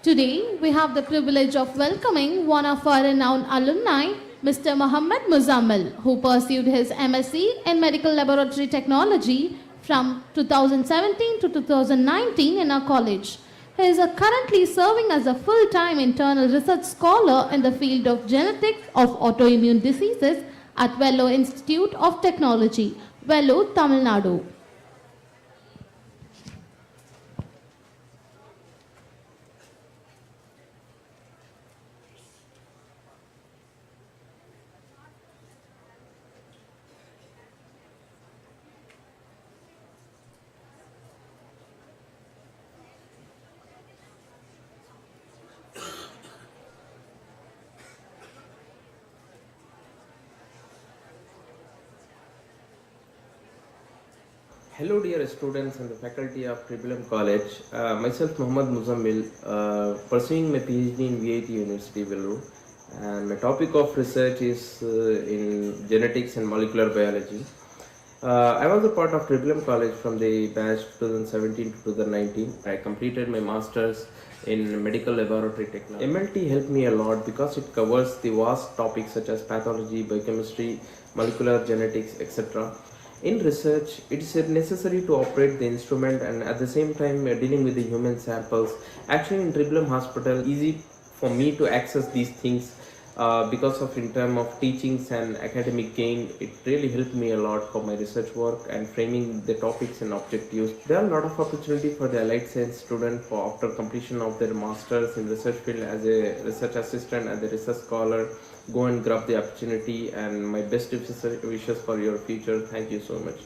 Speaker 2: Today, we have the privilege of welcoming one of our renowned alumni, Mr. Mohammed Muzammil, who pursued his MSc in Medical Laboratory Technology from 2017 to 2019 in our college. He is currently serving as a full-time internal research scholar in the field of genetics of autoimmune diseases at Vellore Institute of Technology, Vellore, Tamil Nadu.
Speaker 16: Hello dear students and the faculty of Tribulum College. Myself Mohammed Muzammil, pursuing my PhD in VIT University, Vellore. and my topic of research is in genetics and molecular biology. I was a part of Tribulum College from the batch 2017 to 2019. I completed my master's in medical laboratory technology. MLT helped me a lot because it covers the vast topics such as pathology, biochemistry, molecular genetics, etc. In research, it is necessary to operate the instrument and at the same time dealing with the human samples. Actually, in Tribulum Hospital, easy for me to access these things because of in terms of teachings and academic gain. It really helped me a lot for my research work and framing the topics and objectives. There are a lot of opportunity for the allied science student for after completion of their masters in research field as a research assistant and a research scholar. Go and grab the opportunity, and my best wishes for your future. Thank you so much.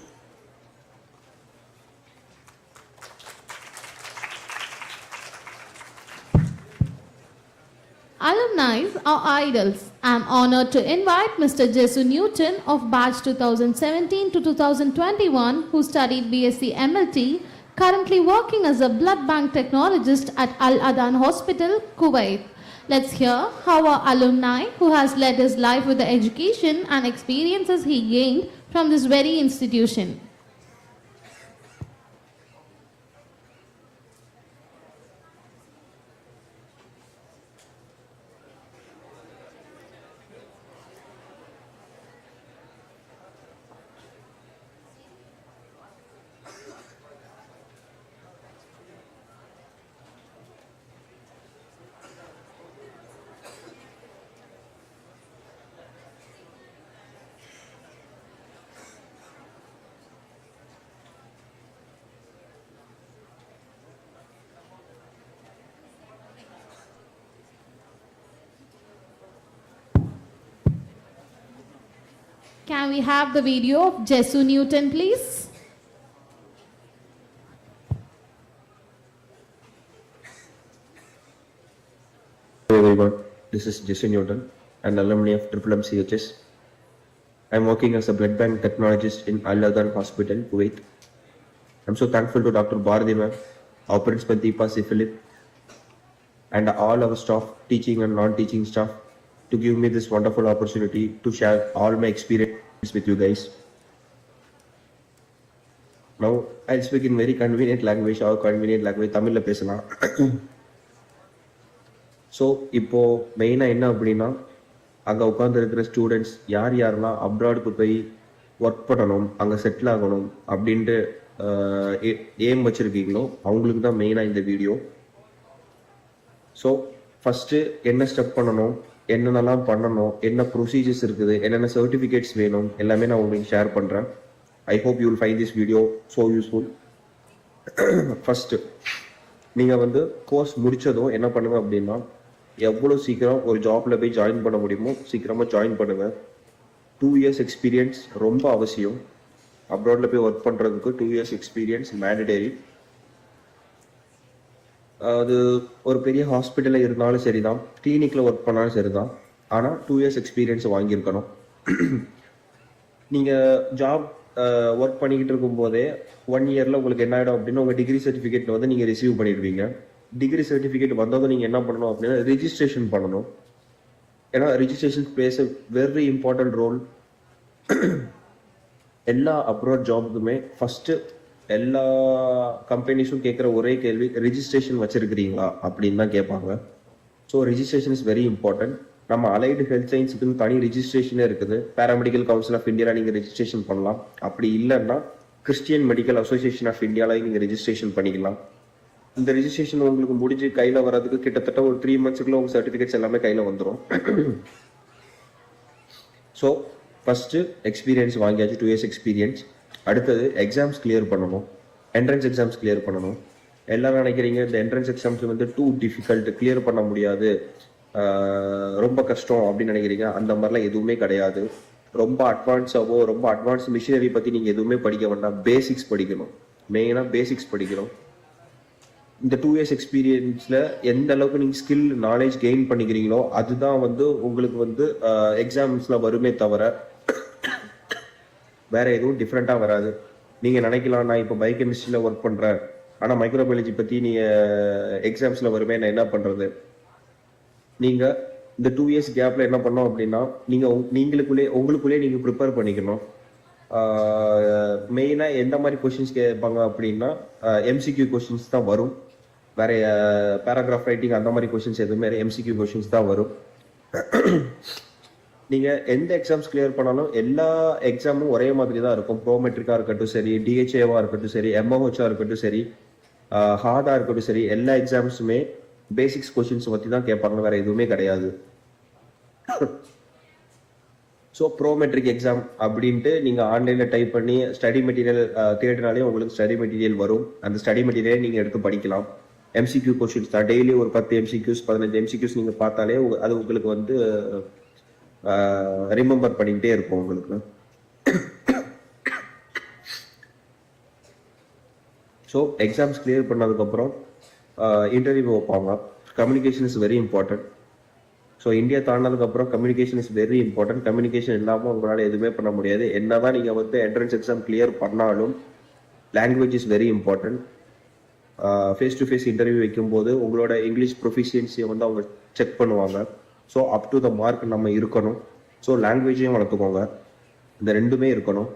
Speaker 2: Alumni are idols. I am honored to invite Mr. Jesu Newton of batch 2017 to 2021 who studied BSc MLT, currently working as a blood bank technologist at Al Adan Hospital, Kuwait. Let's hear how our alumni who has led his life with the education and experiences he gained from this very institution. Can we have the video of Jesu Newton, please?
Speaker 20: Hello everyone, this is Jesu Newton, an alumni of Tribulum CHS. I am working as a blood bank technologist in Al Adan Hospital, Kuwait. I am so thankful to Dr. Bharati ma'am, our principal Deepa Philip, and all our staff, teaching and non-teaching staff, to give me this wonderful opportunity to share all my experience with you guys. Now, I'll speak in very convenient language, our convenient language, Tamil la pesala. So, இப்போ மெயினா என்ன அப்படின்னா அங்கே உட்காந்துருக்கிற students யார் யாரெல்லாம் அப்ராடுக்கு போய் work பண்ணணும், அங்கே செட்டில் ஆகணும் அப்படின்ட்டு ஏம் வச்சுருக்கீங்களோ அவங்களுக்கு தான் மெயினாக இந்த வீடியோ. ஸோ ஃபஸ்ட்டு என்ன ஸ்டெப் பண்ணணும், என்னென்னலாம் பண்ணணும், என்ன ப்ரொசீஜர்ஸ் இருக்குது, என்னென்ன சர்டிஃபிகேட்ஸ் வேணும், எல்லாமே நான் உங்களுக்கு ஷேர் பண்ணுறேன். I hope you will find this video so useful. First நீங்கள் கோர்ஸ் முடித்ததும் என்ன பண்ணுங்க அப்படின்னா, எவ்வளோ சீக்கிரம் ஒரு ஜாப்பில் போய் ஜாயின் பண்ண முடியுமோ சீக்கிரமாக ஜாயின் பண்ணுங்கள். 2 years எக்ஸ்பீரியன்ஸ் ரொம்ப அவசியம். அப்ராடில் போய் ஒர்க் பண்ணுறதுக்கு 2 years எக்ஸ்பீரியன்ஸ் மேண்டடரி. அது ஒரு பெரிய ஹாஸ்பிட்டலில் இருந்தாலும் சரி தான், கிளினிக்கில் ஒர்க் பண்ணாலும் சரி தான், ஆனால் 2 years எக்ஸ்பீரியன்ஸ் வாங்கியிருக்கணும். நீங்கள் ஜாப் ஒர்க் பண்ணிக்கிட்டு இருக்கும்போதே 1 yearல உங்களுக்கு என்ன ஆகிடும் அப்படின்னா, உங்கள் டிகிரி சர்டிஃபிகேட் நீங்கள் ரிசீவ் பண்ணிடுவீங்க. டிகிரி சர்டிஃபிகேட் வந்ததும் நீங்கள் என்ன பண்ணணும் அப்படின்னா ரிஜிஸ்ட்ரேஷன் பண்ணணும். ஏன்னா registration plays a very important role. எல்லா அப்ராட் ஜாபுக்குமே ஃபஸ்ட்டு எல்லா கம்பெனிஸும் கேட்குற ஒரே கேள்வி, ரிஜிஸ்ட்ரேஷன் வச்சுருக்கிறீங்களா அப்படின்னு தான் கேட்பாங்க. So registration is very important. நம்ம அலைடு ஹெல்த் சயின்ஸுக்குன்னு தனி ரிஜிஸ்ட்ரேஷனே இருக்குது. பேராமெடிக்கல் கவுன்சில் ஆஃப் இந்தியாவில் நீங்கள் ரிஜிஸ்ட்ரேஷன் பண்ணலாம். அப்படி இல்லைன்னா கிறிஸ்டியன் மெடிக்கல் அசோசியேஷன் ஆஃப் இந்தியாவில் நீங்கள் ரிஜிஸ்ட்ரேஷன் பண்ணிக்கலாம். இந்த ரிஜிஸ்ட்ரேஷன் உங்களுக்கு முடிஞ்சு கையில் வர்றதுக்கு கிட்டத்தட்ட ஒரு 3 monthsக்குள்ள உங்கள் சர்டிஃபிகேட்ஸ் எல்லாமே கையில் வந்துடும். ஸோ ஃபஸ்ட்டு எக்ஸ்பீரியன்ஸ் வாங்கியாச்சு, 2 years எக்ஸ்பீரியன்ஸ். அடுத்தது எக்ஸாம்ஸ் கிளியர் பண்ணணும், என்ட்ரன்ஸ் எக்ஸாம்ஸ் கிளியர் பண்ணணும். எல்லாரும் நினைக்கிறீங்க இந்த entrance exams two difficult, clear பண்ண முடியாது, ரொம்ப கஷ்டம் அப்படின்னு நினைக்கிறீங்க. அந்த மாதிரிலாம் எதுவுமே கிடையாது. ரொம்ப அட்வான்ஸாவோ ரொம்ப அட்வான்ஸ் மிஷினரி பற்றி நீங்கள் எதுவுமே படிக்க வேண்டாம். பேசிக்ஸ் படிக்கணும், மெயினாக பேசிக்ஸ் படிக்கணும். இந்த 2 years எக்ஸ்பீரியன்ஸில் எந்த அளவுக்கு நீங்கள் ஸ்கில் நாலேஜ் கெயின் பண்ணிக்கிறீங்களோ அதுதான் உங்களுக்கு எக்ஸாம்ஸில் வருமே தவிர வேற எதுவும் டிஃப்ரெண்ட்டாக வராது. நீங்கள் நினைக்கலாம், நான் இப்போ பயோகெமிஸ்ட்ரியில் ஒர்க் பண்ணுறேன், ஆனால் மைக்ரோபயாலஜி பற்றி நீங்கள் எக்ஸாம்ஸில் வருமே, நான் என்ன பண்ணுறது? நீங்கள் இந்த 2 years கேப்ல என்ன பண்ணோம் அப்படின்னா உங்களுக்குள்ளே நீங்க ப்ரிப்பேர் பண்ணிக்கணும். மெயினா எந்த மாதிரி கொஸ்டின்ஸ் கேட்பாங்க அப்படின்னா எம்சிக்யூ கொஸ்டின்ஸ் தான் வரும். வேற பேராகிராஃப் ரைட்டிங் அந்த மாதிரி கொஸ்டின்ஸ் எதுவுமே எம்சிக்யூ கொஸ்டின்ஸ் தான் வரும். நீங்க எந்த எக்ஸாம்ஸ் கிளியர் பண்ணாலும் எல்லா எக்ஸாமும் ஒரே மாதிரி தான் இருக்கும். ப்ரோமெட்ரிக்கா இருக்கட்டும் சரி, டிஹெச்ஏவா இருக்கட்டும் சரி, எம்ஓஹெச்சா இருக்கட்டும் சரி, ஹார்டா இருக்கட்டும் சரி, எல்லா எக்ஸாம்ஸுமே பேசிக்ஸ் கொஸ்டின்ஸ் பத்தி தான் கேட்பாங்க, வேற எதுவுமே கிடையாது. ஸோ ப்ரோமெட்ரிக் எக்ஸாம் அப்படின்ட்டு நீங்கள் ஆன்லைனில் டைப் பண்ணி ஸ்டடி மெட்டீரியல் தேடினாலே உங்களுக்கு ஸ்டடி மெட்டீரியல் வரும். அந்த ஸ்டடி மெட்டீரியல் நீங்கள் எடுத்து படிக்கலாம். எம்சிக்யூ கொஸ்டின்ஸ் தான். டெய்லி ஒரு 10 எம்சிக்யூஸ் 15 எம்சிக்யூஸ் நீங்கள் பார்த்தாலே அது உங்களுக்கு வந்து ரிமெம்பர் பண்ணிக்கிட்டே இருக்கும் உங்களுக்கு. ஸோ எக்ஸாம்ஸ் கிளியர் பண்ணதுக்கப்புறம் இன்டர்வியூ வைப்பாங்க. Communication is very important. So India தாண்டினதுக்கப்புறம் communication is very important. Communication இல்லாமல் உங்களால் எதுவுமே பண்ண முடியாது. என்னதான் நீங்கள் வந்து என்ட்ரன்ஸ் எக்ஸாம் கிளியர் பண்ணாலும் language is very important. Face to face interview வைக்கும்போது உங்களோட இங்கிலீஷ் ப்ரொஃபிஷியன்சியை வந்து அவங்க செக் பண்ணுவாங்க. So up to the mark நம்ம இருக்கணும். ஸோ லாங்குவேஜையும் வளர்த்துக்கோங்க. இந்த ரெண்டுமே இருக்கணும்.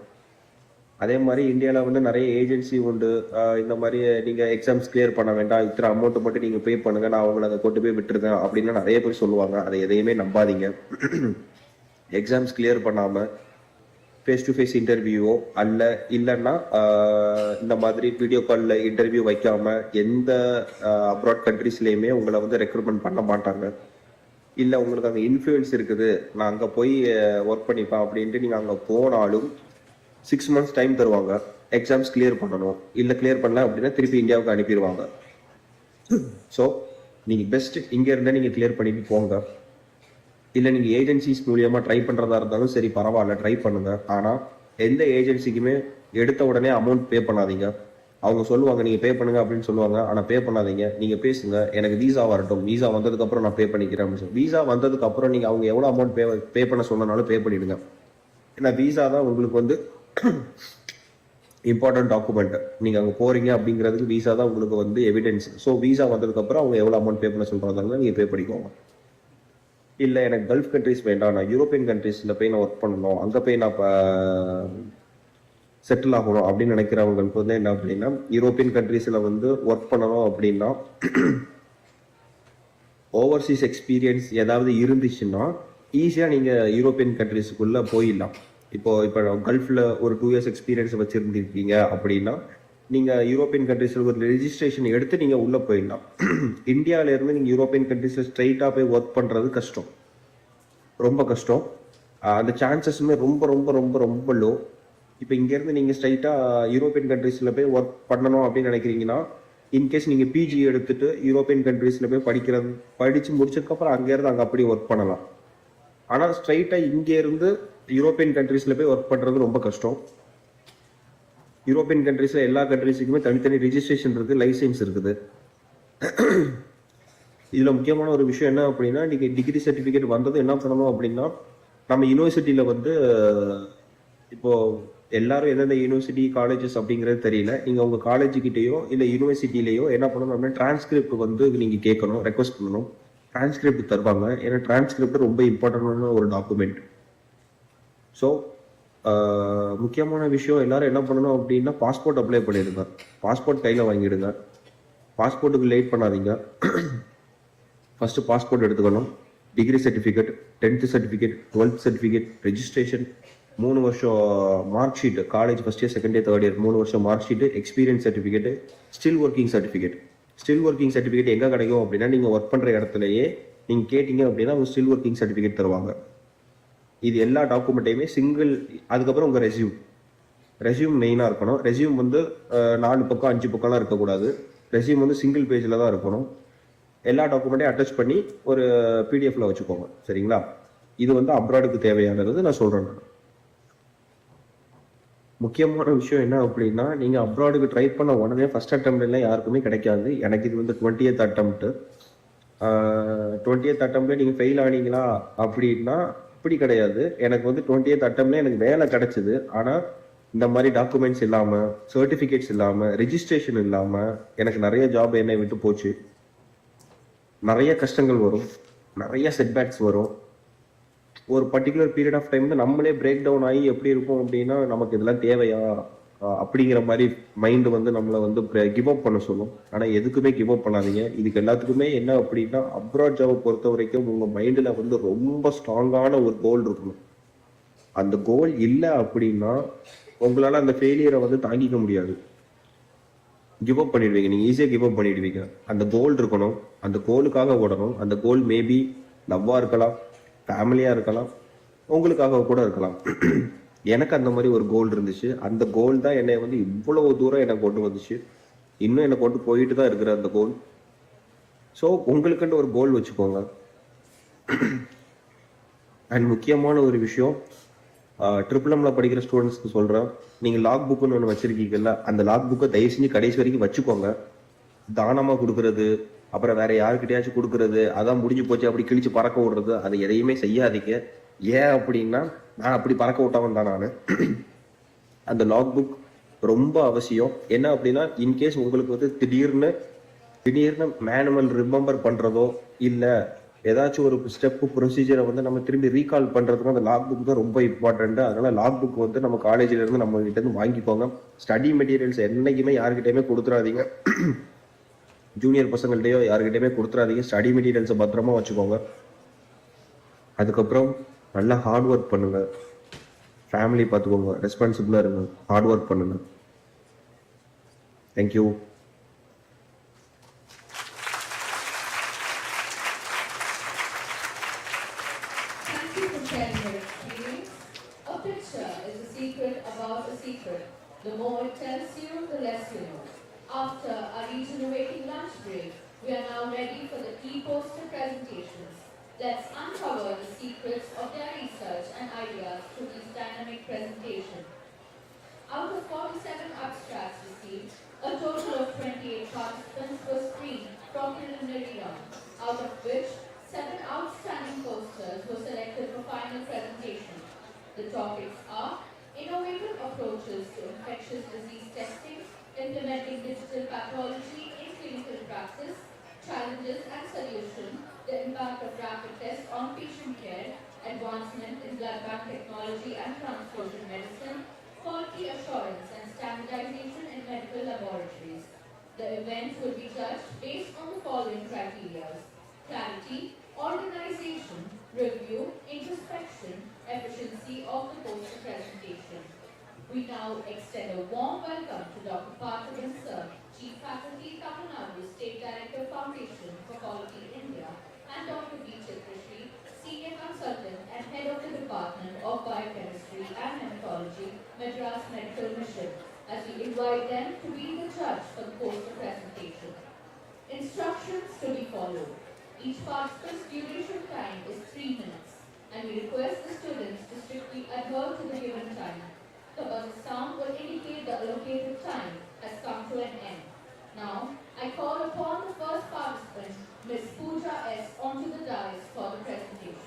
Speaker 20: அதே மாதிரி இந்தியாவில் வந்து நிறைய ஏஜென்சி உண்டு. இந்த மாதிரி நீங்கள் எக்ஸாம்ஸ் கிளியர் பண்ண வேண்டாம், இத்தனை அமௌண்ட்டு மட்டும் நீங்கள் பே பண்ணுங்கள், நான் அவங்களை அதை கொண்டு போய் விட்டுருக்கேன் அப்படின்னு நிறைய பேர் சொல்லுவாங்க. அதை எதையுமே நம்பாதீங்க. எக்ஸாம்ஸ் கிளியர் பண்ணாமல் ஃபேஸ் டு ஃபேஸ் இன்டர்வியூவோ இல்லைன்னா இந்த மாதிரி வீடியோ காலில் இன்டர்வியூ வைக்காமல் எந்த அப்ராட் கண்ட்ரீஸ்லேயுமே உங்களை வந்து ரெக்ரூட்மெண்ட் பண்ண மாட்டாங்க. இல்லை உங்களுக்கு அங்கே இன்ஃப்ளூயன்ஸ் இருக்குது, நான் அங்கே போய் ஒர்க் பண்ணிப்பேன் அப்படின்ட்டு நீங்கள் அங்கே போனாலும் 6 months டைம் தருவாங்க. எக்ஸாம்ஸ் கிளியர் பண்ணணும். இல்லை கிளியர் பண்ணல அப்படின்னா திருப்பி இந்தியாவுக்கு அனுப்பிடுவாங்க. ஸோ நீங்கள் பெஸ்ட் இங்கே இருந்தால் நீங்கள் கிளியர் பண்ணிட்டு போங்க. இல்லை நீங்கள் ஏஜென்சிஸ் மூலியமாக ட்ரை பண்ணுறதா இருந்தாலும் சரி, பரவாயில்ல, ட்ரை பண்ணுங்க. ஆனால் எந்த ஏஜென்சிக்குமே எடுத்த உடனே அமௌண்ட் பே பண்ணாதீங்க. அவங்க சொல்லுவாங்க நீங்கள் பே பண்ணுங்க அப்படின்னு சொல்லுவாங்க, ஆனால் பே பண்ணாதீங்க. நீங்கள் பேசுங்க, எனக்கு வீசா வரட்டும், வீசா வந்ததுக்கப்புறம் நான் பே பண்ணிக்கிறேன் அப்படின்னு சொல்லி. வீசா வந்ததுக்கப்புறம் நீங்கள் அவங்க எவ்வளோ அமௌண்ட் பே பண்ண சொன்னாலும் பே பண்ணிடுங்க. ஏன்னா வீசா தான் உங்களுக்கு வந்து இம்பார்ட்டன்ட் டாக்குமெண்ட். நீங்கள் அங்கே போறீங்க அப்படிங்கிறதுக்கு வீசா தான் உங்களுக்கு வந்து எவிடன்ஸ். ஸோ வீசா வந்ததுக்கப்புறம் அவங்க எவ்வளோ அமௌண்ட் பே பண்ண சொல்கிறாங்க நீங்கள் பே பண்ணிக்கோங்க. இல்லை எனக்கு கல்ஃப் கண்ட்ரிஸ் வேண்டாம், நான் யூரோப்பியன் கண்ட்ரீஸில் போய் நான் ஒர்க் பண்ணணும், அங்கே போய் நான் செட்டில் ஆகணும் அப்படின்னு நினைக்கிறவங்களுக்கு வந்து என்ன அப்படின்னா, யூரோப்பியன் கண்ட்ரீஸில் வந்து ஒர்க் பண்ணணும் அப்படின்னா ஓவர்சீஸ் எக்ஸ்பீரியன்ஸ் ஏதாவது இருந்துச்சுன்னா ஈஸியாக நீங்கள் யூரோப்பியன் கண்ட்ரீஸுக்குள்ளே போயிடலாம். இப்போ கல்ஃபில் ஒரு 2 years எக்ஸ்பீரியன்ஸ் வச்சுருந்துருக்கீங்க அப்படின்னா நீங்கள் யூரோப்பியன் கண்ட்ரீஸில் ஒரு ரெஜிஸ்ட்ரேஷன் எடுத்து நீங்கள் உள்ளே போயிடலாம். இந்தியாவிலேருந்து நீங்கள் யூரோப்பியன் கண்ட்ரீஸில் ஸ்ட்ரைட்டாக போய் ஒர்க் பண்ணுறது கஷ்டம், ரொம்ப கஷ்டம். அந்த சான்சஸுமே ரொம்ப ரொம்ப ரொம்ப ரொம்ப லோ. இப்போ இங்கேருந்து நீங்கள் ஸ்ட்ரைட்டாக யூரோப்பியன் கண்ட்ரீஸில் போய் ஒர்க் பண்ணணும் அப்படின்னு நினைக்கிறீங்கன்னா, இன்கேஸ் நீங்கள் பிஜி எடுத்துகிட்டு யூரோப்பியன் கண்ட்ரீஸில் போய் படித்து முடிச்சதுக்கப்புறம் அங்கேருந்து அங்கே அப்படி ஒர்க் பண்ணலாம். ஆனால் ஸ்ட்ரைட்டாக இங்கேருந்து யூரோப்பியன் கண்ட்ரீஸில் போய் ஒர்க் பண்ணுறது ரொம்ப கஷ்டம். யூரோப்பியன் கண்ட்ரீஸில் எல்லா கண்ட்ரீஸுக்குமே தனித்தனி ரிஜிஸ்ட்ரேஷன் இருக்குது, லைசன்ஸ் இருக்குது. இதில் முக்கியமான ஒரு விஷயம் என்ன அப்படின்னா, நீங்கள் டிகிரி சர்டிஃபிகேட் வந்தது என்ன பண்ணணும் அப்படின்னா, நம்ம யூனிவர்சிட்டியில் வந்து இப்போது எல்லாரும் எந்தெந்த யூனிவர்சிட்டி காலேஜஸ் அப்படிங்கிறது தெரியல. நீங்கள் உங்கள் காலேஜுக்கிட்டேயோ இல்லை யூனிவர்சிட்டிலேயோ என்ன பண்ணணும் அப்படின்னா டிரான்ஸ்கிரிப்ட் வந்து நீங்கள் கேட்கணும், ரெக்வஸ்ட் பண்ணணும். டிரான்ஸ்கிரிப்ட் தருவாங்க. ஏன்னா டிரான்ஸ்கிரிப்ட் ரொம்ப இம்பார்ட்டன்டான ஒரு டாக்குமெண்ட். ஸோ முக்கியமான விஷயம் எல்லாரும் என்ன பண்ணணும் அப்படின்னா, பாஸ்போர்ட் அப்ளை பண்ணிடுங்க. பாஸ்போர்ட் கையில் வாங்கிடுங்க. பாஸ்போர்ட்டுக்கு லேட் பண்ணாதீங்க. ஃபஸ்ட்டு பாஸ்போர்ட் எடுத்துக்கணும். Degree certificate, 10th certificate, 12th certificate, registration, 3 வருஷம் mark sheet, college first year, second year, third year 3 வருஷம் mark sheet, experience certificate, still working certificate. Still working certificate எங்கே கிடைக்கும் அப்படின்னா, நீங்கள் ஒர்க் பண்ணுற இடத்துலையே நீங்கள் கேட்டிங்க அப்படின்னா அவங்க ஸ்டில் ஒர்க்கிங் சர்டிஃபிகேட் தருவாங்க. இது எல்லா டாக்குமெண்ட்டையுமே சிங்கிள். அதுக்கப்புறம் உங்கள் ரெஸ்யூம் மெயினாக இருக்கணும். ரெஸ்யூம் வந்து 4 பக்கம் 5 பக்கம்லாம் இருக்கக்கூடாது. ரெஸ்யூம் வந்து சிங்கிள் பேஜில் தான் இருக்கணும். எல்லா டாக்குமெண்ட்டையும் அட்டாச் பண்ணி ஒரு பிடிஎஃப்ல வச்சுக்கோங்க. சரிங்களா? இது வந்து அப்ராடுக்கு தேவையானது நான் சொல்கிறேன். முக்கியமான விஷயம் என்ன அப்படின்னா, நீங்கள் அப்ராடுக்கு ட்ரை பண்ண உடனே ஃபர்ஸ்ட் அட்டம்ப்ட்லாம் யாருக்குமே கிடைக்காது. எனக்கு இது வந்து 20th attempt. 20th attempt நீங்கள் ஃபெயில் ஆனீங்களா அப்படின்னா அப்படி கிடையாது. எனக்கு வந்து 20th attempt எனக்கு வேலை கிடைச்சிது. ஆனால் இந்த மாதிரி டாக்குமெண்ட்ஸ் இல்லாமல், சர்டிஃபிகேட்ஸ் இல்லாமல், ரெஜிஸ்ட்ரேஷன் இல்லாமல் எனக்கு நிறைய ஜாப் என்னை விட்டு போச்சு. நிறைய கஷ்டங்கள் வரும். நிறைய செட்பேக்ஸ் வரும். ஒரு பர்டிகுலர் பீரியட் ஆஃப் டைம் நம்மளே பிரேக் டவுன் ஆகி எப்படி இருக்கும் அப்படின்னா நமக்கு இதெல்லாம் தேவையா அப்படிங்கிற மாதிரி மைண்டு வந்து நம்மளை வந்து கிவ் அப் பண்ண சொல்லும். ஆனால் எதுக்குமே கிவ் அப் பண்ணாதீங்க. இதுக்கு எல்லாத்துக்குமே என்ன அப்படின்னா அப்ராட் ஜாபை பொறுத்த வரைக்கும் உங்கள் மைண்டில் வந்து ரொம்ப ஸ்ட்ராங்கான ஒரு கோல் இருக்கணும். அந்த கோல் இல்லை அப்படின்னா உங்களால் அந்த ஃபெயிலியரை வந்து தாங்கிக்க முடியாது. கிவ் அப் பண்ணிடுவீங்க, நீங்கள் ஈஸியாக கிவ் அப் பண்ணிடுவீங்க. அந்த கோல் இருக்கணும், அந்த கோலுக்காக ஓடணும். அந்த கோல் மேபி லவ்வாக இருக்கலாம், ஃபேமிலியாக இருக்கலாம், உங்களுக்காக கூட இருக்கலாம். எனக்கு அந்த மாதிரி ஒரு கோல் இருந்துச்சு. அந்த கோல் தான் என்னை வந்து இவ்வளவு தூரம் என்னை கொண்டு வந்துச்சு. இன்னும் என்னை கொண்டு போயிட்டு தான் இருக்கிற அந்த கோல். ஸோ உங்களுக்குன்னு ஒரு கோல் வச்சுக்கோங்க. அண்ட் முக்கியமான ஒரு விஷயம், ட்ரிபிள்எம்ல படிக்கிற ஸ்டூடெண்ட்ஸ்க்கு சொல்கிறேன், நீங்கள் லாக் புக்குன்னு ஒன்று வச்சுருக்கீங்கல்ல, அந்த லாக் புக்கை தயவு செஞ்சு கடைசி வரைக்கும் வச்சுக்கோங்க. தானமாக கொடுக்கறது, அப்புறம் வேற யாருக்கிட்டையாச்சும் கொடுக்கறது, அதான் முடிஞ்சு போச்சு அப்படி கிழிச்சு பறக்க விடுறது, அதை எதையுமே செய்யாதீங்க. ஏன் அப்படின்னா நான் அப்படி பறக்க விட்டவன் தான் நான். அந்த லாக் புக் ரொம்ப அவசியம். என்ன அப்படின்னா இன்கேஸ் உங்களுக்கு வந்து திடீர்னு மேனுவல் ரிமெம்பர் பண்ணுறதோ இல்லை ஏதாச்சும் ஒரு ஸ்டெப்பு ப்ரொசீஜரை வந்து நம்ம திரும்பி ரீகால் பண்ணுறதுக்கும் அந்த லாக் புக் தான் ரொம்ப இம்பார்ட்டன்ட்டு. அதனால லாக் புக் வந்து நம்ம காலேஜிலேருந்து நம்ம கிட்டேருந்து வாங்கிக்கோங்க. ஸ்டடி மெட்டீரியல்ஸ் என்றைக்குமே யாருக்கிட்டையுமே கொடுத்துடாதீங்க. ஜூனியர் பசங்கள்டையோ யாருக்கிட்டையுமே கொடுத்துடாதீங்க. ஸ்டடி மெட்டீரியல்ஸை பத்திரமா வச்சுக்கோங்க. அதுக்கப்புறம் நல்லா ஹார்ட் ஒர்க் பண்ணுங்க. ஃபேமிலி பார்த்துக்கோங்க, ரெஸ்பான்சிபிளாக இருங்க, ஹார்ட் ஒர்க் பண்ணுங்க. Thank you.
Speaker 3: Thank you for sharing your experience. A picture is a secret about a secret. The more it tells you, the less you know. After our regenerating lunch break, we are now ready for the key poster presentations. Let's uncover the secrets of their research and ideas through this dynamic presentation. Out of 47 abstracts received, a total of 28 participants were screened from preliminary round, out of which 7 outstanding posters were selected for final presentation. The topics are innovative approaches to infectious disease testing, implementing digital pathology in clinical practice, challenges and solutions, the impact of rapid tests on patient care, advancement in blood bank technology and transfusion medicine, quality assurance and standardization in medical laboratories. The event will be judged based on the following criteria: clarity, organization, review, introspection, efficiency of the poster presentation. We now extend a warm welcome to Dr. Parthiban Sir, Chief Faculty, Tamil Nadu State Director Foundation for Quality India, and Dr. B. Chitrashri, Senior Consultant and Head of the Department of Biochemistry and Hematology, Madras Medical Mission, as we invite them to be the judge for the poster presentation. Instructions to be followed. Each participant's duration time is 3 minutes, and we request the students to strictly adhere to the given time. The buzzer sound will indicate the allocated time has come to an end. Now, I call upon the first participant, Ms. Pooja S., onto the dais for the presentation.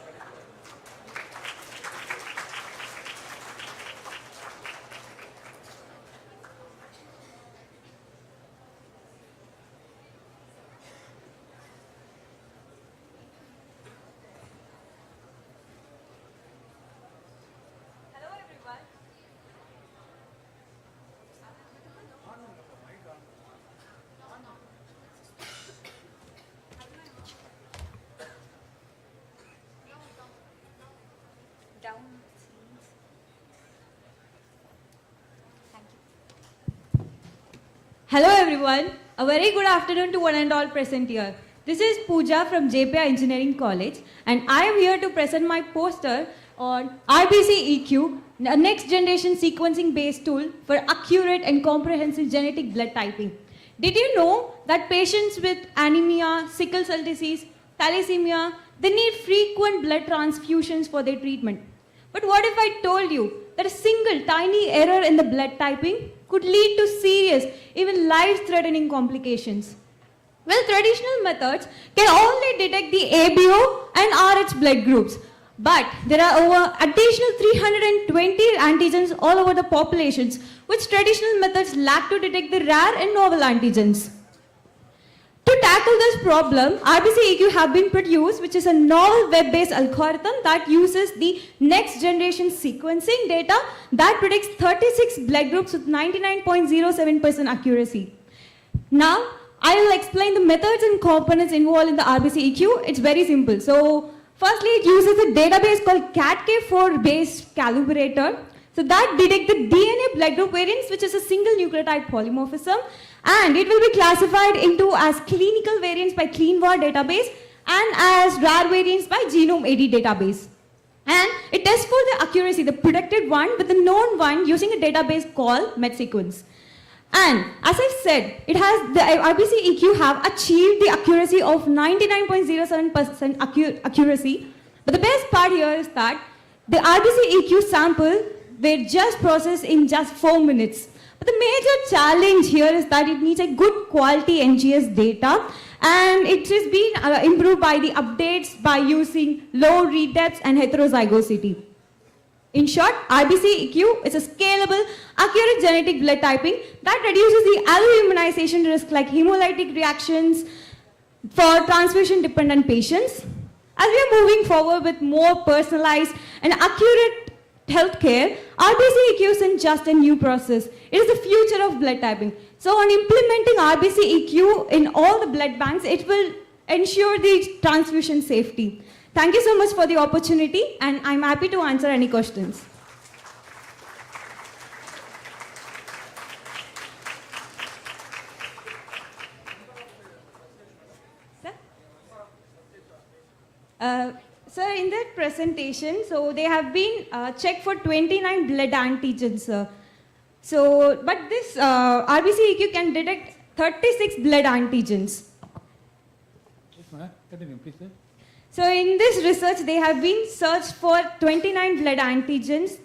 Speaker 4: Hello everyone, a very good afternoon to one and all present here. This is Pooja from JPI Engineering College and I am here to present my poster on RBC EQ, a next generation sequencing based tool for accurate and comprehensive genetic blood typing. Did you know that patients with anemia, sickle cell disease, thalassemia, they need frequent blood transfusions for their treatment? But what if I told you that a single tiny error in the blood typing could lead to serious, even life-threatening complications? Well, traditional methods can only detect the ABO and RH blood groups, but there are over additional 320 antigens all over the populations, which traditional methods lack to detect the rare and novel antigens. To tackle this problem, RBC-EQ have been produced, which is a novel web-based algorithm that uses the next generation sequencing data that predicts 36 blood groups with 99.07% accuracy. Now, I will explain the methods and components involved in the RBC-EQ. It's very simple. So, firstly, it uses a database called CATK4-based calibrator. So that detects the DNA blood group variants, which is a single nucleotide polymorphism, and it will be classified into as clinical variants by CleanVar database and as rare variants by Genome AD database. And it tests for the accuracy, the predicted one with the known one using a database called MedSequence. And as I said, it has the RBC-EQ have achieved the accuracy of 99.07% accuracy. But the best part here is that the RBC-EQ sample were just processed in just 4 minutes. But the major challenge here is that it needs a good quality NGS data, and it has been improved by the updates by using low read depths and heterozygosity. In short, RBC-EQ is a scalable, accurate genetic blood typing that reduces the alloimmunization risk like hemolytic reactions for transfusion-dependent patients. As we are moving forward with more personalized and accurate healthcare, RBC-EQ isn't just a new process. It is the future of blood typing. So on implementing RBC-EQ in all the blood banks, it will ensure the transfusion safety. Thank you so much for the opportunity, and I'm happy to answer any questions. Sir, in that presentation, so they have been checked for 29 blood antigens, sir. So, but this RBC-EQ can detect 36 blood antigens.
Speaker 18: Yes, ma'am. Continue, please, sir.
Speaker 4: So, in this research, they have been searched for 29 blood antigens.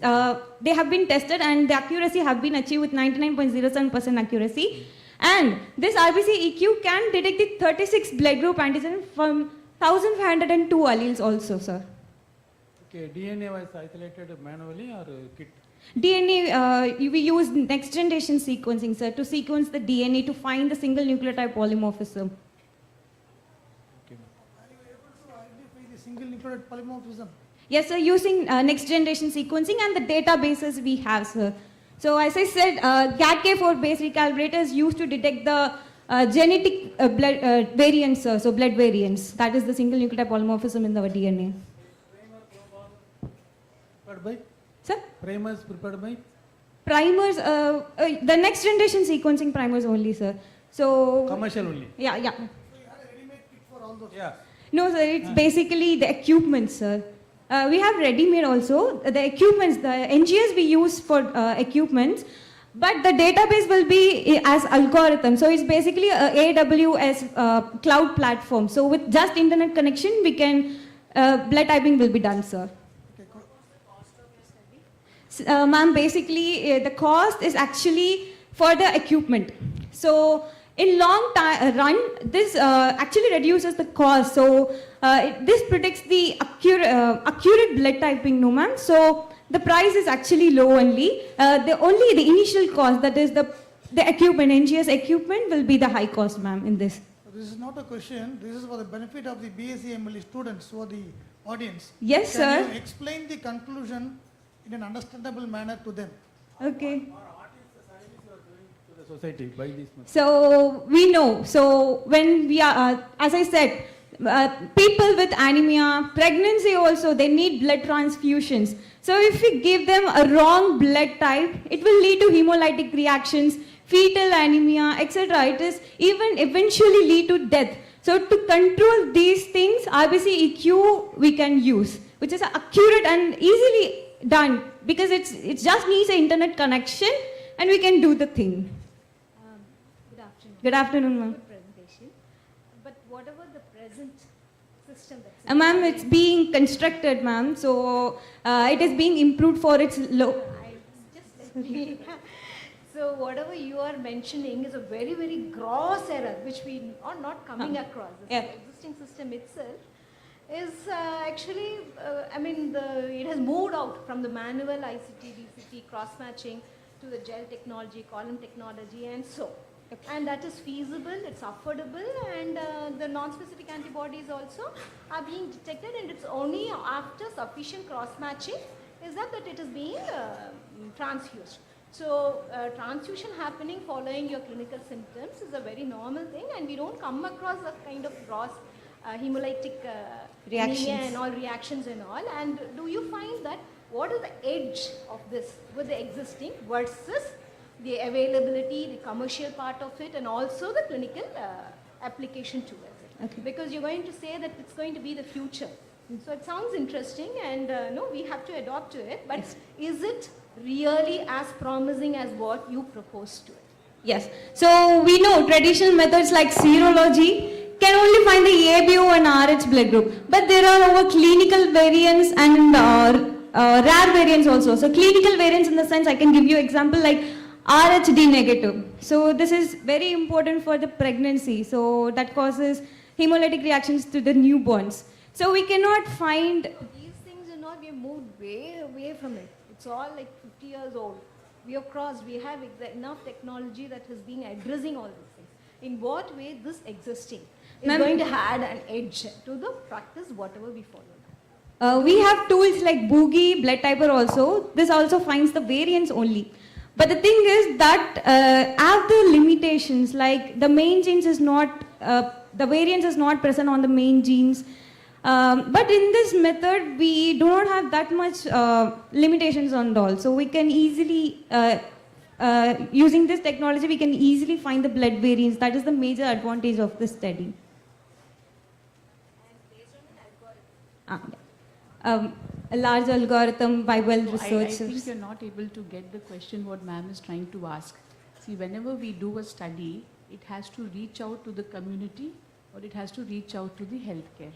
Speaker 4: They have been tested, and the accuracy have been achieved with 99.07% accuracy. And this RBC-EQ can detect the 36 blood group antigen from 1502 alleles also, sir.
Speaker 18: Okay, DNA was isolated manually or kit?
Speaker 4: DNA, we use next generation sequencing, sir, to sequence the DNA to find the single nucleotide polymorphism.
Speaker 18: Okay. Are you able to identify the single nucleotide polymorphism?
Speaker 4: Yes, sir, using next generation sequencing and the databases we have, sir. So as I said, CATK4 based recalibrator is used to detect the genetic blood variants, sir, so blood variants. That is the single nucleotide polymorphism in our DNA.
Speaker 18: Prepared by?
Speaker 4: Sir?
Speaker 18: Primers prepared by?
Speaker 4: Primers, the next generation sequencing primers only, sir. So
Speaker 18: Commercial only?
Speaker 4: Yeah, yeah.
Speaker 18: So you had a ready-made kit for all those? Yeah.
Speaker 4: No, sir, it's basically the equipment, sir. We have ready-made also. The equipments, the NGS we use for equipments, but the database will be as algorithm. So it's basically a AWS cloud platform. So with just internet connection, we can, blood typing will be done, sir. Ma'am, basically the cost is actually for the equipment. So in long run, this actually reduces the cost. So this predicts the accurate blood typing, no ma'am. So the price is actually low only. Only the initial cost, that is the equipment, NGS equipment will be the high cost, ma'am, in this.
Speaker 21: This is not a question. This is for the benefit of the BSc MLE students who are the audience.
Speaker 4: Yes, sir.
Speaker 21: Can you explain the conclusion in an understandable manner to them?
Speaker 4: Okay.
Speaker 18: To the society by this method.
Speaker 4: So we know. So when we are, as I said, people with anemia, pregnancy also, they need blood transfusions. So if we give them a wrong blood type, it will lead to hemolytic reactions, fetal anemia, etc. It is even eventually lead to death. So to control these things, RBC-EQ we can use, which is accurate and easily done because it just needs an internet connection and we can do the thing.
Speaker 22: Good afternoon.
Speaker 4: Good afternoon, ma'am.
Speaker 22: Good presentation. But whatever the present system that's
Speaker 4: Ma'am, it's being constructed, ma'am. So it is being improved for its low.
Speaker 22: So whatever you are mentioning is a very, very gross error which we are not coming across. The existing system itself is actually, it has moved out from the manual ICT, DCT, cross-matching to the gel technology, column technology, and so. And that is feasible, it's affordable, and the non-specific antibodies also are being detected, and it's only after sufficient cross-matching is that it is being transfused. So transfusion happening following your clinical symptoms is a very normal thing, and we don't come across a kind of gross hemolytic
Speaker 4: Reactions.
Speaker 22: anemia and all reactions and all. And do you find that what is the edge of this with the existing versus the availability, the commercial part of it, and also the clinical application to it?
Speaker 4: Okay.
Speaker 22: Because you're going to say that it's going to be the future. So it sounds interesting, and no, we have to adopt to it. But is it really as promising as what you propose to it?
Speaker 4: Yes. So we know traditional methods like serology can only find the ABO and RH blood group, but there are over clinical variants and rare variants also. So clinical variants in the sense, I can give you example like RHD negative. So this is very important for the pregnancy. So that causes hemolytic reactions to the newborns. So we cannot find
Speaker 22: These things, you know, we have moved way away from it. It's all like 50 years old. We have crossed, we have enough technology that has been addressing all these things. In what way this existing is going to add an edge to the practice, whatever we follow?
Speaker 4: we have tools like Boogie, blood typer also. This also finds the variants only. But the thing is that have the limitations, like the main genes is not, the variance is not present on the main genes. But in this method, we do not have that much limitations on it all. So we can easily, using this technology, we can easily find the blood variants. That is the major advantage of this study. A large algorithm by
Speaker 6: I
Speaker 4: researchers.
Speaker 6: think you're not able to get the question what ma'am is trying to ask. See, whenever we do a study, it has to reach out to the community or it has to reach out to the healthcare.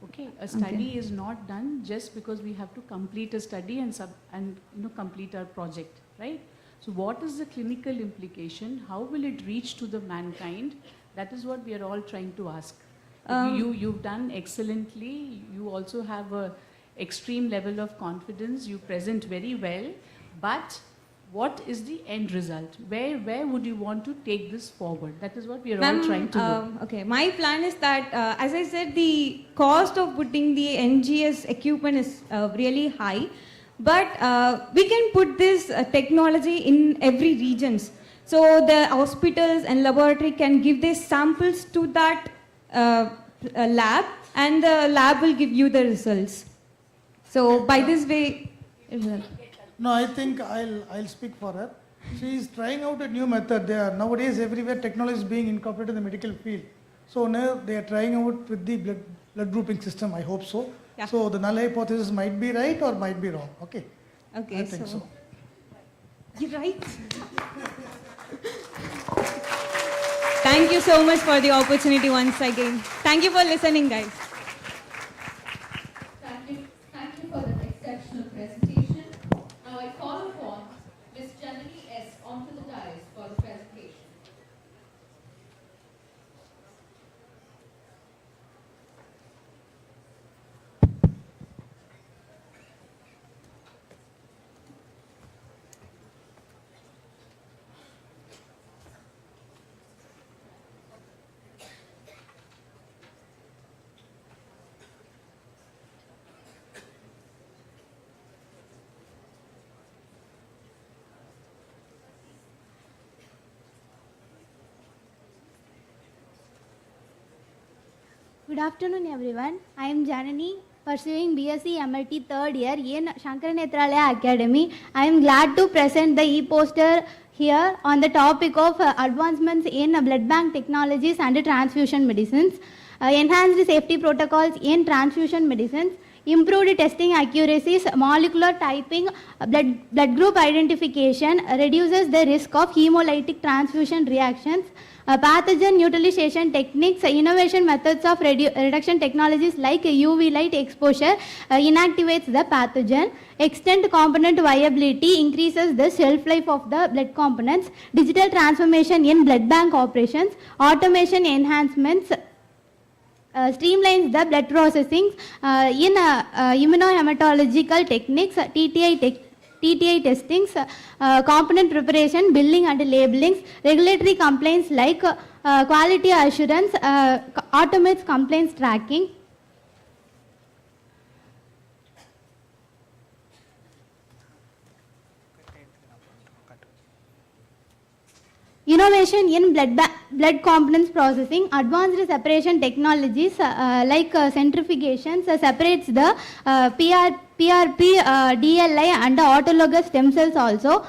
Speaker 6: Okay, a study is not done just because we have to complete a study and complete our project, right? So what is the clinical implication? How will it reach to the mankind? That is what we are all trying to ask. You've done excellently. You also have a extreme level of confidence. You present very well. But what is the end result? Where would you want to take this forward? That is what we are all trying to do.
Speaker 4: Okay, my plan is that, as I said, the cost of putting the NGS equipment is really high. But we can put this technology in every regions. So the hospitals and laboratory can give their samples to that lab, and the lab will give you the results. So by this way,
Speaker 21: No, I think I'll speak for her. She is trying out a new method. Nowadays everywhere technology is being incorporated in the medical field. So now they are trying out with the blood grouping system. I hope so.
Speaker 4: Yeah.
Speaker 21: So the null hypothesis might be right or might be wrong. Okay.
Speaker 4: Okay,
Speaker 21: I think so.
Speaker 4: You're right. Thank you so much for the opportunity once again. Thank you for listening, guys.
Speaker 3: Thank you for the exceptional presentation. Now I call upon Ms. Janani S. onto the dais for the presentation.
Speaker 8: Good afternoon, everyone. I am Janani, pursuing BSc MLT third year in Shankaranetralaya Academy. I am glad to present the e-poster here on the topic of advancements in blood bank technologies and transfusion medicines, enhanced safety protocols in transfusion medicines, improved testing accuracies, molecular typing, blood group identification, reduces the risk of hemolytic transfusion reactions, pathogen neutralization techniques, innovation methods of reduction technologies like UV light exposure inactivates the pathogen, extend component viability, increases the shelf life of the blood components, digital transformation in blood bank operations, automation enhancements, streamlines the blood processing in immunohematological techniques, TTI testings, component preparation, billing and labelings, regulatory complaints like quality assurance, automates complaints tracking. Innovation in blood components processing, advanced separation technologies like centrifugations separates the PRP, DLI and autologous stem cells also.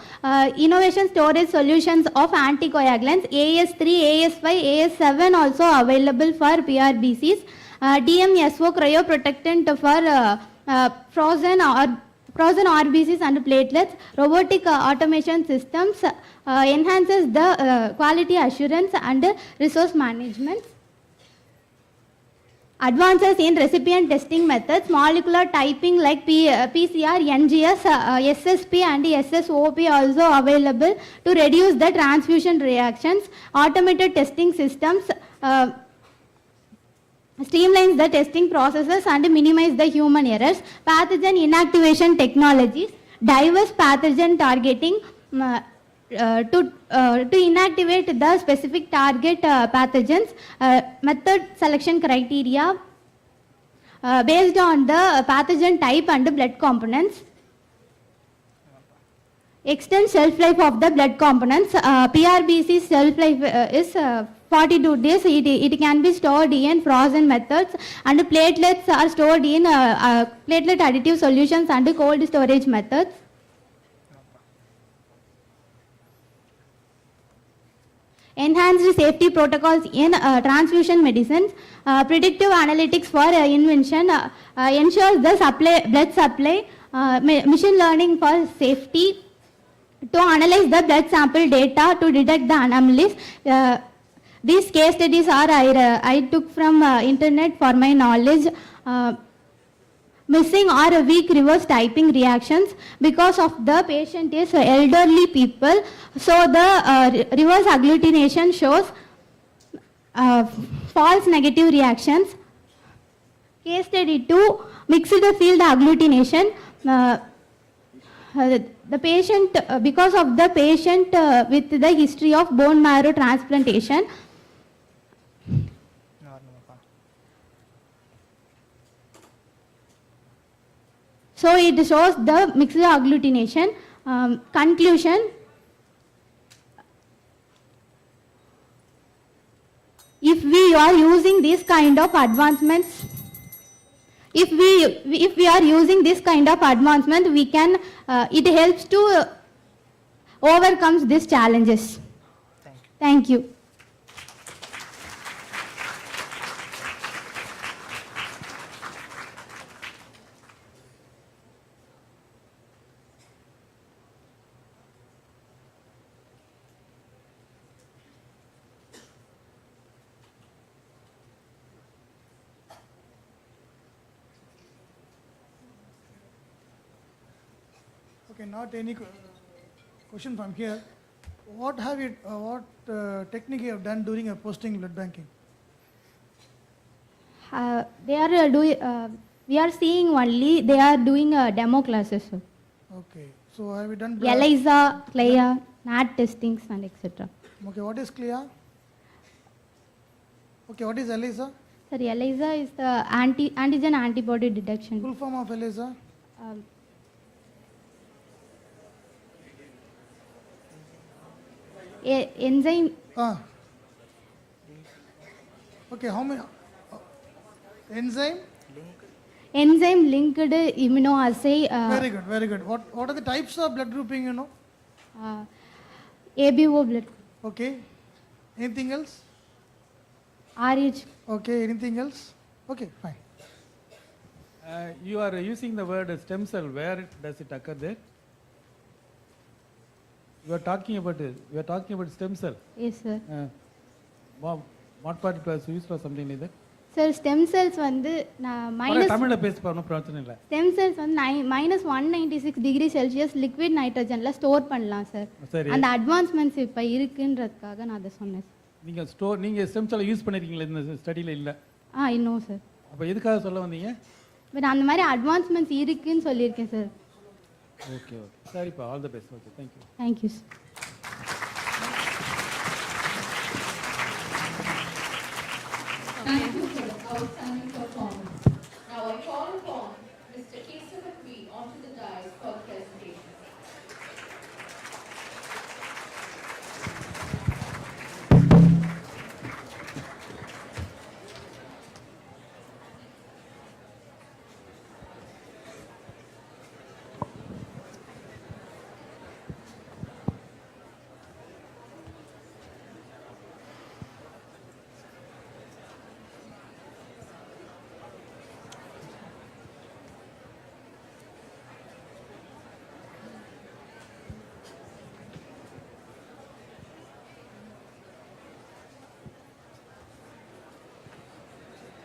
Speaker 8: Innovation storage solutions of anticoagulants, AS3, AS5, AS7 also available for PRBCs. DMSO cryoprotectant for frozen RBCs and platelets. Robotic automation systems enhances the quality assurance and resource management. Advances in recipient testing methods, molecular typing like PCR, NGS, SSP and SSOP also available to reduce the transfusion reactions. Automated testing systems streamlines the testing processes and minimize the human errors. Pathogen inactivation technologies, diverse pathogen targeting to inactivate the specific target pathogens. Method selection criteria based on the pathogen type and blood components. Extend shelf life of the blood components. PRBC shelf life is 42 days. It can be stored in frozen methods, and platelets are stored in platelet additive solutions and cold storage methods. Enhanced safety protocols in transfusion medicines. Predictive analytics for invention ensures the blood supply. Machine learning for safety to analyze the blood sample data to detect the anomalies. These case studies are I took from internet for my knowledge. Missing or weak reverse typing reactions because of the patient is elderly people, so the reverse agglutination shows false negative reactions. Case study 2, mixed field agglutination. The patient, because of the patient with the history of bone marrow transplantation, so it shows the mixed agglutination. Conclusion, if we are using this kind of advancements, if we are using this kind of advancement, we can it helps to overcome these challenges. Thank you.
Speaker 21: Okay, not any question from here. What technique you have done during a posting blood banking?
Speaker 8: They are doing. We are seeing only they are doing demo classes. Sir.
Speaker 21: Okay, so have you done
Speaker 8: ELISA, CLIA, NAT testings and etc.
Speaker 21: Okay, what is CLIA? Okay, what is ELISA?
Speaker 8: Sir, ELISA is the antigen antibody detection.
Speaker 21: Full form of ELISA?
Speaker 8: Enzyme.
Speaker 21: Okay, how many? Enzyme?
Speaker 8: Enzyme linked immunoassay.
Speaker 21: Very good, very good. What are the types of blood grouping, you know?
Speaker 8: ABO blood.
Speaker 21: Okay. Anything else?
Speaker 8: RH.
Speaker 21: Okay, anything else? Okay, fine.
Speaker 9: You are using the word stem cell. Where does it occur there? You are talking about it. You are talking about stem cell.
Speaker 8: Yes, sir.
Speaker 9: What part it was used for something like that?
Speaker 8: Sir, stem cells வந்து minus
Speaker 9: தமிழ்ல பேச பிரச்சனை இல்ல.
Speaker 8: Stem cells வந்து minus 196 degree Celsius liquid nitrogenல store பண்ணலாம் sir. அந்த அட்வான்ஸ்மென்ட்ஸ் இப்ப இருக்குன்றதுக்காக நான் அத சொன்னேன்.
Speaker 9: நீங்க ஸ்டெம் செல் யூஸ் பண்ணிருக்கீங்களா இந்த ஸ்டடில இல்ல?
Speaker 8: இன்னும் சார்.
Speaker 9: அப்ப எதுக்காக சொல்ல வந்தீங்க?
Speaker 8: பட் அந்த மாதிரி அட்வான்ஸ்மென்ட்ஸ் இருக்குன்னு சொல்லியிருக்கேன் sir.
Speaker 9: Okay, okay. Sorry, all the best. Okay, thank you.
Speaker 8: Thank you.
Speaker 10: Thank you for the outstanding performance. Now I call upon Mr. Kesava onto the dais for the presentation.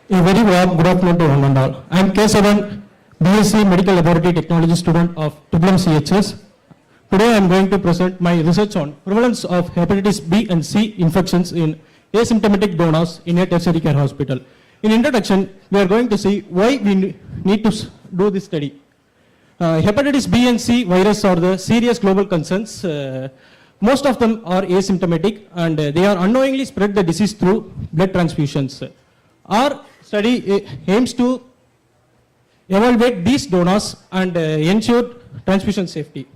Speaker 11: A very warm good afternoon to one and all. I am Kesavan, BSc Medical Laboratory Technology student of CHS. Today I am going to present my research on prevalence of hepatitis B and C infections in asymptomatic donors in a tertiary care hospital. In introduction, we are going to see why we need to do this study. Hepatitis B and C virus are the serious global concerns. Most of them are asymptomatic and they are unknowingly spread the disease through blood transfusions. Our study aims to evaluate these donors and ensure transfusion safety.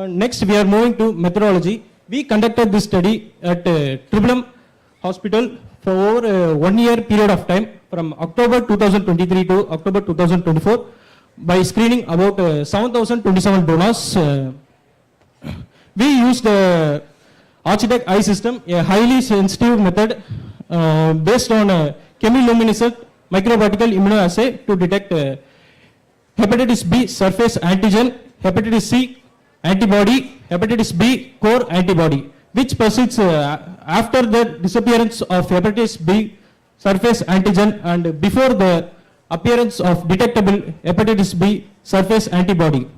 Speaker 11: Next, we are moving to methodology. We conducted this study at Tribulum Hospital for over 1 year period of time from October 2023 to October 2024 by screening about 7,027 donors. We used the Architect Eye system, a highly sensitive method based on chemiluminescent microparticle immunoassay to detect hepatitis B surface antigen, hepatitis C antibody, hepatitis B core antibody, which persists after the disappearance of hepatitis B surface antigen and before the appearance of detectable hepatitis B surface antibody.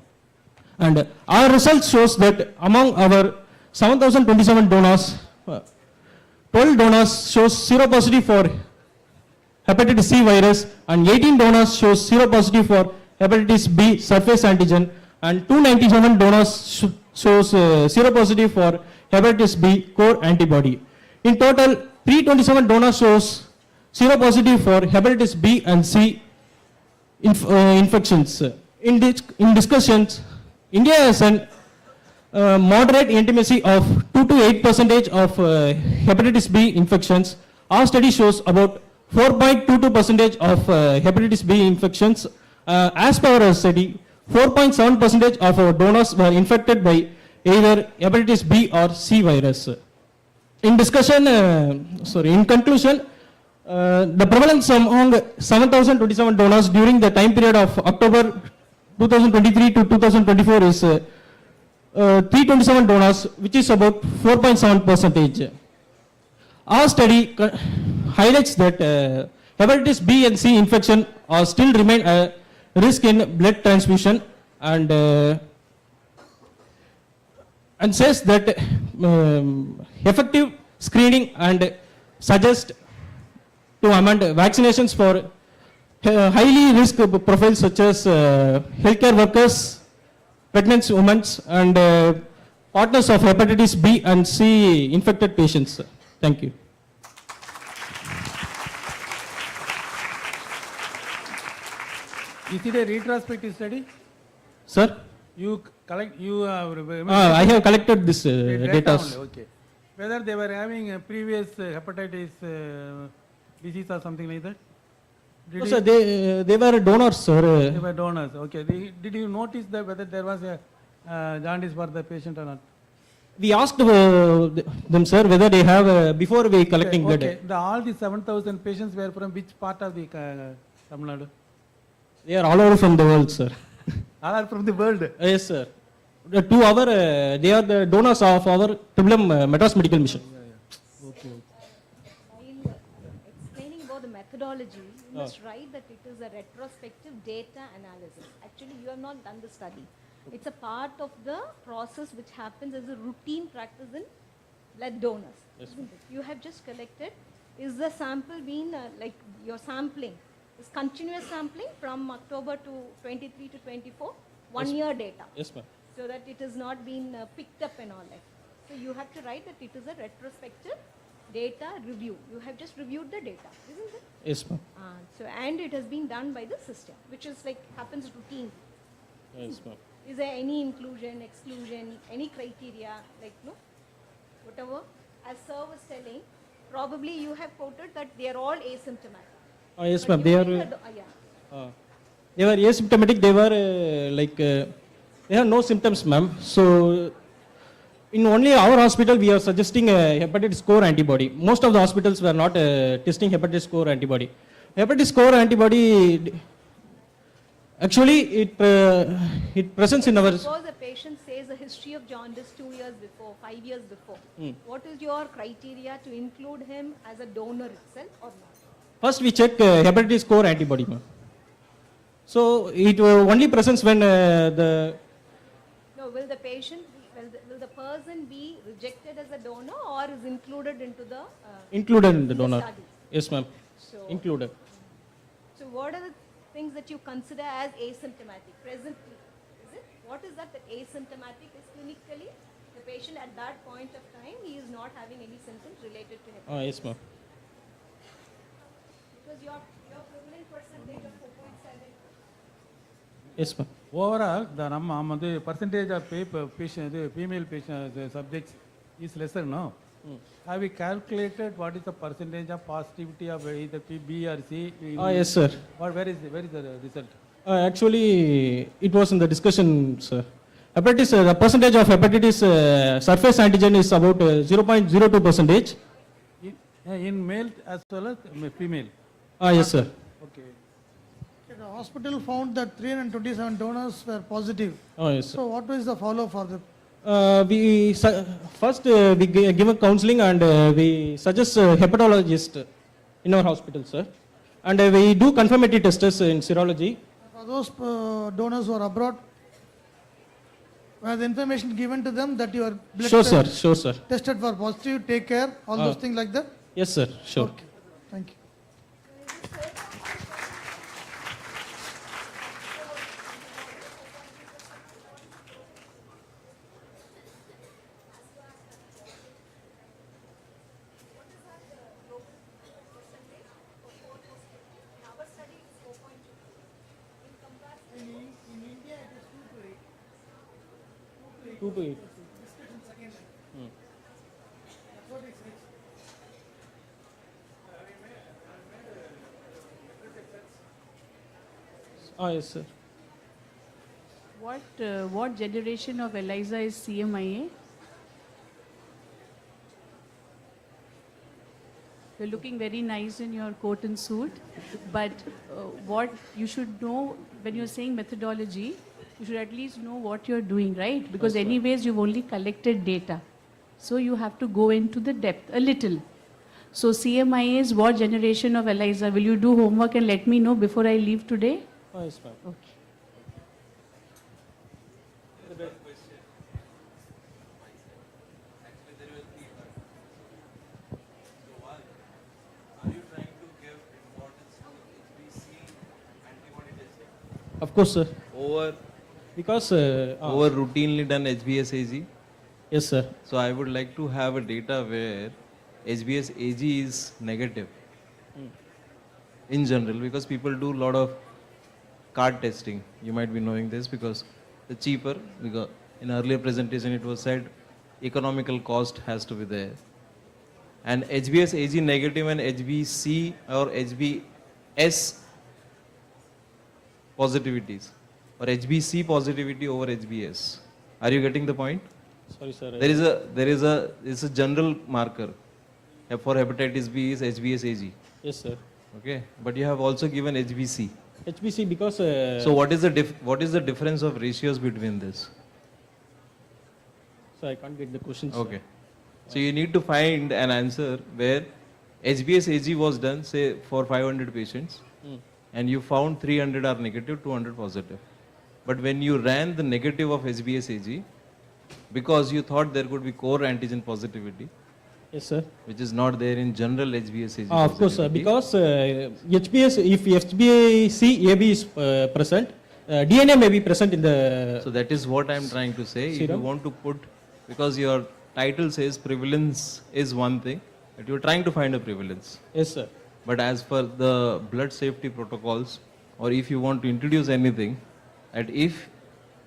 Speaker 11: And our results shows that among our 7,027 donors, 12 donors shows seropositive for hepatitis C virus and 18 donors shows seropositive for hepatitis B surface antigen and 297 donors shows seropositive for hepatitis B core antibody. In total, 327 donors shows seropositive for hepatitis B and C infections. In discussions, India has an moderate intimacy of 2 to 8% of hepatitis B infections. Our study shows about 4.22% of hepatitis B infections. As per our study, 4.7% of our donors were infected by either hepatitis B or C virus. In conclusion, the prevalence among 7,027 donors during the time period of October 2023 to 2024 is 327 donors, which is about 4.7%. Our study highlights that hepatitis B and C infection still remain a risk in blood transfusion and says that effective screening and suggest to amend vaccinations for highly risk profiles such as healthcare workers, pregnant women and partners of hepatitis B and C infected patients. Thank you.
Speaker 9: Is it a retrospective study?
Speaker 11: Sir?
Speaker 9: I
Speaker 11: have collected this data.
Speaker 9: Okay. Whether they were having a previous hepatitis disease or something like that?
Speaker 11: No, sir, they were donors, sir.
Speaker 9: They were donors, okay. Did you notice that whether there was a jaundice for the patient or not?
Speaker 11: We asked them, sir, whether they have, before we collecting blood.
Speaker 9: Okay, all the 7,000 patients were from which part of the Tamil Nadu?
Speaker 11: They are all over from the world, sir.
Speaker 9: All are from the world?
Speaker 11: Yes, sir. They are the donors of our Tribulum Madras Medical Mission.
Speaker 9: Okay.
Speaker 22: While explaining about the methodology, you must write that it is a retrospective data analysis. Actually, you have not done the study. It's a part of the process which happens as a routine practice in blood donors.
Speaker 11: Yes,
Speaker 22: you have just collected. Is the sample being like your sampling? Is continuous sampling from October to 23 to 24? 1-year data.
Speaker 19: Yes, ma'am.
Speaker 22: So that it has not been picked up and all that. So you have to write that it is a retrospective data review. You have just reviewed the data, isn't it?
Speaker 19: Yes, ma'am.
Speaker 22: And it has been done by the system, which is like happens routine.
Speaker 19: Yes, ma'am.
Speaker 22: Is there any inclusion, exclusion, any criteria, like no, whatever? As sir was telling, probably you have quoted that they are all asymptomatic.
Speaker 19: Yes,
Speaker 22: But
Speaker 19: ma'am. They
Speaker 22: you
Speaker 19: are.
Speaker 22: think
Speaker 19: They were asymptomatic. They were they have no symptoms, ma'am. So in only our hospital, we are suggesting a hepatitis core antibody. Most of the hospitals were not testing hepatitis core antibody. Hepatitis core antibody, actually, it presents in our.
Speaker 22: Suppose a patient says a history of jaundice 2 years before, 5 years before. What is your criteria to include him as a donor itself or not?
Speaker 19: First, we check hepatitis core antibody, ma'am. So it only presents when the.
Speaker 22: No, will the patient, will the person be rejected as a donor or is included into the
Speaker 19: Included in the donor.
Speaker 22: study?
Speaker 19: Yes, ma'am.
Speaker 22: So,
Speaker 19: Included.
Speaker 22: So what are the things that you consider as asymptomatic presently? Is it? What is that asymptomatic is clinically? The patient at that point of time, he is not having any symptoms related to hepatitis.
Speaker 19: Yes, ma'am.
Speaker 22: Because your prevalent percentage of 4.7.
Speaker 19: Yes, ma'am.
Speaker 9: Overall, the percentage of female patient subjects is lesser now. Have you calculated what is the percentage of positivity of either B or C?
Speaker 19: Yes, sir.
Speaker 9: Where is the result?
Speaker 19: Actually, it was in the discussion, sir. Hepatitis, the percentage of hepatitis surface antigen is about 0.02%.
Speaker 9: In male as well as female?
Speaker 19: Yes, sir.
Speaker 21: Okay, the hospital found that 327 donors were positive.
Speaker 19: Yes, sir.
Speaker 21: So what was the follow for the?
Speaker 19: First we give a counseling and we suggest a hepatologist in our hospital, sir. And we do confirmatory tests in serology.
Speaker 21: For those donors who are abroad, was the information given to them that your blood
Speaker 19: Sure,
Speaker 21: test
Speaker 19: sir. Sure, sir.
Speaker 21: tested for positive, take care, all those things like that?
Speaker 19: Yes, sir. Sure.
Speaker 21: Okay. Thank you.
Speaker 19: Two to eight. Yes, sir.
Speaker 6: What generation of ELISA is CMIA? You're looking very nice in your coat and suit, but what you should know when you're saying methodology, you should at least know what you're doing, right? Because anyways, you've only collected data. So you have to go into the depth a little. So CMIA is what generation of ELISA? Will you do homework and let me know before I leave today?
Speaker 19: Yes, ma'am.
Speaker 6: Okay.
Speaker 19: Of course, sir. Because
Speaker 14: Over routinely done HBsAg?
Speaker 19: Yes, sir.
Speaker 14: So I would like to have a data where HBsAg is negative in general, because people do a lot of card testing. You might be knowing this because the cheaper, because in earlier presentation it was said economical cost has to be there. And HBsAg negative and HBC or HBS positivities or HBC positivity over HBS. Are you getting the point?
Speaker 19: Sorry, sir.
Speaker 14: There is a general marker for hepatitis B is HBsAg.
Speaker 19: Yes, sir.
Speaker 14: Okay, but you have also given HBC.
Speaker 19: HBC because.
Speaker 14: So what is the difference of ratios between this?
Speaker 19: So I can't get the question.
Speaker 14: Okay. So you need to find an answer where HBsAg was done, say for 500 patients, and you found 300 are negative, 200 positive. But when you ran the negative of HBsAg, because you thought there could be core antigen positivity.
Speaker 19: Yes, sir.
Speaker 14: Which is not there in general HBsAg.
Speaker 19: Of course, sir. Because HBS, if HBAC AB is present,
Speaker 11: DNA may be present in the.
Speaker 14: So that is what I am trying to say. If you
Speaker 11: Serum?
Speaker 14: want to put, because your title says prevalence is one thing, but you are trying to find a prevalence.
Speaker 11: Yes, sir.
Speaker 14: But as per the blood safety protocols, or if you want to introduce anything, that if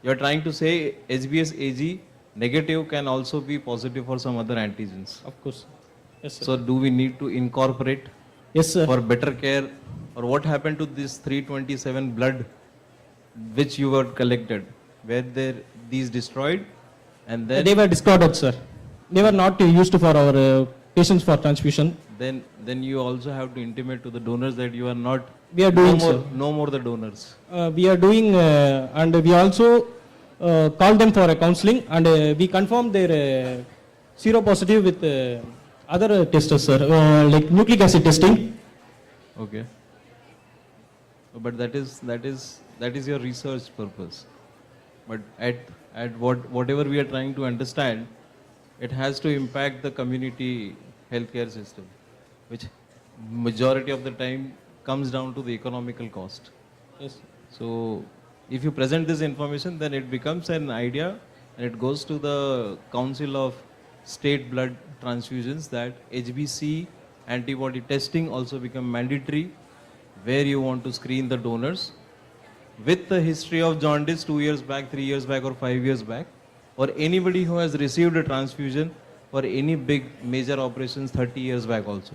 Speaker 14: you are trying to say HBs AG negative can also be positive for some other antigens.
Speaker 11: Of course. Yes, sir.
Speaker 14: So do we need to incorporate?
Speaker 11: Yes, sir.
Speaker 14: For better care, or what happened to this 327 blood which you were collected? Were there these destroyed? And then
Speaker 11: They were discarded, sir. They were not used for our patients for transfusion.
Speaker 14: Then you also have to intimate to the donors that you are not.
Speaker 11: We are doing,
Speaker 14: no more,
Speaker 11: sir.
Speaker 14: no more the donors.
Speaker 11: We are doing, and we also call them for a counseling, and we confirm their seropositive with other testers, sir, like nucleic acid testing.
Speaker 14: Okay. But that is your research purpose. But at whatever we are trying to understand, it has to impact the community healthcare system, which majority of the time comes down to the economical cost.
Speaker 11: Yes.
Speaker 14: So if you present this information, then it becomes an idea and it goes to the Council of State Blood Transfusions that HBC antibody testing also become mandatory, where you want to screen the donors with the history of jaundice 2 years back, 3 years back, or 5 years back, or anybody who has received a transfusion for any big major operations 30 years back also,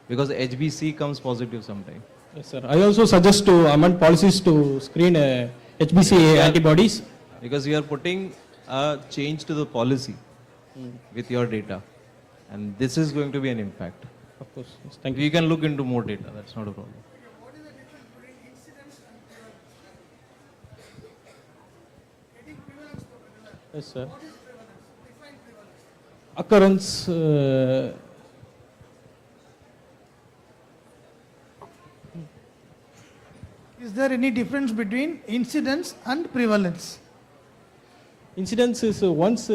Speaker 14: because HBC comes positive sometime.
Speaker 11: Yes, sir. I also suggest to amend policies to screen HBC antibodies.
Speaker 14: Because you are putting a change to the policy with your data, and this is going to be an impact.
Speaker 11: Of course. Yes, thank
Speaker 14: you. You can look into more data, that's not a problem.
Speaker 11: Yes, sir. Occurrence.
Speaker 21: Is there any difference between incidence and prevalence?
Speaker 11: Incidence is once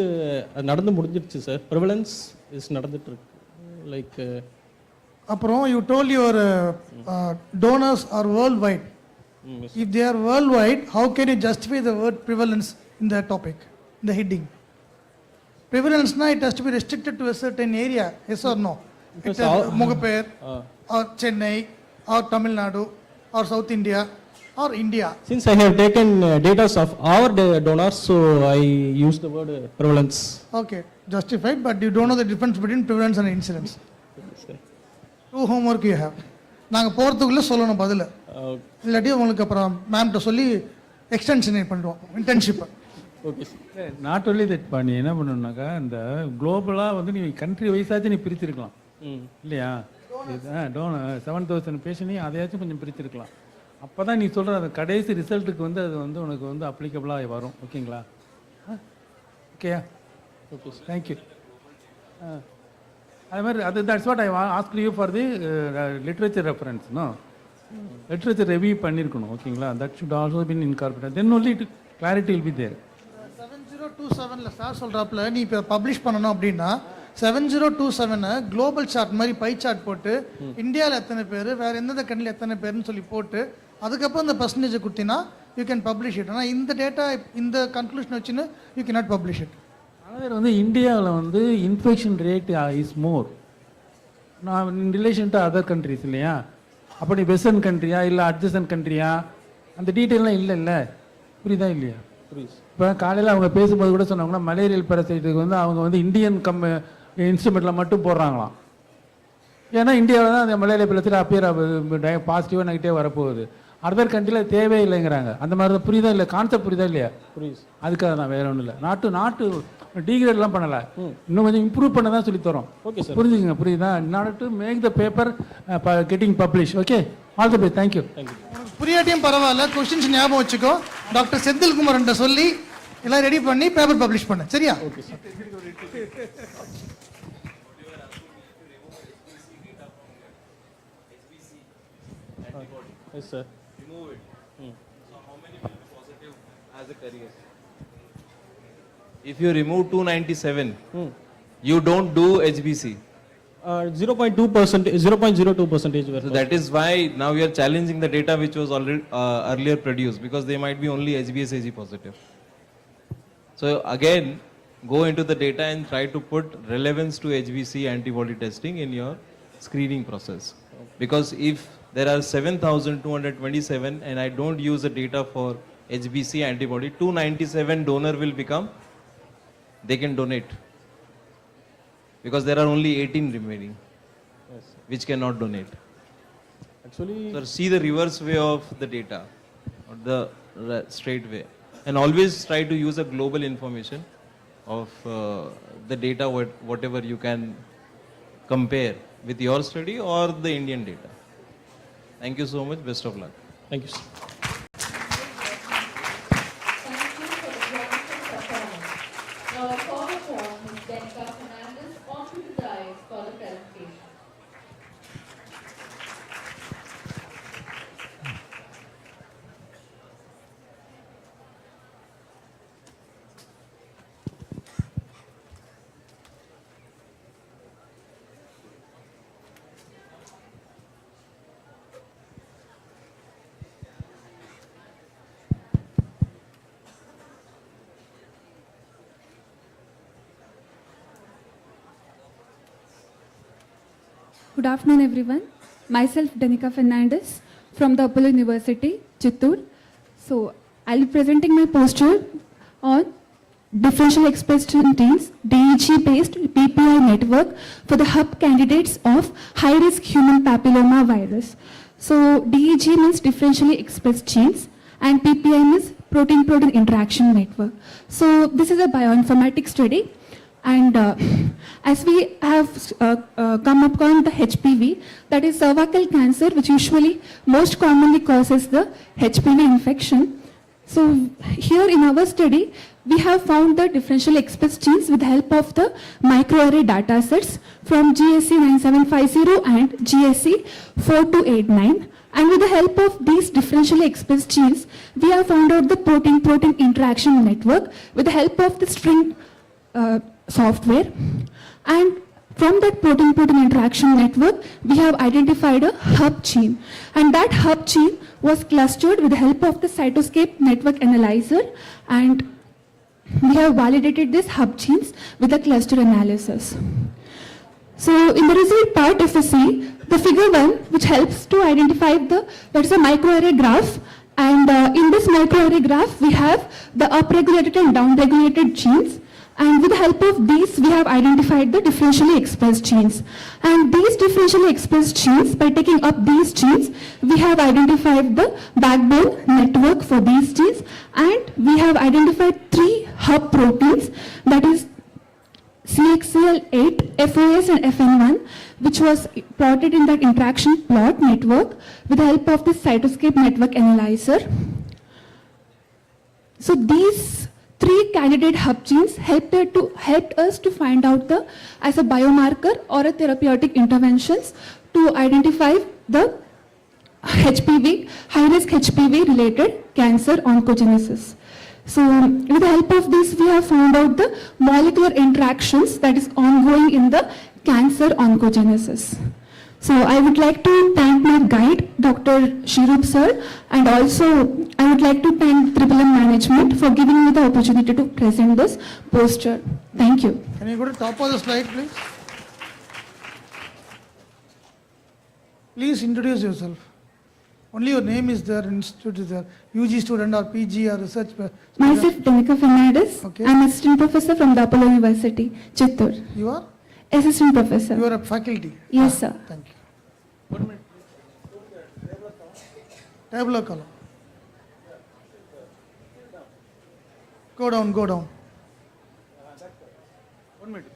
Speaker 11: நடந்து முடிஞ்சிருச்சு sir. Prevalence is நடந்துட்டு இருக்கு. Like
Speaker 21: அப்புறம் you told your donors are worldwide.
Speaker 11: Yes.
Speaker 21: If they are worldwide, how can you justify the word prevalence in the topic, in the heading? Prevalence na it has to be restricted to a certain area, yes or no?
Speaker 11: Because
Speaker 21: Mogapur or Chennai or Tamil Nadu or South India or India.
Speaker 11: Since I have taken data of our donors, so I use the word prevalence.
Speaker 21: Okay, justified, but you don't know the difference between prevalence and incidence. Two homework you have. நாங்கள் போகிறதுக்குள்ளே சொல்லணும் பதில், இல்லாட்டி உங்களுக்கு அப்புறம் மேம்கிட்ட சொல்லி extension பண்ணிடுவோம் இன்டர்ன்ஷிப்பை.
Speaker 11: Okay
Speaker 9: sir. Not only that பண்ணி என்ன பண்ணணும்னாக்கா, இந்த குளோபலாக வந்து நீ கண்ட்ரி வைஸாச்சும் நீ பிரிச்சிருக்கலாம் இல்லையா? 7,000 பேஷண்ட்டையும் அதையாச்சும் கொஞ்சம் பிரிச்சிருக்கலாம். அப்போ தான் நீ சொல்கிற அந்த கடைசி ரிசல்ட்டுக்கு வந்து அது வந்து உனக்கு வந்து அப்ளிகபிளாக வரும். ஓகேங்களா? ஓகேயா? Okay, thank you. அது மாதிரி that's what I ask you for the literature reference. No, literature review பண்ணியிருக்கணும். ஓகேங்களா? That should also been incorporated, then only clarity will be there.
Speaker 21: 7027 sir சொல்கிறாப்புல நீ இப்போ பப்ளிஷ் பண்ணணும் அப்படின்னா 7027 குளோபல் சார்ட் மாதிரி பை சார்ட் போட்டு இந்தியாவில் எத்தனை பேர், வேறு எந்தெந்த கண்ட்ரியில் எத்தனை பேர்னு சொல்லி போட்டு அதுக்கப்புறம் இந்த பர்சன்டேஜை கொடுத்தீங்கன்னா யூ கேன் பப்ளிஷ் இட். ஆனால் இந்த டேட்டா இந்த கன்க்ளூஷன் வச்சுன்னு you can not publish it.
Speaker 9: ஆனால் வந்து இந்தியாவில் வந்து இன்ஃபெக்ஷன் ரேட் இஸ் மோர் நான் in relation to other countries இல்லையா? அப்படி வெஸ்டர்ன் கண்ட்ரியா இல்லை அட்ஜஸ்டன் கண்ட்ரியா, அந்த டீட்டெயிலாம் இல்லை. புரியுதா இல்லையா? புரியுது. இப்போ காலையில் அவங்க பேசும்போது கூட சொன்னாங்கன்னா மலேரியல் பேரசைட்டுக்கு வந்து அவங்க வந்து இந்தியன் இன்ஸ்ட்ருமெண்ட்டில் மட்டும் போடுறாங்களாம். ஏன்னா இந்தியாவில் தான் அந்த மலேரியா பேரசைட் அப்பியர் பாசிட்டிவாக நெகட்டிவாக வரப்போகுது. அதர் கண்ட்ரியில் தேவையில்லைங்கிறாங்க. அந்த மாதிரி தான். புரியுதா இல்லை? கான்செப்ட் புரியுதா இல்லையா? புரியுது. அதுக்காக தான், வேற ஒன்றும் இல்லை. நாட்டு டீக்ரேட்லாம் பண்ணலை, இன்னும் கொஞ்சம் இம்ப்ரூவ் பண்ண தான் சொல்லி தரோம். ஓகே சார், புரிஞ்சுங்க. புரியுதா? Not to make the paper getting publish. Okay, all the best. Thank you.
Speaker 21: புரியாட்டியும் பரவாயில்ல, கொஸ்டின்ஸ் ஞாபகம் வச்சுக்கோ. டாக்டர் செந்தில்குமார்கிட்ட சொல்லி எல்லாம் ரெடி பண்ணி பேப்பர் பப்ளிஷ் பண்ண, சரியா? Okay sir.
Speaker 11: Yes, sir.
Speaker 14: Remove it. So how many will be positive as a carrier? If you remove 297, you don't do HBC.
Speaker 11: 0.2%, 0.02% were.
Speaker 14: So that is why now we are challenging the data which was already earlier produced, because they might be only HBsAg positive. So again, go into the data and try to put relevance to HBC antibody testing in your screening process. Because if there are 7,227 and I don't use the data for HBC antibody, 297 donor will become, they can donate. Because there are only 18 remaining, which cannot donate.
Speaker 11: Actually,
Speaker 14: so see the reverse way of the data, or the straight way. And always try to use a global information of the data, whatever you can compare with your study or the Indian data. Thank you so much. Best of luck.
Speaker 11: Thank you, sir.
Speaker 10: Now I call upon Ms. Denika Fernandez onto the dais for the presentation.
Speaker 12: Good afternoon, everyone. Myself, Denika Fernandez from the Apollo University, Chittoor. So, I'll be presenting my poster on differential expression genes, DEG-based PPI network for the hub candidates of high-risk human papilloma virus. So, DEG means differentially expressed genes and PPI means protein-protein interaction network. So, this is a bioinformatics study. And as we have come upon the HPV, that is cervical cancer, which usually most commonly causes the HPV infection. So here in our study, we have found the differentially expressed genes with the help of the microarray data sets from GSC 9750 and GSC 4289. And with the help of these differentially expressed genes, we have found out the protein-protein interaction network with the help of the string software. And from that protein-protein interaction network, we have identified a hub gene. And that hub gene was clustered with the help of the cytoscape network analyzer. And we have validated these hub genes with the cluster analysis. So in the result part, if you see, the figure 1, which helps to identify that's a microarray graph. And in this microarray graph, we have the upregulated and downregulated genes. And with the help of these, we have identified the differentially expressed genes. And these differentially expressed genes, by taking up these genes, we have identified the backbone network for these genes. And we have identified 3 hub proteins, that is CXCL8, FOS and FN1, which was plotted in that interaction plot network with the help of the cytoscape network analyzer. So these 3 candidate hub genes helped us to find out as a biomarker or a therapeutic interventions to identify the HPV, high-risk HPV related cancer oncogenesis. So with the help of this, we have found out the molecular interactions that is ongoing in the cancer oncogenesis. So I would like to thank my guide, Dr. Shirup sir, and also I would like to thank EEEM management for giving me the opportunity to present this poster. Thank you.
Speaker 21: Can you go to top of the slide, please? Please introduce yourself. Only your name is there, institute is there, UG student or PG or research student.
Speaker 12: Myself, Denika Fernandez. Okay. I'm assistant professor from the Apollo University, Chittoor.
Speaker 21: You are?
Speaker 12: Assistant professor.
Speaker 21: You are a faculty?
Speaker 12: Yes, sir.
Speaker 21: Thank you. 1 minute. Tabular column. Go down, go down. 1 minute.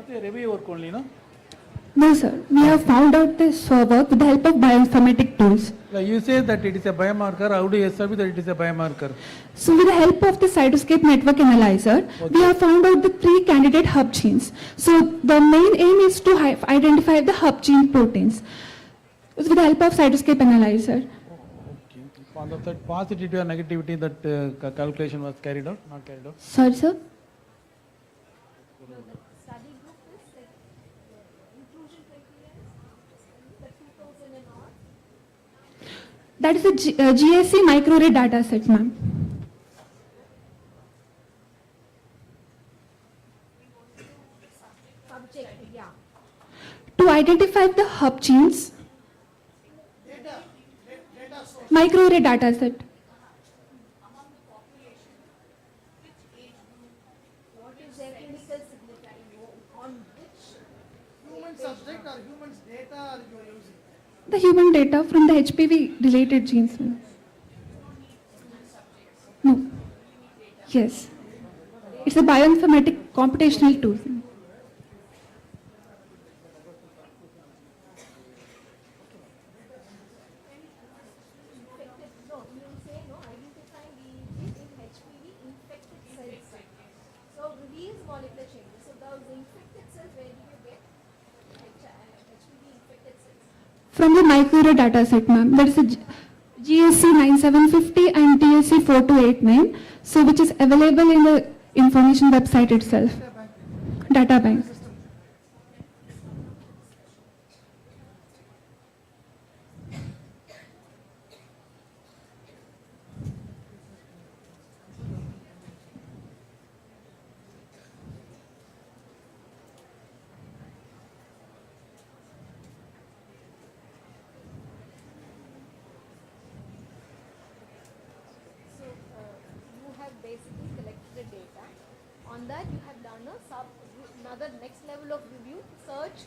Speaker 21: Review work only, no?
Speaker 12: No, sir. We have found out this work with the help of bioinformatic tools.
Speaker 21: Like you say that it is a biomarker. How do you establish that it is a biomarker?
Speaker 12: So with the help of the cytoscape network analyzer, we have found out the 3 candidate hub genes. So the main aim is to identify the hub gene proteins. It's with the help of cytoscape analyzer.
Speaker 9: On the third positivity or negativity, that calculation was carried out, not carried out?
Speaker 12: Sorry, sir?
Speaker 22: Study group is like inclusion criteria, the 2000 and all.
Speaker 12: That is a GSC microarray data set, ma'am.
Speaker 22: Subject, yeah.
Speaker 12: To identify the hub genes, microarray data set.
Speaker 22: What is their clinical significance? On which
Speaker 21: Human subject or human's data are you are using?
Speaker 12: The human data from the HPV related genes. Ma'am. No. Yes. It's a bioinformatic computational tool.
Speaker 22: No, you say no, identifying the in HPV infected cells. So these molecular changes. So those infected cells, where do you get HPV infected cells?
Speaker 12: From the microarray data set, ma'am. That is a GSC 9750 and TSC 4289, so which is available in the information website itself. Data bank.
Speaker 22: So you have basically collected the data. On that you have done another next level of review, search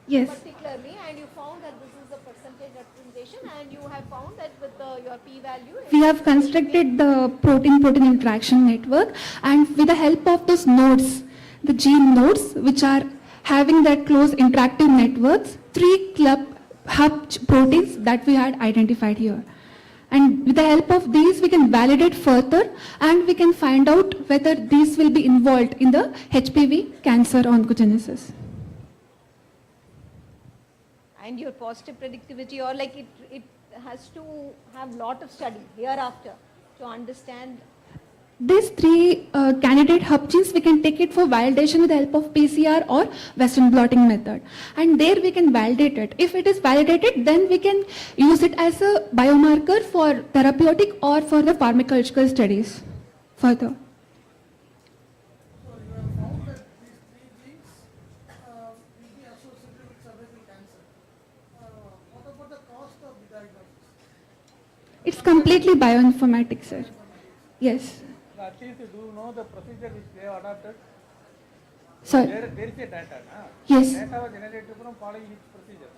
Speaker 12: Yes.
Speaker 22: particularly, and you found that this is a percentage representation, and you have found that with your p-value.
Speaker 12: We have constructed the protein-protein interaction network, and with the help of those nodes, the gene nodes, which are having that close interactive networks, 3 hub proteins that we had identified here. And with the help of these, we can validate further, and we can find out whether these will be involved in the HPV cancer oncogenesis.
Speaker 22: And your positive predictivity, or like it has to have lot of study hereafter to understand.
Speaker 12: These 3 candidate hub genes, we can take it for validation with the help of PCR or Western blotting method. And there we can validate it. If it is validated, then we can use it as a biomarker for therapeutic or for the pharmacological studies further.
Speaker 21: So you have found that these 3 genes will be associated with cervical cancer. What about the cost of the diagnosis?
Speaker 12: It's completely bioinformatics, sir. Yes.
Speaker 9: At least do you know the procedure which they have adopted?
Speaker 12: Sorry.
Speaker 9: There is a data, na?
Speaker 12: Yes.
Speaker 9: Data was generated from following which procedure?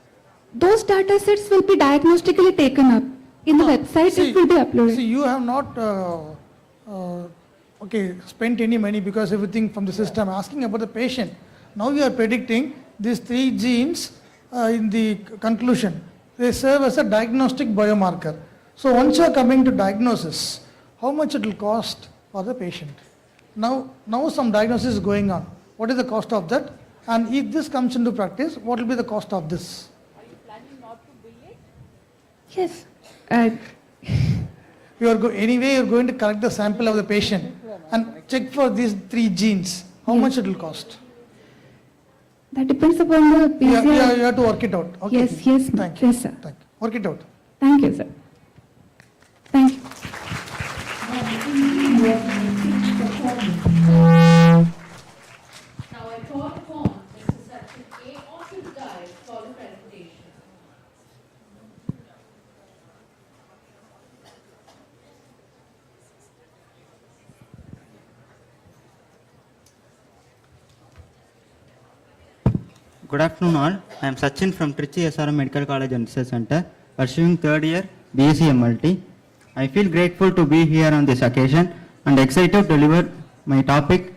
Speaker 12: Those data sets will be diagnostically taken up. In the website, it will be uploaded.
Speaker 21: See, you have not spent any money because everything from the system. Asking about the patient. Now you are predicting these 3 genes in the conclusion. They serve as a diagnostic biomarker. So once you are coming to diagnosis, how much it will cost for the patient? Now some diagnosis is going on. What is the cost of that? And if this comes into practice, what will be the cost of this?
Speaker 22: Are you planning not to bill it?
Speaker 12: Yes.
Speaker 21: Anyway, you are going to collect the sample of the patient and check for these 3 genes. How much it will cost?
Speaker 12: That depends upon the PCR.
Speaker 21: You have to work it out. Okay.
Speaker 12: Yes, yes,
Speaker 21: Thank you.
Speaker 12: yes, sir.
Speaker 21: Thank you. Work it out.
Speaker 12: Thank you, sir. Thank you.
Speaker 10: Now I call upon Mr. Sachin A. onto the dais for the presentation.
Speaker 1: Good afternoon all. I am Sachin from Trichy SRM Medical College and Research Center, pursuing 3rd year BSc MLT. I feel grateful to be here on this occasion and excited to deliver my topic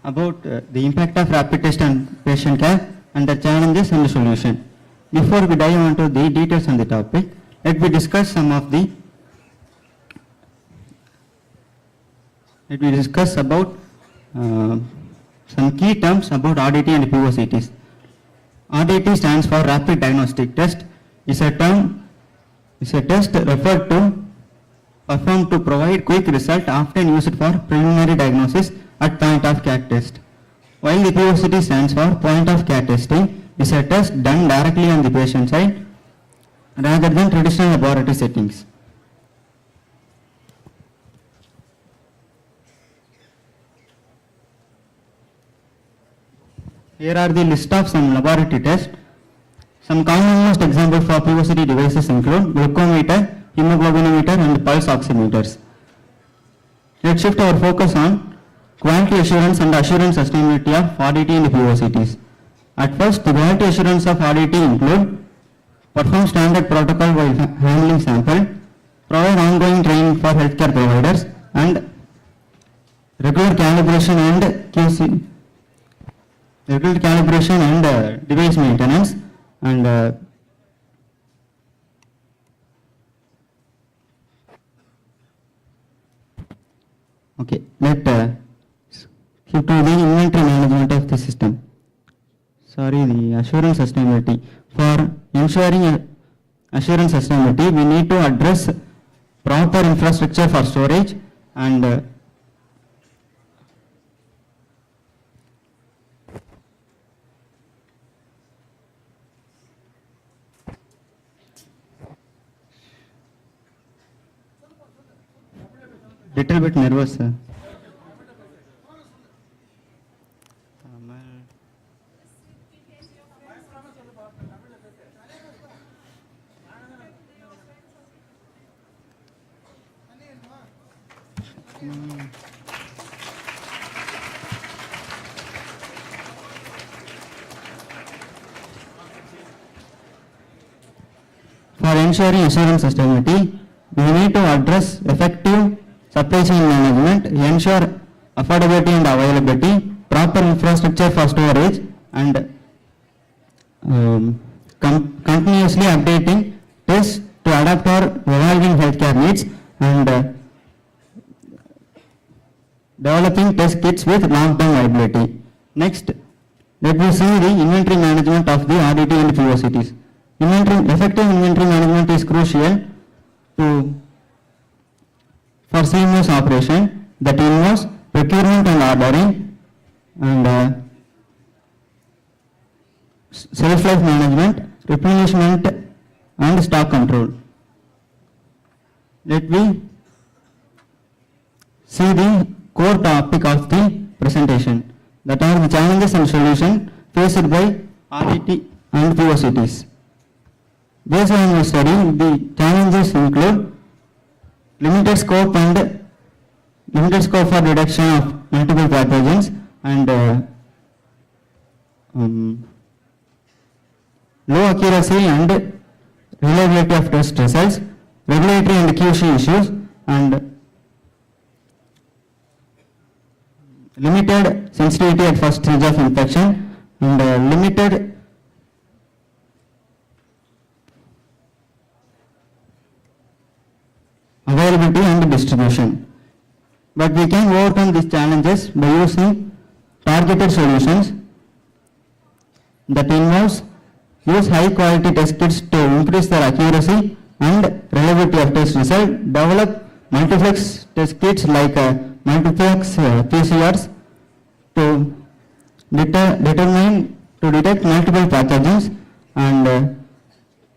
Speaker 1: about the impact of rapid test on patient care and the challenges and the solution. Before we dive into the details on the topic, let me discuss about some key terms about RDT and POCTs. RDT stands for Rapid Diagnostic Test. is a test referred to performed to provide quick result, often used for preliminary diagnosis at point of care test. While the POCT stands for point of care testing, is a test done directly on the patient side rather than traditional laboratory settings. Here are the list of some laboratory tests. Some commonest examples for POCT devices include glucometer, hemoglobinometer and pulse oximeters. Let's shift our focus on quality assurance and assurance sustainability of RDT and POCTs. At first, the quality assurance of RDT include perform standard protocol while handling sample, provide ongoing training for healthcare providers, and regular calibration and QC, regular calibration and device maintenance, and okay, let shift to the inventory management of the system. Sorry, the assurance sustainability. For ensuring assurance sustainability, we need to address proper infrastructure for storage and little bit nervous, sir. For ensuring assurance sustainability, we need to address effective supply chain management, ensure affordability and availability, proper infrastructure for storage, and continuously updating tests to adapt our evolving healthcare needs, and developing test kits with long-term viability. Next, let me see the inventory management of the RDT and POCTs. Effective inventory management is crucial for seamless operation that involves procurement and ordering, and shelf life management, replenishment and stock control. Let me see the core topic of the presentation, that are the challenges and solutions faced by RDT and POCTs. Based on the study, the challenges include limited scope for detection of multiple pathogens, and low accuracy and reliability of test results, regulatory and QC issues, and limited sensitivity at first stage of infection, and limited availability and distribution. But we can overcome these challenges by using targeted solutions that involves use high quality test kits to increase their accuracy and reliability of test result, develop multiplex test kits like multiplex PCRs to detect multiple pathogens, and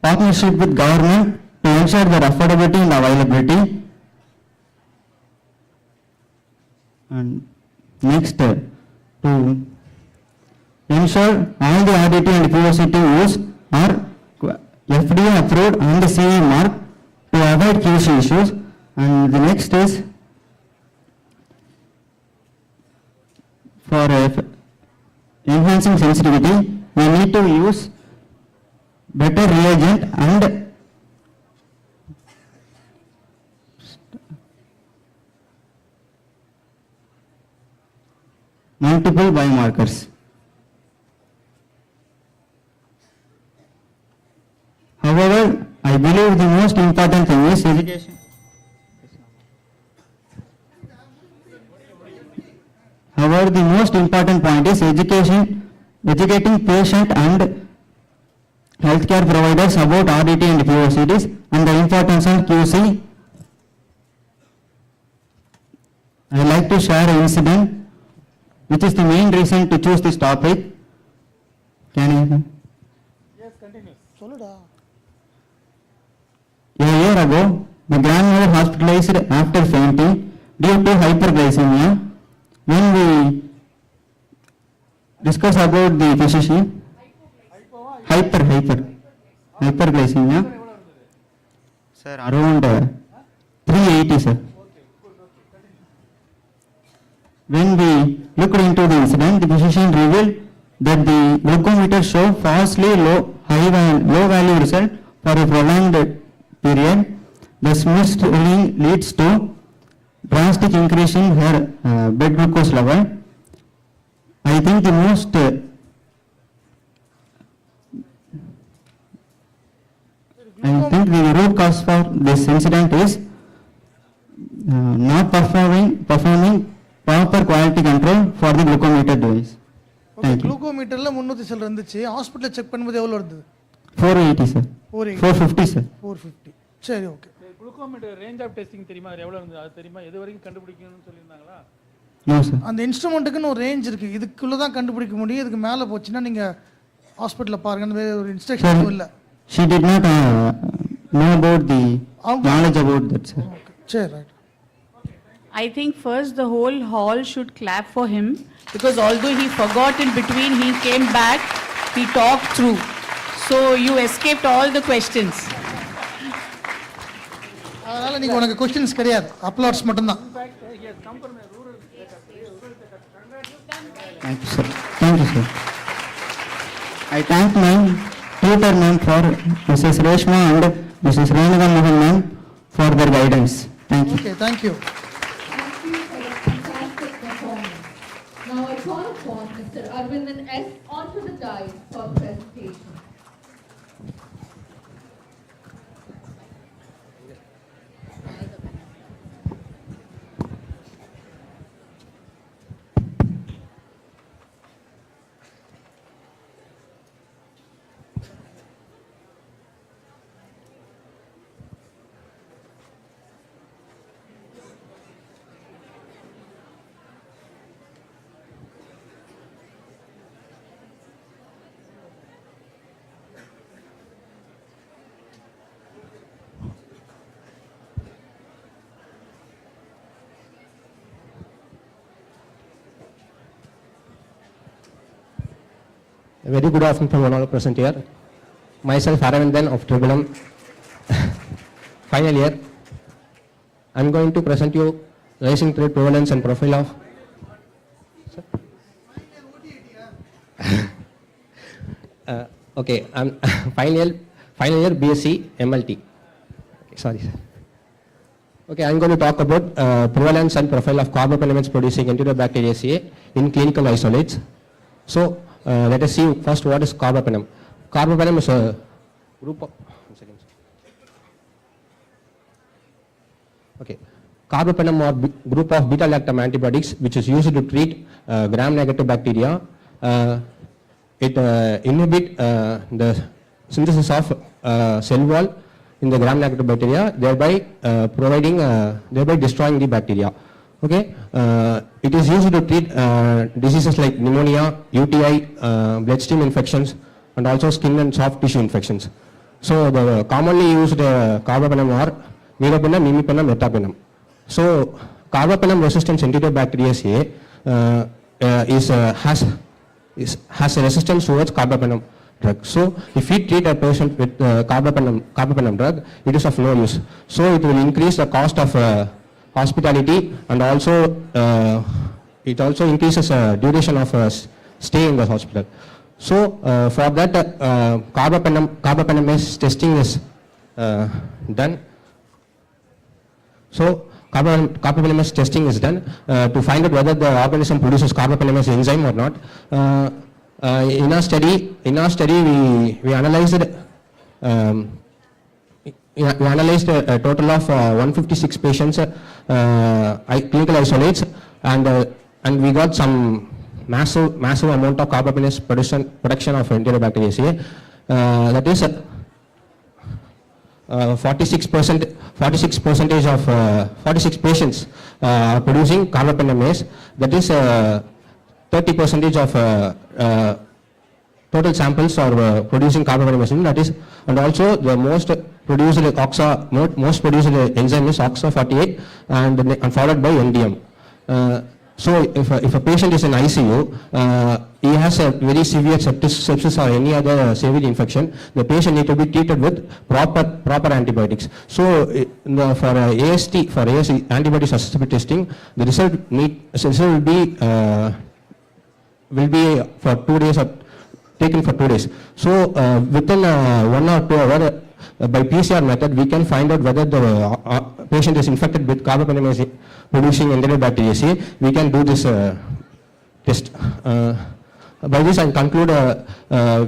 Speaker 1: partnership with government to ensure their affordability and availability. And next, to ensure all the RDT and POCT use are FDA approved and CE mark to avoid QC issues. And the next is for enhancing sensitivity, we need to use better reagent and multiple biomarkers. However, I believe the most important thing is education. However, the most important point is educating patient and healthcare providers about RDT and POCDs and the importance of QC. I would like to share an incident which is the main reason to choose this topic. Can I?
Speaker 21: Yes, continue. Soluda.
Speaker 1: A year ago, my grandmother hospitalized after fainting due to hyperglycemia. When we discuss about the physician, hyperglycemia, sir, around 380, sir. When we looked into the incident, the physician revealed that the glucometer showed falsely low value result for a prolonged period. The missed reading leads to drastic increase in her blood glucose level. I think the most the root cause for this incident is not performing proper quality control for the glucometer device.
Speaker 21: Okay, glucometer la 300 cell irundhuchu, hospital check பண்ணும்போது எவ்வளவு வருது?
Speaker 1: 480 sir. 450 sir.
Speaker 21: 450. சரி, okay.
Speaker 9: Glucometer range of testing தெரியுமா? அது எவ்வளவு இருந்தது? அது தெரியுமா? எது வரைக்கும் கண்டுபிடிக்கணும்னு சொல்லிருந்தாங்களா?
Speaker 1: No sir.
Speaker 21: அந்த இன்ஸ்ட்ருமென்ட்டுக்குன்னு ஒரு ரேஞ்ச் இருக்கு. இதுக்குள்ள தான் கண்டுபிடிக்க முடியும். இதுக்கு மேல போச்சுன்னா நீங்க ஹாஸ்பிடல்ல பாருங்க. அந்த ஒரு இன்ஸ்ட்ரக்ஷன் இல்ல.
Speaker 1: She did not know about the knowledge about that sir.
Speaker 21: Okay. Sure, right.
Speaker 6: I think first the whole hall should clap for him because although he forgot in between, he came back, he talked through. So you escaped all the questions.
Speaker 21: அதனால நீங்க உனக்கு questions கிடையாது. Uploads மட்டும் தான்.
Speaker 1: Thank you sir. Thank you sir. I thank my tutor ma'am for Mrs. Reshma and Mrs. Renuka Mohan ma'am for their guidance. Thank you.
Speaker 21: Okay, thank you.
Speaker 10: Now I call upon Mr. Arvindan S. onto the dais for presentation.
Speaker 5: A very good afternoon from all present here. Myself, Aravindan of Tribunum, final year. I am going to present you rising threat prevalence and profile of. Okay, I am final year BSc MLT. Okay, sorry sir. Okay, I am going to talk about prevalence and profile of carbapenems producing Enterobacteriaceae in clinical isolates. So, let us see first what is carbapenem. Carbapenem is a group of, okay, carbapenem or group of beta-lactam antibiotics which is used to treat gram-negative bacteria. It inhibit the synthesis of cell wall in the gram-negative bacteria, thereby thereby destroying the bacteria. Okay, it is used to treat diseases like pneumonia, UTI, bloodstream infections, and also skin and soft tissue infections. So the commonly used carbapenem are meropenem, imipenem, ertapenem. So carbapenem resistant Enterobacteriaceae has a resistance towards carbapenem drug. So if we treat a patient with carbapenem drug, it is of no use. So it will increase the cost of hospitality, and also it also increases duration of stay in the hospital. So for that carbapenemase testing is done. So carbapenemase testing is done to find out whether the organism produces carbapenemase enzyme or not. In our study we analyzed we analyzed a total of 156 patients, clinical isolates, and we got some massive amount of carbapenemase production of Enterobacteriaceae. that is 46 patients are producing carbapenem-S. That is 30% of total samples are producing carbapenem-S. That is, and also the most produced enzyme is OXA48 and followed by NDM. So if a patient is in ICU, he has a very severe sepsis or any other severe infection, the patient needs to be treated with proper antibiotics. So for AST antibody susceptibility testing, the result will be for 2 days or taken for 2 days. So within 1 or 2 hours, by PCR method, we can find out whether the patient is infected with carbapenem-S producing Enterobacteriaceae. We can do this test. By this, I conclude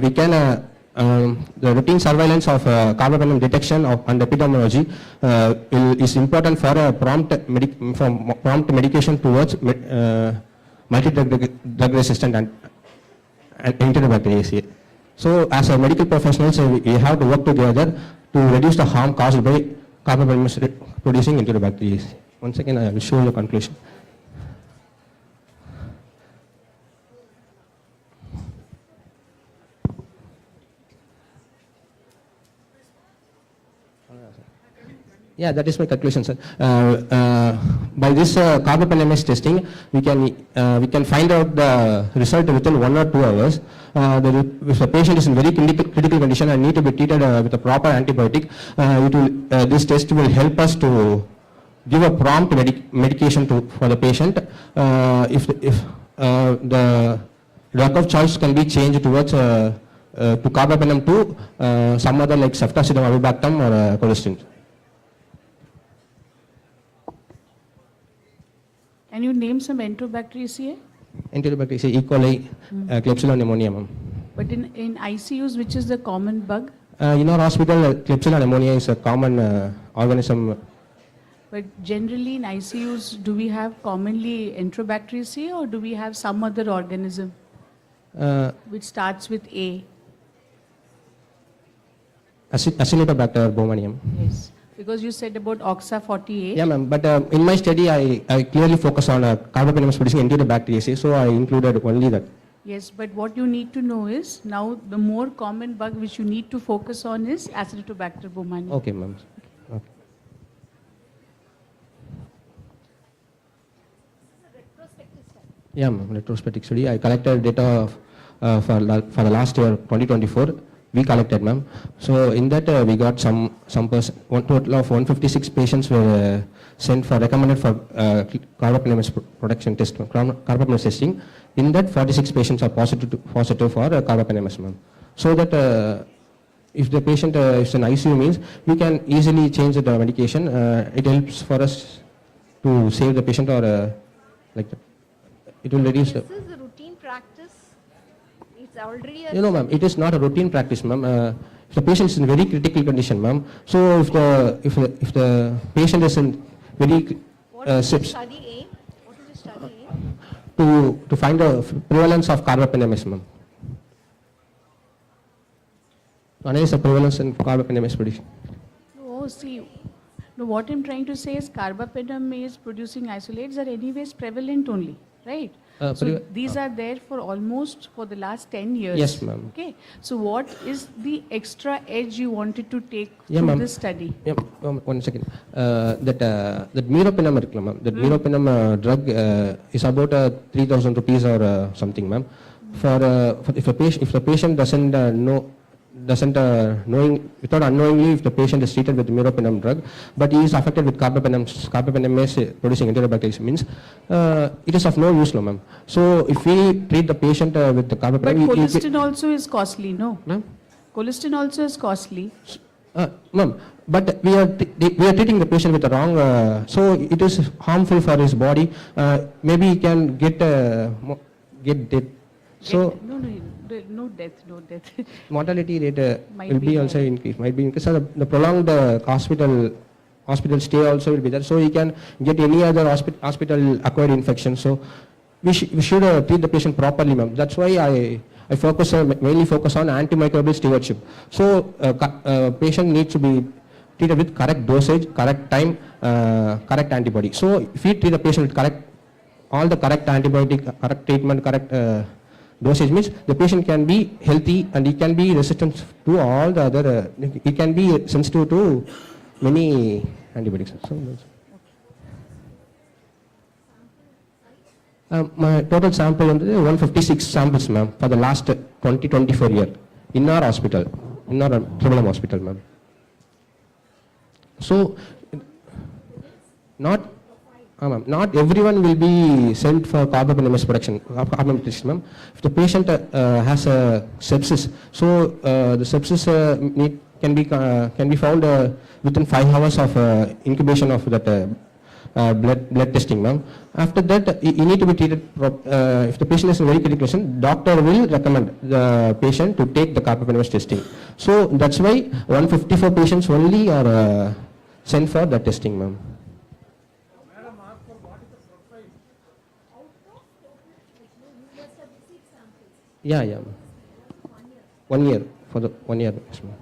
Speaker 5: we can the routine surveillance of carbapenem detection and epidemiology is important for a prompt medication towards multi-drug resistant and Enterobacteriaceae. So, as a medical professionals, we have to work together to reduce the harm caused by carbapenem producing Enterobacteriaceae. Once again, I will show the conclusion. Yeah, that is my conclusion, sir. By this carbapenem-S testing, we can find out the result within 1 or 2 hours. If the patient is in very critical condition and need to be treated with a proper antibiotic, this test will help us to give a prompt medication for the patient. If the drug of choice can be changed towards to carbapenem to some other like ceftazidime, avibactam or colistin.
Speaker 6: Can you name some Enterobacteriaceae?
Speaker 5: Enterobacteriaceae, E. coli, Klebsiella pneumonia, ma'am.
Speaker 6: But in ICUs, which is the common bug?
Speaker 5: In our hospital, Klebsiella pneumonia is a common organism.
Speaker 6: But generally in ICUs, do we have commonly Enterobacteriaceae or do we have some other organism which starts with A?
Speaker 5: Acinetobacter baumannii.
Speaker 6: Yes. Because you said about OXA48.
Speaker 5: Yeah, ma'am. But in my study, I clearly focus on carbapenem producing Enterobacteriaceae, so I included only that.
Speaker 6: Yes, but what you need to know is now the more common bug which you need to focus on is Acinetobacter baumannii.
Speaker 5: Okay, ma'am. Okay. Yeah, ma'am. Retrospective study. I collected data for the last year, 2024. We collected, ma'am. So in that we got some total of 156 patients were sent for recommended for carbapenem production test, carbapenem testing. In that 46 patients are positive for carbapenem, ma'am. So that if the patient is in ICU means we can easily change the medication. It helps for us to save the patient or like that. It will reduce the.
Speaker 22: This is a routine practice. It's already a.
Speaker 5: Ma'am, it is not a routine practice, ma'am. If the patient is in very critical condition, ma'am. So if the patient is in very
Speaker 22: What is the study aim? What is the study aim?
Speaker 5: To find the prevalence of carbapenem, ma'am. One is the prevalence in carbapenem production.
Speaker 6: Oh, see. No, what I'm trying to say is carbapenem is producing isolates are anyways prevalent only, right? So these are there for almost for the last 10 years.
Speaker 5: Yes, ma'am.
Speaker 6: Okay. So what is the extra edge you wanted to take through this study?
Speaker 5: Yeah, 1 second. That meropenem, ma'am. That meropenem drug is about 3,000 rupees or something, ma'am. If the patient doesn't knowing without unknowingly if the patient is treated with the meropenem drug, but he is affected with carbapenem producing Enterobacteriaceae means it is of no use, no, ma'am. So if we treat the patient with the carbapenem,
Speaker 6: but colistin also is costly, no? Ma'am? Colistin also is costly.
Speaker 5: Ma'am, but we are treating the patient with the wrong, so it is harmful for his body. Maybe he can get death. So
Speaker 6: no death.
Speaker 5: mortality rate will be also increased. Might be increased. So the prolonged hospital stay also will be there. So he can get any other hospital acquired infection. So we should treat the patient properly, ma'am. That's why I mainly focus on antimicrobial stewardship. So patient needs to be treated with correct dosage, correct time, correct antibody. So if we treat the patient with all the correct antibiotic, correct treatment, correct dosage, means the patient can be healthy and he can be resistant to all the other, he can be sensitive to many antibiotics. So, my total sample is 156 samples, ma'am, for the last 2024 year in our hospital, in our Tribhulam hospital, ma'am. So, not everyone will be sent for carbapenemus production, carbapenemus, ma'am. If the patient has a sepsis, so the sepsis can be found within 5 hours of incubation of that blood testing, ma'am. After that, you need to be treated. If the patient is in very critical condition, doctor will recommend the patient to take the carbapenemus testing. So that's why 154 patients only are sent for the testing, ma'am. Yeah, yeah. 1 year, for the 1 year. Yes, ma'am.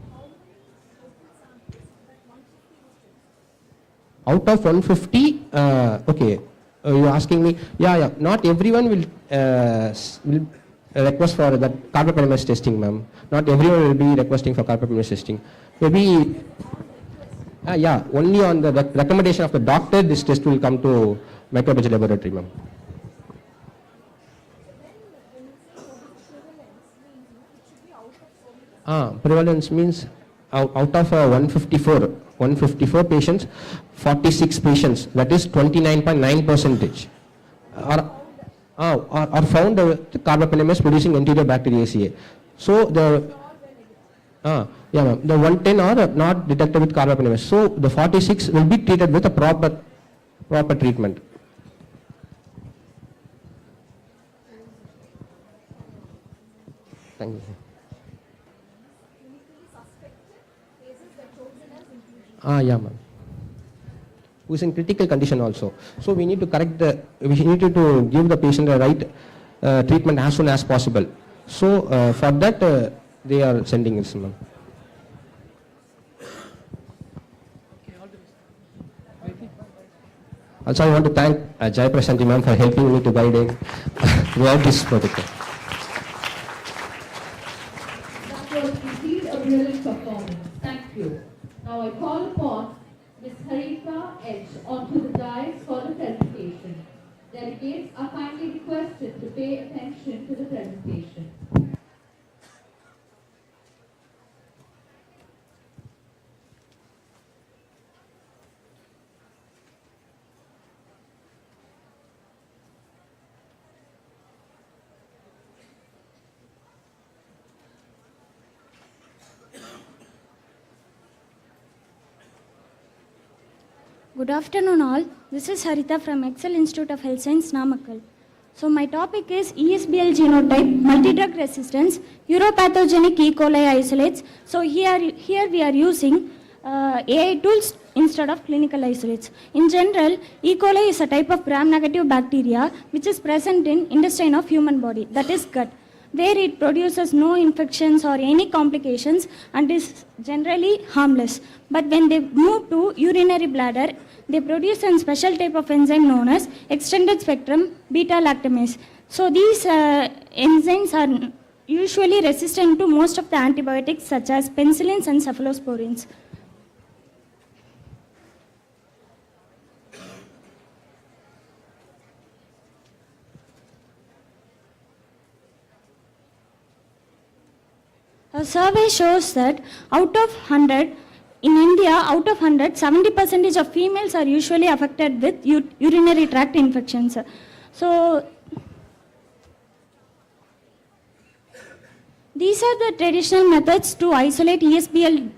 Speaker 5: Out of 150, okay, you're asking me, yeah, not everyone will request for that carbapenemus testing, ma'am. Not everyone will be requesting for carbapenemus testing. Maybe, yeah, only on the recommendation of the doctor, this test will come to microbiology laboratory, ma'am. Prevalence means out of 154 patients, 46 patients, that is 29.9%, are found with carbapenemus producing anterior bacteriaceae. So the yeah, ma'am, the 110 are not detected with carbapenemus. So the 46 will be treated with a proper treatment. Thank you. Yeah, ma'am. Who is in critical condition also. So we need to give the patient the right treatment as soon as possible. So for that, they are sending us, ma'am. Also, I want to thank Jai Prashanti, ma'am, for helping me to guide throughout this project.
Speaker 10: That was indeed a brilliant performance. Thank you. Now I call upon Ms. Harika H. onto the dais for the presentation. Delegates are kindly requested to pay attention to the presentation.
Speaker 7: Good afternoon all. This is Harita from Excel Institute of Health Science, Namakkal. So my topic is ESBL genotype, multi-drug resistance, uropathogenic E. coli isolates. So here we are using AI tools instead of clinical isolates. In general, E. coli is a type of gram-negative bacteria which is present in intestine of human body, that is gut, where it produces no infections or any complications and is generally harmless. But when they move to urinary bladder, they produce a special type of enzyme known as extended spectrum beta-lactamase. So these enzymes are usually resistant to most of the antibiotics such as penicillins and cephalosporins. A survey shows that out of 100, in India, out of 100, 70% of females are usually affected with urinary tract infections. So, these are the traditional methods to isolate ESBL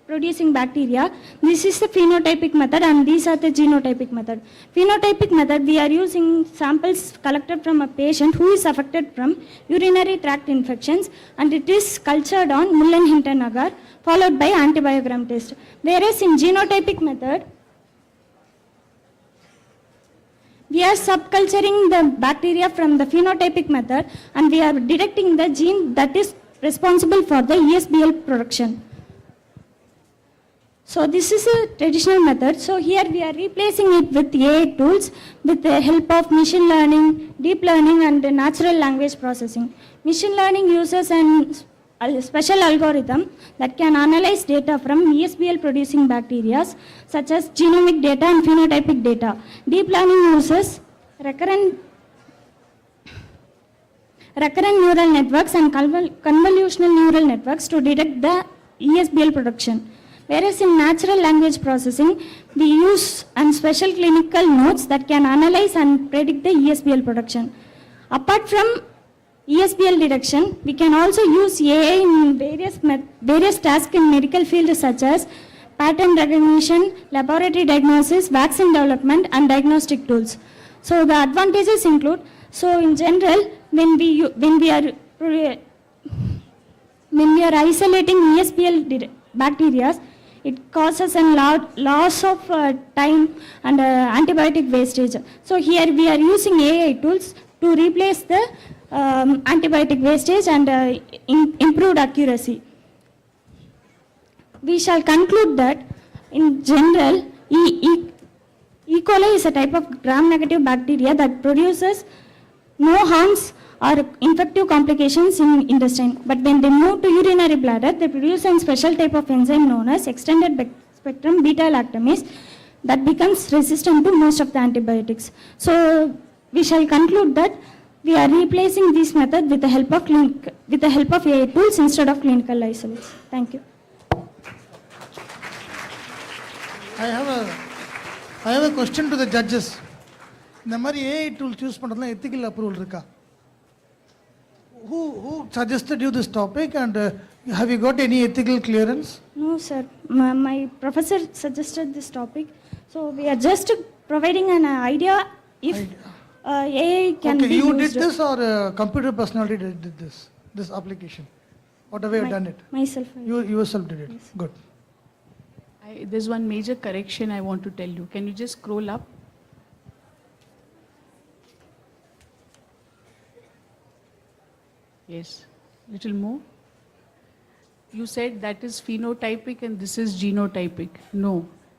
Speaker 7: producing bacteria. This is the phenotypic method and these are the genotypic method. Phenotypic method, we are using samples collected from a patient who is affected from urinary tract infections and it is cultured on Mull and Hinton agar followed by antibiogram test. Whereas in genotypic method, We are subculturing the bacteria from the phenotypic method and we are detecting the gene that is responsible for the ESBL production. So this is a traditional method. So here we are replacing it with AI tools with the help of machine learning, deep learning and natural language processing. Machine learning uses a special algorithm that can analyze data from ESBL producing bacteria such as genomic data and phenotypic data. Deep learning uses recurrent neural networks and convolutional neural networks to detect the ESBL production. Whereas in natural language processing, we use special clinical nodes that can analyze and predict the ESBL production. Apart from ESBL detection, we can also use AI in various tasks in medical fields such as pattern recognition, laboratory diagnosis, vaccine development and diagnostic tools. So the advantages include, so in general, when we are isolating ESBL bacteria, it causes a loss of time and antibiotic wastage. So here we are using AI tools to replace the antibiotic wastage and improved accuracy. We shall conclude that in general, E. coli is a type of gram-negative bacteria that produces no harms or infective complications in intestine. But when they move to urinary bladder, they produce a special type of enzyme known as extended spectrum beta-lactamase that becomes resistant to most of the antibiotics. So we shall conclude that we are replacing this method with the help of AI tools instead of clinical isolates. Thank you.
Speaker 21: I have a question to the judges. இந்த மாதிரி AI tool choose பண்றதுல ethical approval இருக்கா? Who suggested you this topic and have you got any ethical clearance?
Speaker 7: No, sir. My professor suggested this topic. So we are just providing an idea if AI can be used.
Speaker 21: Okay, you did this or a computer personality did this application? Whatever you have done it?
Speaker 7: Myself.
Speaker 21: You yourself did it. Yes. Good.
Speaker 6: There's one major correction I want to tell you. Can you just scroll up? Yes, little more. You said that is phenotypic and this is genotypic. No,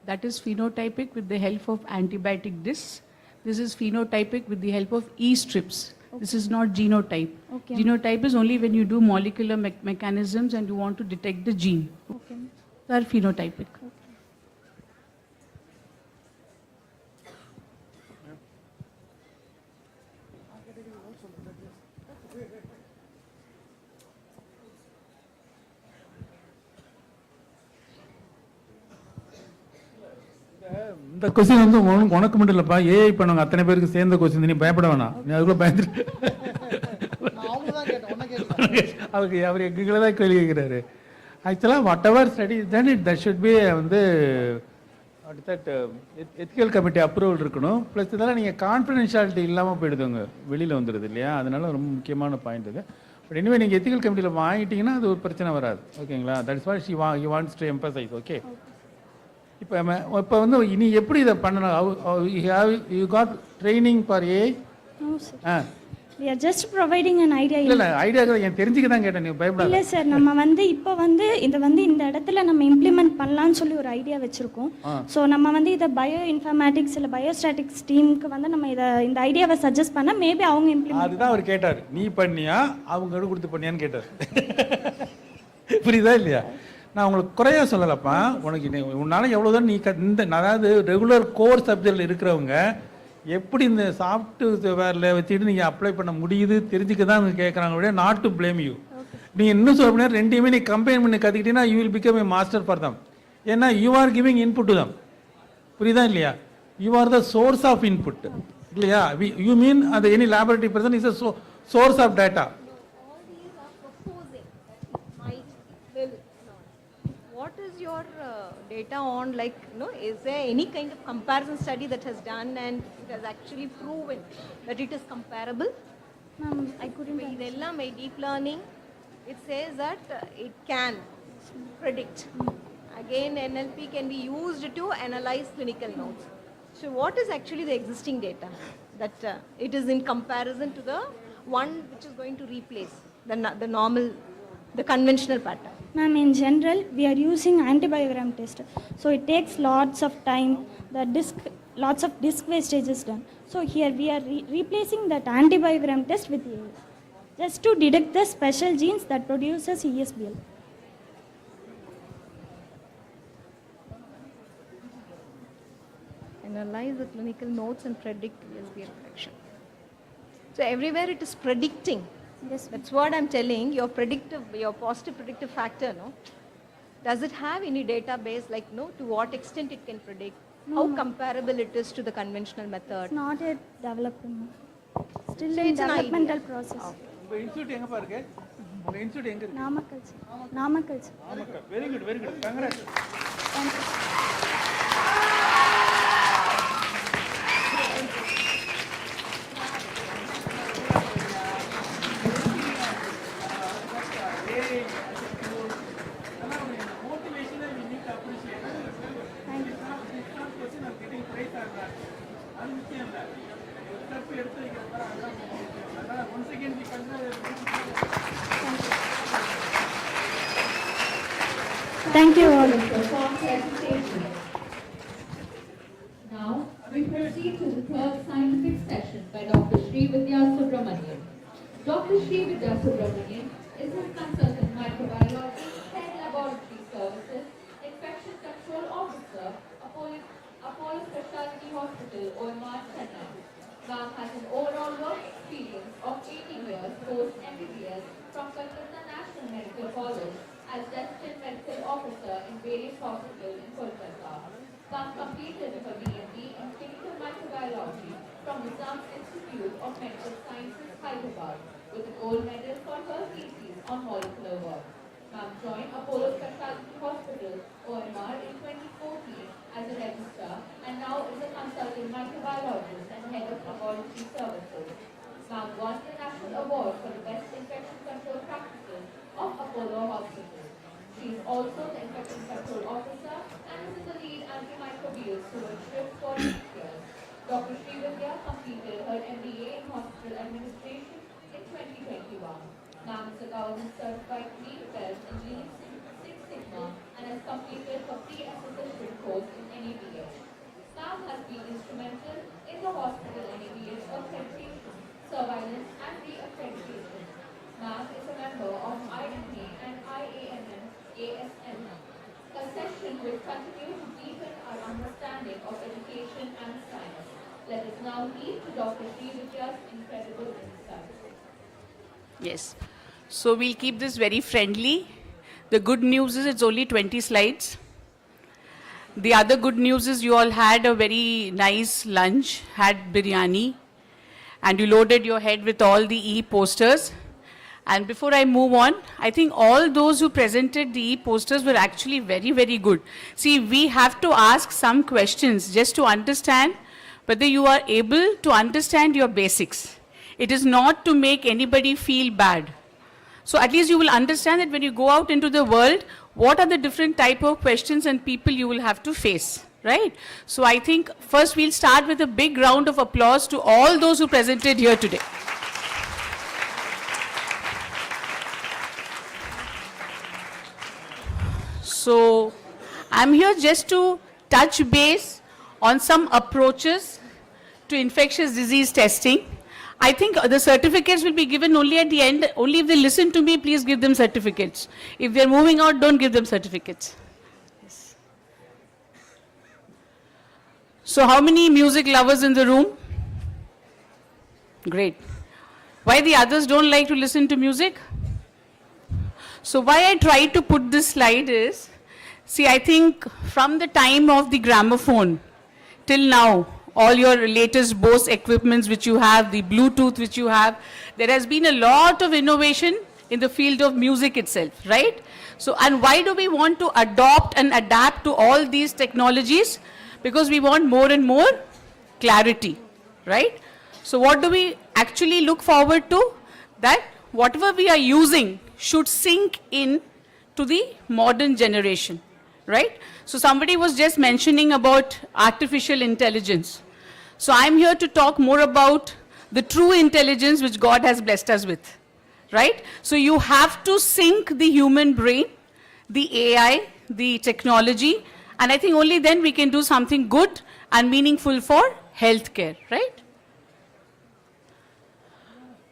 Speaker 6: that is phenotypic with the help of antibiotic this. This is phenotypic with the help of E strips. Okay. This is not genotype. Okay. Genotype is only when you do molecular mechanisms and you want to detect the gene. Okay. They are phenotypic. Okay.
Speaker 9: இந்த question வந்து உனக்கு மட்டும் இல்லப்பா, AI பண்ணவங்க அத்தனை பேருக்கு சேர்ந்த question. நீ பயப்பட வேணாம், நீ அதுக்குள்ள பயந்துட்டு அவர் எங்களை தான் கேள்வி கேட்கிறாரு. ஆக்சுவலாக what ever study then it that should be வந்து எத்திக்கல் கமிட்டி அப்ரூவல் இருக்கணும். ப்ளஸ் இதெல்லாம் நீங்கள் கான்ஃபிடென்ஷியாலிட்டி இல்லாமல் போயிடுதுங்க, வெளியில் வந்துடுது இல்லையா? அதனால ரொம்ப முக்கியமான பாயிண்ட் இது. பட் இனிமே நீங்கள் எத்திக்கல் கமிட்டியில் வாங்கிட்டீங்கன்னா அது ஒரு பிரச்சனை வராது. ஓகேங்களா? That's what she wants to emphasise. Okay, இப்போ வந்து இனி எப்படி இதை பண்ணணும்? You got training for AI?
Speaker 7: We are just providing an idea.
Speaker 9: இல்ல ஐடியா நான் தெரிஞ்சுக்க தான் கேட்டேன், நீ பயப்படாத.
Speaker 7: இல்ல சார், நம்ம வந்து இப்போ வந்து இந்த இடத்துல நம்ம இம்ப்ளிமெண்ட் பண்ணலாம்னு சொல்லி ஒரு ஐடியா வச்சிருக்கோம். ஸோ நம்ம வந்து இதை பயோ இன்ஃபர்மேட்டிக்ஸ் இல்லை பயோஸ்டாட்டிக்ஸ் டீமுக்கு வந்து நம்ம இந்த ஐடியாவை சஜஸ்ட் பண்ணால் மேபி அவங்க இம்ப்ளிமெண்ட். அதுதான் அவர் கேட்டார், நீ பண்ணியா அவங்க கொடுத்து பண்ணியான்னு கேட்டார். புரியுதா இல்லையா? நான் உங்களுக்கு குறையா சொல்லலப்பா, உனக்கு உன்னால எவ்வளோதான் நீ அதாவது ரெகுலர் கோர் சப்ஜெக்டில் இருக்கிறவங்க எப்படி இந்த சாஃப்ட்வேரில் வச்சுட்டு நீங்கள் அப்ளை பண்ண முடியுது தெரிஞ்சுக்க தான் அவங்க கேட்குறாங்க, விட நாட் டு பிளேம் யூ. நீங்கள் இன்னும் சொல்ல முடியாது, ரெண்டையுமே நீ கம்பைன் பண்ணி கற்றுக்கிட்டீங்கன்னா you will become a master for them. ஏன்னா you are giving input to them. புரியுதா இல்லையா? You are the source of input இல்லையா? யூ மீன் அந்த any laboratory person is a source of data.
Speaker 22: What is your data on, like, is there any kind of comparison study that has done and it has actually proven that it is comparable?
Speaker 7: I couldn't.
Speaker 22: Idella my deep learning, it says that it can predict. Again, NLP can be used to analyze clinical notes. So what is actually the existing data? That it is in comparison to the one which is going to replace the normal, the conventional pattern.
Speaker 7: Ma'am, in general, we are using antibiogram test. So it takes lots of time, lots of disk wastage is done. So here we are replacing that antibiogram test with just to detect the special genes that produces ESBL.
Speaker 22: Analyze the clinical notes and predict ESBL correction. So everywhere it is predicting.
Speaker 7: Yes,
Speaker 22: that's what I'm telling. Your positive predictive factor, no? Does it have any database, like, no, to what extent it can predict?
Speaker 7: No,
Speaker 22: How comparable it is to the conventional method?
Speaker 7: It's not yet developed. Still
Speaker 22: So
Speaker 7: in
Speaker 22: it's an
Speaker 7: developmental
Speaker 22: idea.
Speaker 7: process.
Speaker 9: உங்க institute எங்கப்பா இருக்கு? உங்க institute எங்க இருக்கு?
Speaker 7: Namakkal. Namakkal.
Speaker 9: Namakkal. Very good. Congrats.
Speaker 7: Thank you. Thank you all.
Speaker 10: Now, we proceed to the third scientific session by Dr. Srividya Subramanian. Dr. Srividya Subramanian is a consultant microbiologist, head laboratory services, infection control officer, Apollo Specialty Hospital, OMR, Chennai. Ma'am has an overall work experience of 18 years post-MBBS from Calcutta National Medical College as Assistant Medical Officer in various hospitals in Kolkata. Ma'am completed her BMD in Clinical Microbiology from the SAMS Institute of Medical Sciences, Hyderabad, with a gold medal for her thesis on molecular work. Ma'am joined Apollo Specialty Hospital, OMR, in 2014 as a registrar and now is a consultant microbiologist and head of laboratory services. Ma'am won the National Award for the Best Infection Control Practices of Apollo Hospital. She is also the Infection Control Officer and is in the lead antimicrobial stewardship for 6 years. Dr. Srividya completed her MBA in Hospital Administration in 2021. Ma'am is a government certified lead belt in Lean Six Sigma and has completed her pre-association course in NABH. Ma'am has been instrumental in the hospital NABH accreditation, surveillance and re-accreditation. Ma'am is a member of IMA and IAMM ASM. A session will continue to deepen our understanding of education and science. Let us now lead to Dr. Srividya's incredible insights.
Speaker 6: Yes. So we'll keep this very friendly. The good news is it's only 20 slides. The other good news is you all had a very nice lunch, had biryani, and you loaded your head with all the e-posters. And before I move on, I think all those who presented the e-posters were actually very, very good. See, we have to ask some questions just to understand whether you are able to understand your basics. It is not to make anybody feel bad. So at least you will understand that when you go out into the world, what are the different type of questions and people you will have to face, right? So I think first we'll start with a big round of applause to all those who presented here today. So I'm here just to touch base on some approaches to infectious disease testing. I think the certificates will be given only at the end. Only if they listen to me, please give them certificates. If they're moving out, don't give them certificates. Yes. So how many music lovers in the room? Great. Why the others don't like to listen to music? So why I tried to put this slide is, see, I think from the time of the gramophone till now, all your latest Bose equipments which you have, the Bluetooth which you have, there has been a lot of innovation in the field of music itself, right? So, and why do we want to adopt and adapt to all these technologies? Because we want more and more clarity, right? So what do we actually look forward to? That whatever we are using should sink in to the modern generation,
Speaker 13: right? So somebody was just mentioning about artificial intelligence. So I'm here to talk more about the true intelligence which God has blessed us with, right? So you have to sync the human brain, the AI, the technology, and I think only then we can do something good and meaningful for healthcare, right?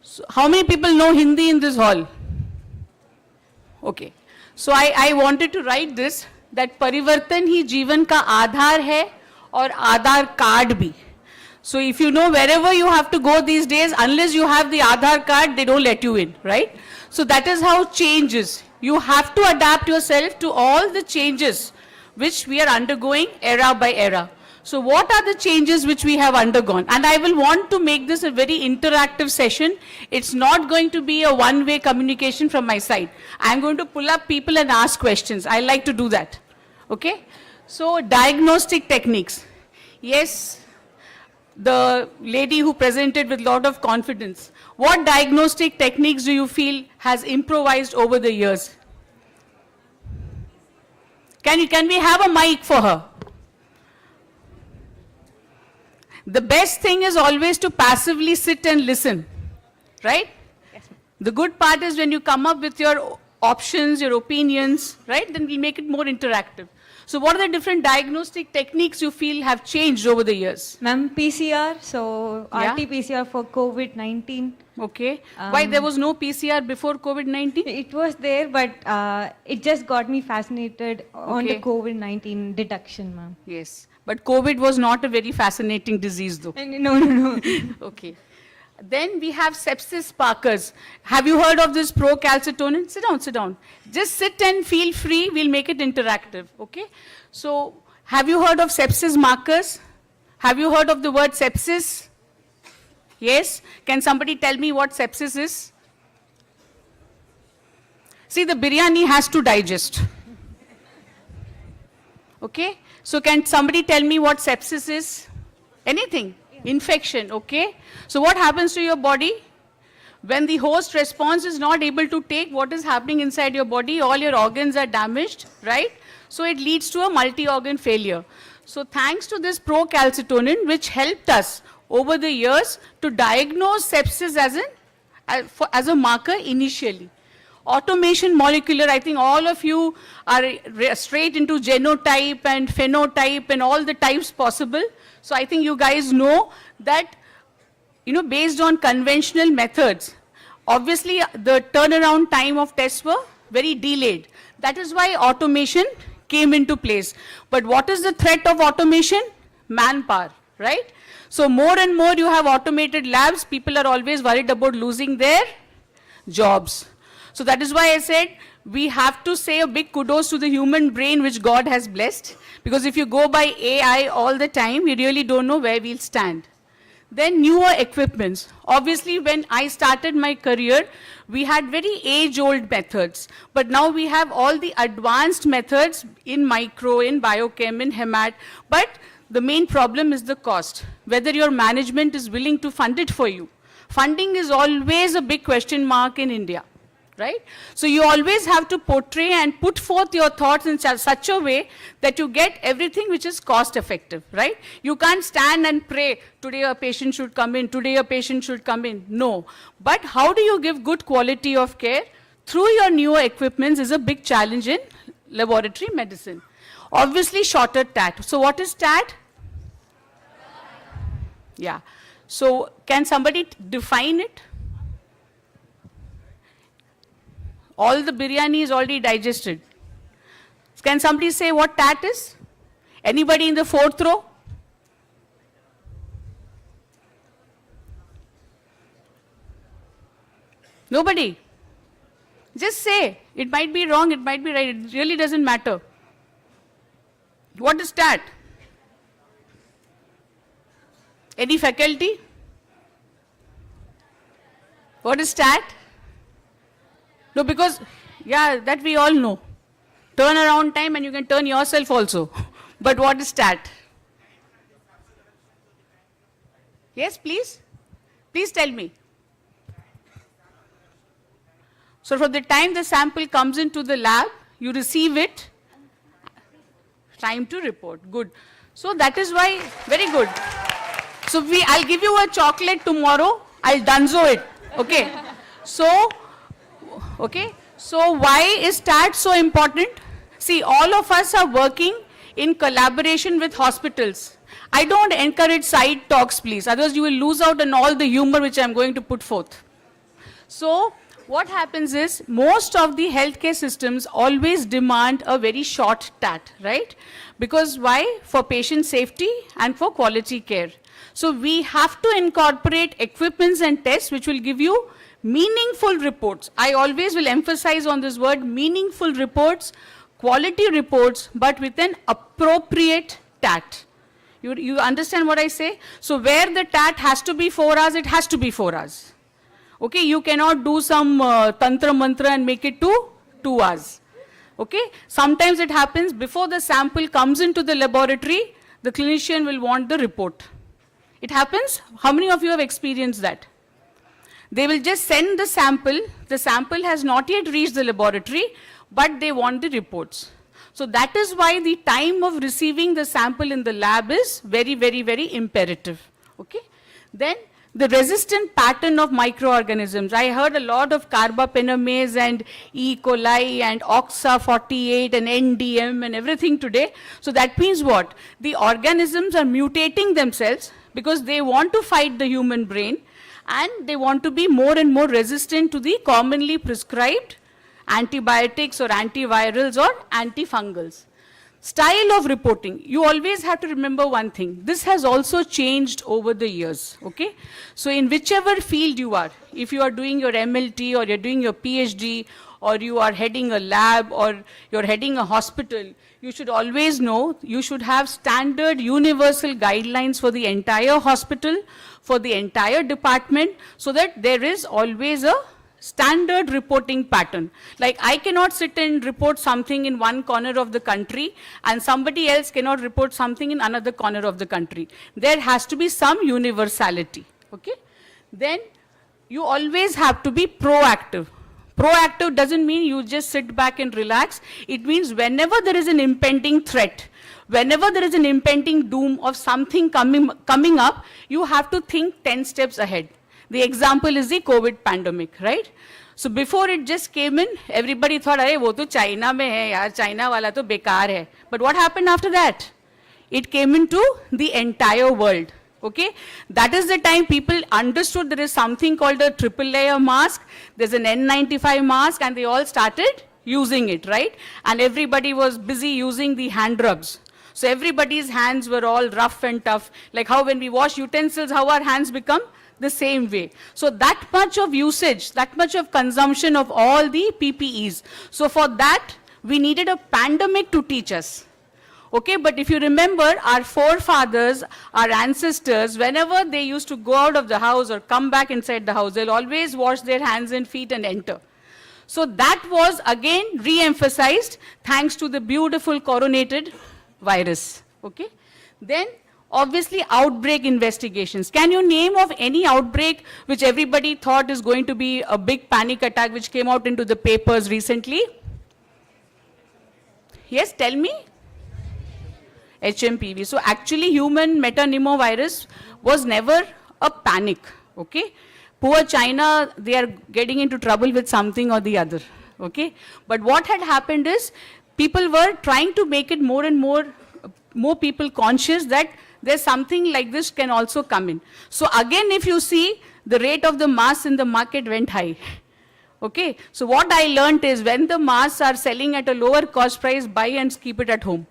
Speaker 13: So how many people know Hindi in this hall? Okay. So I wanted to write this, that परिवर्तन ही जीवन का आधार है और आधार card भी. So if you know wherever you have to go these days, unless you have the Aadhaar card, they don't let you in, right? So that is how change is. You have to adapt yourself to all the changes which we are undergoing era by era. So what are the changes which we have undergone? And I will want to make this a very interactive session. It's not going to be a one-way communication from my side. I'm going to pull up people and ask questions. I like to do that. Okay? So diagnostic techniques. Yes, the lady who presented with a lot of confidence. What diagnostic techniques do you feel has improvised over the years? Can we have a mic for her? The best thing is always to passively sit and listen, right? Yes. The good part is when you come up with your options, your opinions, right? Then we'll make it more interactive. So what are the different diagnostic techniques you feel have changed over the years?
Speaker 4: Ma'am, PCR, so
Speaker 13: Yeah?
Speaker 4: RT-PCR for COVID-19.
Speaker 13: Okay. Why there was no PCR before COVID-19?
Speaker 4: It was there, but it just got me fascinated on the
Speaker 13: Okay.
Speaker 4: COVID-19 detection, ma'am.
Speaker 13: Yes. But COVID was not a very fascinating disease though.
Speaker 4: No.
Speaker 13: Okay. Then we have sepsis markers. Have you heard of this procalcitonin? Sit down, sit down. Just sit and feel free. We'll make it interactive. Okay? So, have you heard of sepsis markers? Have you heard of the word sepsis? Yes? Can somebody tell me what sepsis is? See, the biryani has to digest. Okay? So, can somebody tell me what sepsis is? Anything? Infection, okay? So what happens to your body? When the host response is not able to take what is happening inside your body, all your organs are damaged, right? So it leads to a multi-organ failure. So thanks to this procalcitonin, which helped us over the years to diagnose sepsis as a marker initially. Automation molecular, I think all of you are straight into genotype and phenotype and all the types possible. So I think you guys know that, based on conventional methods, obviously the turnaround time of tests were very delayed. That is why automation came into place. But what is the threat of automation? Manpower, right? So more and more you have automated labs, people are always worried about losing their jobs. So that is why I said we have to say a big kudos to the human brain which God has blessed. Because if you go by AI all the time, we really don't know where we'll stand. Then newer equipments. Obviously, when I started my career, we had very age-old methods. But now we have all the advanced methods in micro, in biochem, in hemat. But the main problem is the cost. Whether your management is willing to fund it for you. Funding is always a big question mark in India. Right? So you always have to portray and put forth your thoughts in such a way that you get everything which is cost effective, right? You can't stand and pray, today a patient should come in, today a patient should come in. No. But how do you give good quality of care? Through your newer equipments is a big challenge in laboratory medicine. Obviously shorter TAT. So what is TAT? Yeah. So can somebody define it? All the biryani is already digested. Can somebody say what TAT is? Anybody in the fourth row? Nobody? Just say. It might be wrong, it might be right. It really doesn't matter. What is TAT? Any faculty? What is TAT? No, because, yeah, that we all know. Turnaround time, and you can turn yourself also. But what is TAT? Yes, please? Please tell me. So from the time the sample comes into the lab, you receive it. Time to report. Good. So that is why, very good. So I'll give you a chocolate tomorrow. I'll dunzo it. Okay. So why is TAT so important? See, all of us are working in collaboration with hospitals. I don't encourage side talks, please. Otherwise, you will lose out on all the humor which I'm going to put forth. So what happens is, most of the healthcare systems always demand a very short TAT, right? Because why? For patient safety and for quality care. So we have to incorporate equipments and tests which will give you meaningful reports. I always will emphasize on this word, meaningful reports, quality reports, but with an appropriate TAT. You understand what I say? So where the TAT has to be 4 hours, it has to be 4 hours. Okay, you cannot do some tantra mantra and make it to 2 hours. Okay, sometimes it happens before the sample comes into the laboratory, the clinician will want the report. It happens. How many of you have experienced that? They will just send the sample has not yet reached the laboratory, but they want the reports. So that is why the time of receiving the sample in the lab is very, very, very imperative. Okay? Then the resistant pattern of microorganisms. I heard a lot of carbapenemase and E. coli and OXA48 and NDM and everything today. So that means what? The organisms are mutating themselves because they want to fight the human brain and they want to be more and more resistant to the commonly prescribed antibiotics or antivirals or antifungals. Style of reporting. You always have to remember one thing. This has also changed over the years. Okay? So in whichever field you are, if you are doing your MLT or you're doing your PhD or you are heading a lab or you're heading a hospital, you should always know you should have standard universal guidelines for the entire hospital, for the entire department, so that there is always a standard reporting pattern. Like I cannot sit and report something in one corner of the country and somebody else cannot report something in another corner of the country. There has to be some universality. Okay? Then you always have to be proactive. Proactive doesn't mean you just sit back and relax. It means whenever there is an impending threat, whenever there is an impending doom of something coming up, you have to think 10 steps ahead. The example is the COVID pandemic, right? So before it just came in, everybody thought, "Arey, wo to China mein hai yaar, China wala to bekar hai." But what happened after that? It came into the entire world. Okay? That is the time people understood there is something called a triple layer mask. There's an N95 mask and they all started using it, right? And everybody was busy using the hand rubs. So everybody's hands were all rough and tough. Like how when we wash utensils, how our hands become? The same way. So that much of usage, that much of consumption of all the PPEs. So for that, we needed a pandemic to teach us. Okay, but if you remember, our forefathers, our ancestors, whenever they used to go out of the house or come back inside the house, they'll always wash their hands and feet and enter. So that was again re-emphasized thanks to the beautiful coronated virus. Okay, then obviously outbreak investigations. Can you name of any outbreak which everybody thought is going to be a big panic attack which came out into the papers recently? Yes, tell me. HMPV. So actually human metapneumovirus was never a panic. Okay. Poor China, they are getting into trouble with something or the other. Okay. But what had happened is people were trying to make it more and more people conscious that there's something like this can also come in. So again, if you see, the rate of the masks in the market went high. Okay. So what I learned is when the masks are selling at a lower cost price, buy and keep it at home.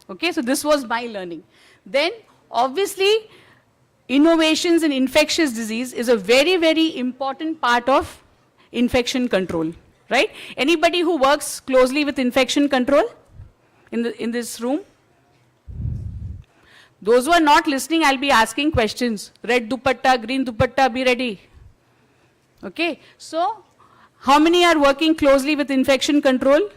Speaker 13: Okay. So this was my learning. Then obviously innovations in infectious disease is a very, very important part of infection control. Right? Anybody who works closely with infection control in this room? Those who are not listening, I'll be asking questions. Red dupatta, green dupatta, be ready. Okay. So, how many are working closely with infection control?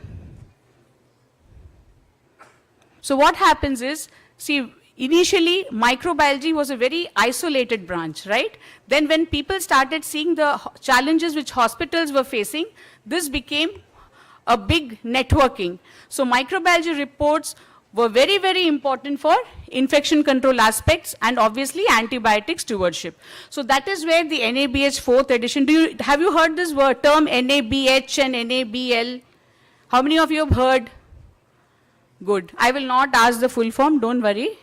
Speaker 13: So what happens is, see, initially microbiology was a very isolated branch, right? Then when people started seeing the challenges which hospitals were facing, this became a big networking. So microbiology reports were very, very important for infection control aspects and obviously antibiotic stewardship. So that is where the NABH 4th edition, have you heard this word, term NABH and NABL? How many of you have heard? Good. I will not ask the full form, don't worry.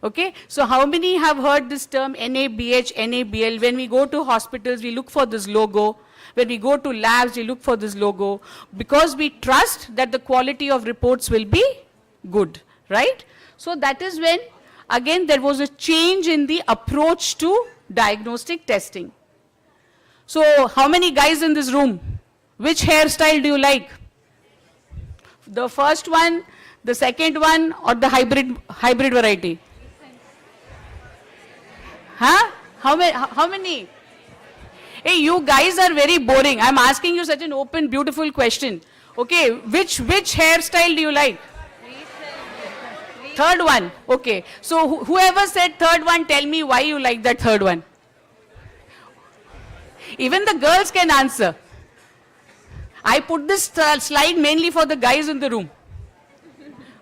Speaker 13: Okay, so how many have heard this term NABH, NABL? When we go to hospitals, we look for this logo. When we go to labs, we look for this logo because we trust that the quality of reports will be good, right? So that is when, again, there was a change in the approach to diagnostic testing. So how many guys in this room? Which hairstyle do you like? The first one, the second one, or the hybrid variety? Huh? How many? Hey, you guys are very boring. I'm asking you such an open, beautiful question. Okay, which hairstyle do you like? Third one. Okay. So whoever said third one, tell me why you like that third one. Even the girls can answer. I put this slide mainly for the guys in the room.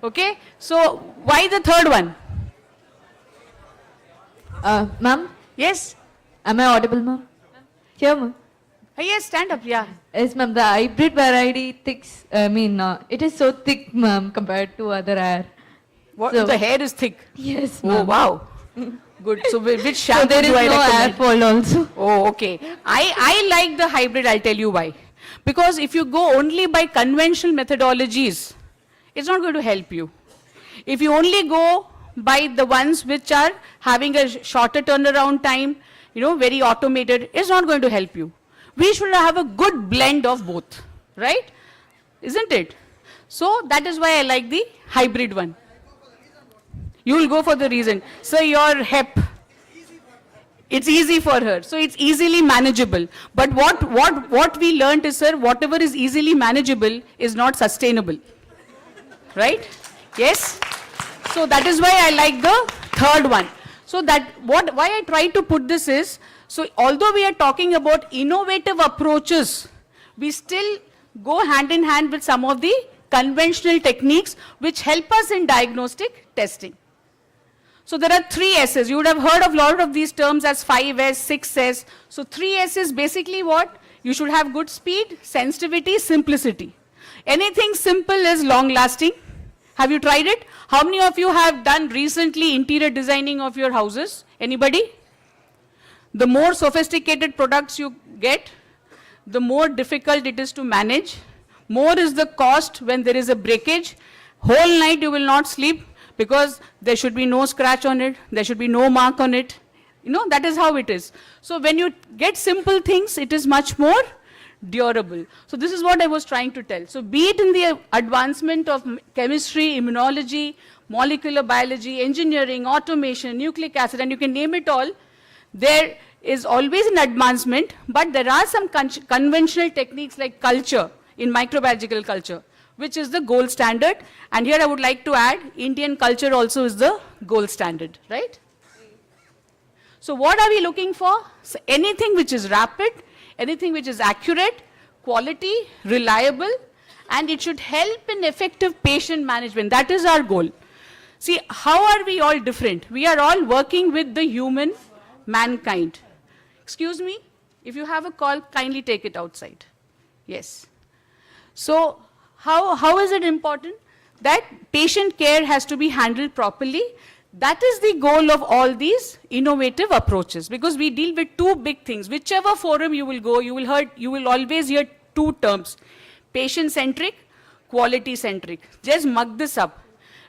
Speaker 13: Okay. So why the third one?
Speaker 15: Ma'am?
Speaker 13: Yes?
Speaker 15: Am I audible, ma'am? Here, ma'am.
Speaker 13: Yes, stand up, yeah.
Speaker 15: Yes, ma'am. The hybrid variety it is so thick, ma'am, compared to other hair.
Speaker 13: What?
Speaker 15: So,
Speaker 13: the hair is thick?
Speaker 15: Yes,
Speaker 13: Oh,
Speaker 15: ma'am.
Speaker 13: wow. Good. So which shampoo
Speaker 15: there is
Speaker 13: do I
Speaker 15: no hair
Speaker 13: recommend?
Speaker 15: fall also.
Speaker 13: Oh, okay. I like the hybrid, I'll tell you why. Because if you go only by conventional methodologies, it's not going to help you. If you only go by the ones which are having a shorter turnaround time, very automated, it's not going to help you. We should have a good blend of both, right? Isn't it? So that is why I like the hybrid one. You will go for the reason. So your hep, it's easy for her. So it's easily manageable. But what we learned is, sir, whatever is easily manageable is not sustainable. Right? Yes? So that is why I like the third one. So why I try to put this is, so although we are talking about innovative approaches, we still go hand in hand with some of the conventional techniques which help us in diagnostic testing. So there are 3 S's. You would have heard of a lot of these terms as 5S, 6S. So 3S is basically what? You should have good speed, sensitivity, simplicity. Anything simple is long lasting. Have you tried it? How many of you have done recently interior designing of your houses? Anybody? The more sophisticated products you get, the more difficult it is to manage. More is the cost when there is a breakage. Whole night you will not sleep because there should be no scratch on it, there should be no mark on it. That is how it is. So when you get simple things, it is much more durable. So this is what I was trying to tell. So be it in the advancement of chemistry, immunology, molecular biology, engineering, automation, nucleic acid, and you can name it all, there is always an advancement, but there are some conventional techniques like culture, in microbiological culture, which is the gold standard. And here I would like to add, Indian culture also is the gold standard, right? So what are we looking for? So anything which is rapid, anything which is accurate, quality, reliable, and it should help in effective patient management. That is our goal. See, how are we all different? We are all working with the human mankind. Excuse me, if you have a call, kindly take it outside. Yes. So how is it important? That patient care has to be handled properly. That is the goal of all these innovative approaches, because we deal with 2 big things. Whichever forum you will go, you will always hear 2 terms: patient-centric, quality-centric. Just mug this up.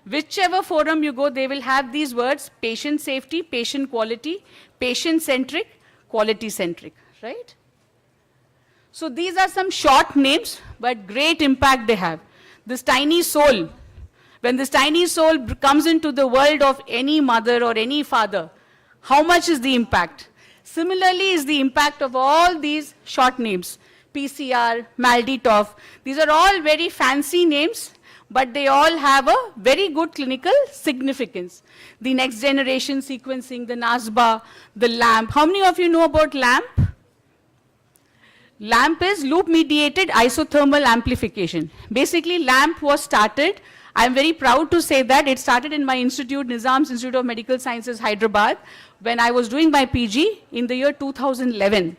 Speaker 13: Whichever forum you go, they will have these words: patient safety, patient quality, patient-centric, quality-centric, right? So these are some short names, but great impact they have. This tiny soul, when this tiny soul comes into the world of any mother or any father, how much is the impact? Similarly is the impact of all these short names. PCR, Malditoff, these are all very fancy names, but they all have a very good clinical significance. The next generation sequencing, the NASBA, the LAMP. How many of you know about LAMP? LAMP is loop mediated isothermal amplification. Basically, LAMP was started I'm very proud to say that it started in my institute, Nizam's Institute of Medical Sciences, Hyderabad, when I was doing my PG in the year 2011.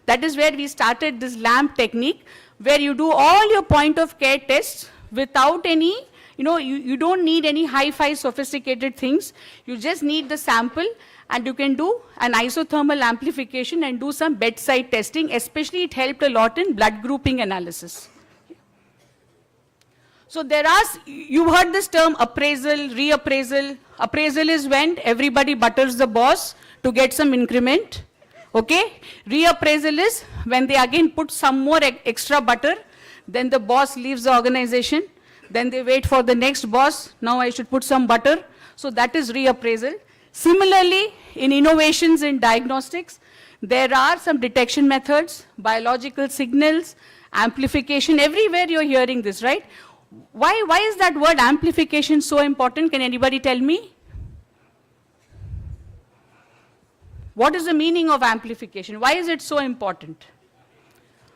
Speaker 13: That is where we started this LAMP technique, where you do all your point of care tests without any, you don't need any hi-fi sophisticated things. You just need the sample, and you can do an isothermal amplification and do some bedside testing. Especially it helped a lot in blood grouping analysis. So you've heard this term appraisal, reappraisal. Appraisal is when everybody butters the boss to get some increment. Okay? Reappraisal is when they again put some more extra butter, then the boss leaves the organization, then they wait for the next boss, now I should put some butter. So that is reappraisal. Similarly, in innovations in diagnostics, there are some detection methods, biological signals, amplification. Everywhere you're hearing this, right? Why is that word amplification so important? Can anybody tell me? What is the meaning of amplification? Why is it so important?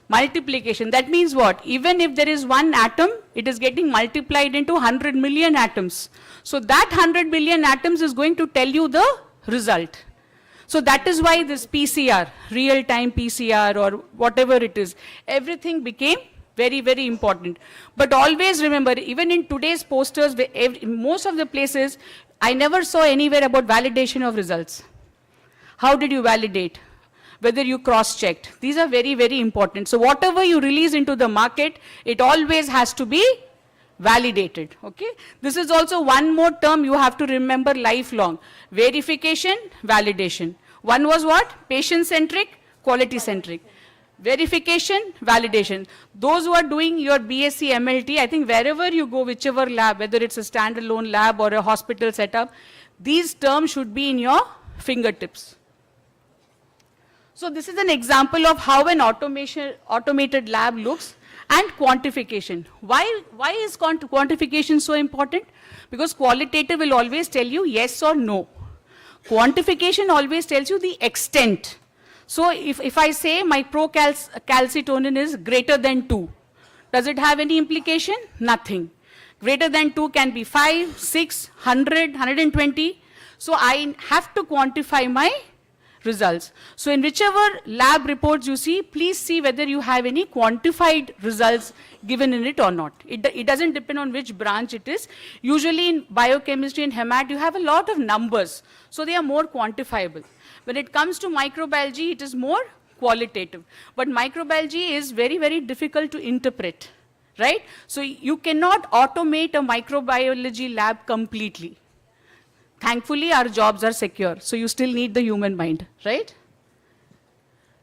Speaker 13: Multiplication. That means what? Even if there is one atom, it is getting multiplied into 100 million atoms. So that 100 million atoms is going to tell you the result. So that is why this PCR, real-time PCR or whatever it is, everything became very, very important. But always remember, even in today's posters, most of the places, I never saw anywhere about validation of results. How did you validate? Whether you cross-checked. These are very, very important. So whatever you release into the market, it always has to be validated. Okay? This is also one more term you have to remember lifelong. Verification, validation. One was what? Patient-centric, quality-centric. Verification, validation. Those who are doing your BSc MLT, I think wherever you go, whichever lab, whether it's a standalone lab or a hospital setup, these terms should be in your fingertips. So this is an example of how an automated lab looks. And quantification. Why is quantification so important? Because qualitative will always tell you yes or no. Quantification always tells you the extent. So if I say my procalcitonin is greater than 2, does it have any implication? Nothing. Greater than 2 can be 5, 6, 100, 120. So I have to quantify my results. So in whichever lab reports you see, please see whether you have any quantified results given in it or not. It doesn't depend on which branch it is. Usually in biochemistry and hemat, you have a lot of numbers, so they are more quantifiable. When it comes to microbiology, it is more qualitative. But microbiology is very, very difficult to interpret, right? So you cannot automate a microbiology lab completely. Thankfully, our jobs are secure, so you still need the human mind, right?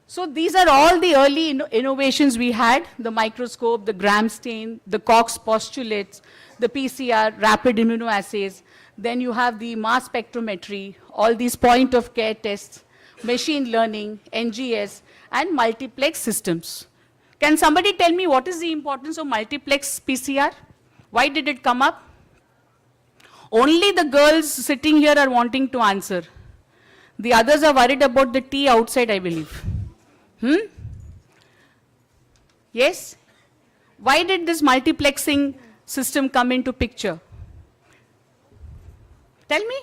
Speaker 13: So these are all the early innovations we had: the microscope, the gram stain, the Cox postulates, the PCR, rapid immunoassays. Then you have the mass spectrometry, all these point of care tests, machine learning, NGS, and multiplex systems. Can somebody tell me what is the importance of multiplex PCR? Why did it come up? Only the girls sitting here are wanting to answer. The others are worried about the tea outside, I believe. Yes? Why did this multiplexing system come into picture? Tell me.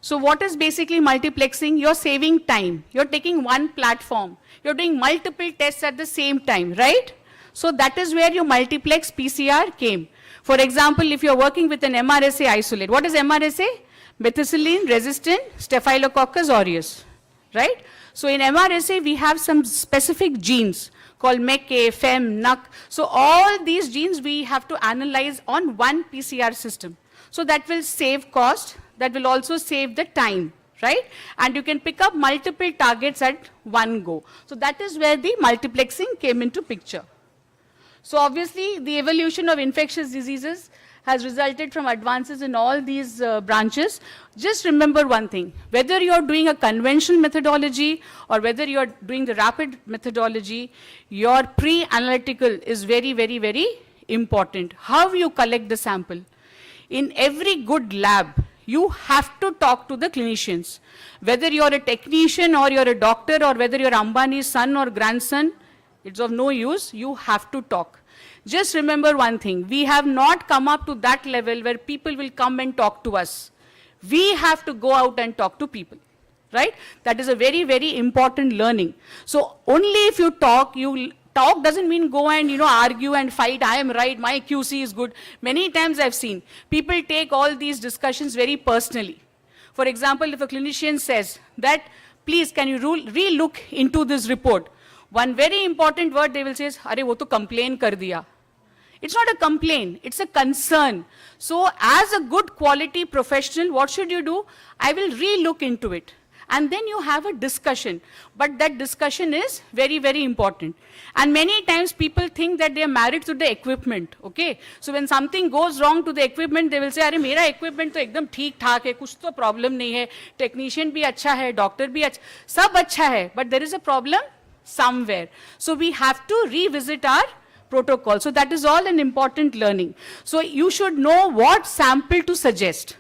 Speaker 13: So what is basically multiplexing? You're saving time. You're taking one platform. You're doing multiple tests at the same time, right? So that is where your multiplex PCR came. For example, if you're working with an MRSA isolate, what is MRSA? Methicillin-resistant Staphylococcus aureus, right? So in MRSA, we have some specific genes called MEK, FEM, NUC. So all these genes we have to analyze on one PCR system. So that will save cost, that will also save the time, right? And you can pick up multiple targets at one go. So that is where the multiplexing came into picture. So obviously, the evolution of infectious diseases has resulted from advances in all these branches. Just remember one thing: whether you're doing a conventional methodology or whether you're doing the rapid methodology, your pre-analytical is very, very, very important. How you collect the sample. In every good lab, you have to talk to the clinicians. Whether you're a technician or you're a doctor or whether you're Ambani's son or grandson, it's of no use, you have to talk. Just remember one thing, we have not come up to that level where people will come and talk to us. We have to go out and talk to people, right? That is a very, very important learning. So only if you talk doesn't mean go and, argue and fight, I am right, my QC is good. Many times I've seen people take all these discussions very personally. For example, if a clinician says that, please, can you re-look into this report? One very important word they will say is, "Arey, wo to complain kar diya." It's not a complaint, it's a concern. So as a good quality professional, what should you do? I will re-look into it. And then you have a discussion. But that discussion is very, very important. And many times people think that they are married to the equipment, okay? So when something goes wrong to the equipment, they will say, "Arey, mera equipment to ekdam theek thaak hai, kuch to problem nahi hai, technician bhi acha hai, doctor bhi acha, sab acha hai, but there is a problem somewhere." So we have to revisit our protocol. So that is all an important learning. So you should know what sample to suggest,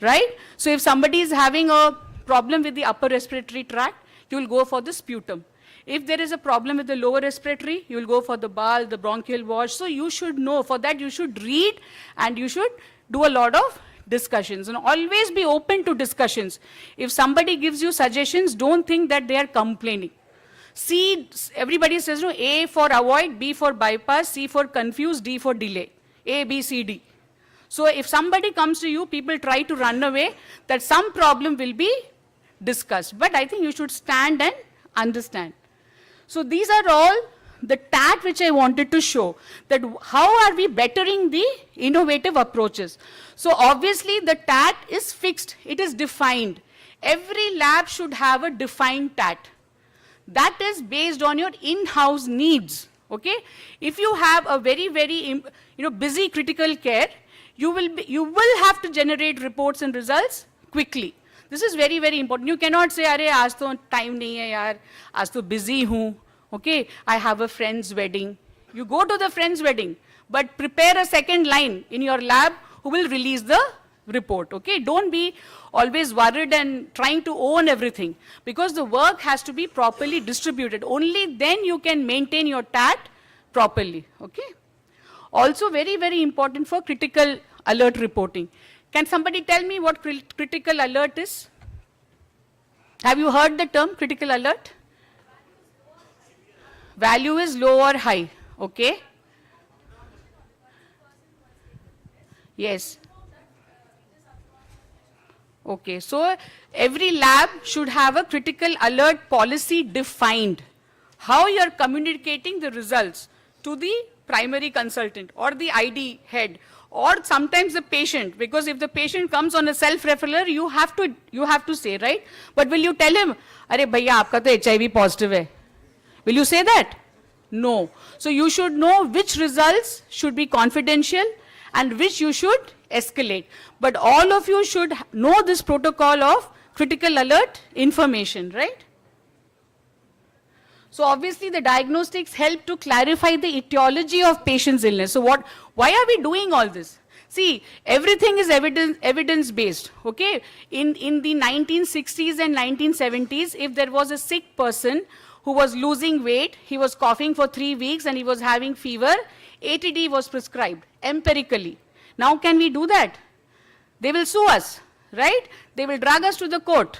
Speaker 13: right? So if somebody is having a problem with the upper respiratory tract, you will go for the sputum. If there is a problem with the lower respiratory, you will go for the BAL, the bronchial wash. So you should know. For that, you should read and you should do a lot of discussions. And always be open to discussions. If somebody gives you suggestions, don't think that they are complaining. C, everybody says, no, A for avoid, B for bypass, C for confuse, D for delay. A, B, C, D. So if somebody comes to you, people try to run away, that some problem will be discussed. But I think you should stand and understand. So these are all the TAT which I wanted to show, that how are we bettering the innovative approaches. So obviously the TAT is fixed, it is defined. Every lab should have a defined TAT. That is based on your in-house needs, okay? If you have a very, very busy critical care, you will have to generate reports and results quickly. This is very, very important. You cannot say, "Arey, aaj to time nahi hai yaar, aaj to busy hoon, okay, I have a friend's wedding." You go to the friend's wedding, but prepare a second line in your lab who will release the report, okay? Don't be always worried and trying to own everything, because the work has to be properly distributed. Only then you can maintain your TAT properly, okay? Also very, very important for critical alert reporting. Can somebody tell me what critical alert is? Have you heard the term critical alert? Value is low or high, okay? Yes. Okay, so every lab should have a critical alert policy defined. How you are communicating the results to the primary consultant or the ID head or sometimes the patient, because if the patient comes on a self-referral, you have to say, right? But will you tell him, "Arey bhaiya, aapka to HIV positive hai." Will you say that? No. So you should know which results should be confidential and which you should escalate. But all of you should know this protocol of critical alert information, right? So obviously the diagnostics help to clarify the etiology of patient's illness. So why are we doing all this? See, everything is evidence-based, okay? In the 1960s and 1970s, if there was a sick person who was losing weight, he was coughing for 3 weeks and he was having fever, ATD was prescribed empirically. Now can we do that? They will sue us, right? They will drag us to the court.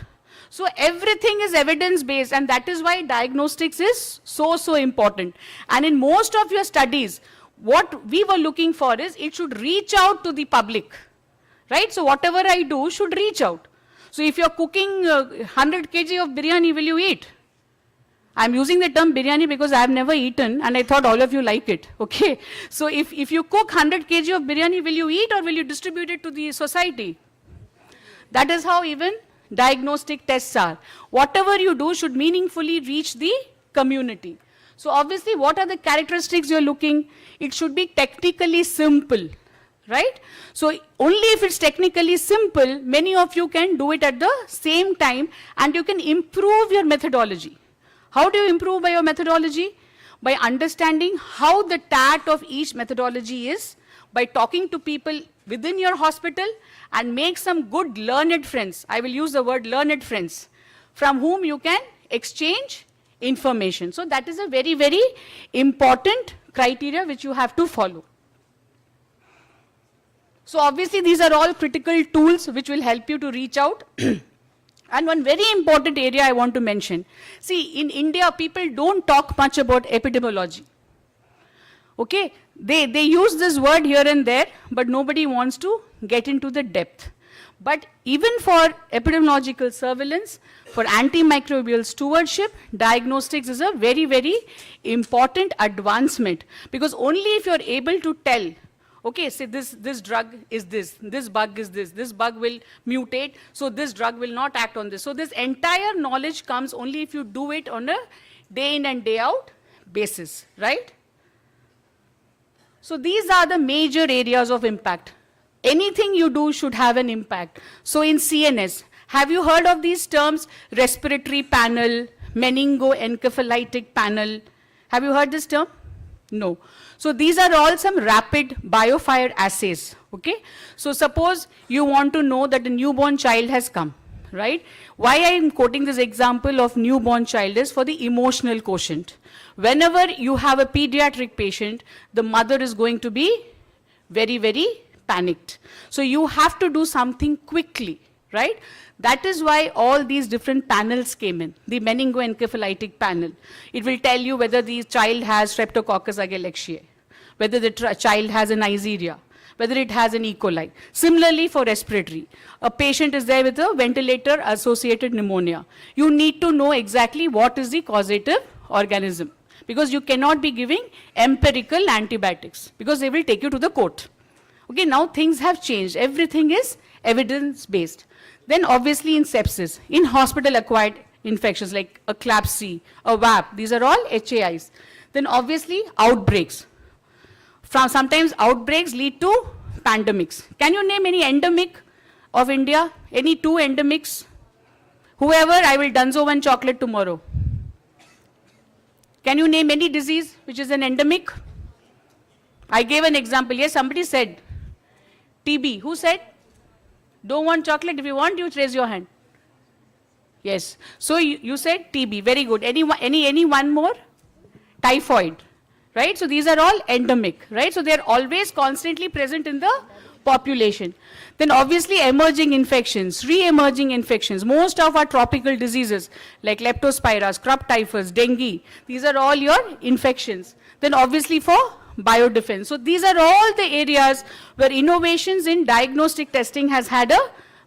Speaker 13: So everything is evidence-based, and that is why diagnostics is so important. And in most of your studies, what we were looking for is it should reach out to the public, right? So whatever I do should reach out. So if you're cooking 100 kg of biryani, will you eat? I'm using the term biryani because I've never eaten and I thought all of you like it, okay? So if you cook 100 kg of biryani, will you eat or will you distribute it to the society? That is how even diagnostic tests are. Whatever you do should meaningfully reach the community. So obviously, what are the characteristics you're looking? It should be technically simple, right? So only if it's technically simple, many of you can do it at the same time and you can improve your methodology. How do you improve by your methodology? By understanding how the TAT of each methodology is, by talking to people within your hospital and make some good learned friends. I will use the word learned friends, from whom you can exchange information. So that is a very, very important criteria which you have to follow. So obviously these are all critical tools which will help you to reach out. And one very important area I want to mention. See, in India, people don't talk much about epidemiology. Okay, they use this word here and there, but nobody wants to get into the depth. But even for epidemiological surveillance, for antimicrobial stewardship, diagnostics is a very, very important advancement. Because only if you're able to tell, okay, say this drug is this bug is this bug will mutate, so this drug will not act on this. So this entire knowledge comes only if you do it on a day in and day out basis, right? So these are the major areas of impact. Anything you do should have an impact. So in CNS, have you heard of these terms? Respiratory panel, meningoencephalitic panel. Have you heard this term? No. So these are all some rapid biofire assays, okay? So suppose you want to know that a newborn child has come, right? Why I am quoting this example of newborn child is for the emotional quotient. Whenever you have a pediatric patient, the mother is going to be very, very panicked. So you have to do something quickly, right? That is why all these different panels came in. The meningoencephalitic panel. It will tell you whether the child has Streptococcus agalactiae, whether the child has an Neisseria, whether it has an E. coli. Similarly for respiratory, a patient is there with a ventilator-associated pneumonia. You need to know exactly what is the causative organism, because you cannot be giving empirical antibiotics, because they will take you to the court. Okay, now things have changed. Everything is evidence-based. Then obviously in sepsis, in hospital-acquired infections like a CLABSI, a VAP, these are all HAIs. Then obviously outbreaks. Sometimes outbreaks lead to pandemics. Can you name any endemic of India? Any two endemics? Whoever, I will dunzo one chocolate tomorrow. Can you name any disease which is an endemic? I gave an example. Yes, somebody said TB. Who said? Don't want chocolate? If you want, you raise your hand. Yes. So you said TB. Very good. Any one more? Typhoid. Right? So these are all endemic. Right? So they are always constantly present in the population. Then obviously emerging infections, re-emerging infections. Most of our tropical diseases like leptospiras, crop typhus, dengue, these are all your infections. Then obviously for biodefense. So these are all the areas where innovations in diagnostic testing has had a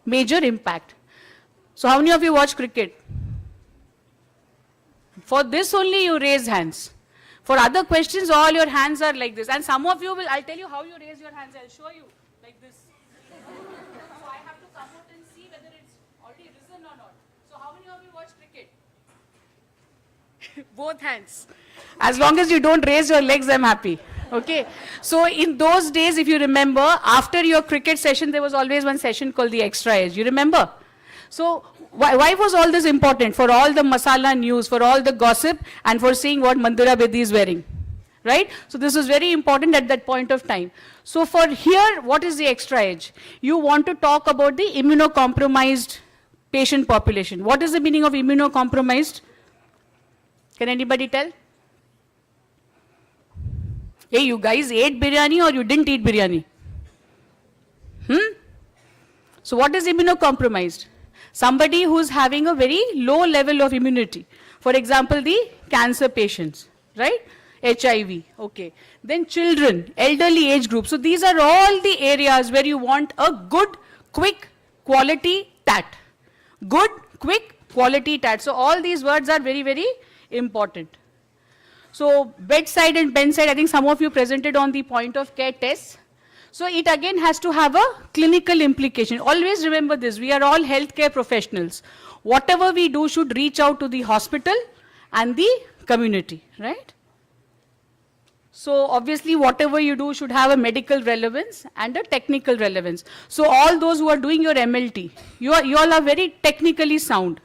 Speaker 13: major impact. So how many of you watch cricket? For this only you raise hands. For other questions, all your hands are like this. And some of you will, I'll tell you how you raise your hands. I'll show you like this. So I have to come out and see whether it's already risen or not. So how many of you watch cricket? Both hands. As long as you don't raise your legs, I'm happy. Okay. So in those days, if you remember, after your cricket session, there was always one session called the extra age. You remember? So why was all this important? For all the masala news, for all the gossip, and for seeing what Mandira Bedi is wearing. Right? So this was very important at that point of time. So for here, what is the extra age? You want to talk about the immunocompromised patient population. What is the meaning of immunocompromised? Can anybody tell? Hey, you guys ate biryani or you didn't eat biryani? So what is immunocompromised? Somebody who's having a very low level of immunity. For example, the cancer patients, right? HIV, okay. Then children, elderly age group. So these are all the areas where you want a good, quick, quality TAT. Good, quick, quality TAT. So all these words are very, very important. So bedside and bedside, I think some of you presented on the point of care tests. So it again has to have a clinical implication. Always remember this, we are all healthcare professionals. Whatever we do should reach out to the hospital and the community, right? So obviously whatever you do should have a medical relevance and a technical relevance. So all those who are doing your MLT, you all are very technically sound.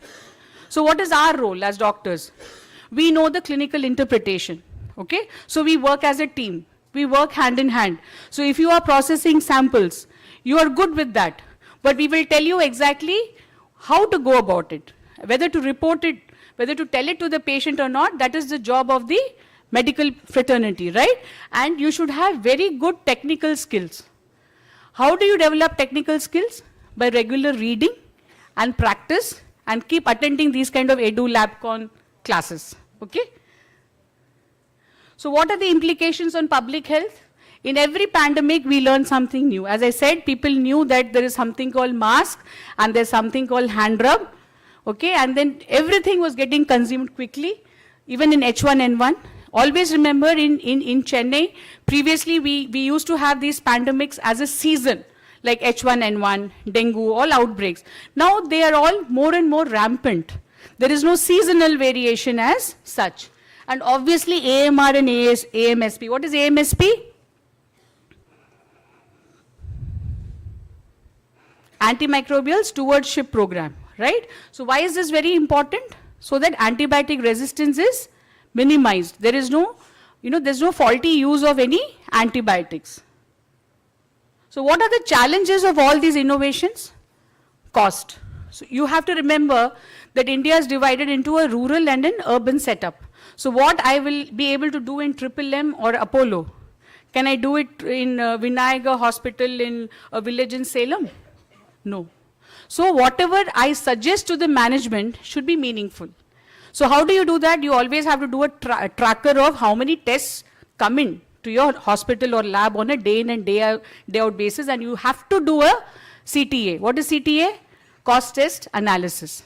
Speaker 13: So what is our role as doctors? We know the clinical interpretation, okay? So we work as a team. We work hand in hand. So if you are processing samples, you are good with that. But we will tell you exactly how to go about it. Whether to report it, whether to tell it to the patient or not, that is the job of the medical fraternity, right? And you should have very good technical skills. How do you develop technical skills? By regular reading and practice and keep attending these kind of EDULABCON classes, okay? So what are the implications on public health? In every pandemic, we learn something new. As I said, people knew that there is something called mask and there's something called hand rub, okay? And then everything was getting consumed quickly, even in H1N1. Always remember in Chennai, previously we used to have these pandemics as a season, like H1N1, dengue, all outbreaks. Now they are all more and more rampant. There is no seasonal variation as such. And obviously AMR and AMSP. What is AMSP? Antimicrobial Stewardship Program, right? So why is this very important? So that antibiotic resistance is minimized. There is no, there's no faulty use of any antibiotics. So what are the challenges of all these innovations? Cost. So you have to remember that India is divided into a rural and an urban setup. So what I will be able to do in M or Apollo, can I do it in Vinayagar Hospital in a village in Salem? No. So whatever I suggest to the management should be meaningful. So how do you do that? You always have to do a tracker of how many tests come in to your hospital or lab on a day in and day out basis, and you have to do a CTA. What is CTA? Cost test analysis.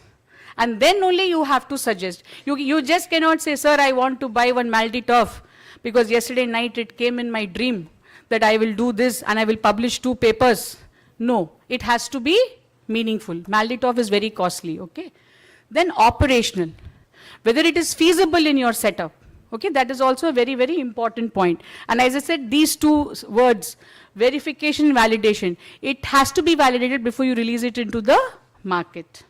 Speaker 13: And then only you have to suggest. You just cannot say, sir, I want to buy one Maltitov because yesterday night it came in my dream that I will do this and I will publish 2 papers. No, it has to be meaningful. Maltitov is very costly, okay? Then operational. Whether it is feasible in your setup, okay? That is also a very, very important point. And as I said, these 2 words, verification and validation, it has to be validated before you release it into the market.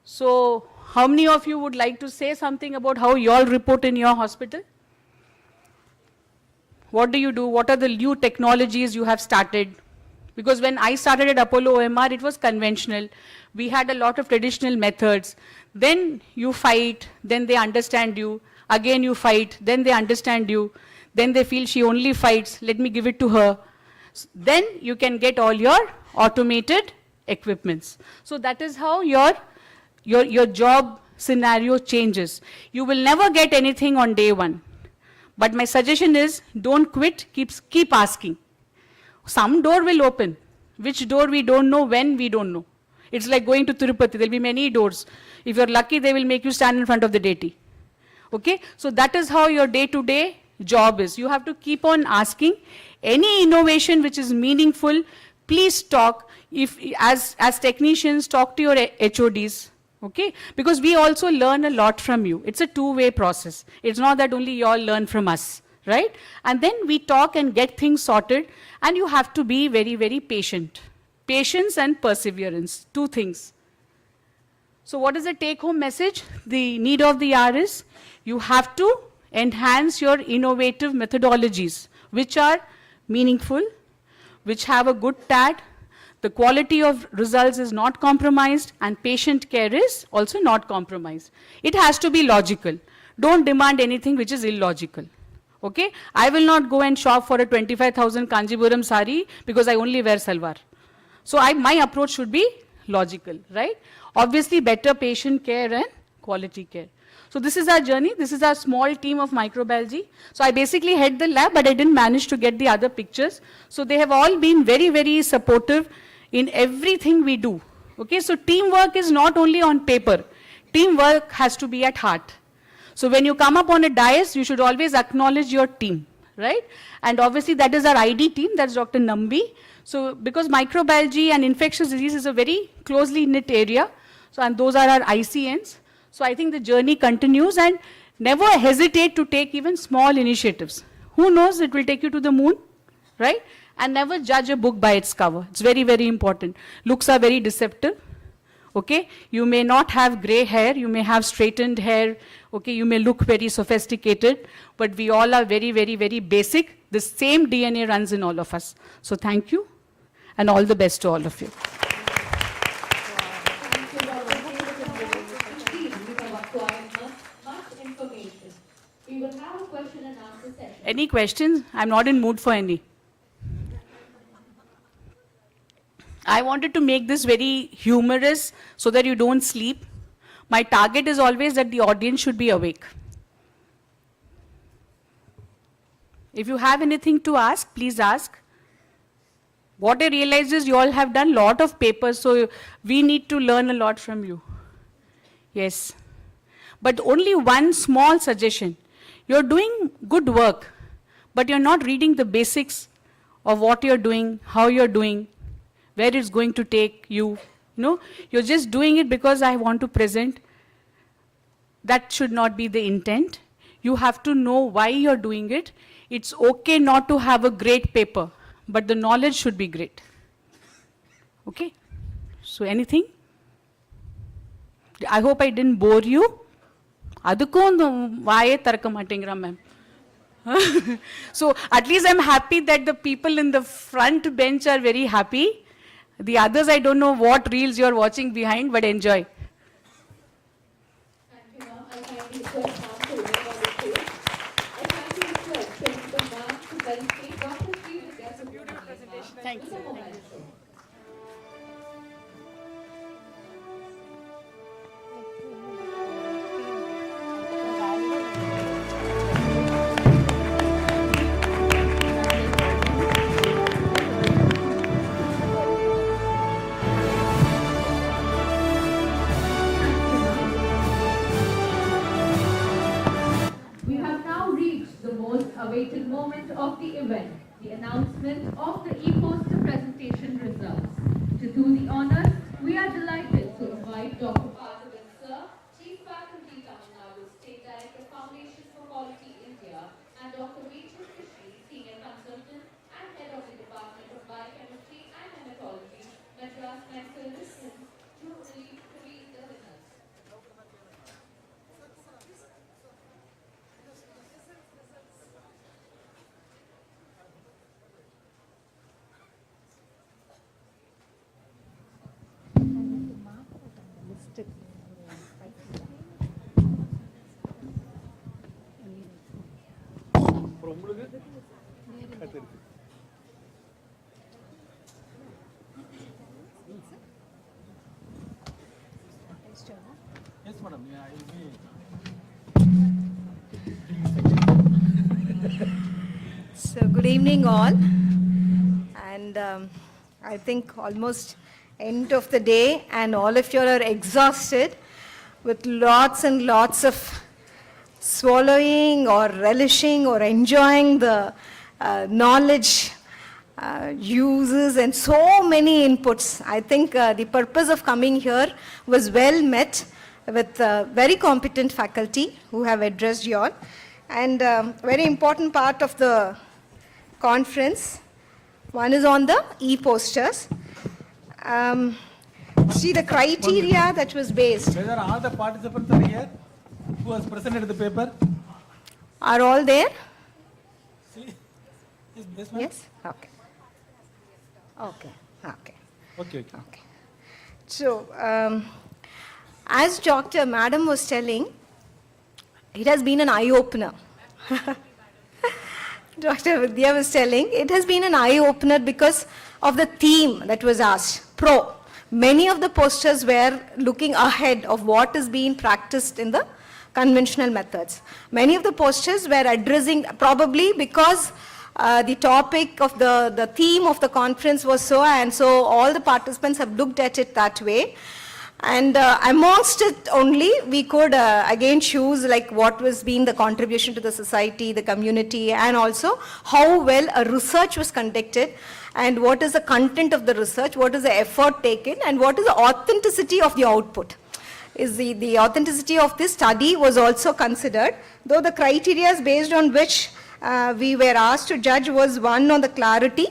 Speaker 13: So, how many of you would like to say something about how you all report in your hospital? What do you do? What are the new technologies you have started? Because when I started at Apollo OMR, it was conventional. We had a lot of traditional methods. Then you fight, then they understand you. Again you fight, then they understand you. Then they feel she only fights, let me give it to her. Then you can get all your automated equipments. So that is how your job scenario changes. You will never get anything on day 1. But my suggestion is, don't quit, keep asking. Some door will open. Which door we don't know, when we don't know. It's like going to Tirupati, there will be many doors. If you're lucky, they will make you stand in front of the deity. Okay? So that is how your day-to-day job is. You have to keep on asking. Any innovation which is meaningful, please talk. As technicians, talk to your HODs. Okay? Because we also learn a lot from you. It's a 2-way process. It's not that only you all learn from us. Right? And then we talk and get things sorted, and you have to be very, very patient. Patience and perseverance, 2 things. So what is the take-home message? The need of the hour is, you have to enhance your innovative methodologies, which are meaningful, which have a good tag, the quality of results is not compromised, and patient care is also not compromised. It has to be logical. Don't demand anything which is illogical. Okay? I will not go and shop for a 25,000 Kanjipuram sari because I only wear salwar. So my approach should be logical, right? Obviously, better patient care and quality care. So this is our journey. This is our small team of microbiology. So I basically head the lab, but I didn't manage to get the other pictures. So they have all been very, very supportive in everything we do. Okay? So teamwork is not only on paper. Teamwork has to be at heart. So when you come up on a dais, you should always acknowledge your team, right? And obviously that is our ID team, that's Dr. Nambi. So because microbiology and infectious disease is a very closely knit area, so and those are our ICNs. So I think the journey continues, and never hesitate to take even small initiatives. Who knows, it will take you to the moon, right? And never judge a book by its cover. It's very, very important. Looks are very deceptive. Okay, you may not have gray hair, you may have straightened hair, okay, you may look very sophisticated, but we all are very, very, very basic. The same DNA runs in all of us. So thank you, and all the best to all of you.
Speaker 10: We will have
Speaker 13: Any questions? I'm not in mood for any. I wanted to make this very humorous so that you don't sleep. My target is always that the audience should be awake. If you have anything to ask, please ask. What I realize is you all have done a lot of papers, so we need to learn a lot from you. Yes. But only one small suggestion. You're doing good work, but you're not reading the basics of what you're doing, how you're doing, where it's going to take you. No, you're just doing it because I want to present. That should not be the intent. You have to know why you're doing it. It's okay not to have a great paper, but the knowledge should be great. Okay? So anything? I hope I didn't bore you. அதுக்கும் வாயே திறக்க மாட்டேங்கிறான் ma'am. So at least I'm happy that the people in the front bench are very happy. The others, I don't know what reels you're watching behind, but enjoy. Thank you.
Speaker 10: We have now reached the most awaited moment of the event, the announcement of the e-poster presentation results. To do the honors, we are delighted to invite Dr. Parthavan Sir, Chief Faculty, Tamil Nadu State Director, Foundation for Quality, India, and Dr. Senior Consultant and Head of the Department of Biochemistry and Hematology, Madras Medical Missions, to read the winners.
Speaker 9: Yes, madam. Yeah, I will be.
Speaker 22: So good evening all, and I think almost end of the day and all of you are exhausted with lots and lots of swallowing or relishing or enjoying the knowledge uses and so many inputs. I think the purpose of coming here was well met with very competent faculty who have addressed you all. And very important part of the conference, one is on the e-posters. See the criteria that was based.
Speaker 9: Whether all the participants are here who has presented the paper?
Speaker 22: Are all there?
Speaker 9: See? Is this one?
Speaker 22: Yes? Okay. Okay. Okay.
Speaker 9: Okay.
Speaker 22: Okay. So, as Dr. Madam was telling, it has been an eye-opener. Dr. Vidya was telling, it has been an eye-opener because of the theme that was asked, pro. Many of the posters were looking ahead of what is being practiced in the conventional methods. Many of the posters were addressing, probably because the topic of the theme of the conference was so, and so all the participants have looked at it that way. And amongst it only, we could again choose like what was being the contribution to the society, the community, and also how well a research was conducted, and what is the content of the research, what is the effort taken, and what is the authenticity of the output. Is the authenticity of this study was also considered, though the criteria based on which we were asked to judge was one on the clarity,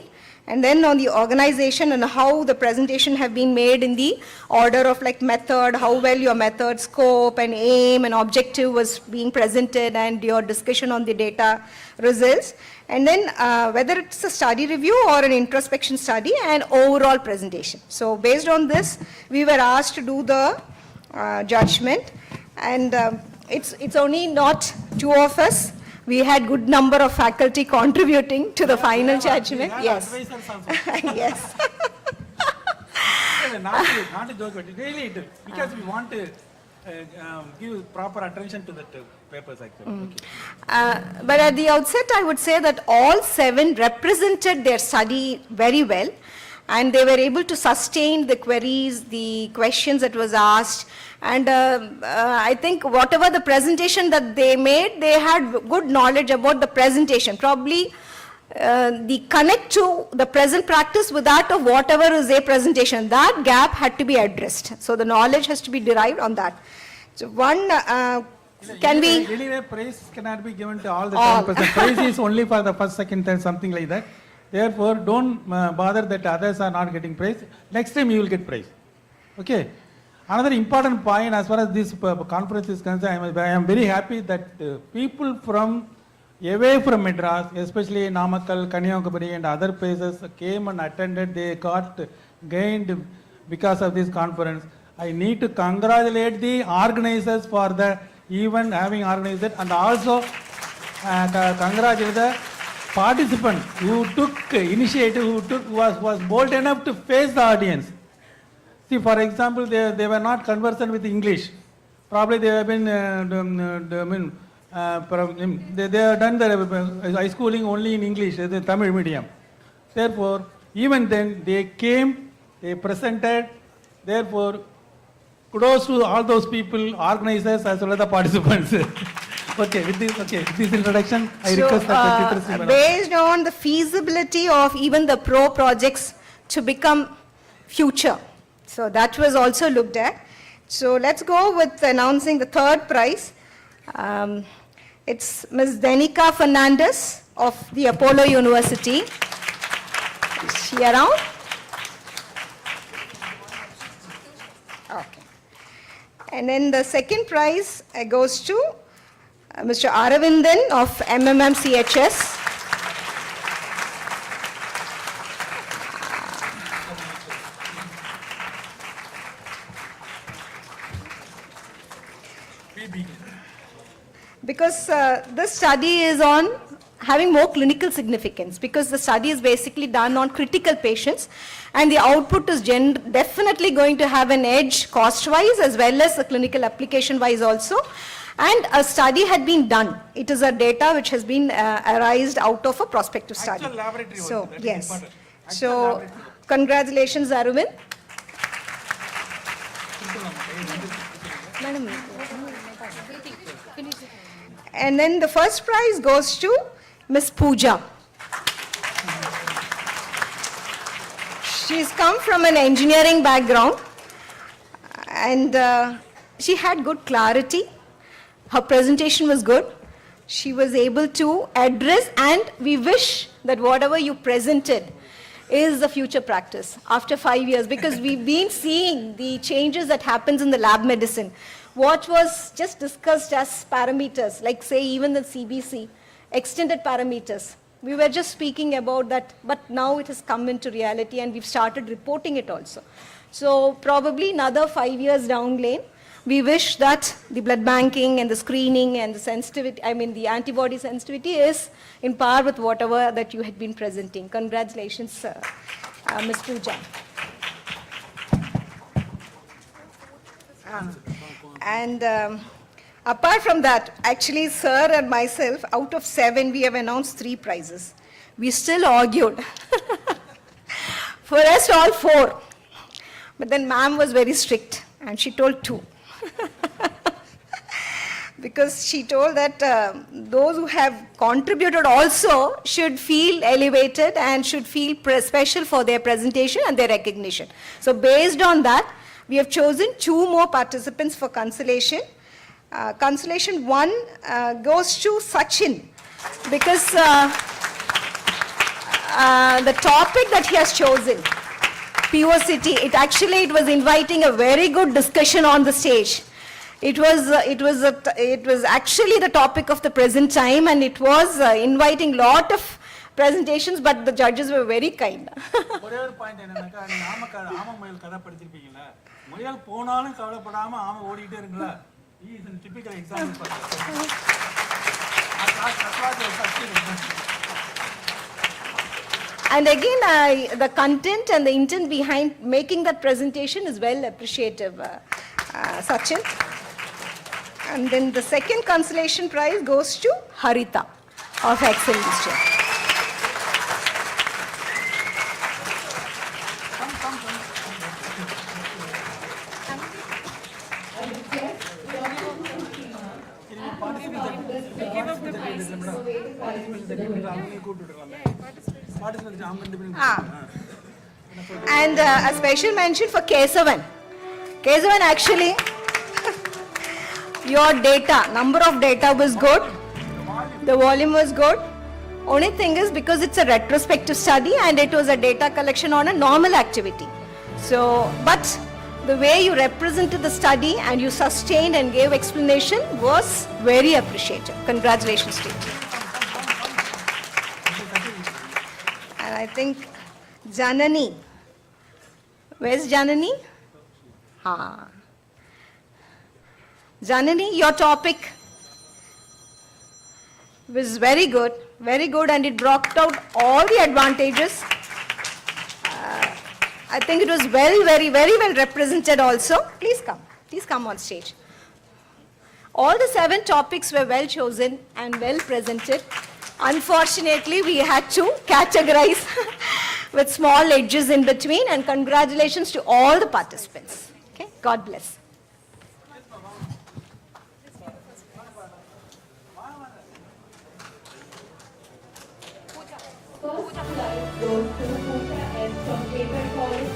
Speaker 22: and then on the organization and how the presentation have been made in the order of like method, how well your method, scope and aim and objective was being presented, and your discussion on the data results. And then whether it's a study review or an introspection study and overall presentation. So based on this, we were asked to do the judgment, and it's only not two of us. we had good number of faculty contributing to the final judgment. Yes. Yes.
Speaker 9: Not a joke, but really it is, because we want to give proper attention to the papers actually.
Speaker 22: But at the outset, I would say that all 7 represented their study very well, and they were able to sustain the queries, the questions that was asked, and I think whatever the presentation that they made, they had good knowledge about the presentation. Probably the connect to the present practice with that of whatever is a presentation, that gap had to be addressed. So the knowledge has to be derived on that. So one, can we...
Speaker 9: Anyway, praise cannot be given to all the 10%. Praise is only for the first, second, third, something like that. Therefore, don't bother that others are not getting praise. Next time you will get praise. Okay. Another important point as far as this conference is concerned, I am very happy that people from away from Madras, especially Namakkal, Kanyakumari and other places came and attended. They got gained because of this conference. I need to congratulate the organizers for the event having organized it, and also congratulate the participant who took initiative, who was bold enough to face the audience. See, for example, they were not conversant with English. Probably they have been, they have done their high schooling only in English, the Tamil medium. Therefore, even then they came, they presented. Therefore, kudos to all those people, organizers as well as the participants. Okay, with this introduction, I request that
Speaker 22: based on the feasibility of even the pro projects to become future. So that was also looked at. So let's go with announcing the 3rd prize. It's Ms. Denica Fernandez of the Apollo University. Is she around? Okay. And then the 2nd prize goes to Mr. Aravindan of MMMCHS. Because this study is on having more clinical significance, because the study is basically done on critical patients, and the output is definitely going to have an edge cost-wise as well as the clinical application-wise also. And a study had been done. It is a data which has been arised out of a prospective study. So, yes. So, congratulations, Arvind. And then the first prize goes to Miss Pooja. She's come from an engineering background, and she had good clarity. Her presentation was good. She was able to address, and we wish that whatever you presented is the future practice after 5 years, because we've been seeing the changes that happens in the lab medicine. What was just discussed as parameters, like say even the CBC, extended parameters. We were just speaking about that, but now it has come into reality and we've started reporting it also. So probably another 5 years down lane, we wish that the blood banking and the screening and the sensitivity, the antibody sensitivity is in par with whatever that you had been presenting. Congratulations, Ms. Pooja. And apart from that, actually, sir and myself, out of 7, we have announced 3 prizes. We still argued. For us, all 4. But then ma'am was very strict, and she told 2. Because she told that those who have contributed also should feel elevated and should feel special for their presentation and their recognition. So based on that, we have chosen 2 more participants for consolation. Consolation 1 goes to Sachin, because the topic that he has chosen, POCT, it was inviting a very good discussion on the stage. It was actually the topic of the present time, and it was inviting lot of presentations, but the judges were very kind.
Speaker 9: He is a typical example.
Speaker 22: And again, the content and the intent behind making that presentation is well appreciative, Sachin. And then the second consolation prize goes to Harita of Excel Institute. And a special mention for Kesavan. Kesavan, actually, your data, number of data was good, the volume was good. Only thing is because it's a retrospective study and it was a data collection on a normal activity. So, but the way you represented the study and you sustained and gave explanation was very appreciated. Congratulations to you. And I think Janani. Where's Janani? Janani, your topic was very good, and it brought out all the advantages. I think it was very well represented also. Please come on stage. All the 7 topics were well chosen and well presented. Unfortunately, we had to categorize with small edges in between, and congratulations to all the participants. Okay, God bless.
Speaker 10: First prize goes to Pooja S. from Jaipur College.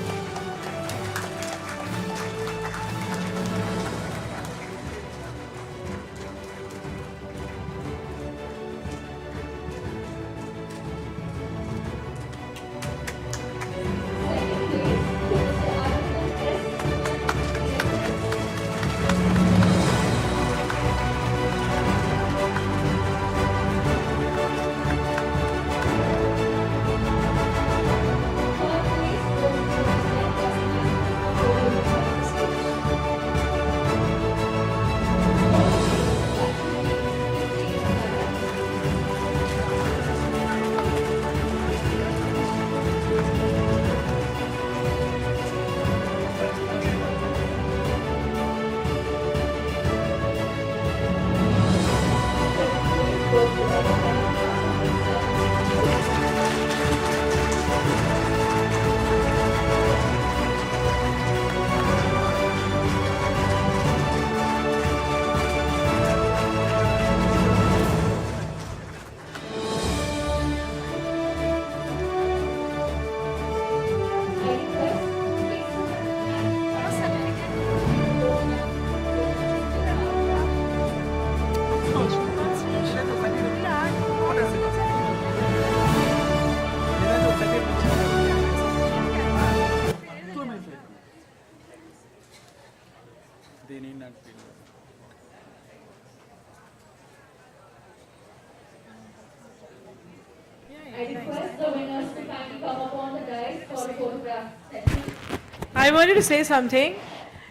Speaker 16: I wanted to say something.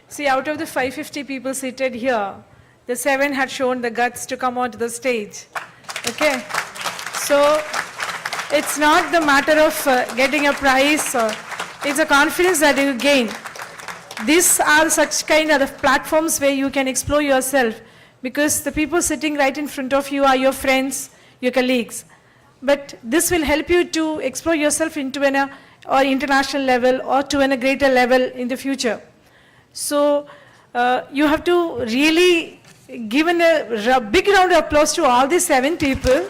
Speaker 16: See, out of the 550 people seated here, the 7 had shown the guts to come onto the stage. Okay? So, it's not the matter of getting a prize, or it's a confidence that you gain. These are such kind of platforms where you can explore yourself, because the people sitting right in front of you are your friends, your colleagues. But this will help you to explore yourself into an or international level or to a greater level in the future. So you have to really give a big round of applause to all these 7 people.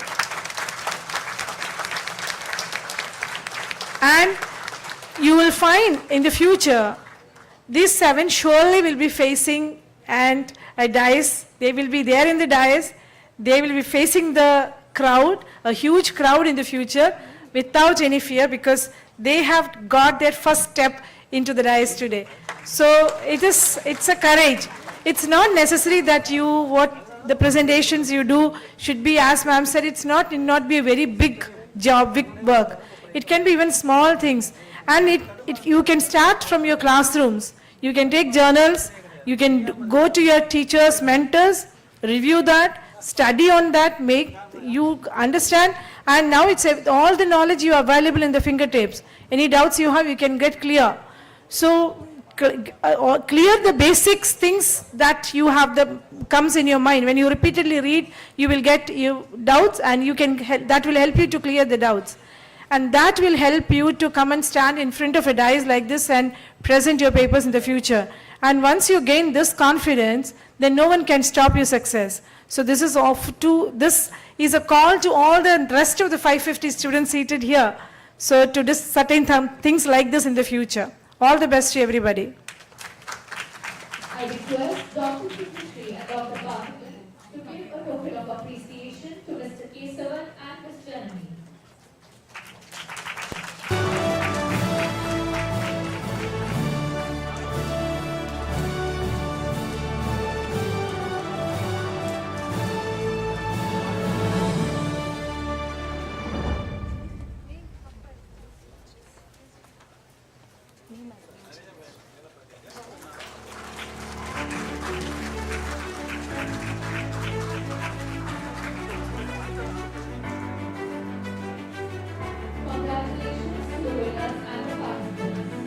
Speaker 16: And you will find in the future, these 7 surely will be facing a dais. They will be there in the dais. They will be facing the crowd, a huge crowd in the future, without any fear, because they have got their first step into the dais today. So it's a courage. It's not necessary that what the presentations you do should be, as ma'am said, it not be a very big job, big work. It can be even small things. And you can start from your classrooms. You can take journals, you can go to your teachers, mentors, review that, study on that, you understand, and now it's all the knowledge you are available in the fingertips. Any doubts you have, you can get clear. So clear the basics things that you have comes in your mind. When you repeatedly read, you will get doubts, and that will help you to clear the doubts. And that will help you to come and stand in front of a dais like this and present your papers in the future. And once you gain this confidence, then no one can stop your success. So this is a call to all the rest of the 550 students seated here. So to certain things like this in the future. All the best to everybody.
Speaker 10: I request Dr. Shri and Dr. Bhagat to give a token of appreciation to Mr. Kesavan and Ms. Janani. Congratulations to the winners and the participants.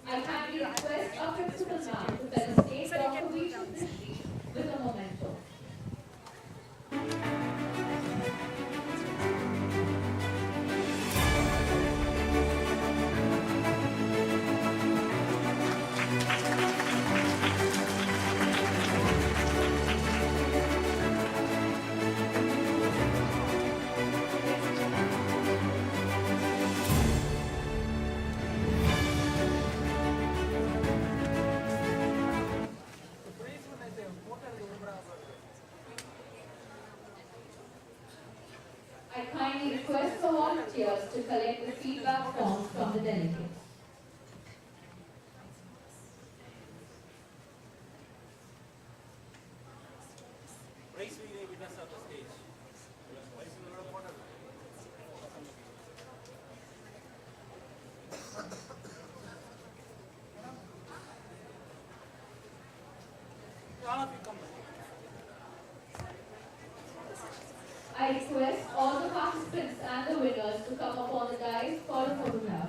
Speaker 10: I kindly request our principal ma'am to felicitate Dr. Vishnu with a memento. I kindly request the volunteers to collect the feedback forms from the delegates. I request all the participants and the winners to come up on the dais for a photograph.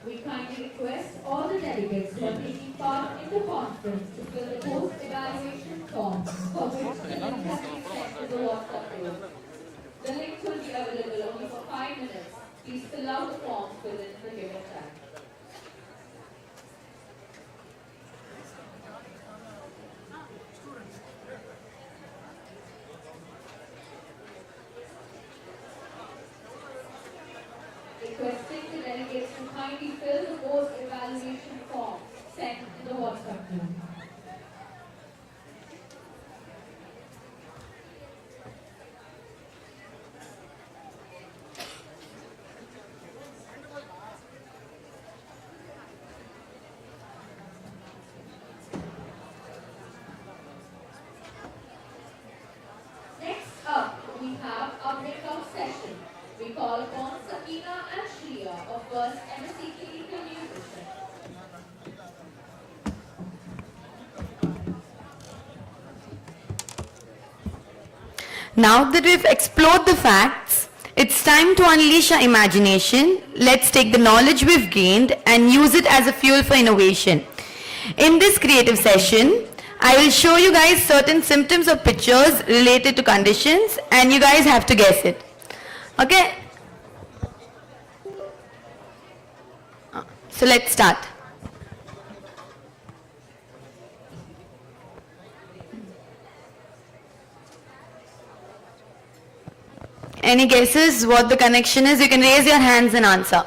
Speaker 10: We kindly request all the delegates who are taking part in the conference to fill the post-evaluation form for which the link has been sent to the WhatsApp group. The link will be available only for 5 minutes. Please fill out the forms within the given time. Requesting the delegates to kindly fill the post-evaluation form sent to the WhatsApp group. Next up, we have our breakout session. We call upon Sakina and Shriya of First MSc Clinical Nutrition.
Speaker 2: Now that we've explored the facts, it's time to unleash our imagination. Let's take the knowledge we've gained and use it as a fuel for innovation. In this creative session, I will show you guys certain symptoms or pictures related to conditions, and you guys have to guess it. Okay? So let's start. Any guesses what the connection is? You can raise your hands and answer.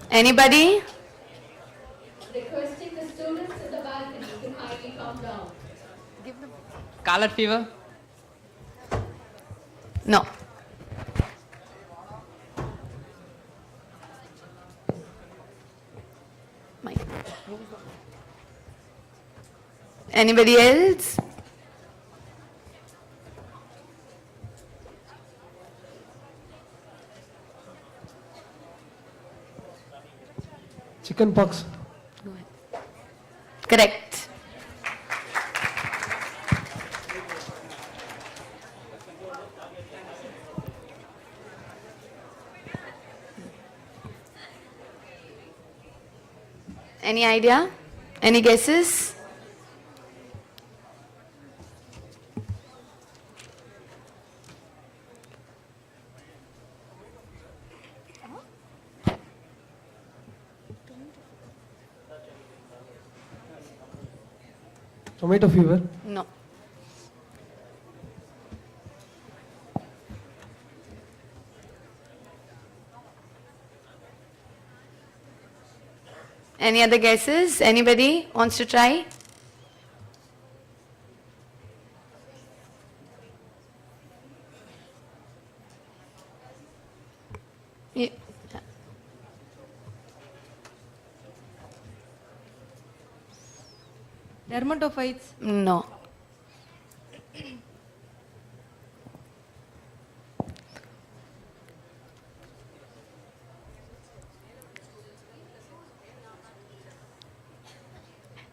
Speaker 2: Anybody?
Speaker 10: Requesting the students in the balcony to kindly come down.
Speaker 17: Scarlet fever?
Speaker 2: No. Anybody else?
Speaker 11: Chicken pox.
Speaker 2: Correct. Any idea? Any guesses?
Speaker 11: Tomato fever.
Speaker 2: No. Any other guesses? Anybody wants to try? Yeah.
Speaker 15: Dermatophytes.
Speaker 2: No.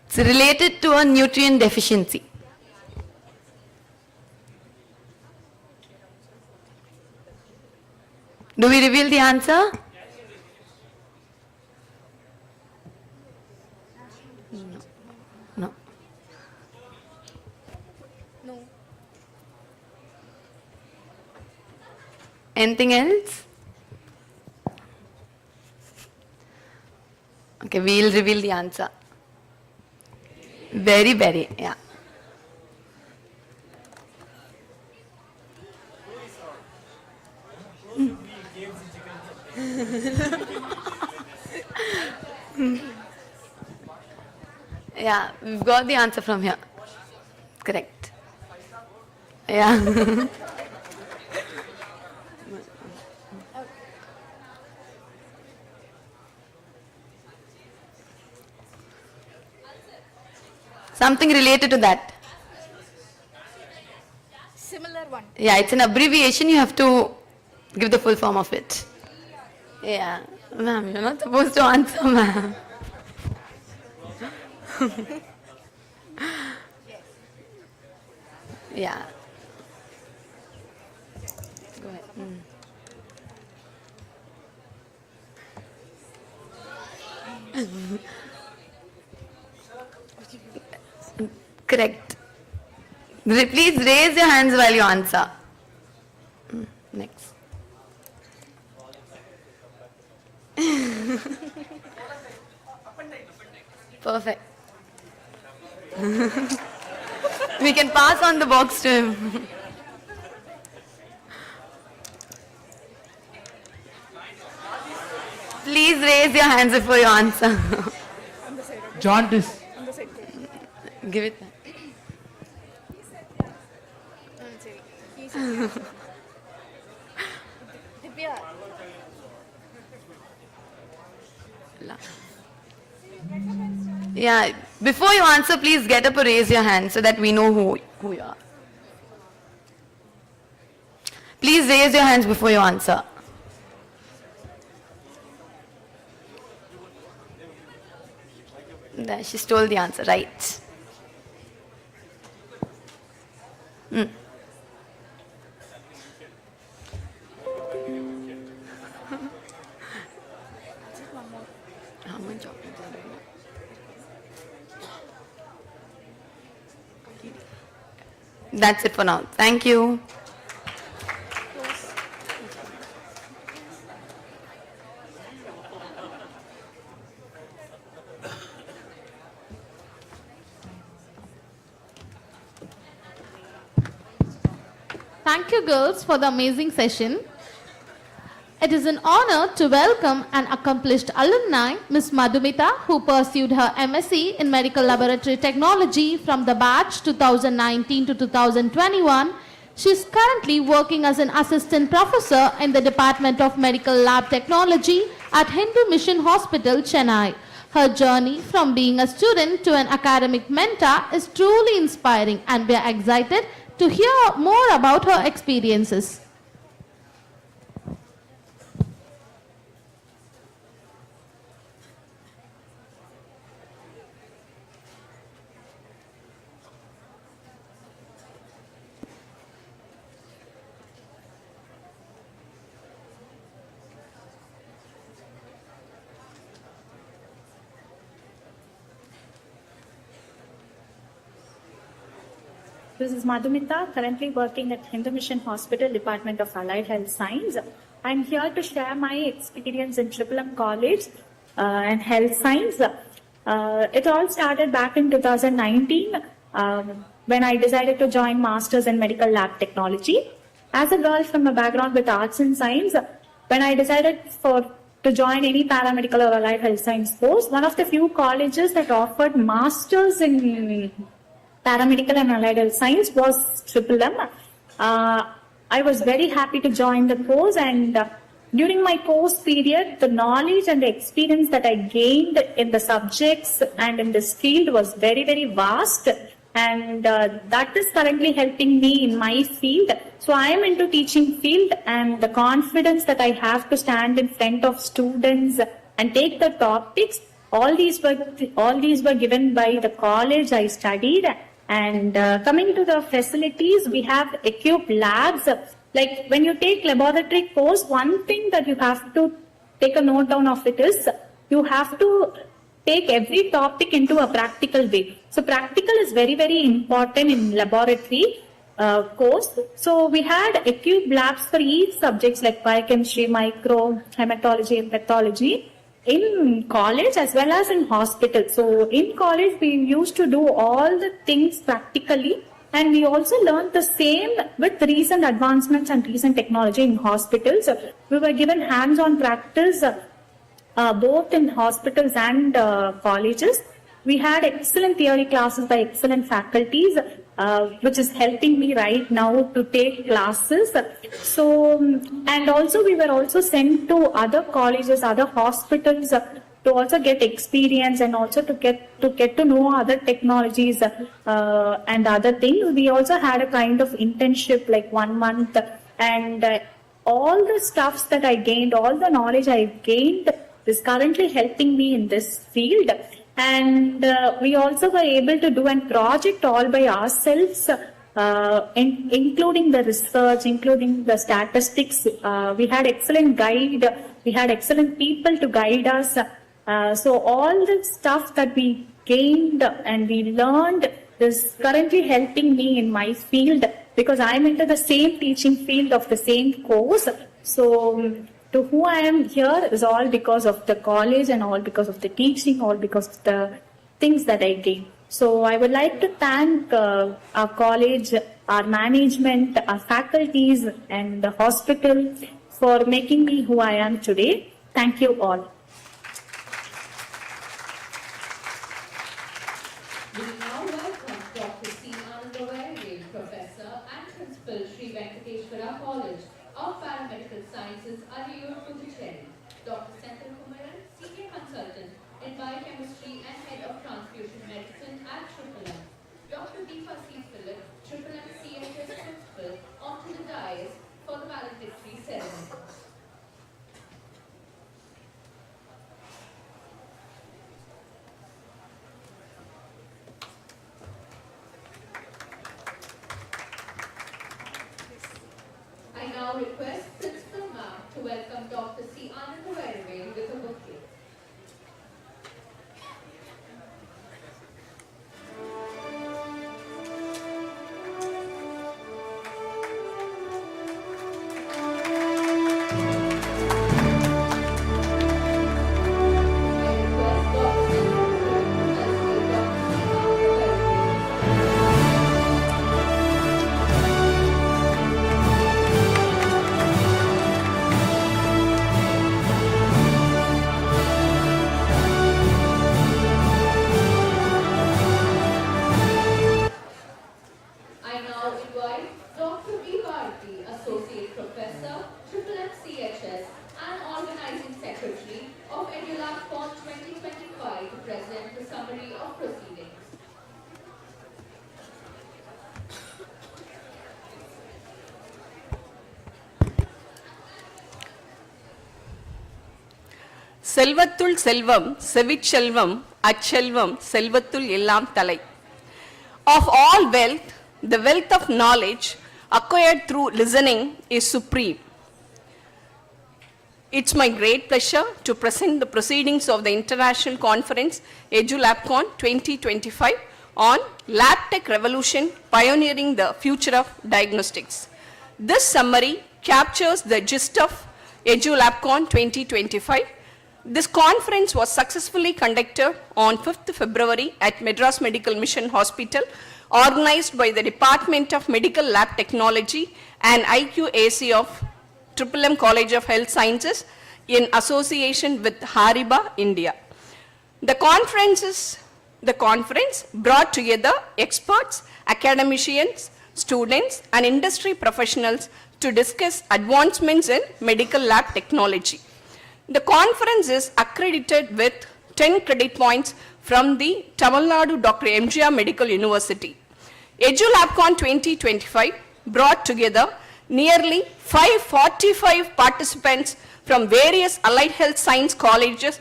Speaker 2: It's related to a nutrient deficiency. Do we reveal the answer? No. No. Anything else? Okay, we'll reveal the answer. Very, very, yeah. Yeah, we've got the answer from here. Correct. Yeah. Something related to that.
Speaker 8: Similar one.
Speaker 2: Yeah, it's an abbreviation. You have to give the full form of it. Yeah. Ma'am, you're not supposed to answer, ma'am. Yeah. Go ahead. Correct. Please raise your hands while you answer. Next. Perfect. We can pass on the box to him. Please raise your hands before you answer.
Speaker 11: Jaundice.
Speaker 2: Give it back. Yeah, before you answer, please get up or raise your hand so that we know who you are. Please raise your hands before you answer. There, she stole the answer, right. That's it for now. Thank you.
Speaker 10: Thank you girls for the amazing session. It is an honor to welcome an accomplished alumni, Ms. Madhumita, who pursued her MSc in Medical Laboratory Technology from the batch 2019 to 2021. She is currently working as an assistant professor in the Department of Medical Lab Technology at Hindu Mission Hospital, Chennai. Her journey from being a student to an academic mentor is truly inspiring, and we are excited to hear more about her experiences.
Speaker 18: This is Madhumita, currently working at Hindu Mission Hospital, Department of Allied Health Science. I'm here to share my experience in M College and Health Science. It all started back in 2019 when I decided to join Masters in Medical Lab Technology. As a girl from a background with arts and science, when I decided to join any paramedical or allied health science course, one of the few colleges that offered Masters in paramedical and allied health science was M. I was very happy to join the course, and during my course period, the knowledge and the experience that I gained in the subjects and in this field was very, very vast, and that is currently helping me in my field. So I am into teaching field, and the confidence that I have to stand in front of students and take the topics, all these were given by the college I studied. And coming to the facilities, we have equipped labs. Like when you take laboratory course, one thing that you have to take a note down of it is you have to take every topic into a practical way. So practical is very, very important in laboratory course. So we had equipped labs for each subjects like biochemistry, micro, hematology, and pathology in college as well as in hospital. So in college, we used to do all the things practically, and we also learned the same with recent advancements and recent technology in hospitals. We were given hands-on practice both in hospitals and colleges. We had excellent theory classes by excellent faculties, which is helping me right now to take classes. So, and also we were also sent to other colleges, other hospitals to also get experience and also to get to know other technologies and other things. We also had a kind of internship like 1 month, and all the stuffs that I gained, all the knowledge I gained is currently helping me in this field. And we also were able to do a project all by ourselves, including the research, including the statistics. We had excellent guide, we had excellent people to guide us. So all the stuff that we gained and we learned is currently helping me in my field, because I'm into the same teaching field of the same course. So to who I am here is all because of the college and all because of the teaching, all because of the things that I gained. So I would like to thank our college, our management, our faculties, and the hospital for making me who I am today. Thank you all.
Speaker 10: We now welcome Dr. C. Anandavare, Professor and Principal, Sri Venkateshwara College of Paramedical Sciences, Ariyur, Puducherry. Dr. Senthil Kumaran, Senior Consultant in Biochemistry and Head of Transfusion Medicine at M. Dr. Deepa C. Philip, M CHS Principal, onto the dais for the valedictory ceremony. I now request Principal Ma'am to welcome Dr. C. Anandavare with a bouquet.
Speaker 13: செல்வத்துள் செல்வம் செவிச்செல்வம் அச்செல்வம் செல்வத்துள் எல்லாம் தலை. Of all wealth, the wealth of knowledge acquired through listening is supreme. It's my great pleasure to present the proceedings of the International Conference EDULABCON 2025 on LabTech Revolution Pioneering the Future of Diagnostics. This summary captures the gist of EDULABCON 2025. This conference was successfully conducted on 5th February at Madras Medical Mission Hospital, organized by the Department of Medical Lab Technology and IQAC of MMM College of Health Sciences in association with Hariba, India. The conference brought together experts, academicians, students, and industry professionals to discuss advancements in medical lab technology. The conference is accredited with 10 credit points from the Tamil Nadu Dr. MGR Medical University. EDULABCON 2025 brought together nearly 545 participants from various allied health science colleges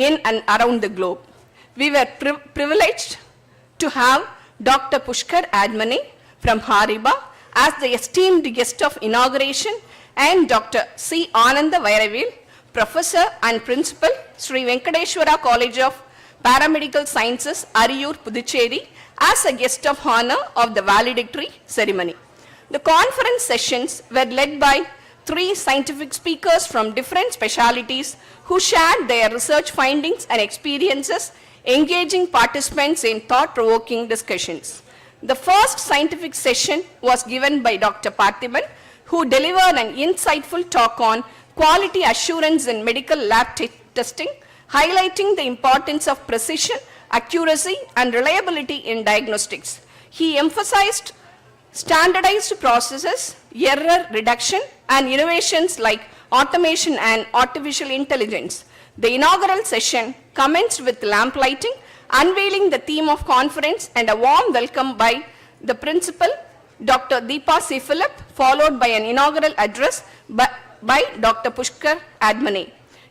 Speaker 13: in and around the globe. We were privileged to have Dr. Pushkar Admane from Hariba as the esteemed guest of inauguration and Dr. C. Ananda Vairavil, Professor and Principal, Sri Venkateshwara College of Paramedical Sciences, Ariyur, Puducherry, as a guest of honor of the valedictory ceremony. The conference sessions were led by 3 scientific speakers from different specialities who shared their research findings and experiences, engaging participants in thought-provoking discussions. The first scientific session was given by Dr. Parthiban, who delivered an insightful talk on quality assurance in medical lab testing, highlighting the importance of precision, accuracy, and reliability in diagnostics. He emphasized standardized processes, error reduction, and innovations like automation and artificial intelligence. The inaugural session commenced with lamp lighting, unveiling the theme of conference, and a warm welcome by the principal, Dr. Deepa C. Philip, followed by an inaugural address by Dr. Pushkar Admane.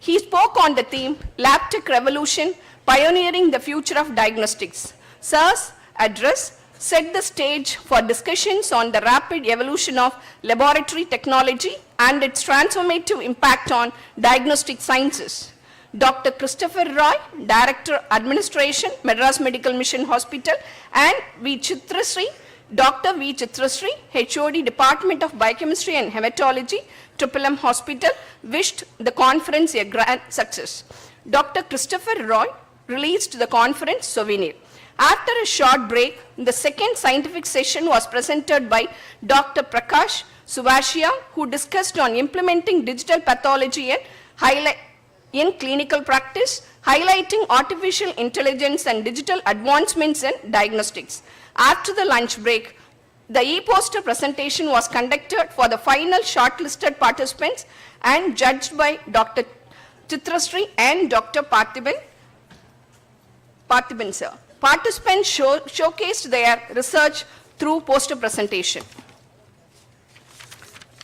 Speaker 13: He spoke on the theme, LabTech Revolution, Pioneering the Future of Diagnostics. Sir's address set the stage for discussions on the rapid evolution of laboratory technology and its transformative impact on diagnostic sciences. Dr. Christopher Roy, Director Administration, Madras Medical Mission Hospital, and Dr. V. Chitrasri, HOD Department of Biochemistry and Hematology, MMM Hospital, wished the conference a grand success. Dr. Christopher Roy released the conference Souvenir. After a short break, the second scientific session was presented by Dr. Prakash Subhashia, who discussed on implementing digital pathology in clinical practice, highlighting artificial intelligence and digital advancements in diagnostics. After the lunch break, the e-poster presentation was conducted for the final shortlisted participants and judged by Dr. Chitrasri and Dr. Parthiban sir. Participants showcased their research through poster presentation.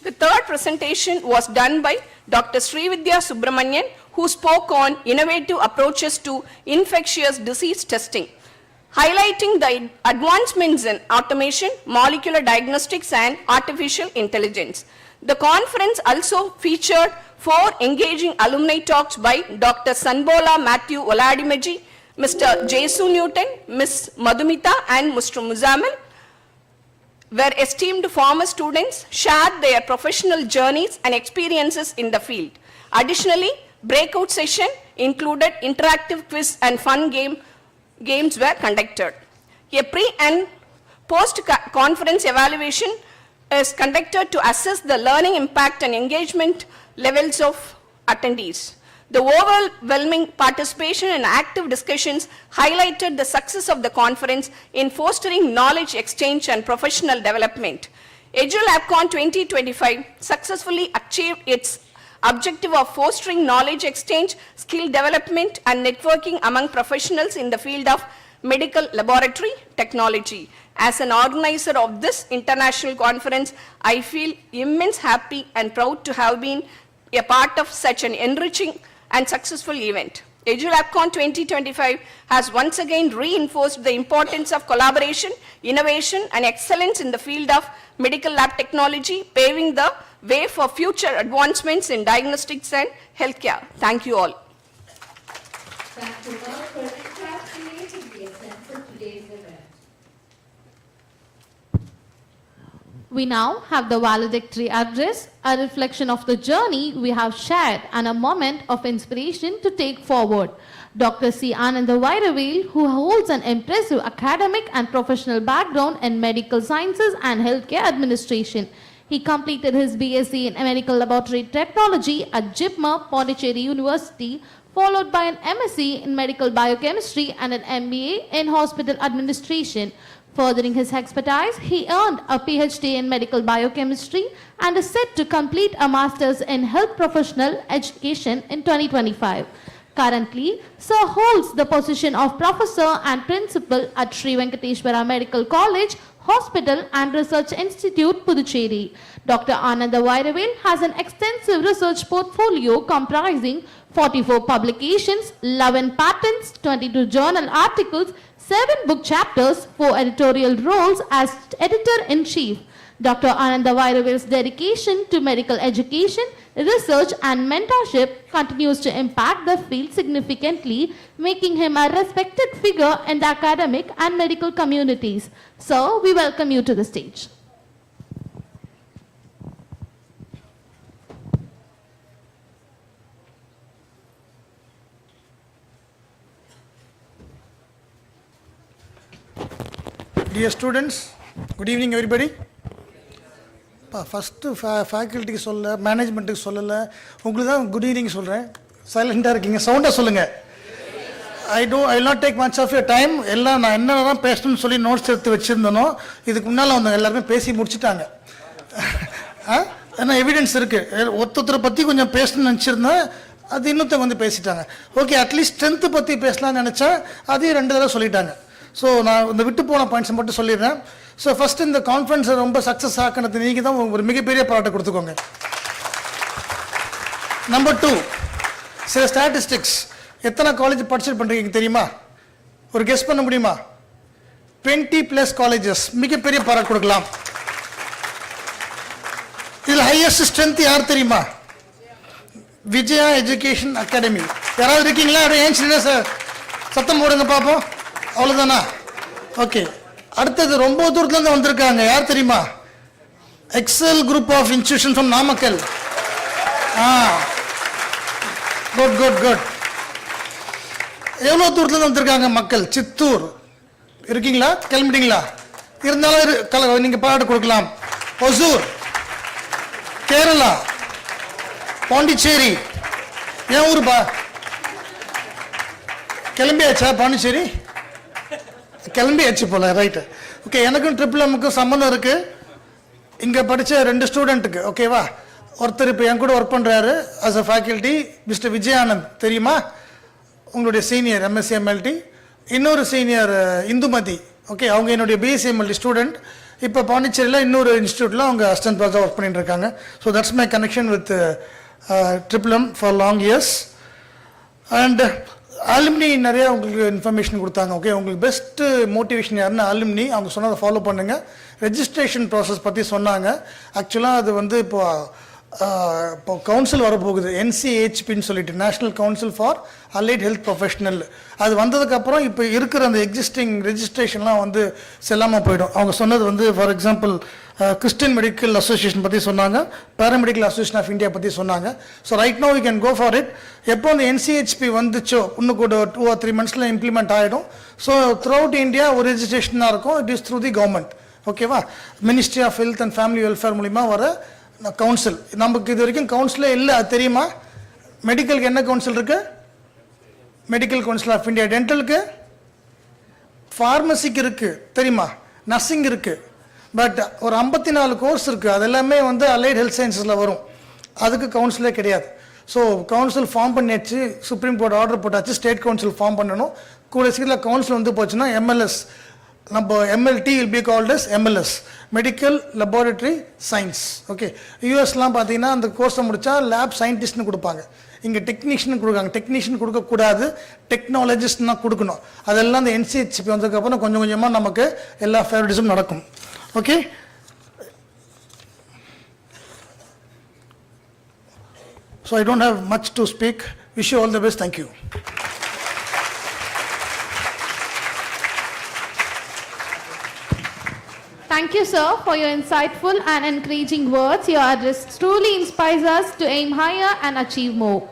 Speaker 13: The third presentation was done by Dr. Srividya Subramanian, who spoke on innovative approaches to infectious disease testing, highlighting the advancements in automation, molecular diagnostics, and artificial intelligence. The conference also featured 4 engaging alumni talks by Dr. Sanbola Matthew Oladimaji, Mr. Jesu Newton, Ms. Madhumita, and Mr. Muzamil, where esteemed former students shared their professional journeys and experiences in the field. Additionally, breakout session included interactive quiz and fun games were conducted. A pre- and post-conference evaluation is conducted to assess the learning impact and engagement levels of attendees. The overwhelming participation and active discussions highlighted the success of the conference in fostering knowledge exchange and professional development. EDULABCON 2025 successfully achieved its objective of fostering knowledge exchange, skill development, and networking among professionals in the field of medical laboratory technology. As an organizer of this international conference, I feel immense happy and proud to have been a part of such an enriching
Speaker 3: and successful event. EDULABCON 2025 has once again reinforced the importance of collaboration, innovation, and excellence in the field of medical lab technology, paving the way for future advancements in diagnostics and healthcare. Thank you all.
Speaker 10: Thank you all for encapsulating the essence of today's event.
Speaker 15: We now have the valedictory address, a reflection of the journey we have shared and a moment of inspiration to take forward. Dr. C. Ananda Vairavel, who holds an impressive academic and professional background in medical sciences and healthcare administration. He completed his BSc in Medical Laboratory Technology at JIPMER, Pondicherry University, followed by an MSc in Medical Biochemistry and an MBA in Hospital Administration. Furthering his expertise, he earned a PhD in Medical Biochemistry and is set to complete a Master's in Health Professional Education in 2025. Currently, Sir holds the position of Professor and Principal at Sri Venkateshwara Medical College, Hospital and Research Institute, Puducherry. Dr. Ananda Vairavel has an extensive research portfolio comprising 44 publications, 11 patents, 22 journal articles, 7 book chapters, 4 editorial roles as editor-in-chief. Dr. Ananda Vairavel's dedication to medical education, research and mentorship continues to impact the field significantly, making him a respected figure in the academic and medical communities. So, we welcome you to the stage.
Speaker 21: Dear students, good evening everybody. First faculty சொல்ல மேனேஜ்மெண்ட்டுக்கு சொல்லல, உங்களுக்கு தான் good evening சொல்கிறேன். சைலண்டாக இருக்கீங்க, சவுண்டாக சொல்லுங்கள். I will not take much of your time. எல்லாம் நான் என்னென்னலாம் பேசணும்னு சொல்லி நோட்ஸ் எடுத்து வச்சுருந்தனோ இதுக்கு முன்னால் வந்தவங்க எல்லாருமே பேசி முடிச்சுட்டாங்க. ஏன்னா எவிடன்ஸ் இருக்குது. ஒருத்தரை பற்றி கொஞ்சம் பேசணும்னு நினச்சிருந்தேன், அது இன்னொருத்தவங்க வந்து பேசிட்டாங்க. ஓகே, அட்லீஸ்ட் ஸ்ட்ரென்த்து பற்றி பேசலாம்னு நினச்சேன், அதையும் 2 தடவை சொல்லிட்டாங்க. ஸோ நான் இந்த விட்டு போன பாயிண்ட்ஸை மட்டும் சொல்லிடுறேன். ஸோ ஃபஸ்ட்டு இந்த கான்ஃபரன்ஸை ரொம்ப சக்ஸஸ் ஆக்கினது நீங்கள் தான் ஒரு மிகப்பெரிய பாராட்டை கொடுத்துக்கோங்க. நம்பர் 2, சில ஸ்டாட்டிஸ்டிக்ஸ். எத்தனை காலேஜ் பார்ட்டிசிபேட் பண்ணுறீங்க தெரியுமா? ஒரு கெஸ் பண்ண முடியுமா? 20+ காலேஜஸ். மிகப்பெரிய பாராட்டு கொடுக்கலாம். இதில் ஹையஸ்ட் ஸ்ட்ரென்த் யார் தெரியுமா? Vijaya education academy. யாராவது இருக்கீங்களா? அப்படியே ஏன் சார் சத்தம் போடுங்க பார்ப்போம். அவ்வளோதானா? ஓகே. அடுத்தது ரொம்ப தூரத்துலேருந்து வந்திருக்காங்க. யார் தெரியுமா? Excel group of institution from Namakkal. Good good good. எவ்வளோ தூரத்துலேருந்து வந்திருக்காங்க மக்கள்? சித்தூர் இருக்கீங்களா? கிளம்பிட்டீங்களா? இருந்தாலும் நீங்கள் பாராட்டு கொடுக்கலாம். ஒசூர், கேரளா, பாண்டிச்சேரி. ஏன் ஊருப்பா? கிளம்பியாச்சா? பாண்டிச்சேரி கிளம்பியாச்சு போல. ரைட்டு. ஓகே, எனக்கும் ட்ரிபிள்எம்முக்கும் சம்மந்தம் இருக்குது. இங்கே படித்த 2 ஸ்டூடெண்ட்டுக்கு. ஓகேவா? ஒருத்தர் இப்போ என் கூட ஒர்க் பண்ணுறாரு as a faculty, mister Vijayanand. தெரியுமா? உங்களுடைய சீனியர் எம்எஸ்சி எம்எல்டி. இன்னொரு சீனியர் இந்துமதி. ஓகே, அவங்க என்னுடைய பிஎஸ்சி எம்எல்டி ஸ்டூடெண்ட். இப்போ பாண்டிச்சேரியில் இன்னொரு இன்ஸ்டியூட்டில் அவங்க அசிஸ்டன்ட் ப்ரொஃபஸராக ஒர்க் பண்ணிட்டு இருக்காங்க. So that's my connection with triple M for long years. And alumni நிறையா உங்களுக்கு இன்ஃபர்மேஷன் கொடுத்தாங்க. ஓகே, உங்களுக்கு பெஸ்ட்டு மோட்டிவேஷன் யாருன்னா அலுமினி. அவங்க சொன்னதை ஃபாலோ பண்ணுங்கள். ரெஜிஸ்ட்ரேஷன் ப்ராசஸ் பற்றி சொன்னாங்க. ஆக்சுவலாக அது வந்து இப்போ கவுன்சில் வரப்போகுது, NCHPன்னு சொல்லிட்டு, national council for allied health professional. அது வந்ததுக்கப்புறம் இப்போ இருக்கிற அந்த எக்ஸிஸ்டிங் ரெஜிஸ்ட்ரேஷன்லாம் வந்து செல்லாமல் போயிடும். அவங்க சொன்னது வந்து for example Christian medical association பற்றி சொன்னாங்க, பேராமெடிக்கல் அசோசியேஷன் ஆஃப் இந்தியா பற்றி சொன்னாங்க. So right now we can go for it. எப்போ அந்த NCHP வந்துச்சோ இன்னும் கூட 2 or 3 monthsல இம்ப்ளிமெண்ட் ஆகிடும். ஸோ த்ரூ அவுட் இந்தியா ஒரு ரெஜிஸ்ட்ரேஷனாக இருக்கும். It is through the government. ஓகேவா? Ministry of health and family welfare மூலிமா வர கவுன்சில். நமக்கு இது வரைக்கும் கவுன்சிலே இல்லை, அது தெரியுமா? மெடிக்கலுக்கு என்ன கவுன்சில் இருக்குது? Medical council of India. டென்டலுக்கு, ஃபார்மசிக்கு இருக்குது தெரியுமா? நர்சிங் இருக்குது. பட் ஒரு 54 கோர்ஸ் இருக்குது. அது எல்லாமே வந்து அலைட் ஹெல்த் சயின்ஸில் வரும். அதுக்கு கவுன்சிலே கிடையாது. ஸோ கவுன்சில் ஃபார்ம் பண்ணியாச்சு, சுப்ரீம் கோர்ட் ஆர்டர் போட்டாச்சு, ஸ்டேட் கவுன்சில் ஃபார்ம் பண்ணணும். கூட சீக்கிரம் கவுன்சில் வந்து போச்சுன்னா MLS நம்ம MLT will be called as MLS, Medical Laboratory Science. Okay, யூஎஸ்லாம் பார்த்தீங்கன்னா அந்த கோர்ஸை முடித்தா லேப் சயின்டிஸ்ட்னு கொடுப்பாங்க, இங்கே டெக்னீஷியன் கொடுக்காங்க. டெக்னீஷியன் கொடுக்கக்கூடாது, டெக்னாலஜிஸ்ட் தான் கொடுக்கணும். அதெல்லாம் அந்த NCHP வந்ததுக்கப்புறம் கொஞ்சம் கொஞ்சமாக நமக்கு எல்லா ஃபேவரட்டிஸும் நடக்கும். Okay, so I don't have much to speak. Wish you all the best. Thank you.
Speaker 15: Thank you, sir, for your insightful and encouraging words. Your address truly inspires us to aim higher and achieve more.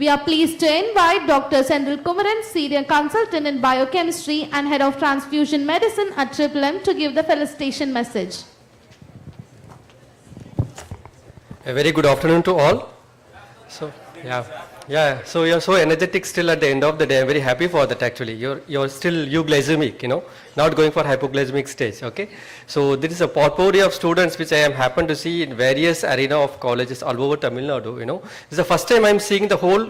Speaker 15: We are pleased to invite Dr. Sendil Kumaran, Senior Consultant in Biochemistry and Head of Transfusion Medicine at MMM, to give the felicitation message.
Speaker 19: A very good afternoon to all. So, so you're so energetic still at the end of the day. I'm very happy for that actually. You're still euglycemic, not going for hypoglycemic stage, okay? So there is a potpourri of students which I am happen to see in various arena of colleges all over Tamil Nadu, It's the first time I'm seeing the whole,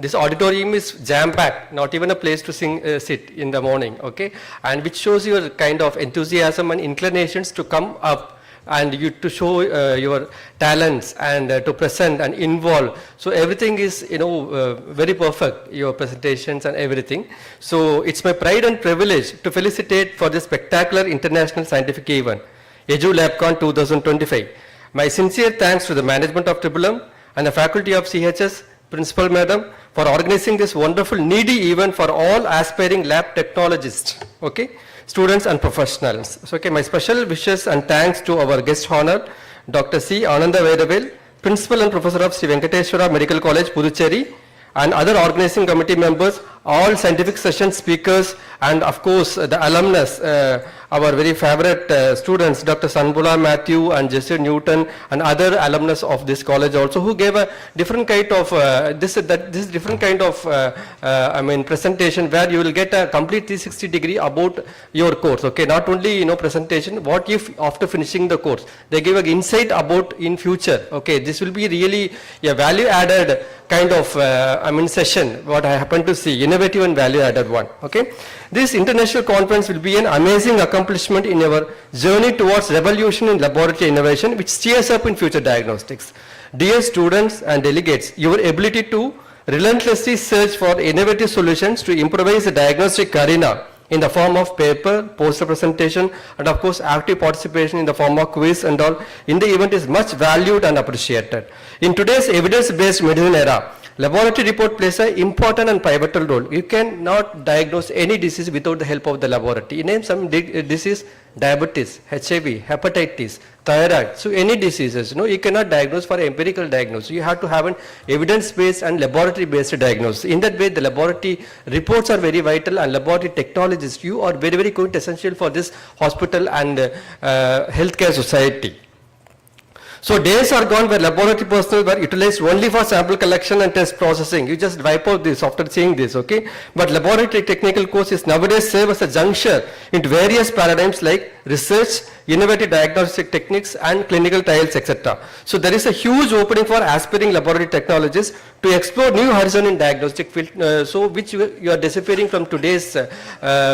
Speaker 19: this auditorium is jam-packed, not even a place to sit in the morning, okay? And which shows your kind of enthusiasm and inclinations to come up and you to show your talents and to present and involve. So everything is, very perfect, your presentations and everything. So it's my pride and privilege to felicitate for this spectacular international scientific event, EDULABCON 2025. My sincere thanks to the management of MMM and the faculty of CHS, Principal Madam, for organizing this wonderful needy event for all aspiring lab technologists, okay? Students and professionals. So, okay, my special wishes and thanks to our guest honor, Dr. C. Ananda Vedavel, Principal and Professor of Sri Venkateshwara Medical College, Puducherry, and other organizing committee members, all scientific session speakers, and of course the alumnus, our very favorite students, Dr. Sanbula Matthew and Jesse Newton, and other alumnus of this college also, who gave a different kind of this different kind of presentation where you will get a complete 360-degree about your course. Okay, not only presentation, what if after finishing the course they give an insight about in future. Okay, this will be really a value-added kind of session. What I happen to see, innovative and value-added one. Okay, this international conference will be an amazing accomplishment in our journey towards revolution in laboratory innovation, which steers up in future diagnostics. Dear students and delegates, your ability to relentlessly search for innovative solutions to improvise the diagnostic arena in the form of paper, poster presentation, and of course active participation in the form of quiz and all in the event is much valued and appreciated. In today's evidence-based medicine era, laboratory report plays an important and pivotal role. You cannot diagnose any disease without the help of the laboratory. Name some disease: diabetes, HIV, hepatitis, thyroid. So any diseases, you cannot diagnose for empirical diagnosis. You have to have an evidence-based and laboratory-based diagnosis. In that way, the laboratory reports are very vital, and laboratory technologists, you are very, very essential for this hospital and healthcare society. So days are gone where laboratory personnel were utilized only for sample collection and test processing. You just wipe out this after seeing this, okay? But laboratory technical courses nowadays serve as a juncture into various paradigms like research, innovative diagnostic techniques, and clinical trials, etc. So there is a huge opening for aspiring laboratory technologists to explore new horizon in diagnostic field, which you are deciphering from today's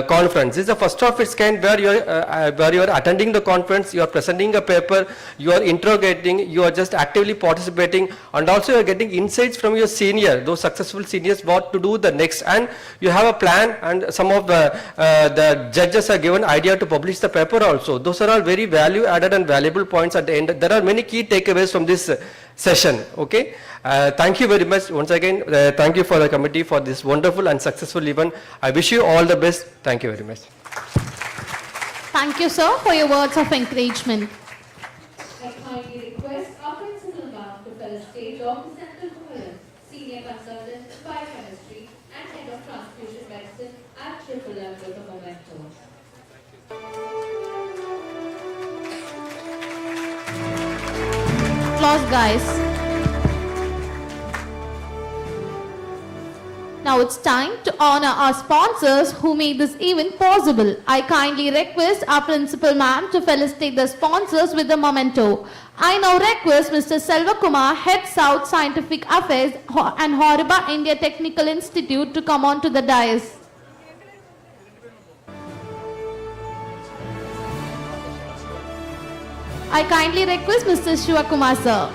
Speaker 19: conference. This is the first of its kind where you are attending the conference, you are presenting a paper, you are interrogating, you are just actively participating, and also you are getting insights from your senior, those successful seniors, what to do the next, and you have a plan, and some of the judges are given idea to publish the paper also. Those are all very value added and valuable points at the end. There are many key takeaways from this session, okay? Thank you very much once again. Thank you for the committee for this wonderful and successful event. I wish you all the best. Thank you very much.
Speaker 15: Thank you, sir, for your words of encouragement.
Speaker 10: I kindly request our principal ma'am to felicitate Dr. Sendil Kumaran, Senior Consultant, Biochemistry and Head of Transfusion Medicine at MMM with a memento.
Speaker 15: Applause, guys. Now it's time to honor our sponsors who made this event possible. I kindly request our principal ma'am to felicitate the sponsors with a memento. I now request Mr. Selvakumar, Head South Scientific Affairs and Horiba India Technical Institute, to come on to the dais. I kindly request Mr. Shivakumar sir.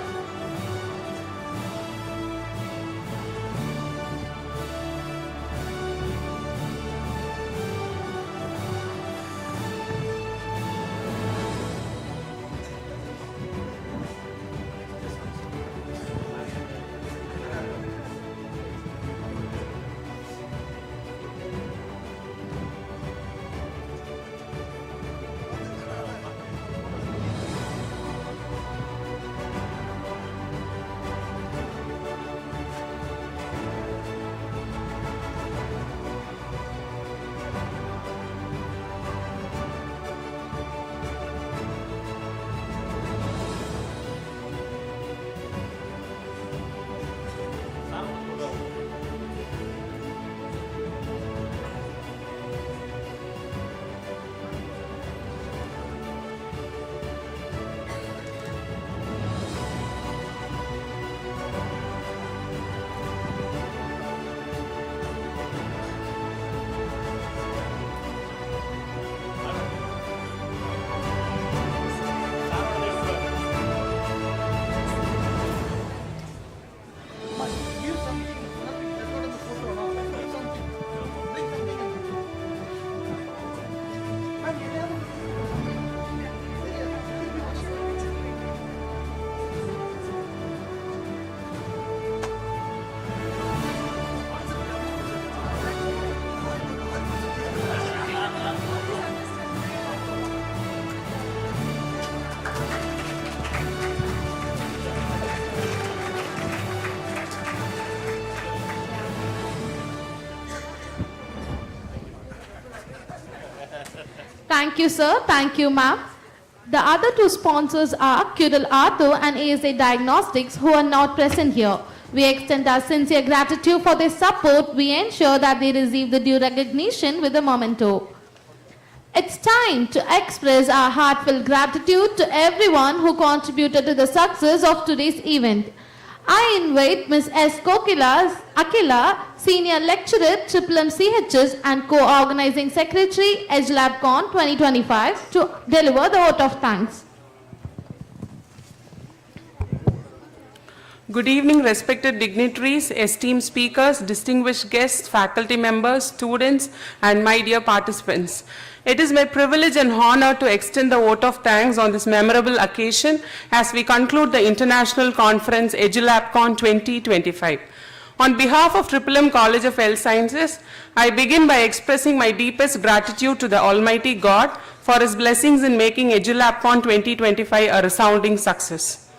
Speaker 15: Thank you, sir. Thank you, ma'am. The other two sponsors are Curel Arthur and ASA Diagnostics, who are not present here. We extend our sincere gratitude for their support. We ensure that they receive the due recognition with a memento. It's time to express our heartfelt gratitude to everyone who contributed to the success of today's event. I invite Ms. S. Akila, Senior Lecturer, CHS and Co-Organizing Secretary, EDULABCON 2025 to deliver the vote of thanks.
Speaker 14: Good evening, respected dignitaries, esteemed speakers, distinguished guests, faculty members, students, and my dear participants. It is my privilege and honor to extend the vote of thanks on this memorable occasion as we conclude the international conference EDULABCON 2025. On behalf of M College of Health Sciences, I begin by expressing my deepest gratitude to the Almighty God for His blessings in making EDULABCON 2025 a resounding success.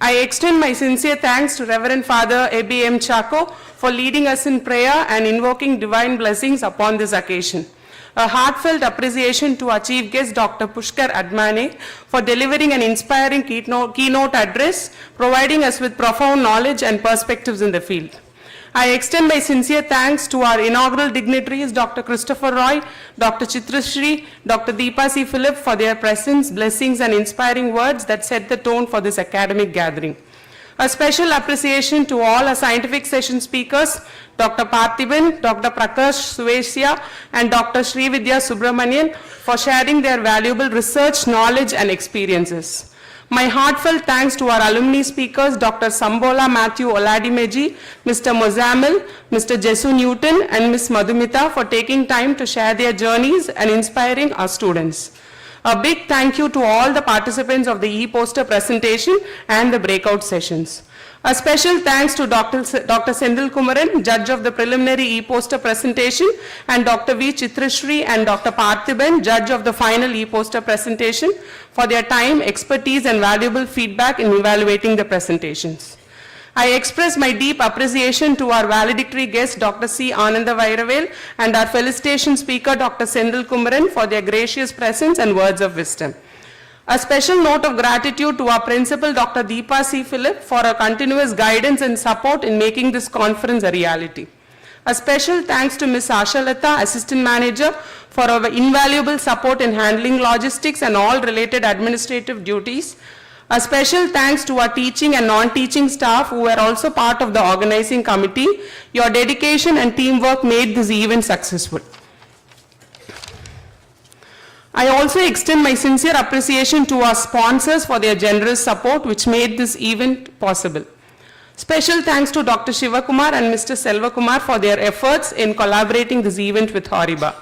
Speaker 14: I extend my sincere thanks to Reverend Father A.B.M. Chaco for leading us in prayer and invoking divine blessings upon this occasion. A heartfelt appreciation to our chief guest, Dr. Pushkar Admane, for delivering an inspiring keynote address, providing us with profound knowledge and perspectives in the field. I extend my sincere thanks to our inaugural dignitaries, Dr. Christopher Roy, Dr. Chitrashri, Dr. Deepa C. Philip, for their presence, blessings, and inspiring words that set the tone for this academic gathering. A special appreciation to all our scientific session speakers, Dr. Parthiban, Dr. Prakash Suvesya, and Dr. Srividya Subramanian for sharing their valuable research, knowledge, and experiences. My heartfelt thanks to our alumni speakers, Dr. Sambola Matthew Oladimeji, Mr. Mozamil, Mr. Jesu Newton, and Ms. Madhumita for taking time to share their journeys and inspiring our students. A big thank you to all the participants of the e-poster presentation and the breakout sessions. A special thanks to Dr. Sendil Kumaran, judge of the preliminary e-poster presentation, and Dr. V. Chitrashri and Dr. Parthiban, judge of the final e-poster presentation, for their time, expertise, and valuable feedback in evaluating the presentations. I express my deep appreciation to our valedictory guest, Dr. C. Ananda Vairavel, and our felicitation speaker, Dr. Sendil Kumaran, for their gracious presence and words of wisdom. A special note of gratitude to our principal, Dr. Deepa C. Philip, for her continuous guidance and support in making this conference a reality. A special thanks to Ms. Ashalata, Assistant Manager, for her invaluable support in handling logistics and all related administrative duties. A special thanks to our teaching and non-teaching staff who were also part of the organizing committee. Your dedication and teamwork made this event successful. I also extend my sincere appreciation to our sponsors for their generous support which made this event possible. Special thanks to Dr. Shivakumar and Mr. Selvakumar for their efforts in collaborating this event with Horiba.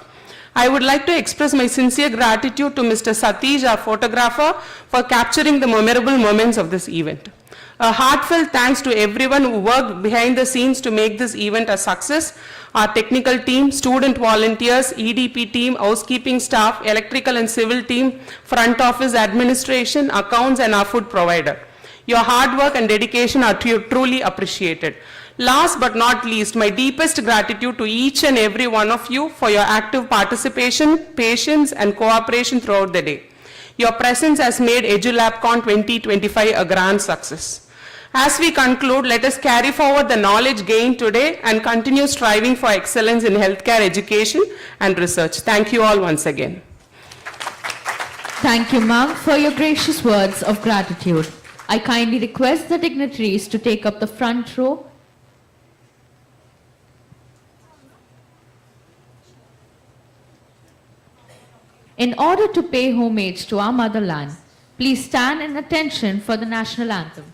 Speaker 14: I would like to express my sincere gratitude to Mr. Satish, our photographer, for capturing the memorable moments of this event. A heartfelt thanks to everyone who worked behind the scenes to make this event a success. Our technical team, student volunteers, EDP team, housekeeping staff, electrical and civil team, front office administration, accounts, and our food provider. Your hard work and dedication are truly appreciated. Last but not least, my deepest gratitude to each and every one of you for your active participation, patience, and cooperation throughout the day. Your presence has made EDULABCON 2025 a grand success. As we conclude, let us carry forward the knowledge gained today and continue striving for excellence in healthcare education and research. Thank you all once again.
Speaker 15: Thank you, ma'am, for your gracious words of gratitude. I kindly request the dignitaries to take up the front row. In order to pay homage to our motherland, please stand in attention for the national anthem.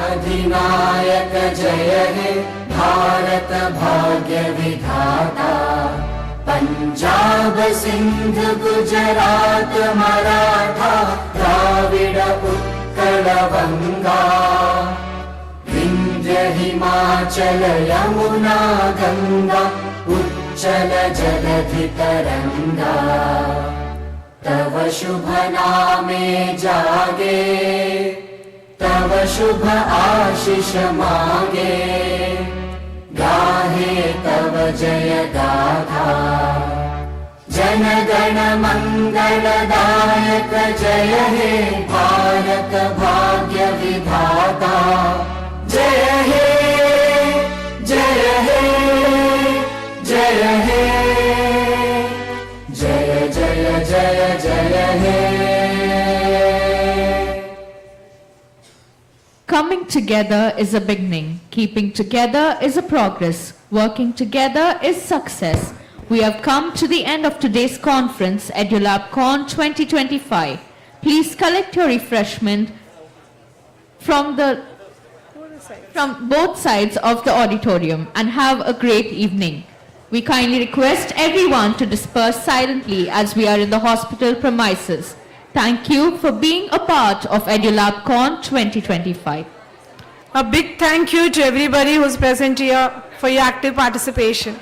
Speaker 12: अधिनायक जय हे भारत भाग्य विधाता पंजाब सिंध गुजरात मराठा द्राविड उत्कल गंगा विंध्य हिमाचल यमुना गंगा उच्चल जलधि तरंगा तव शुभ नामे जागे तव शुभ आशीष मांगे गाहे तव जय गाथा जन गण मंगलदायक जय हे भारत भाग्य विधाता जय हे जय हे जय हे जय जय जय जय हे.
Speaker 15: Coming together is a beginning. Keeping together is a progress. Working together is success. We have come to the end of today's conference, EDULABCON 2025. Please collect your refreshment from both sides of the auditorium and have a great evening. We kindly request everyone to disperse silently as we are in the hospital premises. Thank you for being a part of EDULABCON 2025.
Speaker 16: A big thank you to everybody who's present here for your active participation.